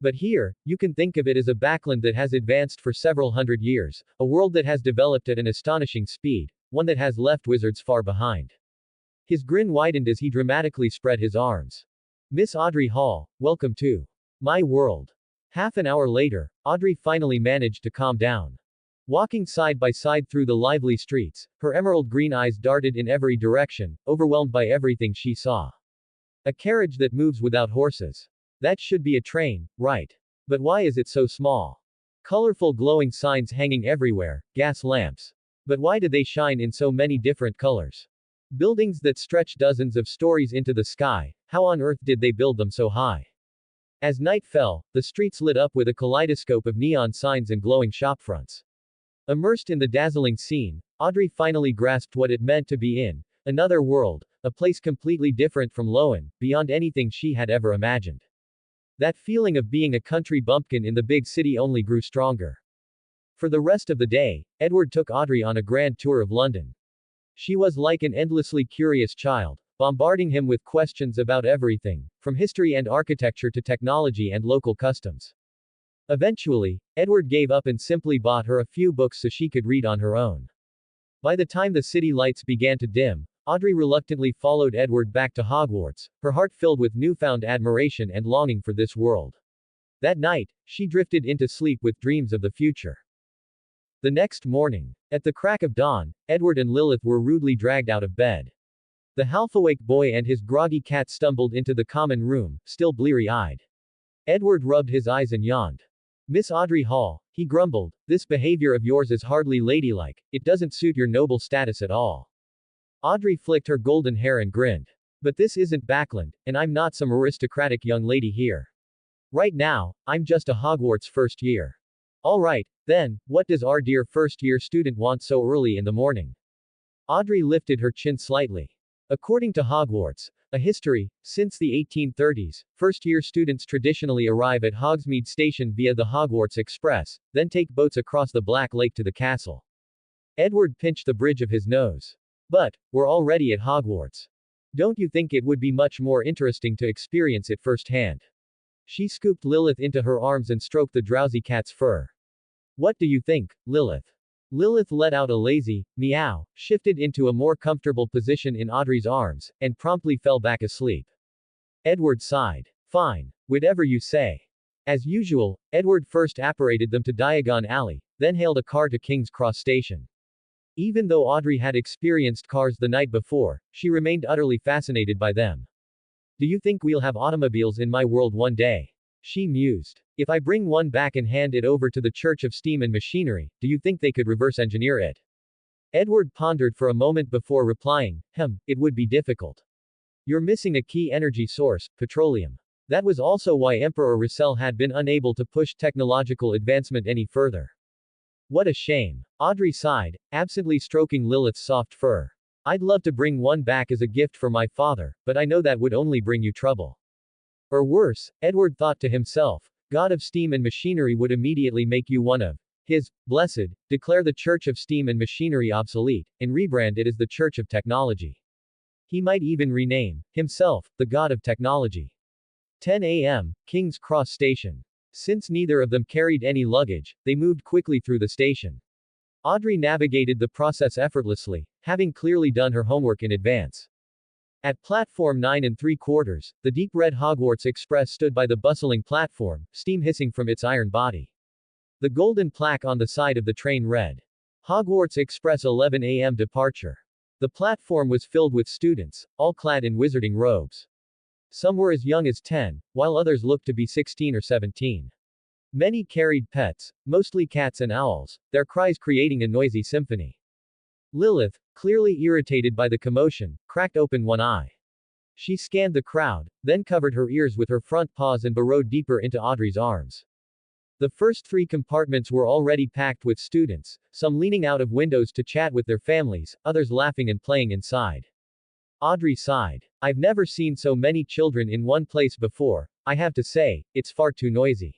But here, you can think of it as a backland that has advanced for several hundred years, a world that has developed at an astonishing speed, one that has left wizards far behind. His grin widened as he dramatically spread his arms. Miss Audrey Hall, welcome to my world. Half an hour later, Audrey finally managed to calm down. Walking side by side through the lively streets, her emerald green eyes darted in every direction, overwhelmed by everything she saw. A carriage that moves without horses. That should be a train, right? But why is it so small? Colorful glowing signs hanging everywhere, gas lamps. But why do they shine in so many different colors? Buildings that stretch dozens of stories into the sky, how on earth did they build them so high? As night fell, the streets lit up with a kaleidoscope of neon signs and glowing shopfronts. Immersed in the dazzling scene, Audrey finally grasped what it meant to be in another world, a place completely different from Lowen, beyond anything she had ever imagined. That feeling of being a country bumpkin in the big city only grew stronger. For the rest of the day, Edward took Audrey on a grand tour of London. She was like an endlessly curious child, bombarding him with questions about everything, from history and architecture to technology and local customs. Eventually, Edward gave up and simply bought her a few books so she could read on her own. By the time the city lights began to dim, Audrey reluctantly followed Edward back to Hogwarts, her heart filled with newfound admiration and longing for this world. That night, she drifted into sleep with dreams of the future. The next morning, at the crack of dawn, Edward and Lilith were rudely dragged out of bed. The half-awake boy and his groggy cat stumbled into the common room, still bleary-eyed. Edward rubbed his eyes and yawned. "Miss Audrey Hall," he grumbled, "this behavior of yours is hardly ladylike, it doesn't suit your noble status at all." Audrey flicked her golden hair and grinned. "But this isn't Backland, and I'm not some aristocratic young lady here. Right now, I'm just a Hogwarts first year." "Alright, then, what does our dear first-year student want so early in the morning?" Audrey lifted her chin slightly. According to Hogwarts, a history, since the 1830s, first-year students traditionally arrive at Hogsmeade Station via the Hogwarts Express, then take boats across the Black Lake to the castle. Edward pinched the bridge of his nose. "But, we're already at Hogwarts. Don't you think it would be much more interesting to experience it firsthand?" She scooped Lilith into her arms and stroked the drowsy cat's fur. "What do you think, Lilith?" Lilith let out a lazy meow, shifted into a more comfortable position in Audrey's arms, and promptly fell back asleep. Edward sighed. "Fine. Whatever you say." As usual, Edward first apparated them to Diagon Alley, then hailed a car to King's Cross Station. Even though Audrey had experienced cars the night before, she remained utterly fascinated by them. "Do you think we'll have automobiles in my world one day?" she mused. "If I bring one back and hand it over to the Church of Steam and Machinery, do you think they could reverse engineer it?" Edward pondered for a moment before replying, "It would be difficult. You're missing a key energy source, petroleum. That was also why Emperor Russell had been unable to push technological advancement any further." "What a shame." Audrey sighed, absently stroking Lilith's soft fur. "I'd love to bring one back as a gift for my father, but I know that would only bring you trouble." Or worse, Edward thought to himself, God of Steam and Machinery would immediately make you one of his blessed, declare the Church of Steam and Machinery obsolete, and rebrand it as the Church of Technology. He might even rename himself the God of Technology. 10 a.m., King's Cross Station. Since neither of them carried any luggage, they moved quickly through the station. Audrey navigated the process effortlessly, having clearly done her homework in advance. At platform 9 3/4, the deep red Hogwarts Express stood by the bustling platform, steam hissing from its iron body. The golden plaque on the side of the train read, Hogwarts Express 11 a.m. departure. The platform was filled with students, all clad in wizarding robes. Some were as young as 10, while others looked to be 16 or 17. Many carried pets, mostly cats and owls, their cries creating a noisy symphony. Lilith, clearly irritated by the commotion, cracked open one eye. She scanned the crowd, then covered her ears with her front paws and burrowed deeper into Audrey's arms. The first 3 compartments were already packed with students, some leaning out of windows to chat with their families, others laughing and playing inside. Audrey sighed. I've never seen so many children in one place before, I have to say, it's far too noisy.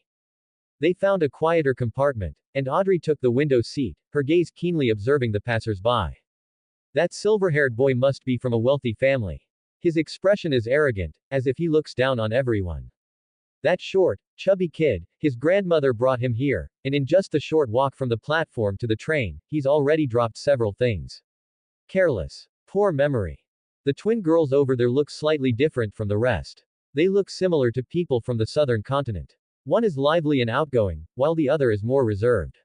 They found a quieter compartment, and Audrey took the window seat, her gaze keenly observing the passers-by. That silver-haired boy must be from a wealthy family. His expression is arrogant, as if he looks down on everyone. That short, chubby kid, his grandmother brought him here, and in just the short walk from the platform to the train, he's already dropped several things. Careless. Poor memory. The twin girls over there look slightly different from the rest. They look similar to people from the southern continent. One is lively and outgoing, while the other is more reserved.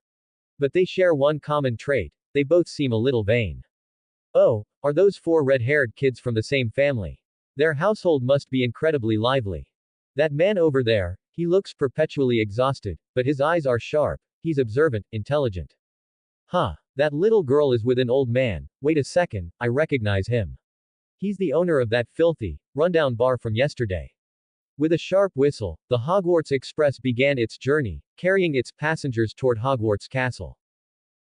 But they share one common trait, they both seem a little vain. Oh, are those 4 red-haired kids from the same family? Their household must be incredibly lively. That man over there, he looks perpetually exhausted, but his eyes are sharp, he's observant, intelligent. Huh, that little girl is with an old man, wait a second, I recognize him. He's the owner of that filthy, rundown bar from yesterday. With a sharp whistle, the Hogwarts Express began its journey, carrying its passengers toward Hogwarts Castle.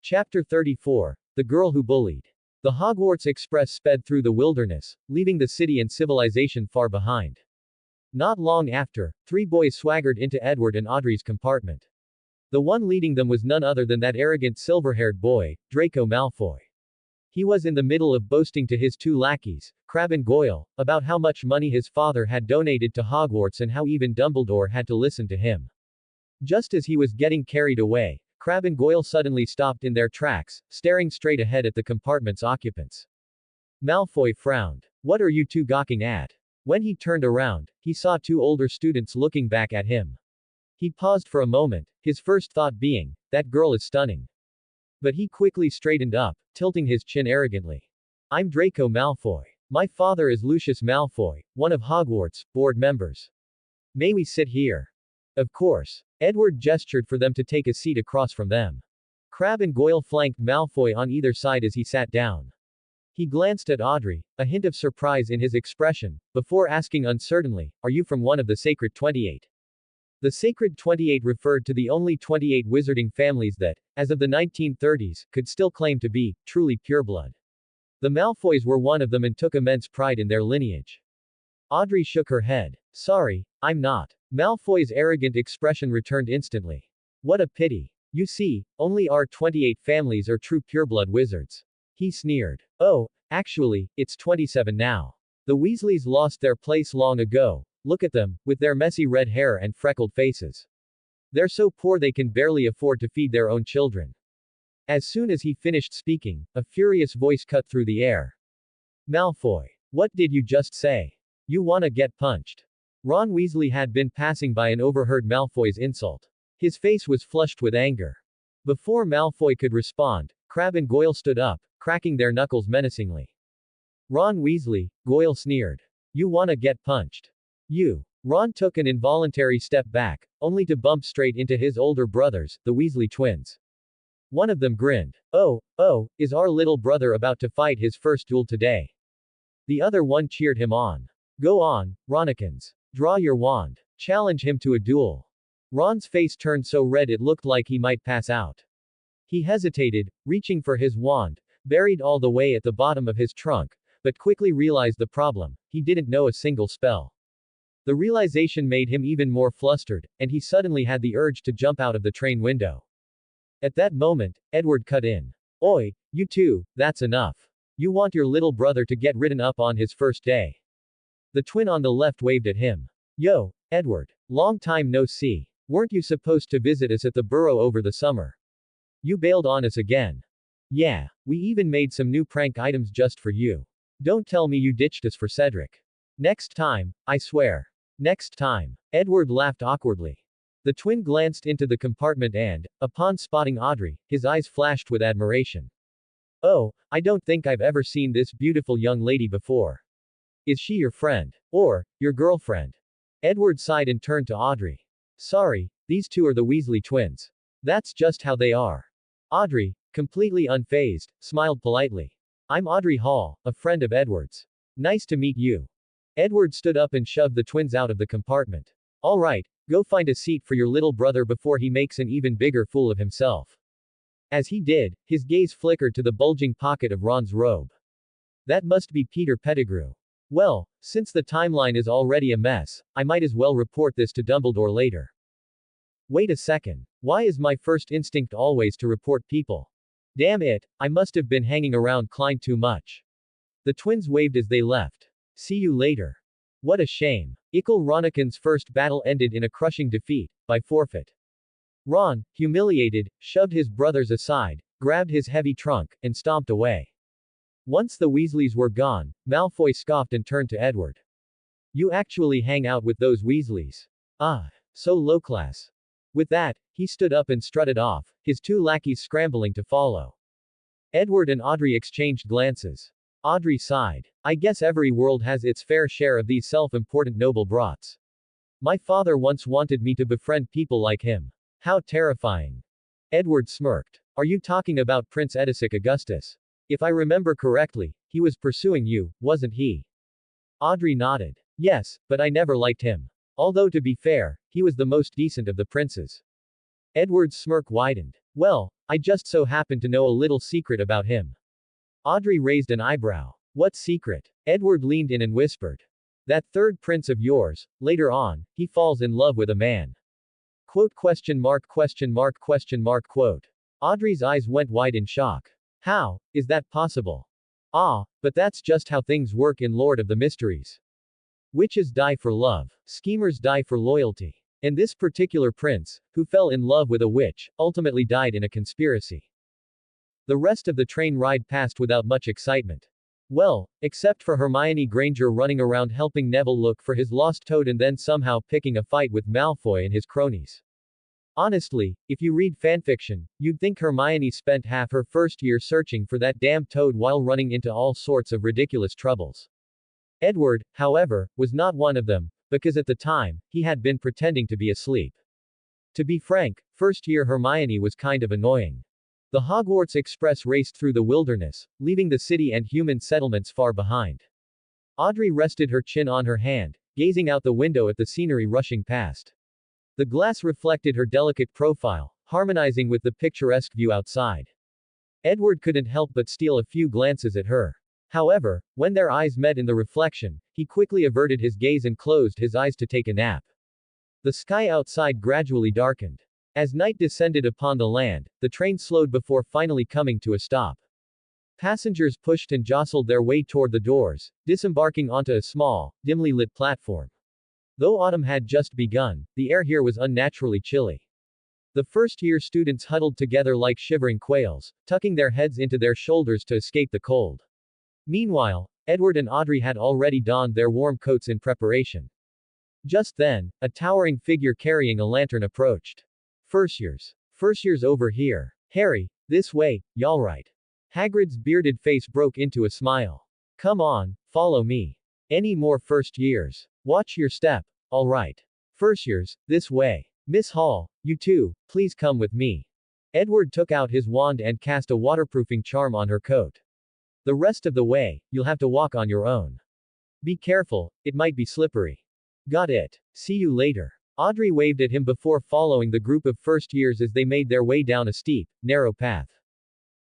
Chapter 34, The Girl Who Bullied. The Hogwarts Express sped through the wilderness, leaving the city and civilization far behind. Not long after, 3 boys swaggered into Edward and Audrey's compartment. The one leading them was none other than that arrogant silver-haired boy, Draco Malfoy. He was in the middle of boasting to his two lackeys, Crabbe and Goyle, about how much money his father had donated to Hogwarts and how even Dumbledore had to listen to him. Just as he was getting carried away, Crabbe and Goyle suddenly stopped in their tracks, staring straight ahead at the compartment's occupants. Malfoy frowned. What are you two gawking at? When he turned around, he saw two older students looking back at him. He paused for a moment, his first thought being, that girl is stunning. But he quickly straightened up, tilting his chin arrogantly. I'm Draco Malfoy. My father is Lucius Malfoy, one of Hogwarts' board members. May we sit here? Of course. Edward gestured for them to take a seat across from them. Crabbe and Goyle flanked Malfoy on either side as he sat down. He glanced at Audrey, a hint of surprise in his expression, before asking uncertainly, are you from one of the Sacred 28? The Sacred 28 referred to the only 28 wizarding families that, as of the 1930s, could still claim to be, truly pureblood. The Malfoys were one of them and took immense pride in their lineage. Audrey shook her head. Sorry, I'm not. Malfoy's arrogant expression returned instantly. What a pity. You see, only our 28 families are true pureblood wizards. He sneered. Oh, actually, it's 27 now. The Weasleys lost their place long ago. Look at them, with their messy red hair and freckled faces. They're so poor they can barely afford to feed their own children. As soon as he finished speaking, a furious voice cut through the air. Malfoy. What did you just say? You wanna get punched? Ron Weasley had been passing by and overheard Malfoy's insult. His face was flushed with anger. Before Malfoy could respond, Crabbe and Goyle stood up, cracking their knuckles menacingly. Ron Weasley, Goyle sneered. You wanna get punched? You. Ron took an involuntary step back, only to bump straight into his older brothers, the Weasley twins. One of them grinned. Oh, is our little brother about to fight his first duel today? The other one cheered him on. Go on, Ronikins. Draw your wand. Challenge him to a duel. Ron's face turned so red it looked like he might pass out. He hesitated, reaching for his wand, buried all the way at the bottom of his trunk, but quickly realized the problem. He didn't know a single spell. The realization made him even more flustered, and he suddenly had the urge to jump out of the train window. At that moment, Edward cut in. Oi, you two, that's enough. You want your little brother to get written up on his first day. The twin on the left waved at him. Yo, Edward. Long time no see. Weren't you supposed to visit us at the Burrow over the summer? You bailed on us again. Yeah, we even made some new prank items just for you. Don't tell me you ditched us for Cedric. Next time, I swear. Next time. Edward laughed awkwardly. The twin glanced into the compartment and, upon spotting Audrey, his eyes flashed with admiration. Oh, I don't think I've ever seen this beautiful young lady before. Is she your friend? Or, your girlfriend? Edward sighed and turned to Audrey. Sorry, these two are the Weasley twins. That's just how they are. Audrey, completely unfazed, smiled politely. I'm Audrey Hall, a friend of Edward's. Nice to meet you. Edward stood up and shoved the twins out of the compartment. All right, go find a seat for your little brother before he makes an even bigger fool of himself. As he did, his gaze flickered to the bulging pocket of Ron's robe. That must be Peter Pettigrew. Well, since the timeline is already a mess, I might as well report this to Dumbledore later. Wait a second. Why is my first instinct always to report people? Damn it, I must have been hanging around Klein too much. The twins waved as they left. See you later. What a shame. Ickle Ronikin's first battle ended in a crushing defeat, by forfeit. Ron, humiliated, shoved his brothers aside, grabbed his heavy trunk, and stomped away. Once the Weasleys were gone, Malfoy scoffed and turned to Edward. You actually hang out with those Weasleys. Ah, so low class. With that, he stood up and strutted off, his two lackeys scrambling to follow. Edward and Audrey exchanged glances. Audrey sighed. I guess every world has its fair share of these self-important noble brats. My father once wanted me to befriend people like him. How terrifying. Edward smirked. Are you talking about Prince Edisic Augustus? If I remember correctly, he was pursuing you, wasn't he? Audrey nodded. Yes, but I never liked him. Although to be fair, he was the most decent of the princes. Edward's smirk widened. Well, I just so happen to know a little secret about him. Audrey raised an eyebrow. What secret? Edward leaned in and whispered. That third prince of yours, later on, he falls in love with a man. Quote quote. Audrey's eyes went wide in shock. How is that possible? Ah, but that's just how things work in Lord of the Mysteries. Witches die for love. Schemers die for loyalty. And this particular prince, who fell in love with a witch, ultimately died in a conspiracy. The rest of the train ride passed without much excitement. Well, except for Hermione Granger running around helping Neville look for his lost toad and then somehow picking a fight with Malfoy and his cronies. Honestly, if you read fanfiction, you'd think Hermione spent half her first year searching for that damn toad while running into all sorts of ridiculous troubles. Edward, however, was not one of them, because at the time, he had been pretending to be asleep. To be frank, first year Hermione was kind of annoying. The Hogwarts Express raced through the wilderness, leaving the city and human settlements far behind. Audrey rested her chin on her hand, gazing out the window at the scenery rushing past. The glass reflected her delicate profile, harmonizing with the picturesque view outside. Edward couldn't help but steal a few glances at her. However, when their eyes met in the reflection, he quickly averted his gaze and closed his eyes to take a nap. The sky outside gradually darkened. As night descended upon the land, the train slowed before finally coming to a stop. Passengers pushed and jostled their way toward the doors, disembarking onto a small, dimly lit platform. Though autumn had just begun, the air here was unnaturally chilly. The first-year students huddled together like shivering quails, tucking their heads into their shoulders to escape the cold. Meanwhile, Edward and Audrey had already donned their warm coats in preparation. Just then, a towering figure carrying a lantern approached. First years over here. Harry, this way, y'alright. Hagrid's bearded face broke into a smile. Come on, follow me. Any more first years? Watch your step. Alright. First years, this way. Miss Hall, you too, please come with me. Edward took out his wand and cast a waterproofing charm on her coat. The rest of the way, you'll have to walk on your own. Be careful, it might be slippery. Got it. See you later. Audrey waved at him before following the group of first years as they made their way down a steep, narrow path.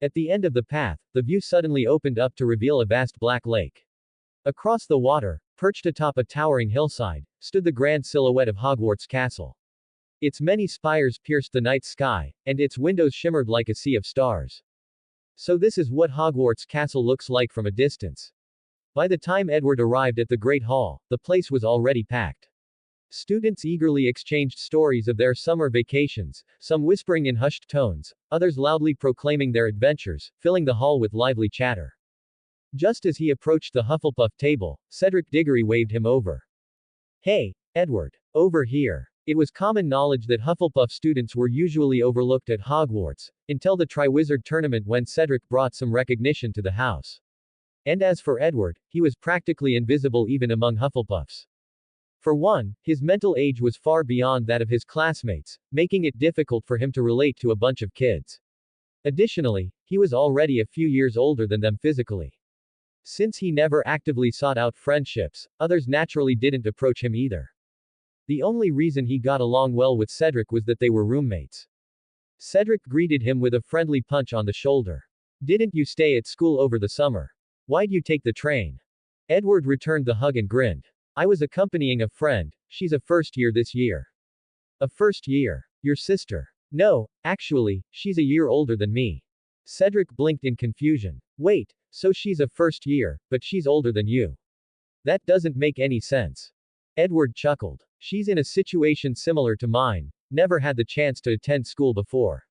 At the end of the path, the view suddenly opened up to reveal a vast black lake. Across the water, perched atop a towering hillside, stood the grand silhouette of Hogwarts Castle. Its many spires pierced the night sky, and its windows shimmered like a sea of stars. So this is what Hogwarts Castle looks like from a distance. By the time Edward arrived at the Great Hall, the place was already packed. Students eagerly exchanged stories of their summer vacations, some whispering in hushed tones, others loudly proclaiming their adventures, filling the hall with lively chatter. Just as he approached the Hufflepuff table, Cedric Diggory waved him over. Hey, Edward. Over here. It was common knowledge that Hufflepuff students were usually overlooked at Hogwarts, until the Triwizard Tournament when Cedric brought some recognition to the house. And as for Edward, he was practically invisible even among Hufflepuffs. For one, his mental age was far beyond that of his classmates, making it difficult for him to relate to a bunch of kids. Additionally, he was already a few years older than them physically. Since he never actively sought out friendships, others naturally didn't approach him either. The only reason he got along well with Cedric was that they were roommates. Cedric greeted him with a friendly punch on the shoulder. Didn't you stay at school over the summer? Why'd you take the train? Edward returned the hug and grinned. I was accompanying a friend, she's a first year this year. A first year? Your sister? No, actually, she's a year older than me. Cedric blinked in confusion. Wait, so she's a first year, but she's older than you. That doesn't make any sense. Edward chuckled. She's in a situation similar to mine, never had the chance to attend school before.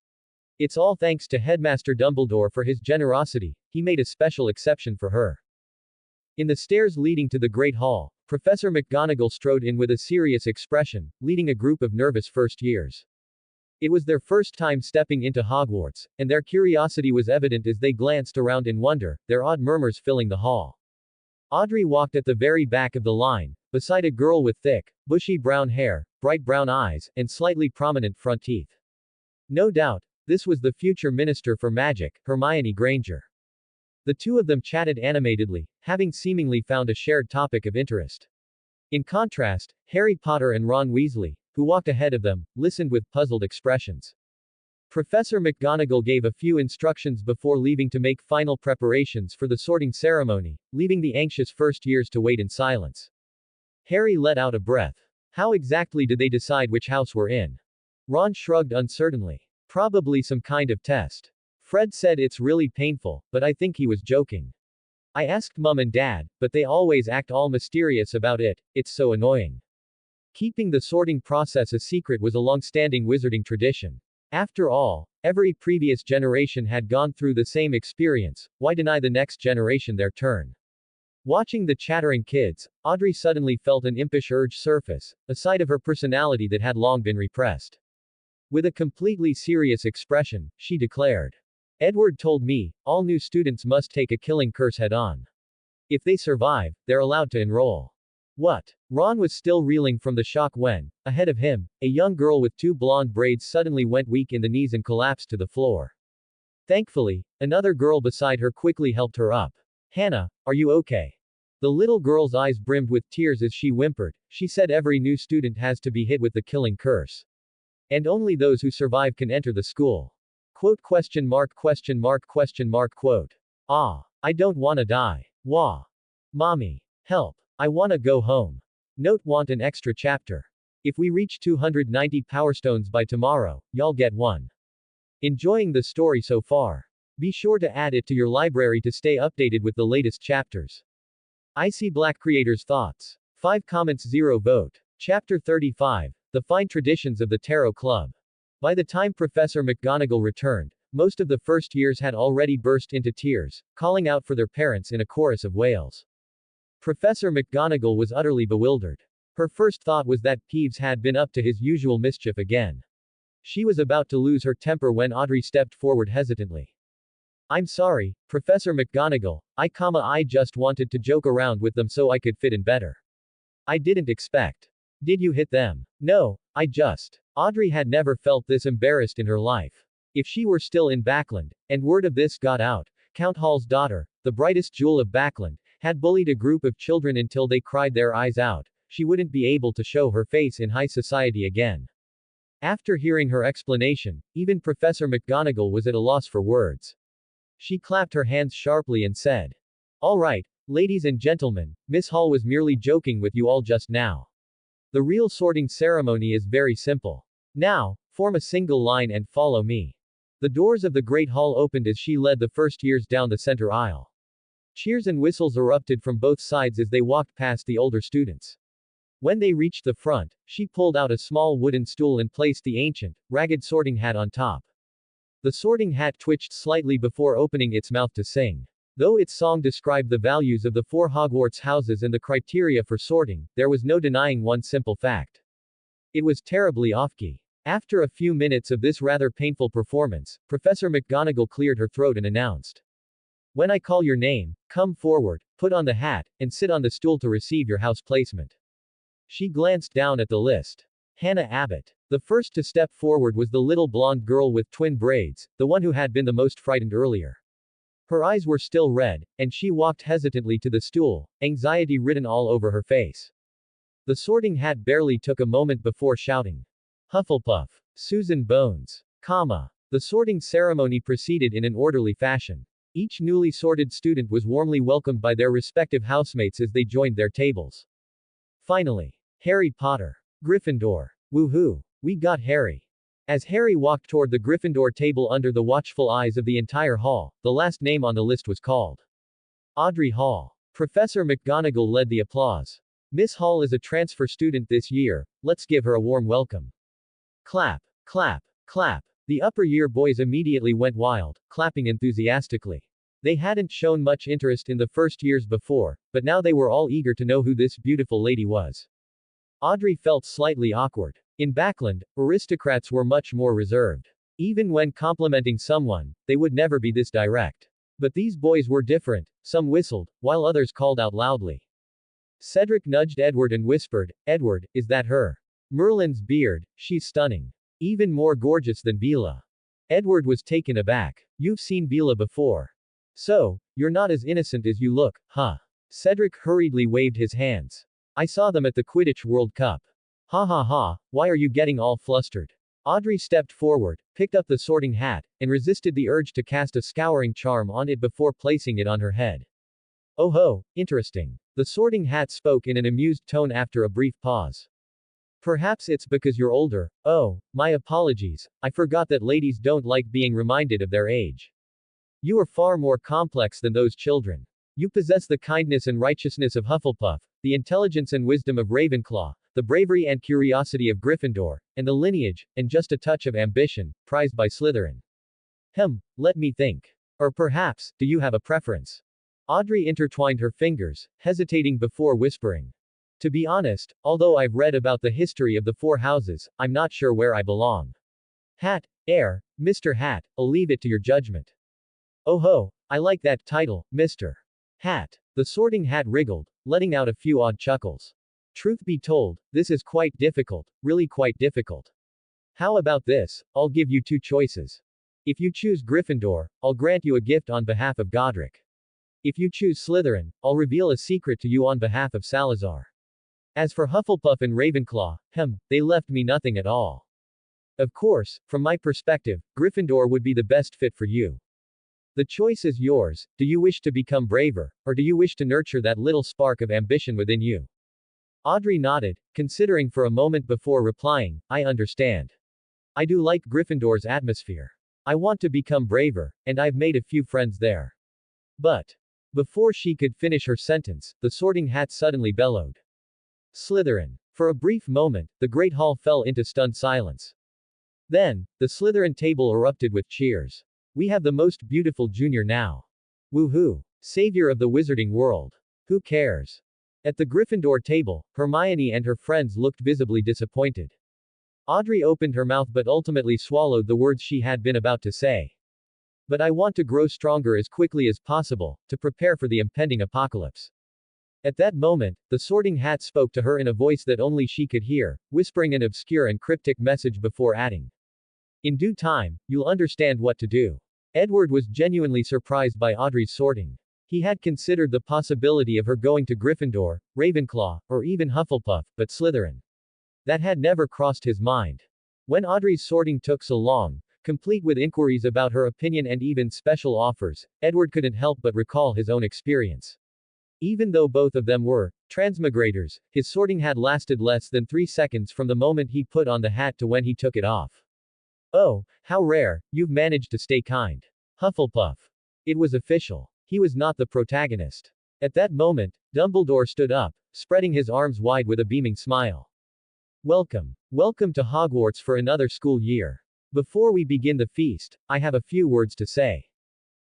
It's all thanks to Headmaster Dumbledore for his generosity, he made a special exception for her. In the stairs leading to the Great Hall, Professor McGonagall strode in with a serious expression, leading a group of nervous first years. It was their first time stepping into Hogwarts, and their curiosity was evident as they glanced around in wonder, their odd murmurs filling the hall. Audrey walked at the very back of the line, beside a girl with thick, bushy brown hair, bright brown eyes, and slightly prominent front teeth. No doubt, this was the future Minister for Magic, Hermione Granger. The two of them chatted animatedly, having seemingly found a shared topic of interest. In contrast, Harry Potter and Ron Weasley, who walked ahead of them, listened with puzzled expressions. Professor McGonagall gave a few instructions before leaving to make final preparations for the sorting ceremony, leaving the anxious first years to wait in silence. Harry let out a breath. How exactly did they decide which house we're in? Ron shrugged uncertainly. Probably some kind of test. Fred said it's really painful, but I think he was joking. I asked Mum and Dad, but they always act all mysterious about it, it's so annoying. Keeping the sorting process a secret was a long-standing wizarding tradition. After all, every previous generation had gone through the same experience, why deny the next generation their turn? Watching the chattering kids, Audrey suddenly felt an impish urge surface, a side of her personality that had long been repressed. With a completely serious expression, she declared. Edward told me, all new students must take a killing curse head-on. If they survive, they're allowed to enroll. What? Ron was still reeling from the shock when, ahead of him, a young girl with 2 blonde braids suddenly went weak in the knees and collapsed to the floor. Thankfully, another girl beside her quickly helped her up. Hannah, are you okay? The little girl's eyes brimmed with tears as she whimpered. She said every new student has to be hit with the killing curse. And only those who survive can enter the school. Quote question mark question mark question mark quote. Ah. I don't wanna die. Wah. Mommy. Help. I wanna go home. Note want an extra chapter. If we reach 290 Power Stones by tomorrow, y'all get one. Enjoying the story so far? Be sure to add it to your library to stay updated with the latest chapters. IseeBLACK creators' thoughts. 5 comments 0 vote. Chapter 35. The Fine Traditions of the Tarot Club. By the time Professor McGonagall returned, most of the first years had already burst into tears, calling out for their parents in a chorus of wails. Professor McGonagall was utterly bewildered. Her first thought was that Peeves had been up to his usual mischief again. She was about to lose her temper when Audrey stepped forward hesitantly. I'm sorry, Professor McGonagall, I just wanted to joke around with them so I could fit in better. I didn't expect. Did you hit them? No, I just. Audrey had never felt this embarrassed in her life. If she were still in Backland, and word of this got out, Count Hall's daughter, the brightest jewel of Backland, had bullied a group of children until they cried their eyes out, she wouldn't be able to show her face in high society again. After hearing her explanation, even Professor McGonagall was at a loss for words. She clapped her hands sharply and said, all right, ladies and gentlemen, Miss Hall was merely joking with you all just now. The real sorting ceremony is very simple. Now, form a single line and follow me. The doors of the Great Hall opened as she led the first years down the center aisle. Cheers and whistles erupted from both sides as they walked past the older students. When they reached the front, she pulled out a small wooden stool and placed the ancient, ragged sorting hat on top. The sorting hat twitched slightly before opening its mouth to sing. Though its song described the values of the 4 Hogwarts houses and the criteria for sorting, there was no denying one simple fact. It was terribly off-key. After a few minutes of this rather painful performance, Professor McGonagall cleared her throat and announced. When I call your name, come forward, put on the hat, and sit on the stool to receive your house placement. She glanced down at the list. Hannah Abbott. The first to step forward was the little blonde girl with twin braids, the one who had been the most frightened earlier. Her eyes were still red, and she walked hesitantly to the stool, anxiety written all over her face. The sorting hat barely took a moment before shouting. Hufflepuff. Susan Bones. Comma. The sorting ceremony proceeded in an orderly fashion. Each newly sorted student was warmly welcomed by their respective housemates as they joined their tables. Finally. Harry Potter. Gryffindor. Woohoo! We got Harry. As Harry walked toward the Gryffindor table under the watchful eyes of the entire hall, the last name on the list was called. Audrey Hall. Professor McGonagall led the applause. Miss Hall is a transfer student this year, let's give her a warm welcome. Clap, clap, clap. The upper year boys immediately went wild, clapping enthusiastically. They hadn't shown much interest in the first years before, but now they were all eager to know who this beautiful lady was. Audrey felt slightly awkward. In Backland, aristocrats were much more reserved. Even when complimenting someone, they would never be this direct. But these boys were different, some whistled, while others called out loudly. Cedric nudged Edward and whispered, Edward, is that her? Merlin's beard, she's stunning. Even more gorgeous than Bella. Edward was taken aback. You've seen Bella before. So, you're not as innocent as you look, huh? Cedric hurriedly waved his hands. I saw them at the Quidditch World Cup. Ha ha ha, why are you getting all flustered? Audrey stepped forward, picked up the sorting hat, and resisted the urge to cast a scouring charm on it before placing it on her head. Oh ho, interesting. The sorting hat spoke in an amused tone after a brief pause. Perhaps it's because you're older. Oh, my apologies, I forgot that ladies don't like being reminded of their age. You are far more complex than those children. You possess the kindness and righteousness of Hufflepuff, the intelligence and wisdom of Ravenclaw, the bravery and curiosity of Gryffindor, and the lineage, and just a touch of ambition, prized by Slytherin. Let me think. Or perhaps, do you have a preference? Audrey intertwined her fingers, hesitating before whispering. To be honest, although I've read about the history of the four houses, I'm not sure where I belong. Hat, Heir, Mr. Hat, I'll leave it to your judgment. Oh ho, I like that title, Mr. Hat. The Sorting Hat wriggled, letting out a few odd chuckles. Truth be told, this is quite difficult, really quite difficult. How about this? I'll give you two choices. If you choose Gryffindor, I'll grant you a gift on behalf of Godric. If you choose Slytherin, I'll reveal a secret to you on behalf of Salazar. As for Hufflepuff and Ravenclaw, they left me nothing at all. Of course, from my perspective, Gryffindor would be the best fit for you. The choice is yours. Do you wish to become braver, or do you wish to nurture that little spark of ambition within you? Audrey nodded, considering for a moment before replying, I understand. I do like Gryffindor's atmosphere. I want to become braver, and I've made a few friends there. But, before she could finish her sentence, the Sorting Hat suddenly bellowed. Slytherin. For a brief moment, the Great Hall fell into stunned silence. Then, the Slytherin table erupted with cheers. We have the most beautiful junior now. Woohoo! Savior of the wizarding world. Who cares? At the Gryffindor table, Hermione and her friends looked visibly disappointed. Audrey opened her mouth but ultimately swallowed the words she had been about to say. But I want to grow stronger as quickly as possible, to prepare for the impending apocalypse. At that moment, the Sorting Hat spoke to her in a voice that only she could hear, whispering an obscure and cryptic message before adding. In due time, you'll understand what to do. Edward was genuinely surprised by Audrey's sorting. He had considered the possibility of her going to Gryffindor, Ravenclaw, or even Hufflepuff, but Slytherin. That had never crossed his mind. When Audrey's sorting took so long, complete with inquiries about her opinion and even special offers, Edward couldn't help but recall his own experience. Even though both of them were transmigrators, his sorting had lasted less than 3 seconds from the moment he put on the hat to when he took it off. Oh, how rare, you've managed to stay kind. Hufflepuff. It was official. He was not the protagonist. At that moment, Dumbledore stood up, spreading his arms wide with a beaming smile. Welcome. Welcome to Hogwarts for another school year. Before we begin the feast, I have a few words to say.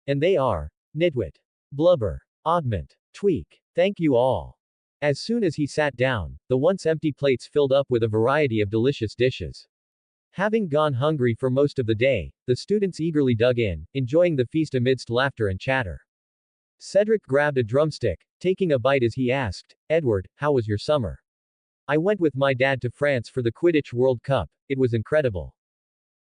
And they are, nitwit, blubber, oddment, tweak. Thank you all. As soon as he sat down, the once empty plates filled up with a variety of delicious dishes. Having gone hungry for most of the day, the students eagerly dug in, enjoying the feast amidst laughter and chatter. Cedric grabbed a drumstick, taking a bite as he asked, Edward, how was your summer? I went with my dad to France for the Quidditch World Cup, it was incredible.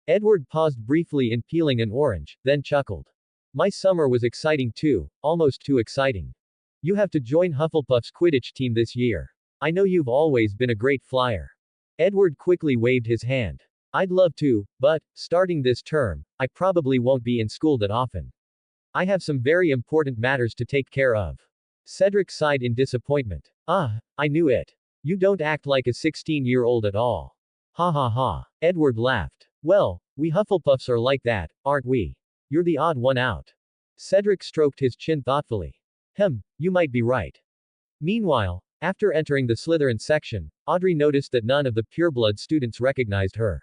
Edward paused briefly in peeling an orange, then chuckled. My summer was exciting too, almost too exciting. You have to join Hufflepuff's Quidditch team this year. I know you've always been a great flyer. Edward quickly waved his hand. I'd love to, but, starting this term, I probably won't be in school that often. I have some very important matters to take care of. Cedric sighed in disappointment. Ah, I knew it. You don't act like a 16-year-old at all. Ha ha ha. Edward laughed. Well, we Hufflepuffs are like that, aren't we? You're the odd one out. Cedric stroked his chin thoughtfully. You might be right. Meanwhile, after entering the Slytherin section, Audrey noticed that none of the pureblood students recognized her.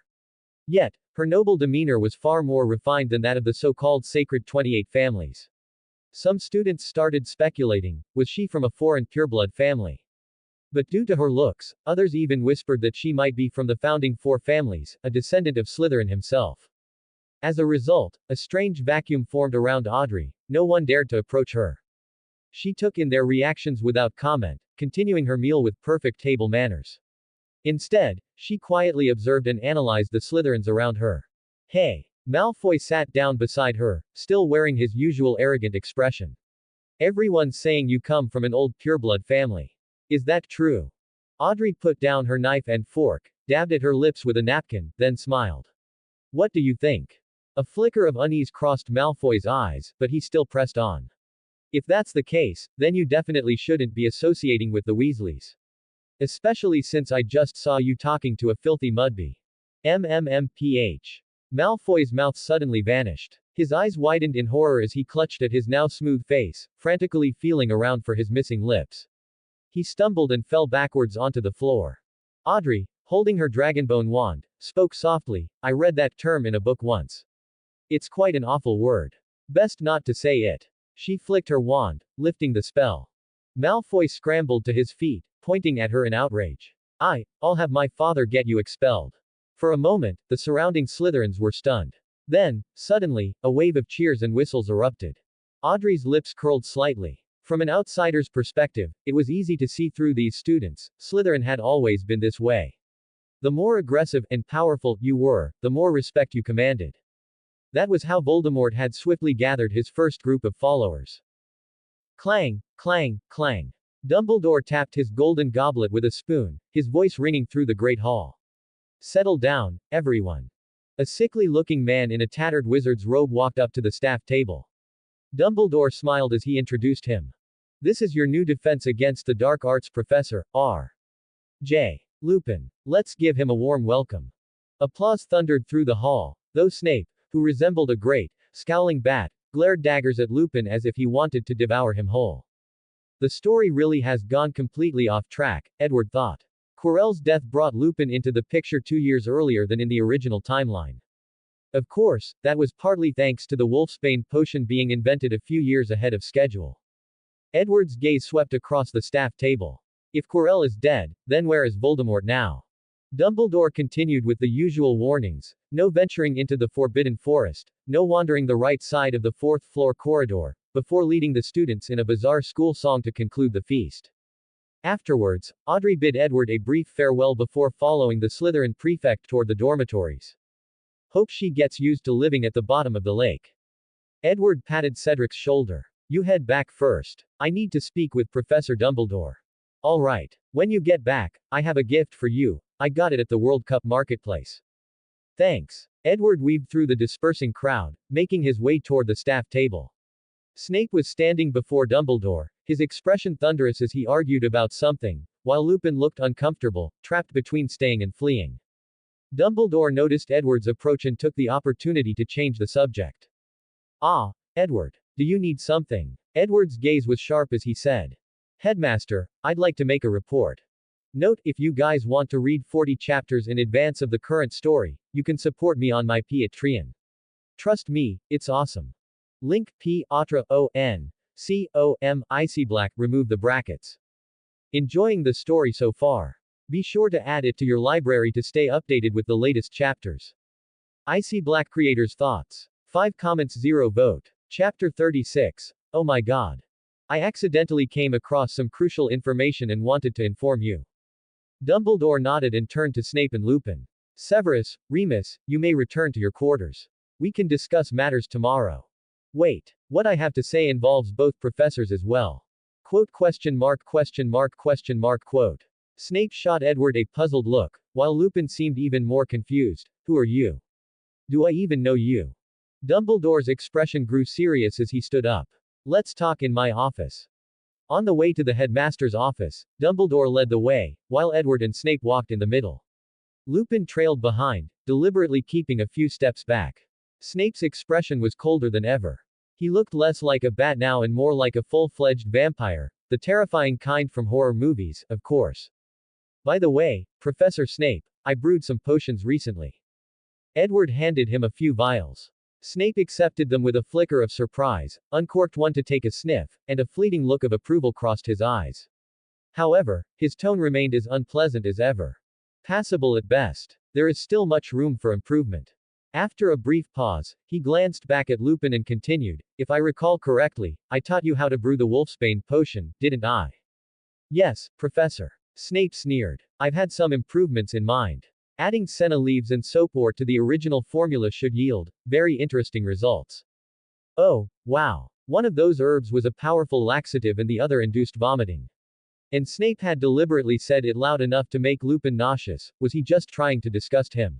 Yet, her noble demeanor was far more refined than that of the so-called Sacred 28 families. Some students started speculating, was she from a foreign pureblood family? But due to her looks, others even whispered that she might be from the founding four families, a descendant of Slytherin himself. As a result, a strange vacuum formed around Audrey, no one dared to approach her. She took in their reactions without comment, continuing her meal with perfect table manners. Instead, she quietly observed and analyzed the Slytherins around her. Hey! Malfoy sat down beside her, still wearing his usual arrogant expression. Everyone's saying you come from an old pureblood family. Is that true? Audrey put down her knife and fork, dabbed at her lips with a napkin, then smiled. What do you think? A flicker of unease crossed Malfoy's eyes, but he still pressed on. If that's the case, then you definitely shouldn't be associating with the Weasleys. Especially since I just saw you talking to a filthy mudbee. MMMPH. Malfoy's mouth suddenly vanished. His eyes widened in horror as he clutched at his now smooth face, frantically feeling around for his missing lips. He stumbled and fell backwards onto the floor. Audrey, holding her dragonbone wand, spoke softly, I read that term in a book once. It's quite an awful word. Best not to say it. She flicked her wand, lifting the spell. Malfoy scrambled to his feet, pointing at her in outrage. I'll have my father get you expelled. For a moment, the surrounding Slytherins were stunned. Then, suddenly, a wave of cheers and whistles erupted. Audrey's lips curled slightly. From an outsider's perspective, it was easy to see through these students. Slytherin had always been this way. The more aggressive and powerful you were, the more respect you commanded. That was how Voldemort had swiftly gathered his first group of followers. Clang, clang, clang. Dumbledore tapped his golden goblet with a spoon, his voice ringing through the great hall. Settle down, everyone. A sickly-looking man in a tattered wizard's robe walked up to the staff table. Dumbledore smiled as he introduced him. This is your new defense against the dark arts professor, R.J. Lupin. Let's give him a warm welcome. Applause thundered through the hall, though Snape, who resembled a great, scowling bat, glared daggers at Lupin as if he wanted to devour him whole. The story really has gone completely off track, Edward thought. Quirrell's death brought Lupin into the picture 2 years earlier than in the original timeline. Of course, that was partly thanks to the Wolfsbane potion being invented a few years ahead of schedule. Edward's gaze swept across the staff table. If Quirrell is dead, then where is Voldemort now? Dumbledore continued with the usual warnings, no venturing into the Forbidden Forest, no wandering the right side of the 4th floor corridor, before leading the students in a bizarre school song to conclude the feast. Afterwards, Audrey bid Edward a brief farewell before following the Slytherin prefect toward the dormitories. Hope she gets used to living at the bottom of the lake. Edward patted Cedric's shoulder. You head back first. I need to speak with Professor Dumbledore. All right. When you get back, I have a gift for you. I got it at the World Cup marketplace. Thanks. Edward weaved through the dispersing crowd, making his way toward the staff table. Snape was standing before Dumbledore, his expression thunderous as he argued about something, while Lupin looked uncomfortable, trapped between staying and fleeing. Dumbledore noticed Edward's approach and took the opportunity to change the subject. Edward. Do you need something? Edward's gaze was sharp as he said. Headmaster, I'd like to make a report. Note, if you guys want to read 40 chapters in advance of the current story, you can support me on my Patreon. Trust me, it's awesome. Link Patreon.com IseeBLACK. Remove the brackets. Enjoying the story so far? Be sure to add it to your library to stay updated with the latest chapters. IseeBLACK creators' thoughts. 5 comments 0 vote. Chapter 36. Oh my god. I accidentally came across some crucial information and wanted to inform you. Dumbledore nodded and turned to Snape and Lupin. Severus, Remus, you may return to your quarters. We can discuss matters tomorrow. Wait. What I have to say involves both professors as well. Quote? Snape shot Edward a puzzled look, while Lupin seemed even more confused. Who are you? Do I even know you? Dumbledore's expression grew serious as he stood up. Let's talk in my office. On the way to the headmaster's office, Dumbledore led the way, while Edward and Snape walked in the middle. Lupin trailed behind, deliberately keeping a few steps back. Snape's expression was colder than ever. He looked less like a bat now and more like a full-fledged vampire, the terrifying kind from horror movies, of course. By the way, Professor Snape, I brewed some potions recently. Edward handed him a few vials. Snape accepted them with a flicker of surprise, uncorked one to take a sniff, and a fleeting look of approval crossed his eyes. However, his tone remained as unpleasant as ever. Passable at best. There is still much room for improvement. After a brief pause, he glanced back at Lupin and continued, if I recall correctly, I taught you how to brew the Wolfsbane potion, didn't I? Yes, Professor. Snape sneered. I've had some improvements in mind. Adding senna leaves and soapwort to the original formula should yield very interesting results. Oh, wow. One of those herbs was a powerful laxative and the other induced vomiting. And Snape had deliberately said it loud enough to make Lupin nauseous. Was he just trying to disgust him?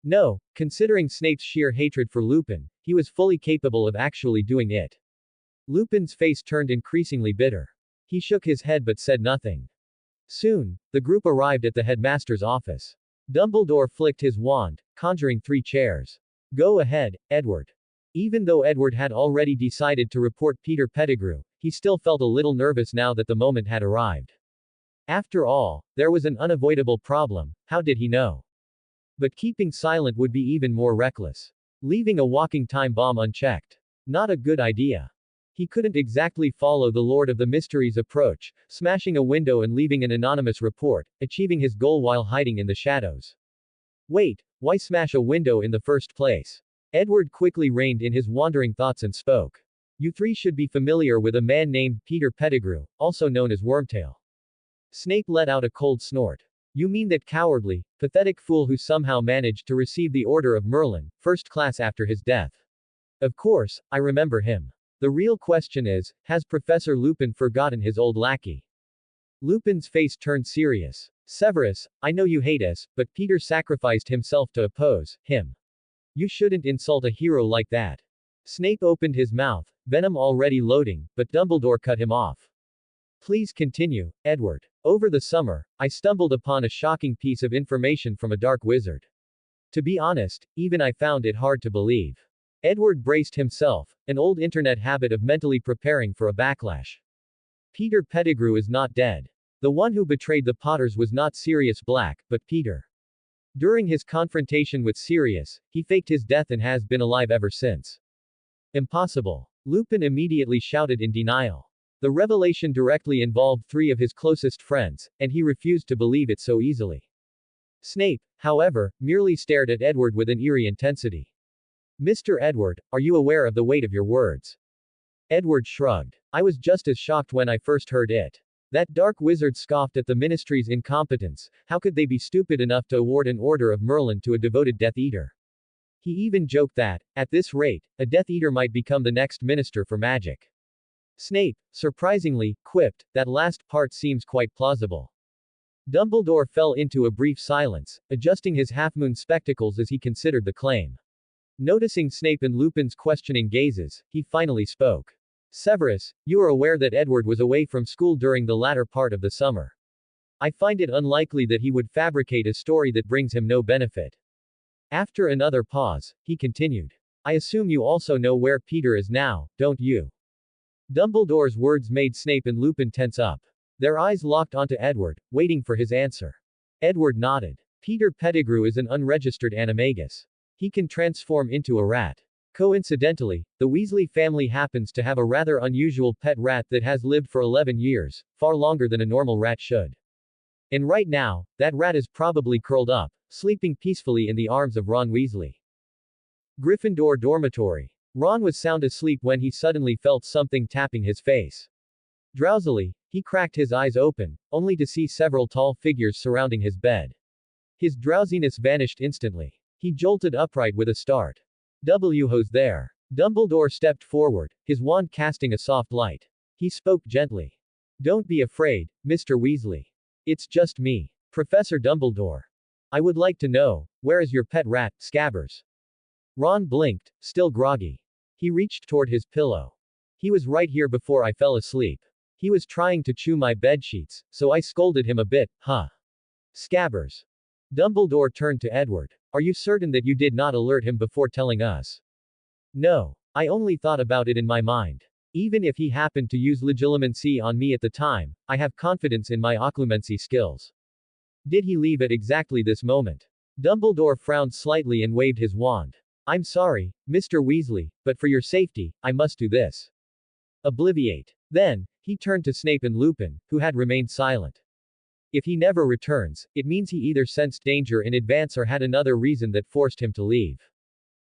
No, considering Snape's sheer hatred for Lupin, he was fully capable of actually doing it. Lupin's face turned increasingly bitter. He shook his head but said nothing. Soon, the group arrived at the headmaster's office. Dumbledore flicked his wand, conjuring 3 chairs. Go ahead, Edward. Even though Edward had already decided to report Peter Pettigrew, he still felt a little nervous now that the moment had arrived. After all, there was an unavoidable problem. How did he know? But keeping silent would be even more reckless. Leaving a walking time bomb unchecked. Not a good idea. He couldn't exactly follow the Lord of the Mysteries approach, smashing a window and leaving an anonymous report, achieving his goal while hiding in the shadows. Wait, why smash a window in the first place? Edward quickly reined in his wandering thoughts and spoke. You 3 should be familiar with a man named Peter Pettigrew, also known as Wormtail. Snape let out a cold snort. You mean that cowardly, pathetic fool who somehow managed to receive the Order of Merlin, first class after his death? Of course, I remember him. The real question is, has Professor Lupin forgotten his old lackey? Lupin's face turned serious. Severus, I know you hate us, but Peter sacrificed himself to oppose him. You shouldn't insult a hero like that. Snape opened his mouth, venom already loading, but Dumbledore cut him off. Please continue, Edward. Over the summer, I stumbled upon a shocking piece of information from a dark wizard. To be honest, even I found it hard to believe. Edward braced himself, an old internet habit of mentally preparing for a backlash. Peter Pettigrew is not dead. The one who betrayed the Potters was not Sirius Black, but Peter. During his confrontation with Sirius, he faked his death and has been alive ever since. Impossible. Lupin immediately shouted in denial. The revelation directly involved 3 of his closest friends, and he refused to believe it so easily. Snape, however, merely stared at Edward with an eerie intensity. Mr. Edward, are you aware of the weight of your words? Edward shrugged. I was just as shocked when I first heard it. That dark wizard scoffed at the Ministry's incompetence. How could they be stupid enough to award an Order of Merlin to a devoted Death Eater? He even joked that, at this rate, a Death Eater might become the next Minister for Magic. Snape, surprisingly, quipped, that last part seems quite plausible. Dumbledore fell into a brief silence, adjusting his half-moon spectacles as he considered the claim. Noticing Snape and Lupin's questioning gazes, he finally spoke. Severus, you are aware that Edward was away from school during the latter part of the summer. I find it unlikely that he would fabricate a story that brings him no benefit. After another pause, he continued. I assume you also know where Peter is now, don't you? Dumbledore's words made Snape and Lupin tense up. Their eyes locked onto Edward, waiting for his answer. Edward nodded. Peter Pettigrew is an unregistered animagus. He can transform into a rat. Coincidentally, the Weasley family happens to have a rather unusual pet rat that has lived for 11 years, far longer than a normal rat should. And right now, that rat is probably curled up, sleeping peacefully in the arms of Ron Weasley. Gryffindor dormitory. Ron was sound asleep when he suddenly felt something tapping his face. Drowsily, he cracked his eyes open, only to see several tall figures surrounding his bed. His drowsiness vanished instantly. He jolted upright with a start. Who's there? Dumbledore stepped forward, his wand casting a soft light. He spoke gently. Don't be afraid, Mr. Weasley. It's just me, Professor Dumbledore. I would like to know, where is your pet rat, Scabbers? Ron blinked, still groggy. He reached toward his pillow. He was right here before I fell asleep. He was trying to chew my bedsheets, so I scolded him a bit, huh? Scabbers. Dumbledore turned to Edward. Are you certain that you did not alert him before telling us? No. I only thought about it in my mind. Even if he happened to use legilimency on me at the time, I have confidence in my occlumency skills. Did he leave at exactly this moment? Dumbledore frowned slightly and waved his wand. I'm sorry, Mr. Weasley, but for your safety, I must do this. Obliviate. Then, he turned to Snape and Lupin, who had remained silent. If he never returns, it means he either sensed danger in advance or had another reason that forced him to leave.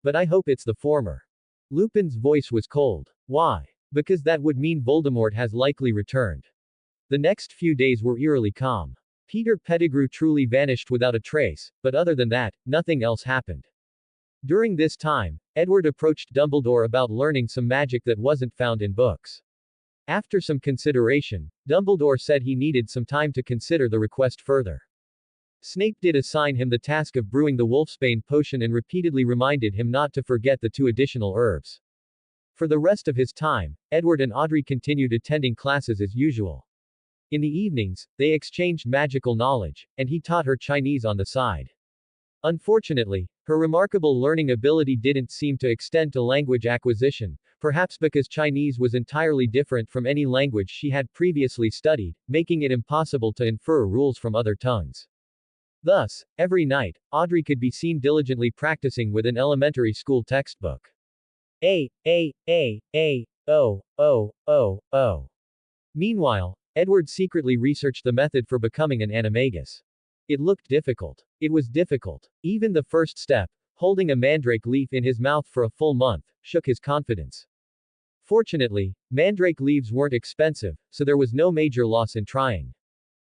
But I hope it's the former. Lupin's voice was cold. Why? Because that would mean Voldemort has likely returned. The next few days were eerily calm. Peter Pettigrew truly vanished without a trace, but other than that, nothing else happened. During this time, Edward approached Dumbledore about learning some magic that wasn't found in books. After some consideration, Dumbledore said he needed some time to consider the request further. Snape did assign him the task of brewing the Wolfsbane potion and repeatedly reminded him not to forget the 2 additional herbs. For the rest of his time, Edward and Audrey continued attending classes as usual. In the evenings, they exchanged magical knowledge, and he taught her Chinese on the side. Unfortunately, her remarkable learning ability didn't seem to extend to language acquisition, perhaps because Chinese was entirely different from any language she had previously studied, making it impossible to infer rules from other tongues. Thus, every night, Audrey could be seen diligently practicing with an elementary school textbook. O. Meanwhile, Edward secretly researched the method for becoming an animagus. It looked difficult. It was difficult. Even the first step, holding a mandrake leaf in his mouth for a full month, shook his confidence. Fortunately, mandrake leaves weren't expensive, so there was no major loss in trying.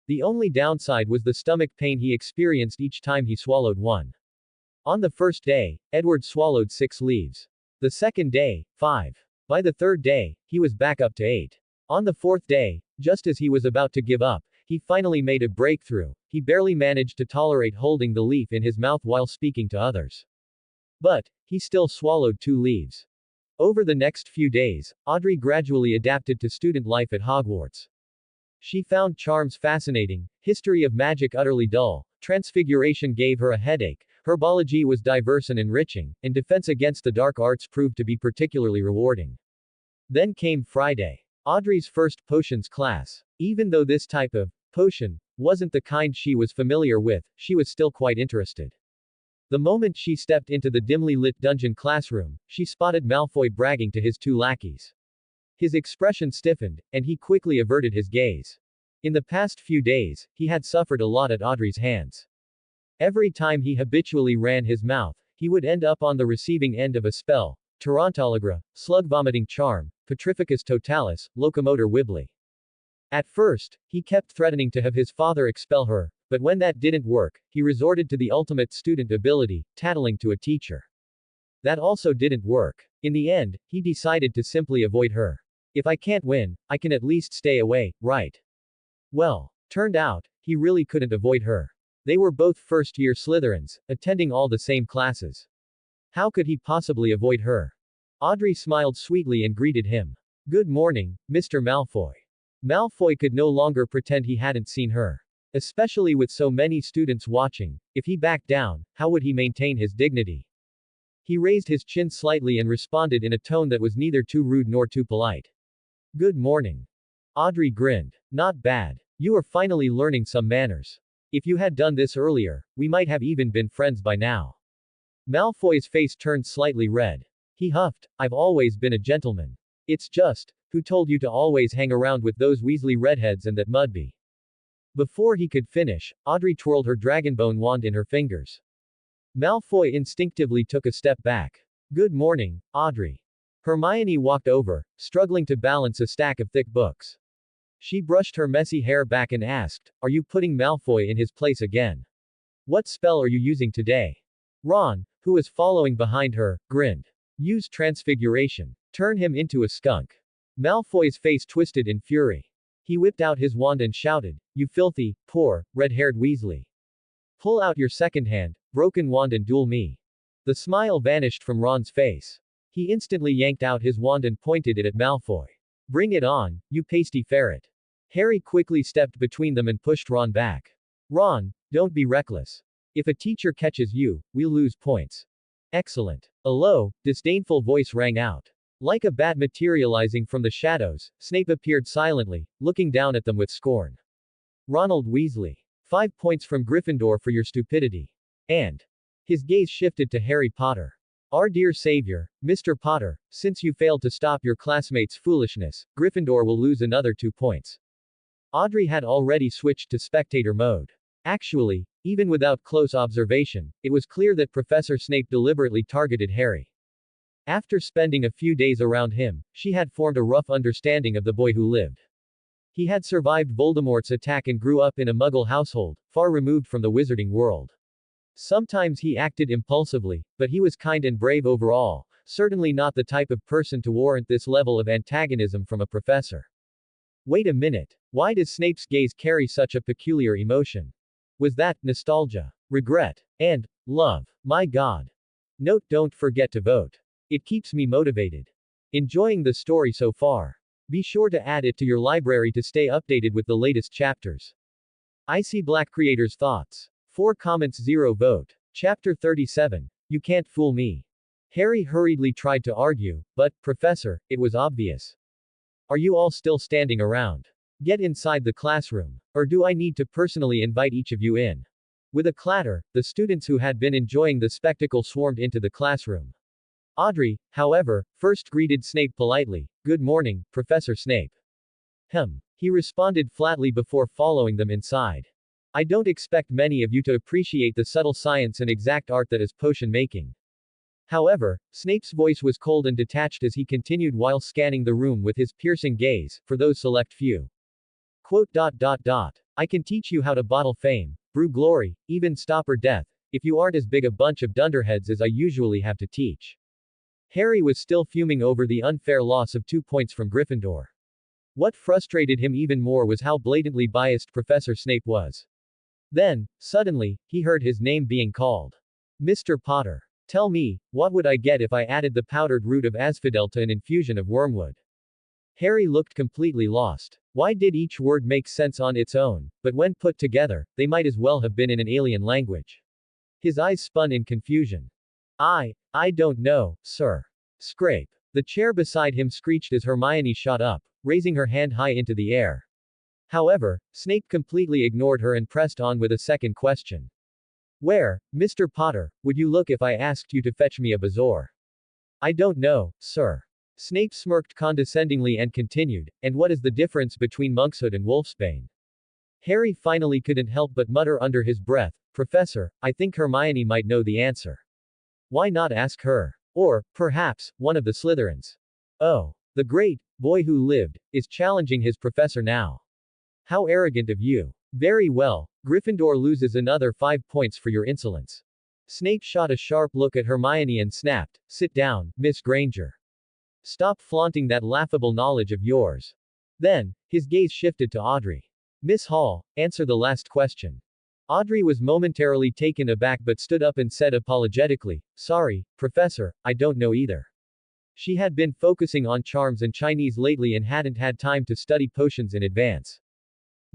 The only downside was the stomach pain he experienced each time he swallowed one. On the first day, Edward swallowed 6 leaves. The second day, 5. By the third day, he was back up to 8. On the fourth day, just as he was about to give up, he finally made a breakthrough. He barely managed to tolerate holding the leaf in his mouth while speaking to others. But, he still swallowed 2 leaves. Over the next few days, Audrey gradually adapted to student life at Hogwarts. She found charms fascinating, history of magic utterly dull, transfiguration gave her a headache, herbology was diverse and enriching, and defense against the dark arts proved to be particularly rewarding. Then came Friday. Audrey's first potions class. Even though this type of potion wasn't the kind she was familiar with, she was still quite interested. The moment she stepped into the dimly lit dungeon classroom, she spotted Malfoy bragging to his 2 lackeys. His expression stiffened, and he quickly averted his gaze. In the past few days, he had suffered a lot at Audrey's hands. Every time he habitually ran his mouth, he would end up on the receiving end of a spell, Tarantalagra, Slug Vomiting Charm, Petrificus Totalis, Locomotor Wibbly. At first, he kept threatening to have his father expel her, but when that didn't work, he resorted to the ultimate student ability, tattling to a teacher. That also didn't work. In the end, he decided to simply avoid her. If I can't win, I can at least stay away, right? Well, turned out, he really couldn't avoid her. They were both first-year Slytherins, attending all the same classes. How could he possibly avoid her? Audrey smiled sweetly and greeted him. Good morning, Mr. Malfoy. Malfoy could no longer pretend he hadn't seen her. Especially with so many students watching, if he backed down, how would he maintain his dignity? He raised his chin slightly and responded in a tone that was neither too rude nor too polite. Good morning. Audrey grinned. Not bad. You are finally learning some manners. If you had done this earlier, we might have even been friends by now. Malfoy's face turned slightly red. He huffed, I've always been a gentleman. It's just, who told you to always hang around with those Weasley redheads and that Mudby? Before he could finish, Audrey twirled her dragonbone wand in her fingers. Malfoy instinctively took a step back. Good morning, Audrey. Hermione walked over, struggling to balance a stack of thick books. She brushed her messy hair back and asked, Are you putting Malfoy in his place again? What spell are you using today? Ron, who was following behind her, grinned. Use transfiguration. Turn him into a skunk. Malfoy's face twisted in fury. He whipped out his wand and shouted, You filthy, poor, red-haired Weasley. Pull out your second hand, broken wand and duel me. The smile vanished from Ron's face. He instantly yanked out his wand and pointed it at Malfoy. Bring it on, you pasty ferret. Harry quickly stepped between them and pushed Ron back. Ron, don't be reckless. If a teacher catches you, we'll lose points. Excellent. A low, disdainful voice rang out. Like a bat materializing from the shadows, Snape appeared silently, looking down at them with scorn. Ronald Weasley. 5 points from Gryffindor for your stupidity. And his gaze shifted to Harry Potter. Our dear savior, Mr. Potter, since you failed to stop your classmates' foolishness, Gryffindor will lose another 2 points. Audrey had already switched to spectator mode. Actually, even without close observation, it was clear that Professor Snape deliberately targeted Harry. After spending a few days around him, she had formed a rough understanding of the boy who lived. He had survived Voldemort's attack and grew up in a Muggle household, far removed from the wizarding world. Sometimes he acted impulsively, but he was kind and brave overall, certainly not the type of person to warrant this level of antagonism from a professor. Wait a minute. Why does Snape's gaze carry such a peculiar emotion? Was that nostalgia, regret, and love? My God. Note: don't forget to vote. It keeps me motivated. Enjoying the story so far. Be sure to add it to your library to stay updated with the latest chapters. IseeBLACK Creators Thoughts. 4 comments 0 vote. Chapter 37. You Can't Fool Me. Harry hurriedly tried to argue, but, Professor, it was obvious. Are you all still standing around? Get inside the classroom. Or do I need to personally invite each of you in? With a clatter, the students who had been enjoying the spectacle swarmed into the classroom. Audrey, however, first greeted Snape politely. Good morning, Professor Snape. He responded flatly before following them inside. I don't expect many of you to appreciate the subtle science and exact art that is potion making. However, Snape's voice was cold and detached as he continued while scanning the room with his piercing gaze, for those select few. Quote. I can teach you how to bottle fame, brew glory, even stopper death, if you aren't as big a bunch of dunderheads as I usually have to teach. Harry was still fuming over the unfair loss of 2 points from Gryffindor. What frustrated him even more was how blatantly biased Professor Snape was. Then, suddenly, he heard his name being called. Mr. Potter. Tell me, what would I get if I added the powdered root of asphodel to an infusion of wormwood? Harry looked completely lost. Why did each word make sense on its own, but when put together, they might as well have been in an alien language? His eyes spun in confusion. I don't know, sir. Scrape. The chair beside him screeched as Hermione shot up, raising her hand high into the air. However, Snape completely ignored her and pressed on with a second question. Where, Mr. Potter, would you look if I asked you to fetch me a bazoar? I don't know, sir. Snape smirked condescendingly and continued, and what is the difference between monkshood and wolfsbane? Harry finally couldn't help but mutter under his breath, Professor, I think Hermione might know the answer. Why not ask her? Or, perhaps, one of the Slytherins. Oh. The great boy who lived is challenging his professor now. How arrogant of you. Very well, Gryffindor loses another 5 points for your insolence. Snape shot a sharp look at Hermione and snapped, Sit down, Miss Granger. Stop flaunting that laughable knowledge of yours. Then, his gaze shifted to Audrey. Miss Hall, answer the last question. Audrey was momentarily taken aback but stood up and said apologetically, Sorry, Professor, I don't know either. She had been focusing on charms and Chinese lately and hadn't had time to study potions in advance.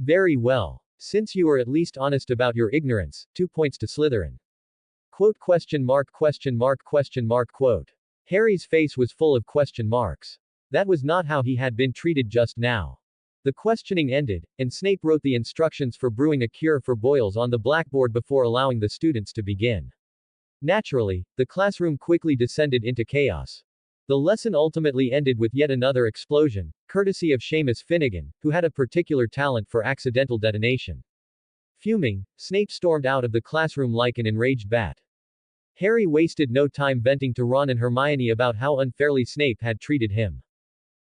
Very well. Since you were at least honest about your ignorance, 2 points to Slytherin. Quote. Harry's face was full of question marks. That was not how he had been treated just now. The questioning ended, and Snape wrote the instructions for brewing a cure for boils on the blackboard before allowing the students to begin. Naturally, the classroom quickly descended into chaos. The lesson ultimately ended with yet another explosion, courtesy of Seamus Finnegan, who had a particular talent for accidental detonation. Fuming, Snape stormed out of the classroom like an enraged bat. Harry wasted no time venting to Ron and Hermione about how unfairly Snape had treated him.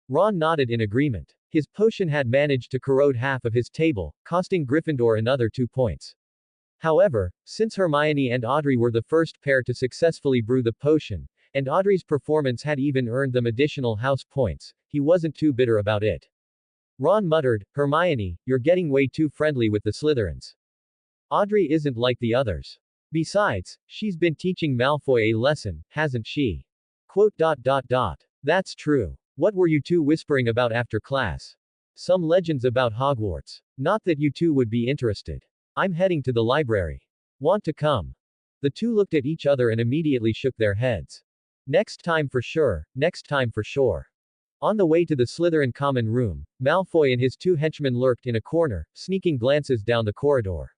Ron nodded in agreement. His potion had managed to corrode half of his table, costing Gryffindor another 2 points. However, since Hermione and Audrey were the first pair to successfully brew the potion, and Audrey's performance had even earned them additional house points, he wasn't too bitter about it. Ron muttered, Hermione, you're getting way too friendly with the Slytherins. Audrey isn't like the others. Besides, she's been teaching Malfoy a lesson, hasn't she? Quote. That's true. What were you two whispering about after class? Some legends about Hogwarts. Not that you two would be interested. I'm heading to the library. Want to come? The two looked at each other and immediately shook their heads. Next time for sure, next time for sure. On the way to the Slytherin common room, Malfoy and his 2 henchmen lurked in a corner, sneaking glances down the corridor.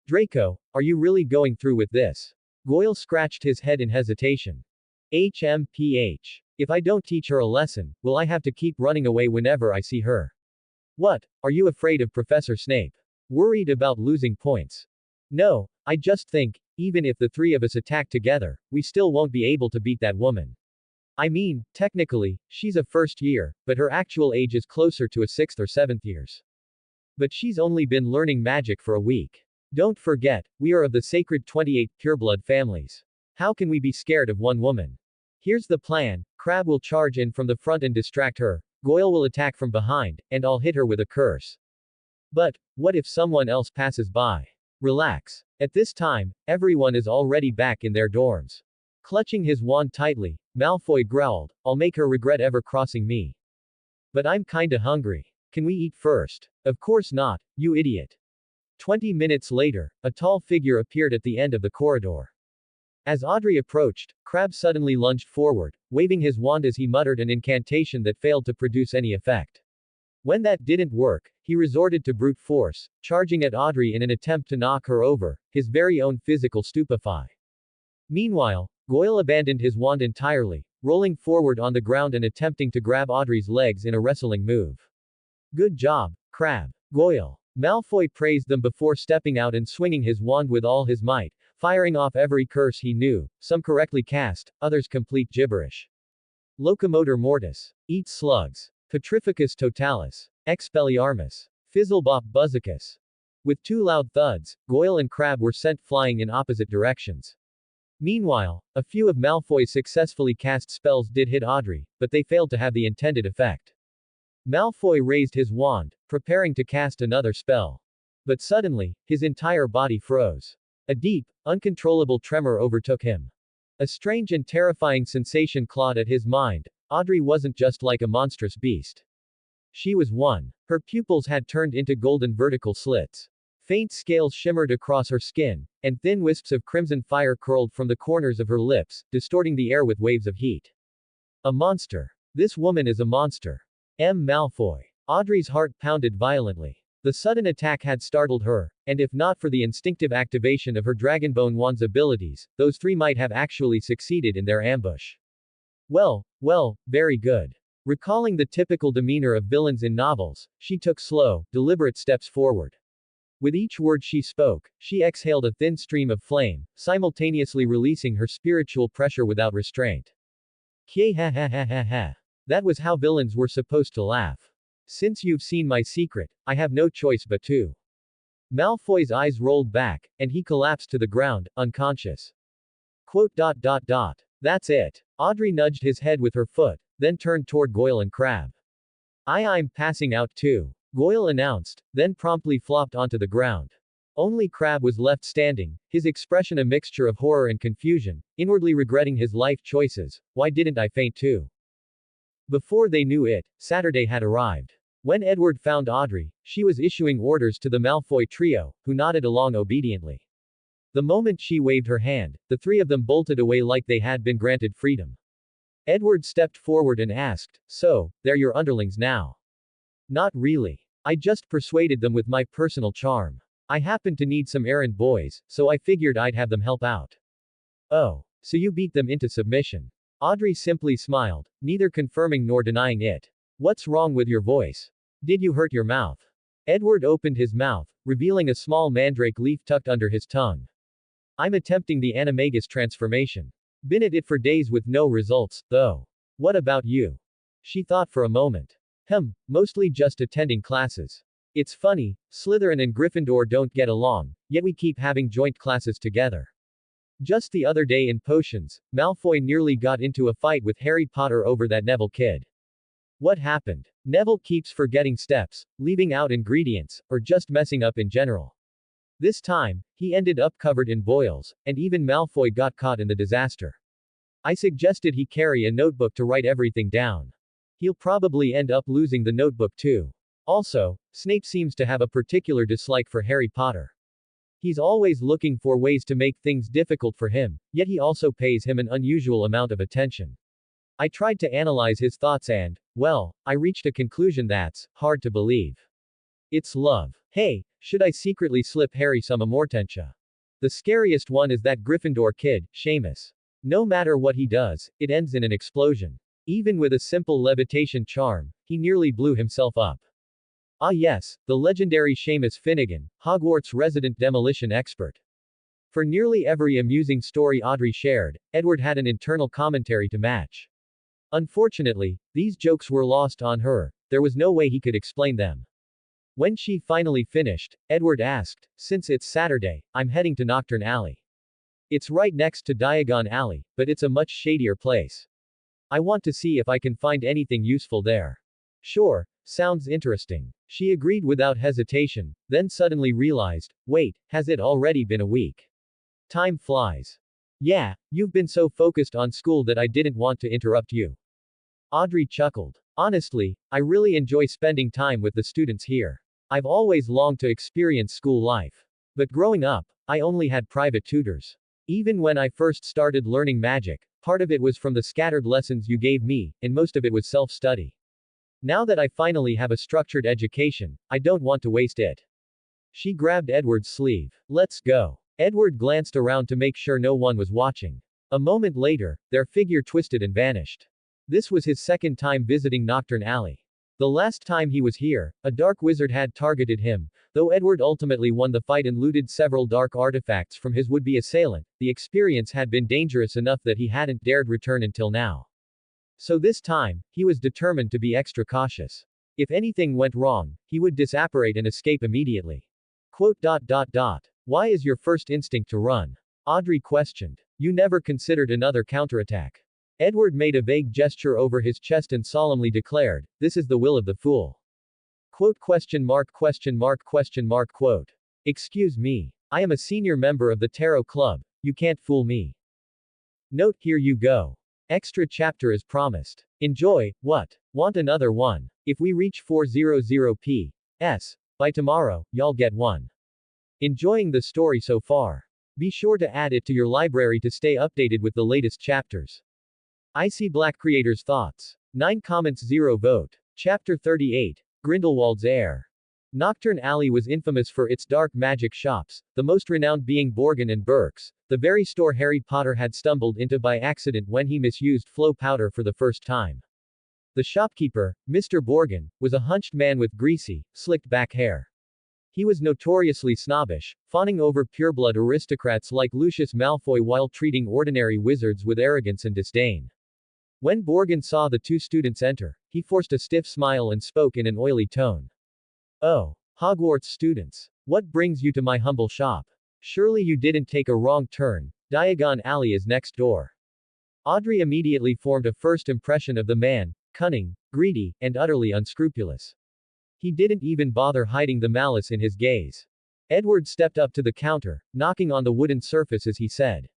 Draco, are you really going through with this? Goyle scratched his head in hesitation. HPH. If I don't teach her a lesson, will I have to keep running away whenever I see her? What, are you afraid of Professor Snape? Worried about losing points? No, I just think, even if the 3 of us attack together, we still won't be able to beat that woman. I mean, technically, she's a first year, but her actual age is closer to a 6th or 7th years. But she's only been learning magic for a week. Don't forget, we are of the sacred 28 pureblood families. How can we be scared of one woman? Here's the plan, Crabbe will charge in from the front and distract her, Goyle will attack from behind, and I'll hit her with a curse. But, what if someone else passes by? Relax. At this time, everyone is already back in their dorms. Clutching his wand tightly, Malfoy growled, I'll make her regret ever crossing me. But I'm kinda hungry. Can we eat first? Of course not, you idiot. 20 minutes later, a tall figure appeared at the end of the corridor. As Audrey approached, Crabbe suddenly lunged forward, waving his wand as he muttered an incantation that failed to produce any effect. When that didn't work, he resorted to brute force, charging at Audrey in an attempt to knock her over, his very own physical stupefy. Meanwhile, Goyle abandoned his wand entirely, rolling forward on the ground and attempting to grab Audrey's legs in a wrestling move. Good job, Crabbe. Goyle. Malfoy praised them before stepping out and swinging his wand with all his might, firing off every curse he knew, some correctly cast, others complete gibberish. Locomotor mortis. Eat slugs. Petrificus totalis. Expelliarmus. Fizzlebop buzzicus. With two loud thuds, Goyle and Crabbe were sent flying in opposite directions. Meanwhile, a few of Malfoy's successfully cast spells did hit Audrey, but they failed to have the intended effect. Malfoy raised his wand, preparing to cast another spell. But suddenly, his entire body froze. A deep, uncontrollable tremor overtook him. A strange and terrifying sensation clawed at his mind. Audrey wasn't just like a monstrous beast. She was one. Her pupils had turned into golden vertical slits. Faint scales shimmered across her skin, and thin wisps of crimson fire curled from the corners of her lips, distorting the air with waves of heat. A monster. This woman is a monster. Malfoy. Audrey's heart pounded violently. The sudden attack had startled her, and if not for the instinctive activation of her Dragonbone wand's abilities, those three might have actually succeeded in their ambush. Well, very good. Recalling the typical demeanor of villains in novels, she took slow, deliberate steps forward. With each word she spoke, she exhaled a thin stream of flame, simultaneously releasing her spiritual pressure without restraint. Kye ha ha ha ha ha. That was how villains were supposed to laugh. Since you've seen my secret, I have no choice but to. Malfoy's eyes rolled back, and he collapsed to the ground, unconscious. Quote. That's it. Audrey nudged his head with her foot, then turned toward Goyle and Crabbe. I'm passing out too. Goyle announced, then promptly flopped onto the ground. Only Crabbe was left standing, his expression a mixture of horror and confusion, inwardly regretting his life choices. Why didn't I faint too? Before they knew it, Saturday had arrived. When Edward found Audrey, she was issuing orders to the Malfoy trio, who nodded along obediently. The moment she waved her hand, the three of them bolted away like they had been granted freedom. Edward stepped forward and asked, "So, they're your underlings now?" "Not really. I just persuaded them with my personal charm. I happened to need some errand boys, so I figured I'd have them help out." "Oh, so you beat them into submission." Audrey simply smiled, neither confirming nor denying it. "What's wrong with your voice? Did you hurt your mouth?" Edward opened his mouth, revealing a small mandrake leaf tucked under his tongue. "I'm attempting the animagus transformation. Been at it for days with no results, though. What about you?" She thought for a moment. Mostly just attending classes. It's funny, Slytherin and Gryffindor don't get along, yet we keep having joint classes together. Just the other day in potions, Malfoy nearly got into a fight with Harry Potter over that Neville kid. What happened? Neville keeps forgetting steps, leaving out ingredients, or just messing up in general. This time, he ended up covered in boils, and even Malfoy got caught in the disaster. I suggested he carry a notebook to write everything down. He'll probably end up losing the notebook too. Also, Snape seems to have a particular dislike for Harry Potter. He's always looking for ways to make things difficult for him, yet he also pays him an unusual amount of attention. I tried to analyze his thoughts and, well, I reached a conclusion that's hard to believe. It's love. Hey, should I secretly slip Harry some Amortentia? The scariest one is that Gryffindor kid, Seamus. No matter what he does, it ends in an explosion. Even with a simple levitation charm, he nearly blew himself up. Ah yes, the legendary Seamus Finnegan, Hogwarts resident demolition expert. For nearly every amusing story Audrey shared, Edward had an internal commentary to match. Unfortunately, these jokes were lost on her, there was no way he could explain them. When she finally finished, Edward asked, "Since it's Saturday, I'm heading to Nocturne Alley. It's right next to Diagon Alley, but it's a much shadier place. I want to see if I can find anything useful there." "Sure, sounds interesting." She agreed without hesitation, then suddenly realized, wait, has it already been a week? Time flies. "Yeah, you've been so focused on school that I didn't want to interrupt you." Audrey chuckled. Honestly, I really enjoy spending time with the students here. I've always longed to experience school life. But growing up, I only had private tutors. Even when I first started learning magic, part of it was from the scattered lessons you gave me, and most of it was self-study. Now that I finally have a structured education, I don't want to waste it. She grabbed Edward's sleeve. Let's go. Edward glanced around to make sure no one was watching. A moment later, their figure twisted and vanished. This was his second time visiting Nocturne Alley. The last time he was here, a dark wizard had targeted him. Though Edward ultimately won the fight and looted several dark artifacts from his would-be assailant, the experience had been dangerous enough that he hadn't dared return until now. So this time, he was determined to be extra cautious. If anything went wrong, he would disapparate and escape immediately. Quote. Why is your first instinct to run? Audrey questioned. You never considered another counterattack. Edward made a vague gesture over his chest and solemnly declared, this is the will of the fool. Quote. Quote. Excuse me. I am a senior member of the Tarot Club. You can't fool me. Note, here you go. Extra chapter is promised. Enjoy. What? Want another one? If we reach 400p.s. by tomorrow, y'all get one. Enjoying the story so far? Be sure to add it to your library to stay updated with the latest chapters. IseeBLACK creators' thoughts. 9 comments 0 vote. Chapter 38. Grindelwald's Heir. Nocturne Alley was infamous for its dark magic shops, the most renowned being Borgin and Burke's, the very store Harry Potter had stumbled into by accident when he misused flow powder for the first time. The shopkeeper, Mr. Borgin, was a hunched man with greasy, slicked back hair. He was notoriously snobbish, fawning over pureblood aristocrats like Lucius Malfoy while treating ordinary wizards with arrogance and disdain. When Borgin saw the two students enter, he forced a stiff smile and spoke in an oily tone. Oh, Hogwarts students. What brings you to my humble shop? Surely you didn't take a wrong turn. Diagon Alley is next door. Audrey immediately formed a first impression of the man, cunning, greedy, and utterly unscrupulous. He didn't even bother hiding the malice in his gaze. Edward stepped up to the counter, knocking on the wooden surface as he said,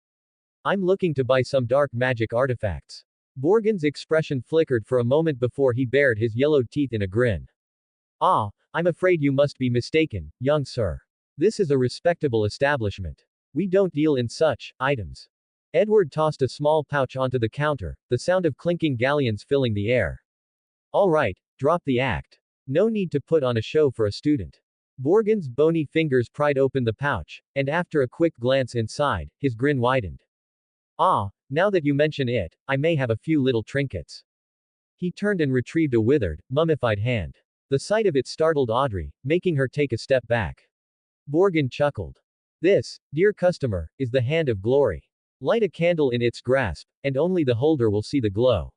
I'm looking to buy some dark magic artifacts. Borgin's expression flickered for a moment before he bared his yellowed teeth in a grin. Ah, I'm afraid you must be mistaken, young sir. This is a respectable establishment. We don't deal in such items. Edward tossed a small pouch onto the counter, the sound of clinking galleons filling the air. All right, drop the act. No need to put on a show for a student. Borgin's bony fingers pried open the pouch, and after a quick glance inside, his grin widened. Ah, now that you mention it, I may have a few little trinkets. He turned and retrieved a withered, mummified hand. The sight of it startled Audrey, making her take a step back. Borgin chuckled. This, dear customer, is the hand of glory. Light a candle in its grasp, and only the holder will see the glow.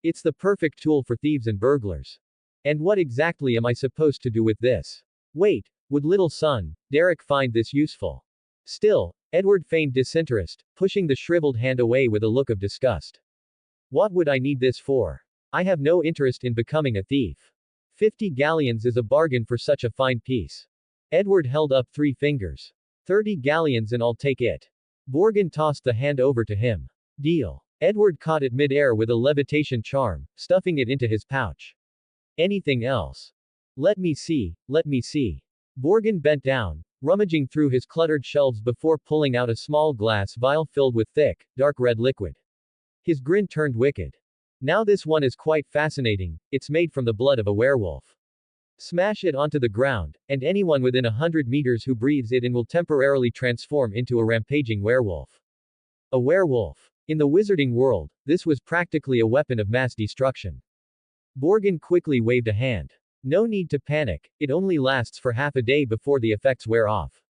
It's the perfect tool for thieves and burglars. And what exactly am I supposed to do with this? Wait, would little son, Derek find this useful? Still, Edward feigned disinterest, pushing the shriveled hand away with a look of disgust. What would I need this for? I have no interest in becoming a thief. 50 galleons is a bargain for such a fine piece. Edward held up 3 fingers. 30 galleons and I'll take it. Borgin tossed the hand over to him. Deal. Edward caught it mid-air with a levitation charm, stuffing it into his pouch. Anything else? Let me see. Borgin bent down, rummaging through his cluttered shelves before pulling out a small glass vial filled with thick, dark red liquid. His grin turned wicked. Now this one is quite fascinating, it's made from the blood of a werewolf. Smash it onto the ground, and anyone within 100 meters who breathes it in will temporarily transform into a rampaging werewolf. A werewolf. In the wizarding world, this was practically a weapon of mass destruction. Borgin quickly waved a hand. No need to panic, it only lasts for half a day before the effects wear off.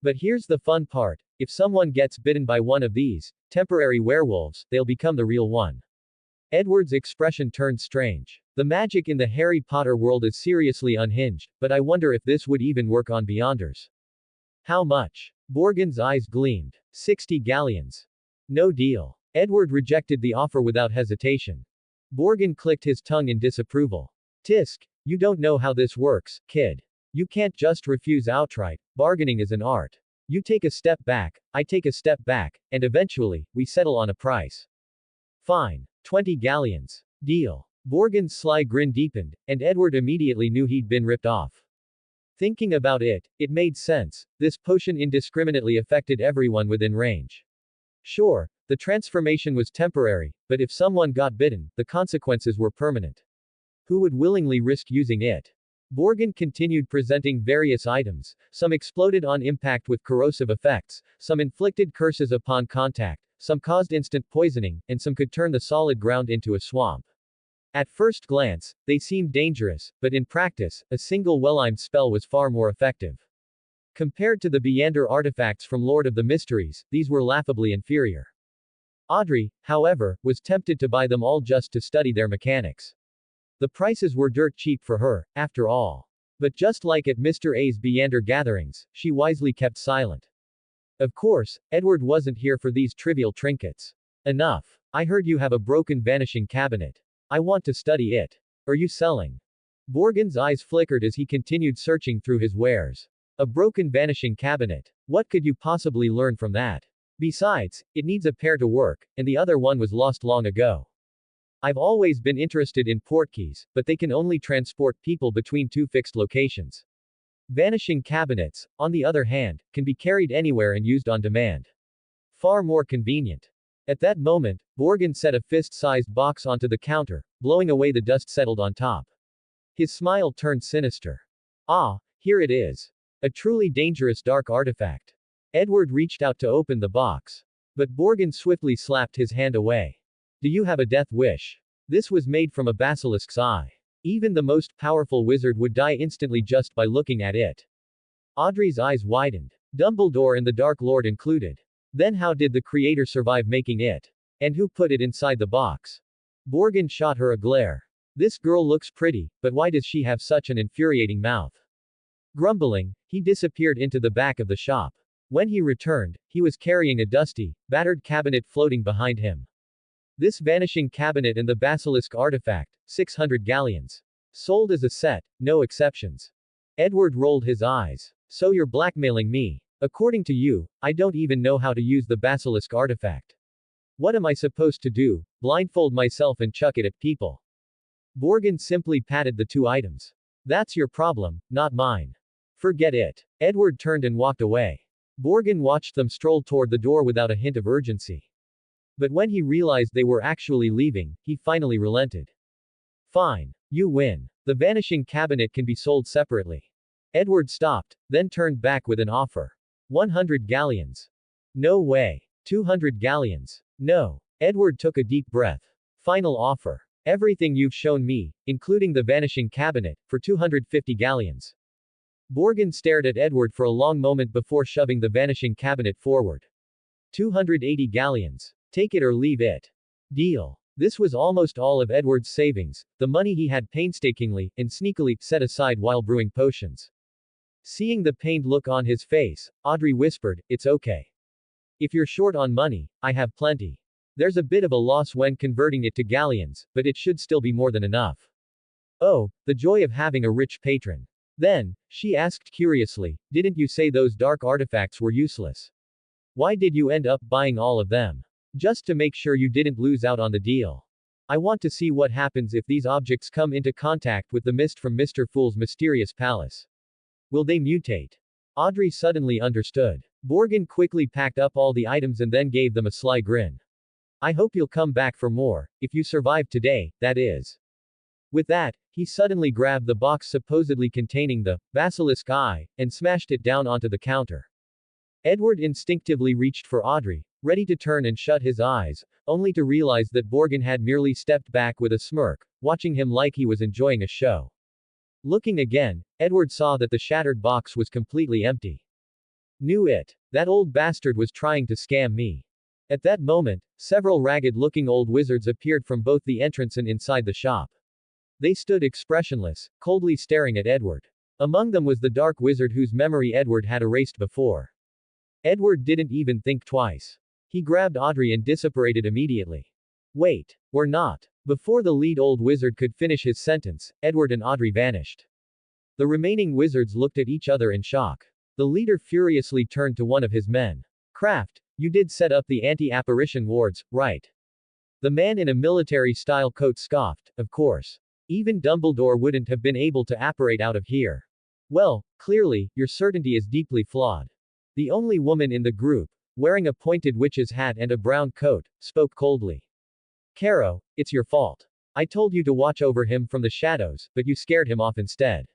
But here's the fun part, if someone gets bitten by one of these temporary werewolves, they'll become the real one. Edward's expression turned strange. The magic in the Harry Potter world is seriously unhinged, but I wonder if this would even work on Beyonders. How much? Borgin's eyes gleamed. 60 galleons. No deal. Edward rejected the offer without hesitation. Borgin clicked his tongue in disapproval. Tisk, you don't know how this works, kid. You can't just refuse outright, bargaining is an art. You take a step back, I take a step back, and eventually, we settle on a price. Fine. 20 galleons. Deal. Borgen's sly grin deepened, and Edward immediately knew he'd been ripped off. Thinking about it, it made sense. This potion indiscriminately affected everyone within range. Sure, the transformation was temporary, but if someone got bitten, the consequences were permanent. Who would willingly risk using it? Borgen continued presenting various items, some exploded on impact with corrosive effects, some inflicted curses upon contact, some caused instant poisoning, and some could turn the solid ground into a swamp. At first glance, they seemed dangerous, but in practice, a single well-aimed spell was far more effective. Compared to the Beyonder artifacts from Lord of the Mysteries, these were laughably inferior. Audrey, however, was tempted to buy them all just to study their mechanics. The prices were dirt cheap for her, after all. But just like at Mr. A's Beyonder gatherings, she wisely kept silent. Of course, Edward wasn't here for these trivial trinkets. Enough. I heard you have a broken vanishing cabinet. I want to study it. Are you selling? Borgen's eyes flickered as he continued searching through his wares. A broken vanishing cabinet. What could you possibly learn from that? Besides, it needs a pair to work, and the other one was lost long ago. I've always been interested in portkeys, but they can only transport people between two fixed locations. Vanishing cabinets, on the other hand, can be carried anywhere and used on demand. Far more convenient. At that moment, Borgen set a fist-sized box onto the counter, blowing away the dust settled on top. His smile turned sinister. Ah, here it is. A truly dangerous dark artifact. Edward reached out to open the box. But Borgen swiftly slapped his hand away. Do you have a death wish? This was made from a basilisk's eye. Even the most powerful wizard would die instantly just by looking at it. Audrey's eyes widened. Dumbledore and the Dark Lord included. Then how did the creator survive making it? And who put it inside the box? Borgen shot her a glare. This girl looks pretty, but why does she have such an infuriating mouth? Grumbling, he disappeared into the back of the shop. When he returned, he was carrying a dusty, battered cabinet floating behind him. This vanishing cabinet and the basilisk artifact, 600 galleons. Sold as a set, no exceptions. Edward rolled his eyes. So you're blackmailing me. According to you, I don't even know how to use the basilisk artifact. What am I supposed to do? Blindfold myself and chuck it at people? Borgen simply patted the two items. That's your problem, not mine. Forget it. Edward turned and walked away. Borgen watched them stroll toward the door without a hint of urgency. But when he realized they were actually leaving, he finally relented. Fine. You win. The vanishing cabinet can be sold separately. Edward stopped, then turned back with an offer. 100 galleons. No way. 200 galleons. No. Edward took a deep breath. Final offer. Everything you've shown me, including the vanishing cabinet, for 250 galleons. Borgen stared at Edward for a long moment before shoving the vanishing cabinet forward. 280 galleons. Take it or leave it. Deal. This was almost all of Edward's savings, the money he had painstakingly and sneakily set aside while brewing potions. Seeing the pained look on his face, Audrey whispered, "It's okay. If you're short on money, I have plenty. There's a bit of a loss when converting it to galleons, but it should still be more than enough." Oh, the joy of having a rich patron. Then, she asked curiously, "Didn't you say those dark artifacts were useless? Why did you end up buying all of them? Just to make sure you didn't lose out on the deal. I want to see what happens if these objects come into contact with the mist from Mr. Fool's mysterious palace. Will they mutate?" Audrey suddenly understood. Borgen quickly packed up all the items and then gave them a sly grin. "I hope you'll come back for more, if you survive today, that is." With that, he suddenly grabbed the box supposedly containing the basilisk eye, and smashed it down onto the counter. Edward instinctively reached for Audrey, ready to turn and shut his eyes, only to realize that Borgen had merely stepped back with a smirk, watching him like he was enjoying a show. Looking again, Edward saw that the shattered box was completely empty. Knew it. That old bastard was trying to scam me. At that moment, several ragged-looking old wizards appeared from both the entrance and inside the shop. They stood expressionless, coldly staring at Edward. Among them was the dark wizard whose memory Edward had erased before. Edward didn't even think twice. He grabbed Audrey and disapparated immediately. Wait. Or not. Before the lead old wizard could finish his sentence, Edward and Audrey vanished. The remaining wizards looked at each other in shock. The leader furiously turned to one of his men. "Kraft, you did set up the anti-apparition wards, right?" The man in a military-style coat scoffed, of course. Even Dumbledore wouldn't have been able to apparate out of here. Well, clearly, your certainty is deeply flawed. The only woman in the group, wearing a pointed witch's hat and a brown coat, spoke coldly. Caro, it's your fault. I told you to watch over him from the shadows, but you scared him off instead.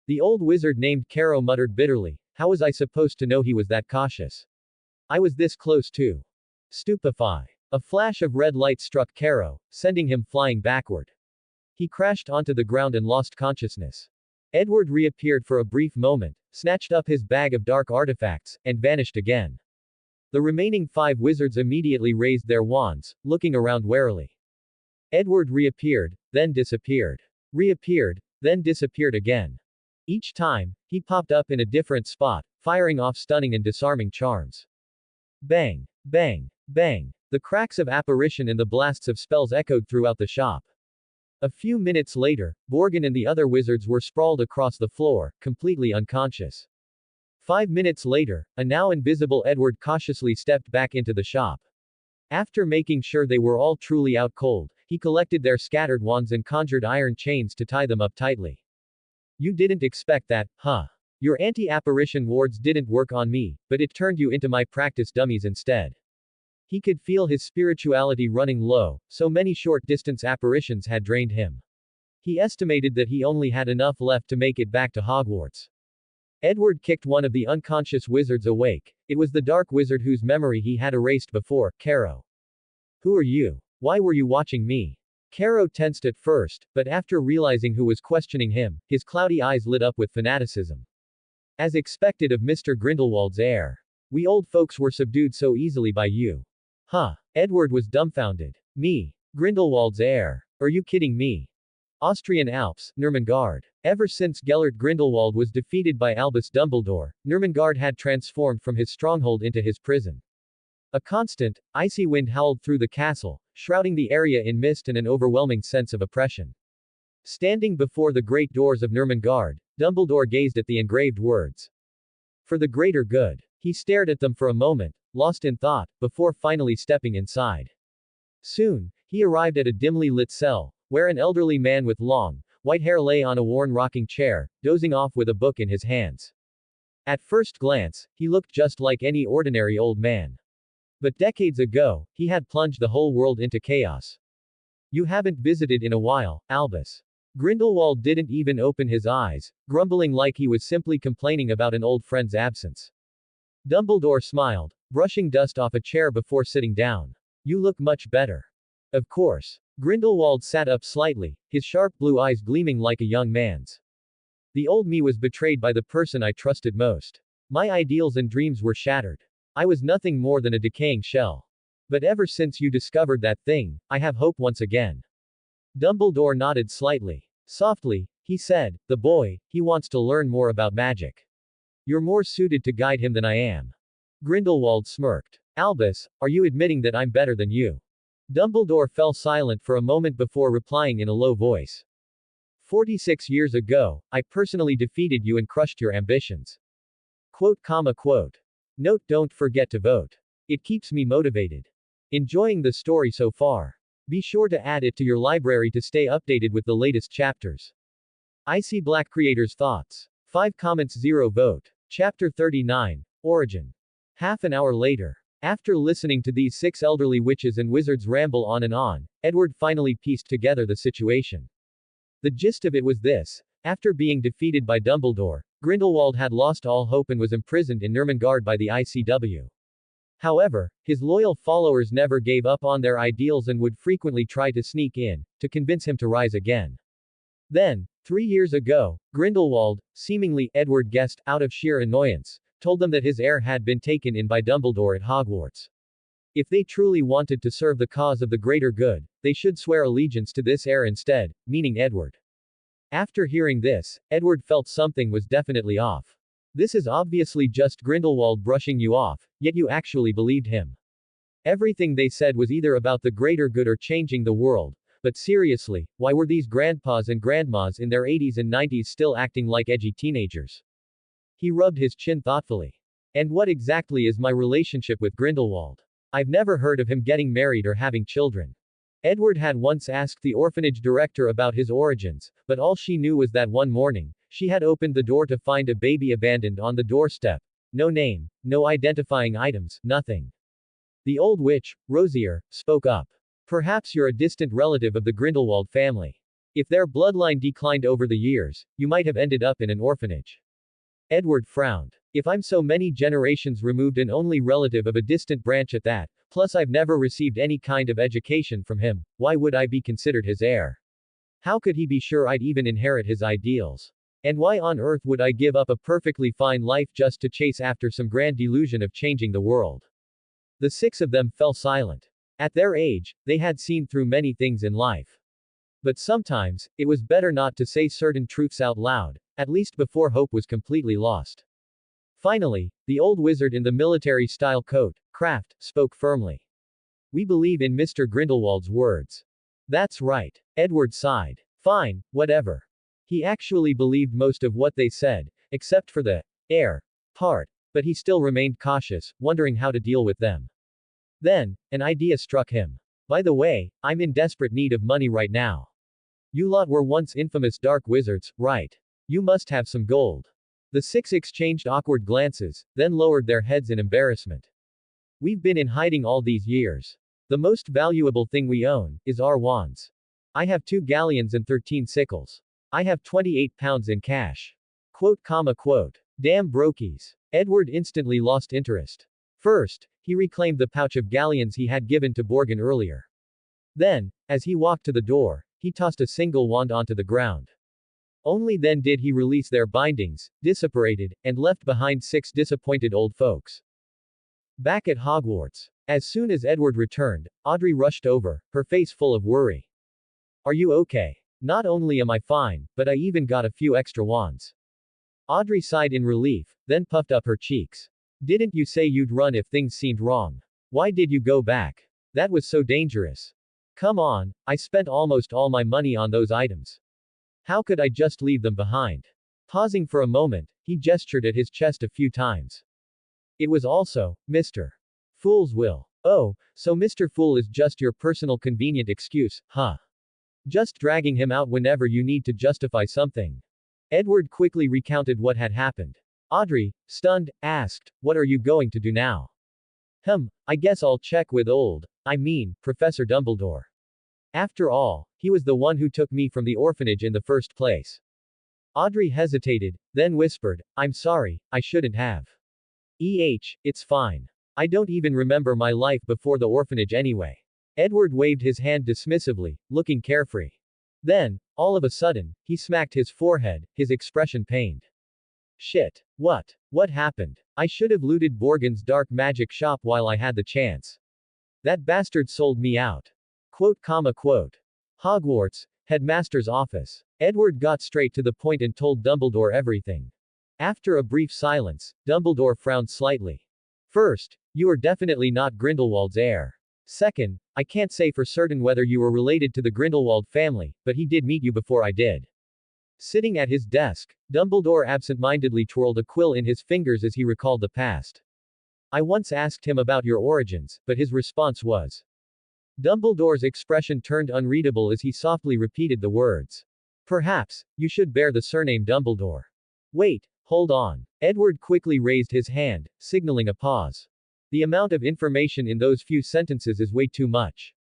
The old wizard named Caro muttered bitterly, how was I supposed to know he was that cautious? I was this close to stupefy. A flash of red light struck Caro, sending him flying backward. He crashed onto the ground and lost consciousness. Edward reappeared for a brief moment, snatched up his bag of dark artifacts, and vanished again. The remaining 5 wizards immediately raised their wands, looking around warily. Edward reappeared, then disappeared. Reappeared, then disappeared again. Each time, he popped up in a different spot, firing off stunning and disarming charms. Bang, bang, bang. The cracks of apparition and the blasts of spells echoed throughout the shop. A few minutes later, Borgin and the other wizards were sprawled across the floor, completely unconscious. 5 minutes later, a now invisible Edward cautiously stepped back into the shop. After making sure they were all truly out cold, he collected their scattered wands and conjured iron chains to tie them up tightly. You didn't expect that, huh? Your anti-apparition wards didn't work on me, but it turned you into my practice dummies instead. He could feel his spirituality running low, so many short-distance apparitions had drained him. He estimated that he only had enough left to make it back to Hogwarts. Edward kicked one of the unconscious wizards awake. It was the dark wizard whose memory he had erased before, Caro. Who are you? Why were you watching me? Caro tensed at first, but after realizing who was questioning him, his cloudy eyes lit up with fanaticism. As expected of Mr. Grindelwald's heir. We old folks were subdued so easily by you. Huh. Edward was dumbfounded. Me? Grindelwald's heir? Are you kidding me? Austrian Alps, Nurmengard. Ever since Gellert Grindelwald was defeated by Albus Dumbledore, Nurmengard had transformed from his stronghold into his prison. A constant, icy wind howled through the castle, shrouding the area in mist and an overwhelming sense of oppression. Standing before the great doors of Nurmengard, Dumbledore gazed at the engraved words. For the greater good. He stared at them for a moment, lost in thought, before finally stepping inside. Soon, he arrived at a dimly lit cell, where an elderly man with long, white hair lay on a worn rocking chair, dozing off with a book in his hands. At first glance, he looked just like any ordinary old man. But decades ago, he had plunged the whole world into chaos. You haven't visited in a while, Albus. Grindelwald didn't even open his eyes, grumbling like he was simply complaining about an old friend's absence. Dumbledore smiled, brushing dust off a chair before sitting down. You look much better. Of course. Grindelwald sat up slightly, his sharp blue eyes gleaming like a young man's. The old me was betrayed by the person I trusted most. My ideals and dreams were shattered. I was nothing more than a decaying shell. But ever since you discovered that thing, I have hope once again. Dumbledore nodded slightly. Softly, he said, the boy, he wants to learn more about magic. You're more suited to guide him than I am. Grindelwald smirked. Albus, are you admitting that I'm better than you? Dumbledore fell silent for a moment before replying in a low voice. 46 years ago, I personally defeated you and crushed your ambitions. Quote. Note: don't forget to vote. It keeps me motivated. Enjoying the story so far? Be sure to add it to your library to stay updated with the latest chapters. IseeBLACK creators' thoughts. 5 comments 0 vote. Chapter 39. Origin. Half an hour later. After listening to these 6 elderly witches and wizards ramble on and on, Edward finally pieced together the situation. The gist of it was this: after being defeated by Dumbledore, Grindelwald had lost all hope and was imprisoned in Nurmengard by the ICW. However, his loyal followers never gave up on their ideals and would frequently try to sneak in, to convince him to rise again. Then, 3 years ago, Grindelwald, seemingly, Edward guessed, out of sheer annoyance, told them that his heir had been taken in by Dumbledore at Hogwarts. If they truly wanted to serve the cause of the greater good, they should swear allegiance to this heir instead, meaning Edward. After hearing this, Edward felt something was definitely off. This is obviously just Grindelwald brushing you off, yet you actually believed him. Everything they said was either about the greater good or changing the world, but seriously, why were these grandpas and grandmas in their 80s and 90s still acting like edgy teenagers? He rubbed his chin thoughtfully. And what exactly is my relationship with Grindelwald? I've never heard of him getting married or having children. Edward had once asked the orphanage director about his origins, but all she knew was that one morning, she had opened the door to find a baby abandoned on the doorstep. No name, no identifying items, nothing. The old witch, Rosier, spoke up. Perhaps you're a distant relative of the Grindelwald family. If their bloodline declined over the years, you might have ended up in an orphanage. Edward frowned. If I'm so many generations removed and only relative of a distant branch at that, plus I've never received any kind of education from him, why would I be considered his heir? How could he be sure I'd even inherit his ideals? And why on earth would I give up a perfectly fine life just to chase after some grand delusion of changing the world? The six of them fell silent. At their age, they had seen through many things in life. But sometimes, it was better not to say certain truths out loud, at least before hope was completely lost. Finally, the old wizard in the military-style coat, Kraft, spoke firmly. We believe in Mr. Grindelwald's words. That's right. Edward sighed. Fine, whatever. He actually believed most of what they said, except for the heir part, but he still remained cautious, wondering how to deal with them. Then, an idea struck him. By the way, I'm in desperate need of money right now. You lot were once infamous dark wizards, right? You must have some gold. The six exchanged awkward glances, then lowered their heads in embarrassment. We've been in hiding all these years. The most valuable thing we own is our wands. I have 2 galleons and 13 sickles. I have 28 pounds in cash. Quote. Damn brokies. Edward instantly lost interest. First, he reclaimed the pouch of galleons he had given to Borgin earlier. Then, as he walked to the door, he tossed a single wand onto the ground. Only then did he release their bindings, disapparated, and left behind 6 disappointed old folks. Back at Hogwarts. As soon as Edward returned, Audrey rushed over, her face full of worry. Are you okay? Not only am I fine, but I even got a few extra wands. Audrey sighed in relief, then puffed up her cheeks. Didn't you say you'd run if things seemed wrong? Why did you go back? That was so dangerous. Come on, I spent almost all my money on those items. How could I just leave them behind? Pausing for a moment, he gestured at his chest a few times. It was also, Mr. Fool's will. Oh, so Mr. Fool is just your personal convenient excuse, huh? Just dragging him out whenever you need to justify something. Edward quickly recounted what had happened. Audrey, stunned, asked, what are you going to do now? I guess I'll check with Professor Dumbledore. After all, he was the one who took me from the orphanage in the first place. Audrey hesitated, then whispered, I'm sorry, I shouldn't have. It's fine. I don't even remember my life before the orphanage anyway. Edward waved his hand dismissively, looking carefree. Then, all of a sudden, he smacked his forehead, his expression pained. Shit. What happened? I should have looted Borgin's dark magic shop while I had the chance. That bastard sold me out. Quote. Hogwarts, headmaster's office. Edward got straight to the point and told Dumbledore everything. After a brief silence, Dumbledore frowned slightly. First, you are definitely not Grindelwald's heir. Second, I can't say for certain whether you were related to the Grindelwald family, but he did meet you before I did. Sitting at his desk, Dumbledore absent-mindedly twirled a quill in his fingers as he recalled the past. I once asked him about your origins, but his response was. Dumbledore's expression turned unreadable as he softly repeated the words. Perhaps, you should bear the surname Dumbledore. Wait, hold on. Edward quickly raised his hand, signaling a pause. The amount of information in those few sentences is way too much.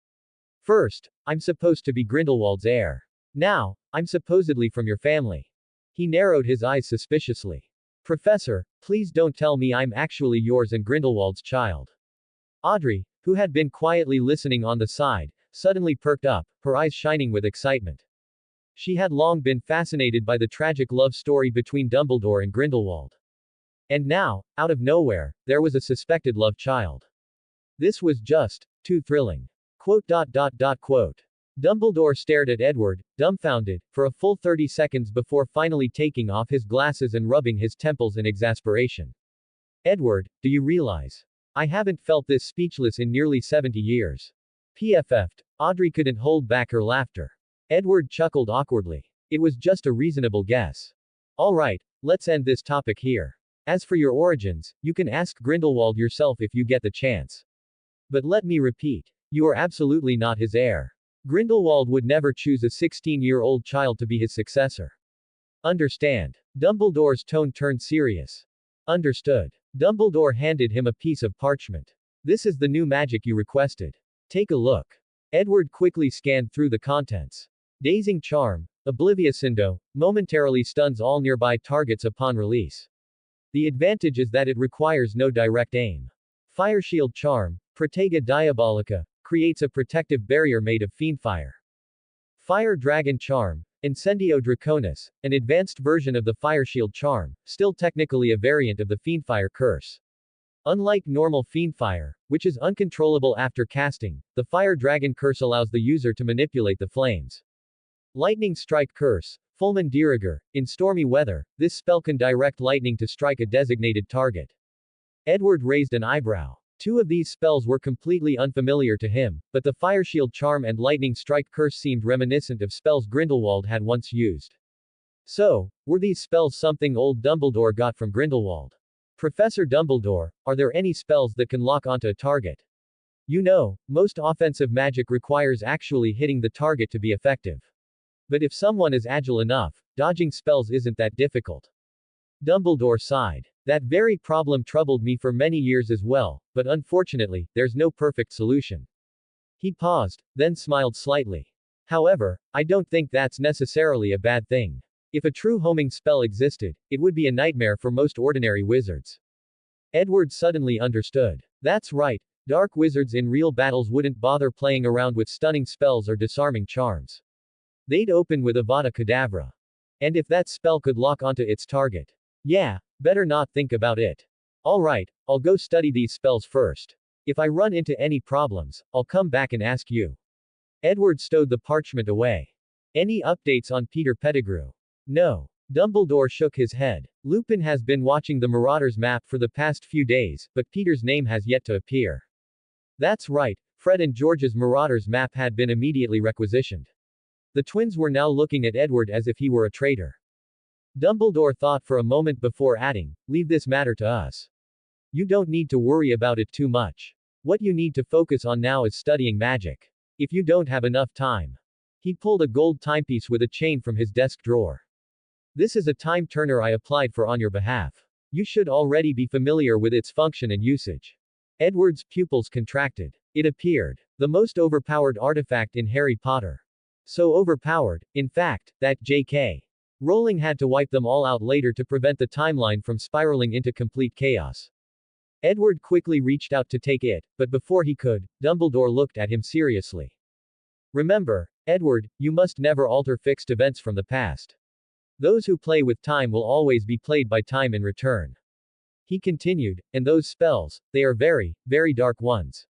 First, I'm supposed to be Grindelwald's heir. Now, I'm supposedly from your family. He narrowed his eyes suspiciously. Professor, please don't tell me I'm actually yours and Grindelwald's child. Audrey, who had been quietly listening on the side, suddenly perked up, her eyes shining with excitement. She had long been fascinated by the tragic love story between Dumbledore and Grindelwald. And now, out of nowhere, there was a suspected love child. This was just too thrilling. Quote. Dumbledore stared at Edward, dumbfounded, for a full 30 seconds before finally taking off his glasses and rubbing his temples in exasperation. Edward, do you realize? I haven't felt this speechless in nearly 70 years. PFF'd. Audrey couldn't hold back her laughter. Edward chuckled awkwardly. It was just a reasonable guess. Alright, let's end this topic here. As for your origins, you can ask Grindelwald yourself if you get the chance. But let me repeat, you are absolutely not his heir. Grindelwald would never choose a 16-year-old child to be his successor. Understand. Dumbledore's tone turned serious. Understood. Dumbledore handed him a piece of parchment. This is the new magic you requested. Take a look. Edward quickly scanned through the contents. Dazing Charm, Obliviousindo, momentarily stuns all nearby targets upon release. The advantage is that it requires no direct aim. Fire Shield Charm, Protega Diabolica, creates a protective barrier made of fiendfire. Fire Dragon Charm, Incendio Draconis, an advanced version of the Fire Shield Charm, still technically a variant of the Fiendfire Curse. Unlike normal Fiendfire, which is uncontrollable after casting, the Fire Dragon Curse allows the user to manipulate the flames. Lightning Strike Curse, Fulmin Diriger, in stormy weather, this spell can direct lightning to strike a designated target. Edward raised an eyebrow. Two of these spells were completely unfamiliar to him, but the Fire Shield Charm and Lightning Strike Curse seemed reminiscent of spells Grindelwald had once used. So, were these spells something old Dumbledore got from Grindelwald? Professor Dumbledore, are there any spells that can lock onto a target? You know, most offensive magic requires actually hitting the target to be effective. But if someone is agile enough, dodging spells isn't that difficult. Dumbledore sighed. That very problem troubled me for many years as well, but unfortunately, there's no perfect solution. He paused, then smiled slightly. However, I don't think that's necessarily a bad thing. If a true homing spell existed, it would be a nightmare for most ordinary wizards. Edward suddenly understood. That's right, dark wizards in real battles wouldn't bother playing around with stunning spells or disarming charms. They'd open with Avada Kedavra. And if that spell could lock onto its target. Yeah, better not think about it. Alright, I'll go study these spells first. If I run into any problems, I'll come back and ask you. Edward stowed the parchment away. Any updates on Peter Pettigrew? No. Dumbledore shook his head. Lupin has been watching the Marauders map for the past few days, but Peter's name has yet to appear. That's right, Fred and George's Marauders map had been immediately requisitioned. The twins were now looking at Edward as if he were a traitor. Dumbledore thought for a moment before adding, leave this matter to us. You don't need to worry about it too much. What you need to focus on now is studying magic. If you don't have enough time. He pulled a gold timepiece with a chain from his desk drawer. This is a time turner I applied for on your behalf. You should already be familiar with its function and usage. Edward's pupils contracted. It appeared. The most overpowered artifact in Harry Potter. So overpowered, in fact, that J.K. Rowling had to wipe them all out later to prevent the timeline from spiraling into complete chaos. Edward quickly reached out to take it, but before he could, Dumbledore looked at him seriously. Remember, Edward, you must never alter fixed events from the past. Those who play with time will always be played by time in return. He continued, and those spells, they are very, very dark ones.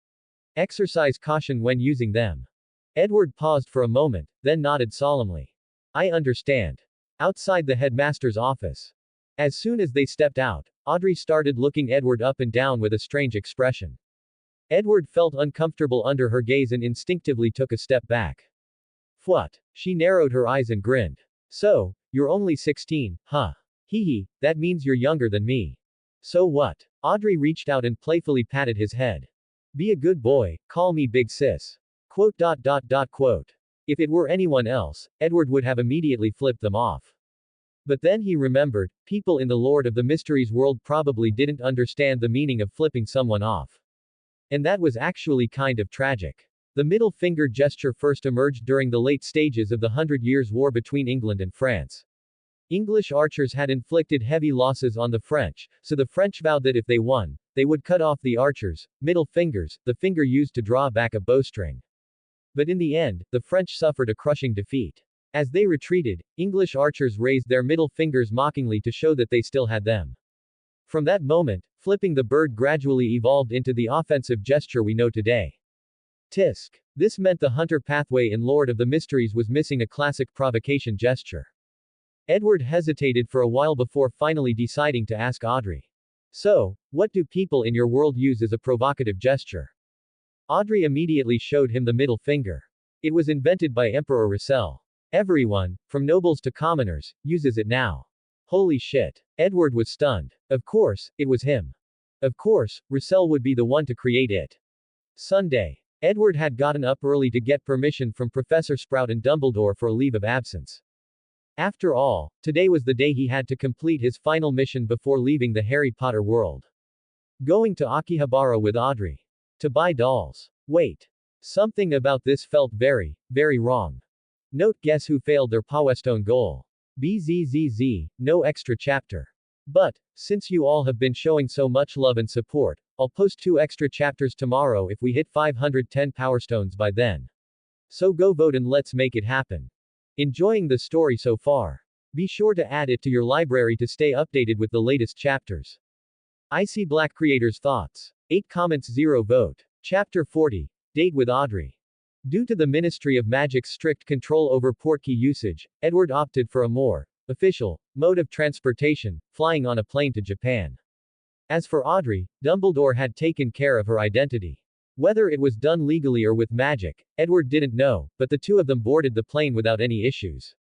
Exercise caution when using them. Edward paused for a moment, then nodded solemnly. I understand. Outside the headmaster's office. As soon as they stepped out, Audrey started looking Edward up and down with a strange expression. Edward felt uncomfortable under her gaze and instinctively took a step back. What? She narrowed her eyes and grinned. So, you're only 16, huh? Hee hee, that means you're younger than me. So what? Audrey reached out and playfully patted his head. Be a good boy, call me big sis. Quote. If it were anyone else, Edward would have immediately flipped them off. But then he remembered, people in the Lord of the Mysteries world probably didn't understand the meaning of flipping someone off. And that was actually kind of tragic. The middle finger gesture first emerged during the late stages of the 100 Years' War between England and France. English archers had inflicted heavy losses on the French, so the French vowed that if they won, they would cut off the archers' middle fingers, the finger used to draw back a bowstring. But in the end, the French suffered a crushing defeat. As they retreated, English archers raised their middle fingers mockingly to show that they still had them. From that moment, flipping the bird gradually evolved into the offensive gesture we know today. Tisk. This meant the hunter pathway in Lord of the Mysteries was missing a classic provocation gesture. Edward hesitated for a while before finally deciding to ask Audrey. So, what do people in your world use as a provocative gesture? Audrey immediately showed him the middle finger. It was invented by Emperor Russell. Everyone, from nobles to commoners, uses it now. Holy shit. Edward was stunned. Of course, it was him. Of course, Russell would be the one to create it. Sunday. Edward had gotten up early to get permission from Professor Sprout and Dumbledore for a leave of absence. After all, today was the day he had to complete his final mission before leaving the Harry Potter world. Going to Akihabara with Audrey. To buy dolls. Wait. Something about this felt very, very wrong. Note: guess who failed their Powestone goal? BZZZ, no extra chapter. But, since you all have been showing so much love and support, I'll post 2 extra chapters tomorrow if we hit 510 Power Stones by then. So go vote and let's make it happen. Enjoying the story so far? Be sure to add it to your library to stay updated with the latest chapters. IseeBLACK creators' thoughts. 8 comments, 0 vote. Chapter 40. Date with Audrey. Due to the Ministry of Magic's strict control over portkey usage, Edward opted for a more official mode of transportation, flying on a plane to Japan. As for Audrey, Dumbledore had taken care of her identity. Whether it was done legally or with magic, Edward didn't know, but the two of them boarded the plane without any issues.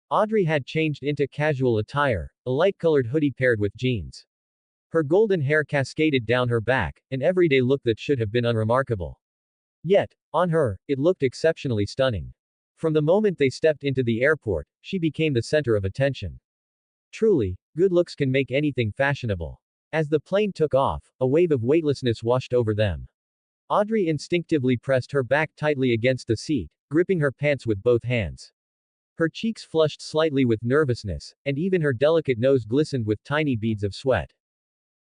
Audrey had changed into casual attire, a light-colored hoodie paired with jeans. Her golden hair cascaded down her back, an everyday look that should have been unremarkable. Yet, on her, it looked exceptionally stunning. From the moment they stepped into the airport, she became the center of attention. Truly, good looks can make anything fashionable. As the plane took off, a wave of weightlessness washed over them. Audrey instinctively pressed her back tightly against the seat, gripping her pants with both hands. Her cheeks flushed slightly with nervousness, and even her delicate nose glistened with tiny beads of sweat.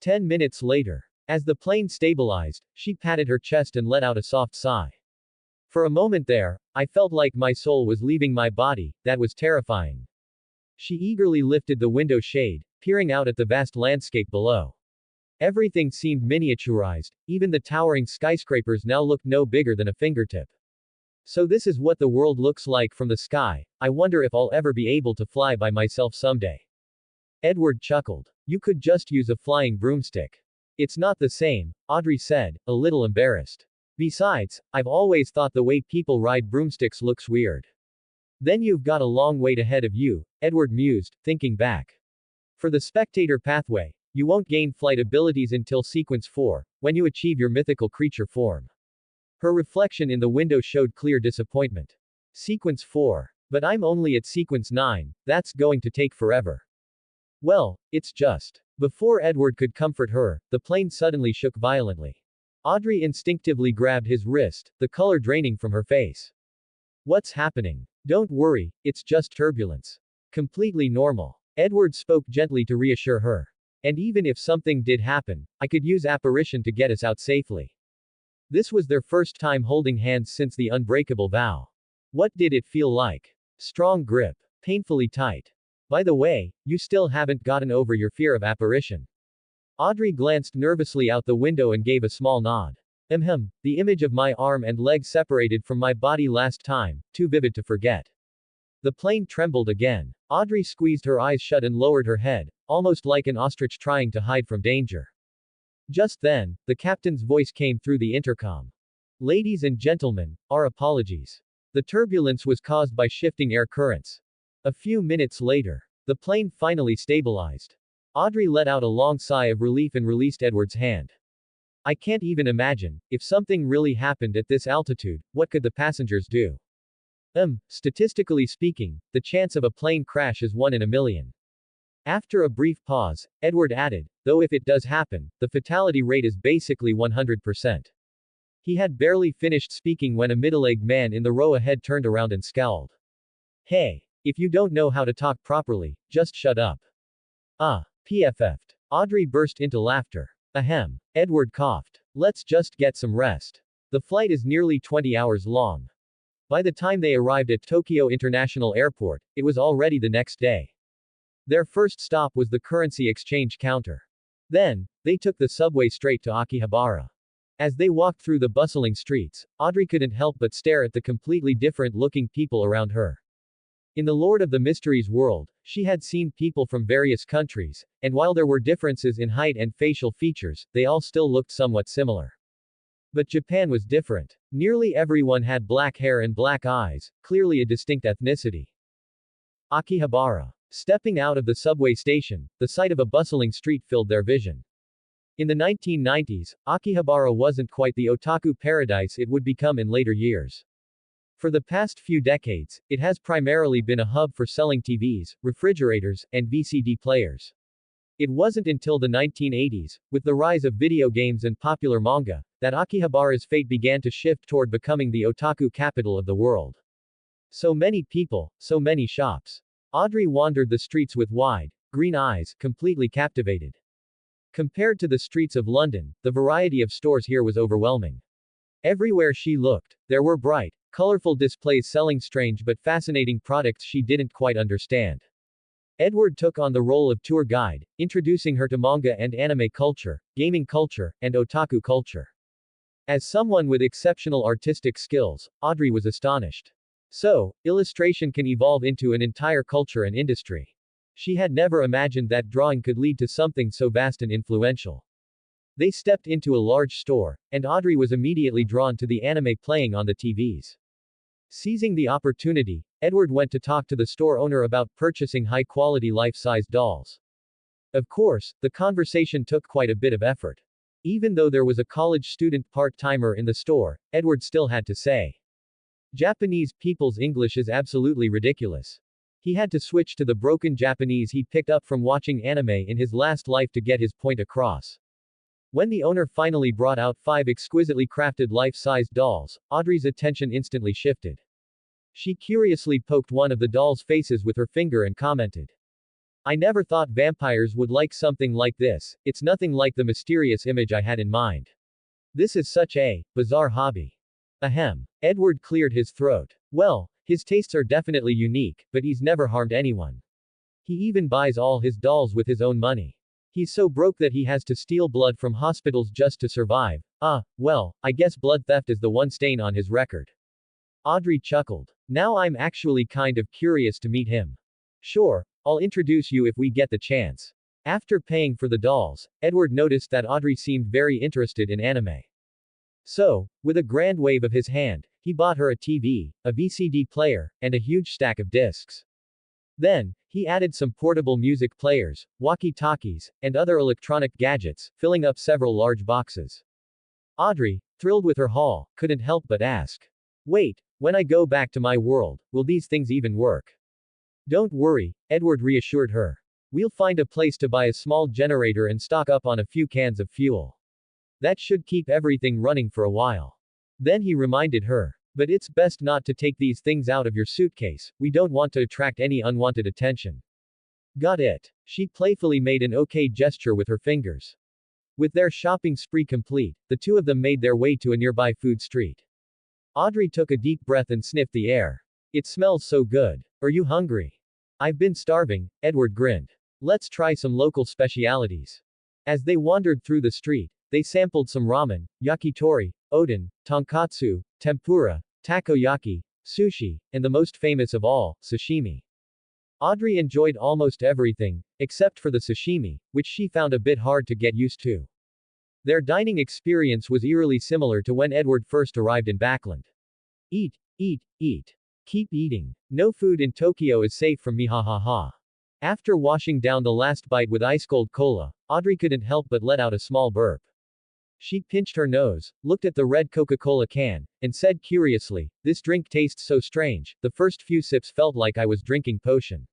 10 minutes later, as the plane stabilized, she patted her chest and let out a soft sigh. For a moment there, I felt like my soul was leaving my body. That was terrifying. She eagerly lifted the window shade, peering out at the vast landscape below. Everything seemed miniaturized, even the towering skyscrapers now looked no bigger than a fingertip. So this is what the world looks like from the sky. I wonder if I'll ever be able to fly by myself someday. Edward chuckled. You could just use a flying broomstick. It's not the same, Audrey said, a little embarrassed. Besides, I've always thought the way people ride broomsticks looks weird. Then you've got a long wait ahead of you, Edward mused, thinking back. For the spectator pathway, you won't gain flight abilities until sequence 4, when you achieve your mythical creature form. Her reflection in the window showed clear disappointment. Sequence 4. But I'm only at sequence 9, that's going to take forever. Well, it's just. Before Edward could comfort her, the plane suddenly shook violently. Audrey instinctively grabbed his wrist, the color draining from her face. What's happening? Don't worry, it's just turbulence. Completely normal. Edward spoke gently to reassure her. And even if something did happen, I could use apparition to get us out safely. This was their first time holding hands since the unbreakable vow. What did it feel like? Strong grip. Painfully tight. By the way, you still haven't gotten over your fear of apparition. Audrey glanced nervously out the window and gave a small nod. The image of my arm and leg separated from my body last time, too vivid to forget. The plane trembled again. Audrey squeezed her eyes shut and lowered her head, almost like an ostrich trying to hide from danger. Just then, the captain's voice came through the intercom. Ladies and gentlemen, our apologies. The turbulence was caused by shifting air currents. A few minutes later, the plane finally stabilized. Audrey let out a long sigh of relief and released Edward's hand. I can't even imagine, if something really happened at this altitude, what could the passengers do? Statistically speaking, the chance of a plane crash is 1 in a million. After a brief pause, Edward added, though if it does happen, the fatality rate is basically 100%. He had barely finished speaking when a middle-aged man in the row ahead turned around and scowled. Hey, if you don't know how to talk properly, just shut up. PFF'd. Audrey burst into laughter. Edward coughed. Let's just get some rest. The flight is nearly 20 hours long. By the time they arrived at Tokyo International Airport, it was already the next day. Their first stop was the currency exchange counter. Then, they took the subway straight to Akihabara. As they walked through the bustling streets, Audrey couldn't help but stare at the completely different-looking people around her. In the Lord of the Mysteries world, she had seen people from various countries, and while there were differences in height and facial features, they all still looked somewhat similar. But Japan was different. Nearly everyone had black hair and black eyes, clearly a distinct ethnicity. Akihabara. Stepping out of the subway station, the sight of a bustling street filled their vision. In the 1990s, Akihabara wasn't quite the otaku paradise it would become in later years. For the past few decades, it has primarily been a hub for selling TVs, refrigerators, and VCD players. It wasn't until the 1980s, with the rise of video games and popular manga, that Akihabara's fate began to shift toward becoming the otaku capital of the world. So many people, so many shops. Audrey wandered the streets with wide, green eyes, completely captivated. Compared to the streets of London, the variety of stores here was overwhelming. Everywhere she looked, there were bright, colorful displays selling strange but fascinating products she didn't quite understand. Edward took on the role of tour guide, introducing her to manga and anime culture, gaming culture, and otaku culture. As someone with exceptional artistic skills, Audrey was astonished. So, illustration can evolve into an entire culture and industry. She had never imagined that drawing could lead to something so vast and influential. They stepped into a large store, and Audrey was immediately drawn to the anime playing on the TVs. Seizing the opportunity, Edward went to talk to the store owner about purchasing high-quality life-size dolls. Of course, the conversation took quite a bit of effort. Even though there was a college student part-timer in the store, Edward still had to say, "Japanese people's English is absolutely ridiculous." He had to switch to the broken Japanese he picked up from watching anime in his last life to get his point across. When the owner finally brought out 5 exquisitely crafted life-sized dolls, Audrey's attention instantly shifted. She curiously poked one of the dolls' faces with her finger and commented, "I never thought vampires would like something like this, it's nothing like the mysterious image I had in mind. This is such a bizarre hobby." Ahem. Edward cleared his throat. Well, his tastes are definitely unique, but he's never harmed anyone. He even buys all his dolls with his own money. He's so broke that he has to steal blood from hospitals just to survive. Well, I guess blood theft is the one stain on his record. Audrey chuckled. Now I'm actually kind of curious to meet him. Sure, I'll introduce you if we get the chance. After paying for the dolls, Edward noticed that Audrey seemed very interested in anime. So, with a grand wave of his hand, he bought her a TV, a VCD player, and a huge stack of discs. Then, he added some portable music players, walkie-talkies, and other electronic gadgets, filling up several large boxes. Audrey, thrilled with her haul, couldn't help but ask, "Wait, when I go back to my world, will these things even work?" "Don't worry," Edward reassured her. "We'll find a place to buy a small generator and stock up on a few cans of fuel. That should keep everything running for a while." Then he reminded her, "But it's best not to take these things out of your suitcase, we don't want to attract any unwanted attention." "Got it." She playfully made an okay gesture with her fingers. With their shopping spree complete, the two of them made their way to a nearby food street. Audrey took a deep breath and sniffed the air. "It smells so good. Are you hungry?" "I've been starving," Edward grinned. "Let's try some local specialities." As they wandered through the street, they sampled some ramen, yakitori, oden, tonkatsu, tempura, takoyaki, sushi, and the most famous of all, sashimi. Audrey enjoyed almost everything, except for the sashimi, which she found a bit hard to get used to. Their dining experience was eerily similar to when Edward first arrived in Backland. Eat, eat, eat. Keep eating. No food in Tokyo is safe from me, ha ha ha. After washing down the last bite with ice-cold cola, Audrey couldn't help but let out a small burp. She pinched her nose, looked at the red Coca-Cola can, and said curiously, "This drink tastes so strange, the first few sips felt like I was drinking potion.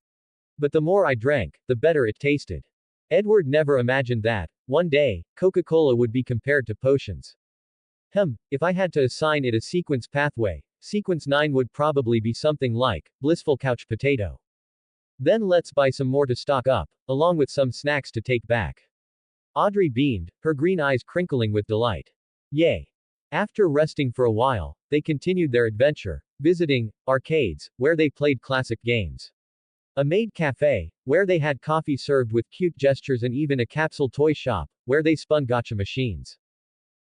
But the more I drank, the better it tasted." Edward never imagined that, one day, Coca-Cola would be compared to potions. If I had to assign it a sequence pathway, sequence 9 would probably be something like, blissful couch potato. Then let's buy some more to stock up, along with some snacks to take back. Audrey beamed, her green eyes crinkling with delight. Yay! After resting for a while, they continued their adventure, visiting arcades, where they played classic games. A maid cafe, where they had coffee served with cute gestures, and even a capsule toy shop, where they spun gacha machines.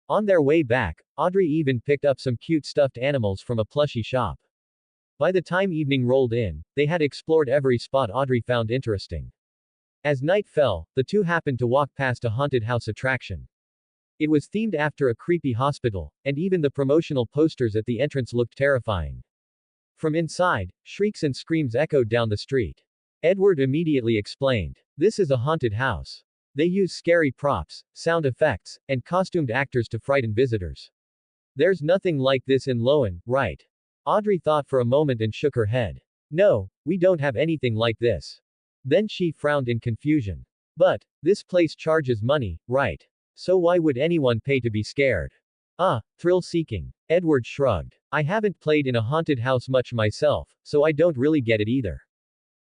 On their way back, Audrey even picked up some cute stuffed animals from a plushie shop. By the time evening rolled in, they had explored every spot Audrey found interesting. As night fell, the two happened to walk past a haunted house attraction. It was themed after a creepy hospital, and even the promotional posters at the entrance looked terrifying. From inside, shrieks and screams echoed down the street. Edward immediately explained, "This is a haunted house. They use scary props, sound effects, and costumed actors to frighten visitors. There's nothing like this in Loan, right? Audrey thought for a moment and shook her head. No, we don't have anything like this. Then she frowned in confusion. But, this place charges money, right? So why would anyone pay to be scared? Ah, thrill-seeking. Edward shrugged. I haven't played in a haunted house much myself, so I don't really get it either.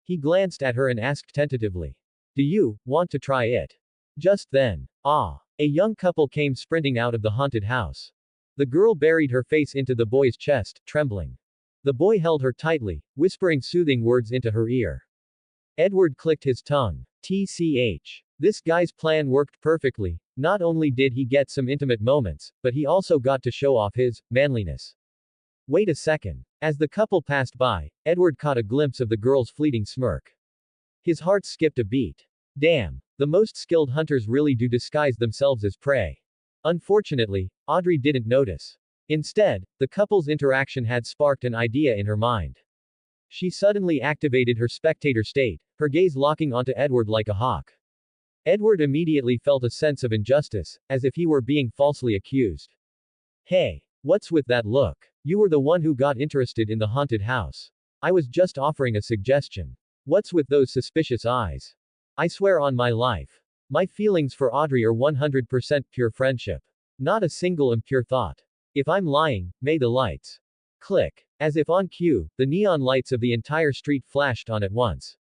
He glanced at her and asked tentatively. Do you want to try it? Just then. A young couple came sprinting out of the haunted house. The girl buried her face into the boy's chest, trembling. The boy held her tightly, whispering soothing words into her ear. Edward clicked his tongue. TCH. This guy's plan worked perfectly. Not only did he get some intimate moments, but he also got to show off his manliness. Wait a second. As the couple passed by, Edward caught a glimpse of the girl's fleeting smirk. His heart skipped a beat. Damn. The most skilled hunters really do disguise themselves as prey. Unfortunately, Audrey didn't notice. Instead, the couple's interaction had sparked an idea in her mind. She suddenly activated her spectator state, her gaze locking onto Edward like a hawk. Edward immediately felt a sense of injustice, as if he were being falsely accused. Hey, what's with that look? You were the one who got interested in the haunted house. I was just offering a suggestion. What's with those suspicious eyes? I swear on my life. My feelings for Audrey are 100% pure friendship. Not a single impure thought. If I'm lying, may the lights. Click. As if on cue, the neon lights of the entire street flashed on at once.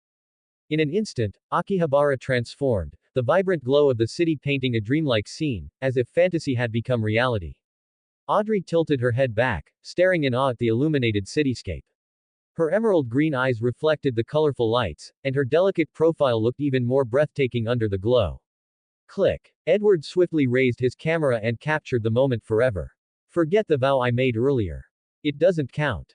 In an instant, Akihabara transformed, the vibrant glow of the city painting a dreamlike scene, as if fantasy had become reality. Audrey tilted her head back, staring in awe at the illuminated cityscape. Her emerald green eyes reflected the colorful lights, and her delicate profile looked even more breathtaking under the glow. Click. Edward swiftly raised his camera and captured the moment forever. Forget the vow I made earlier. It doesn't count.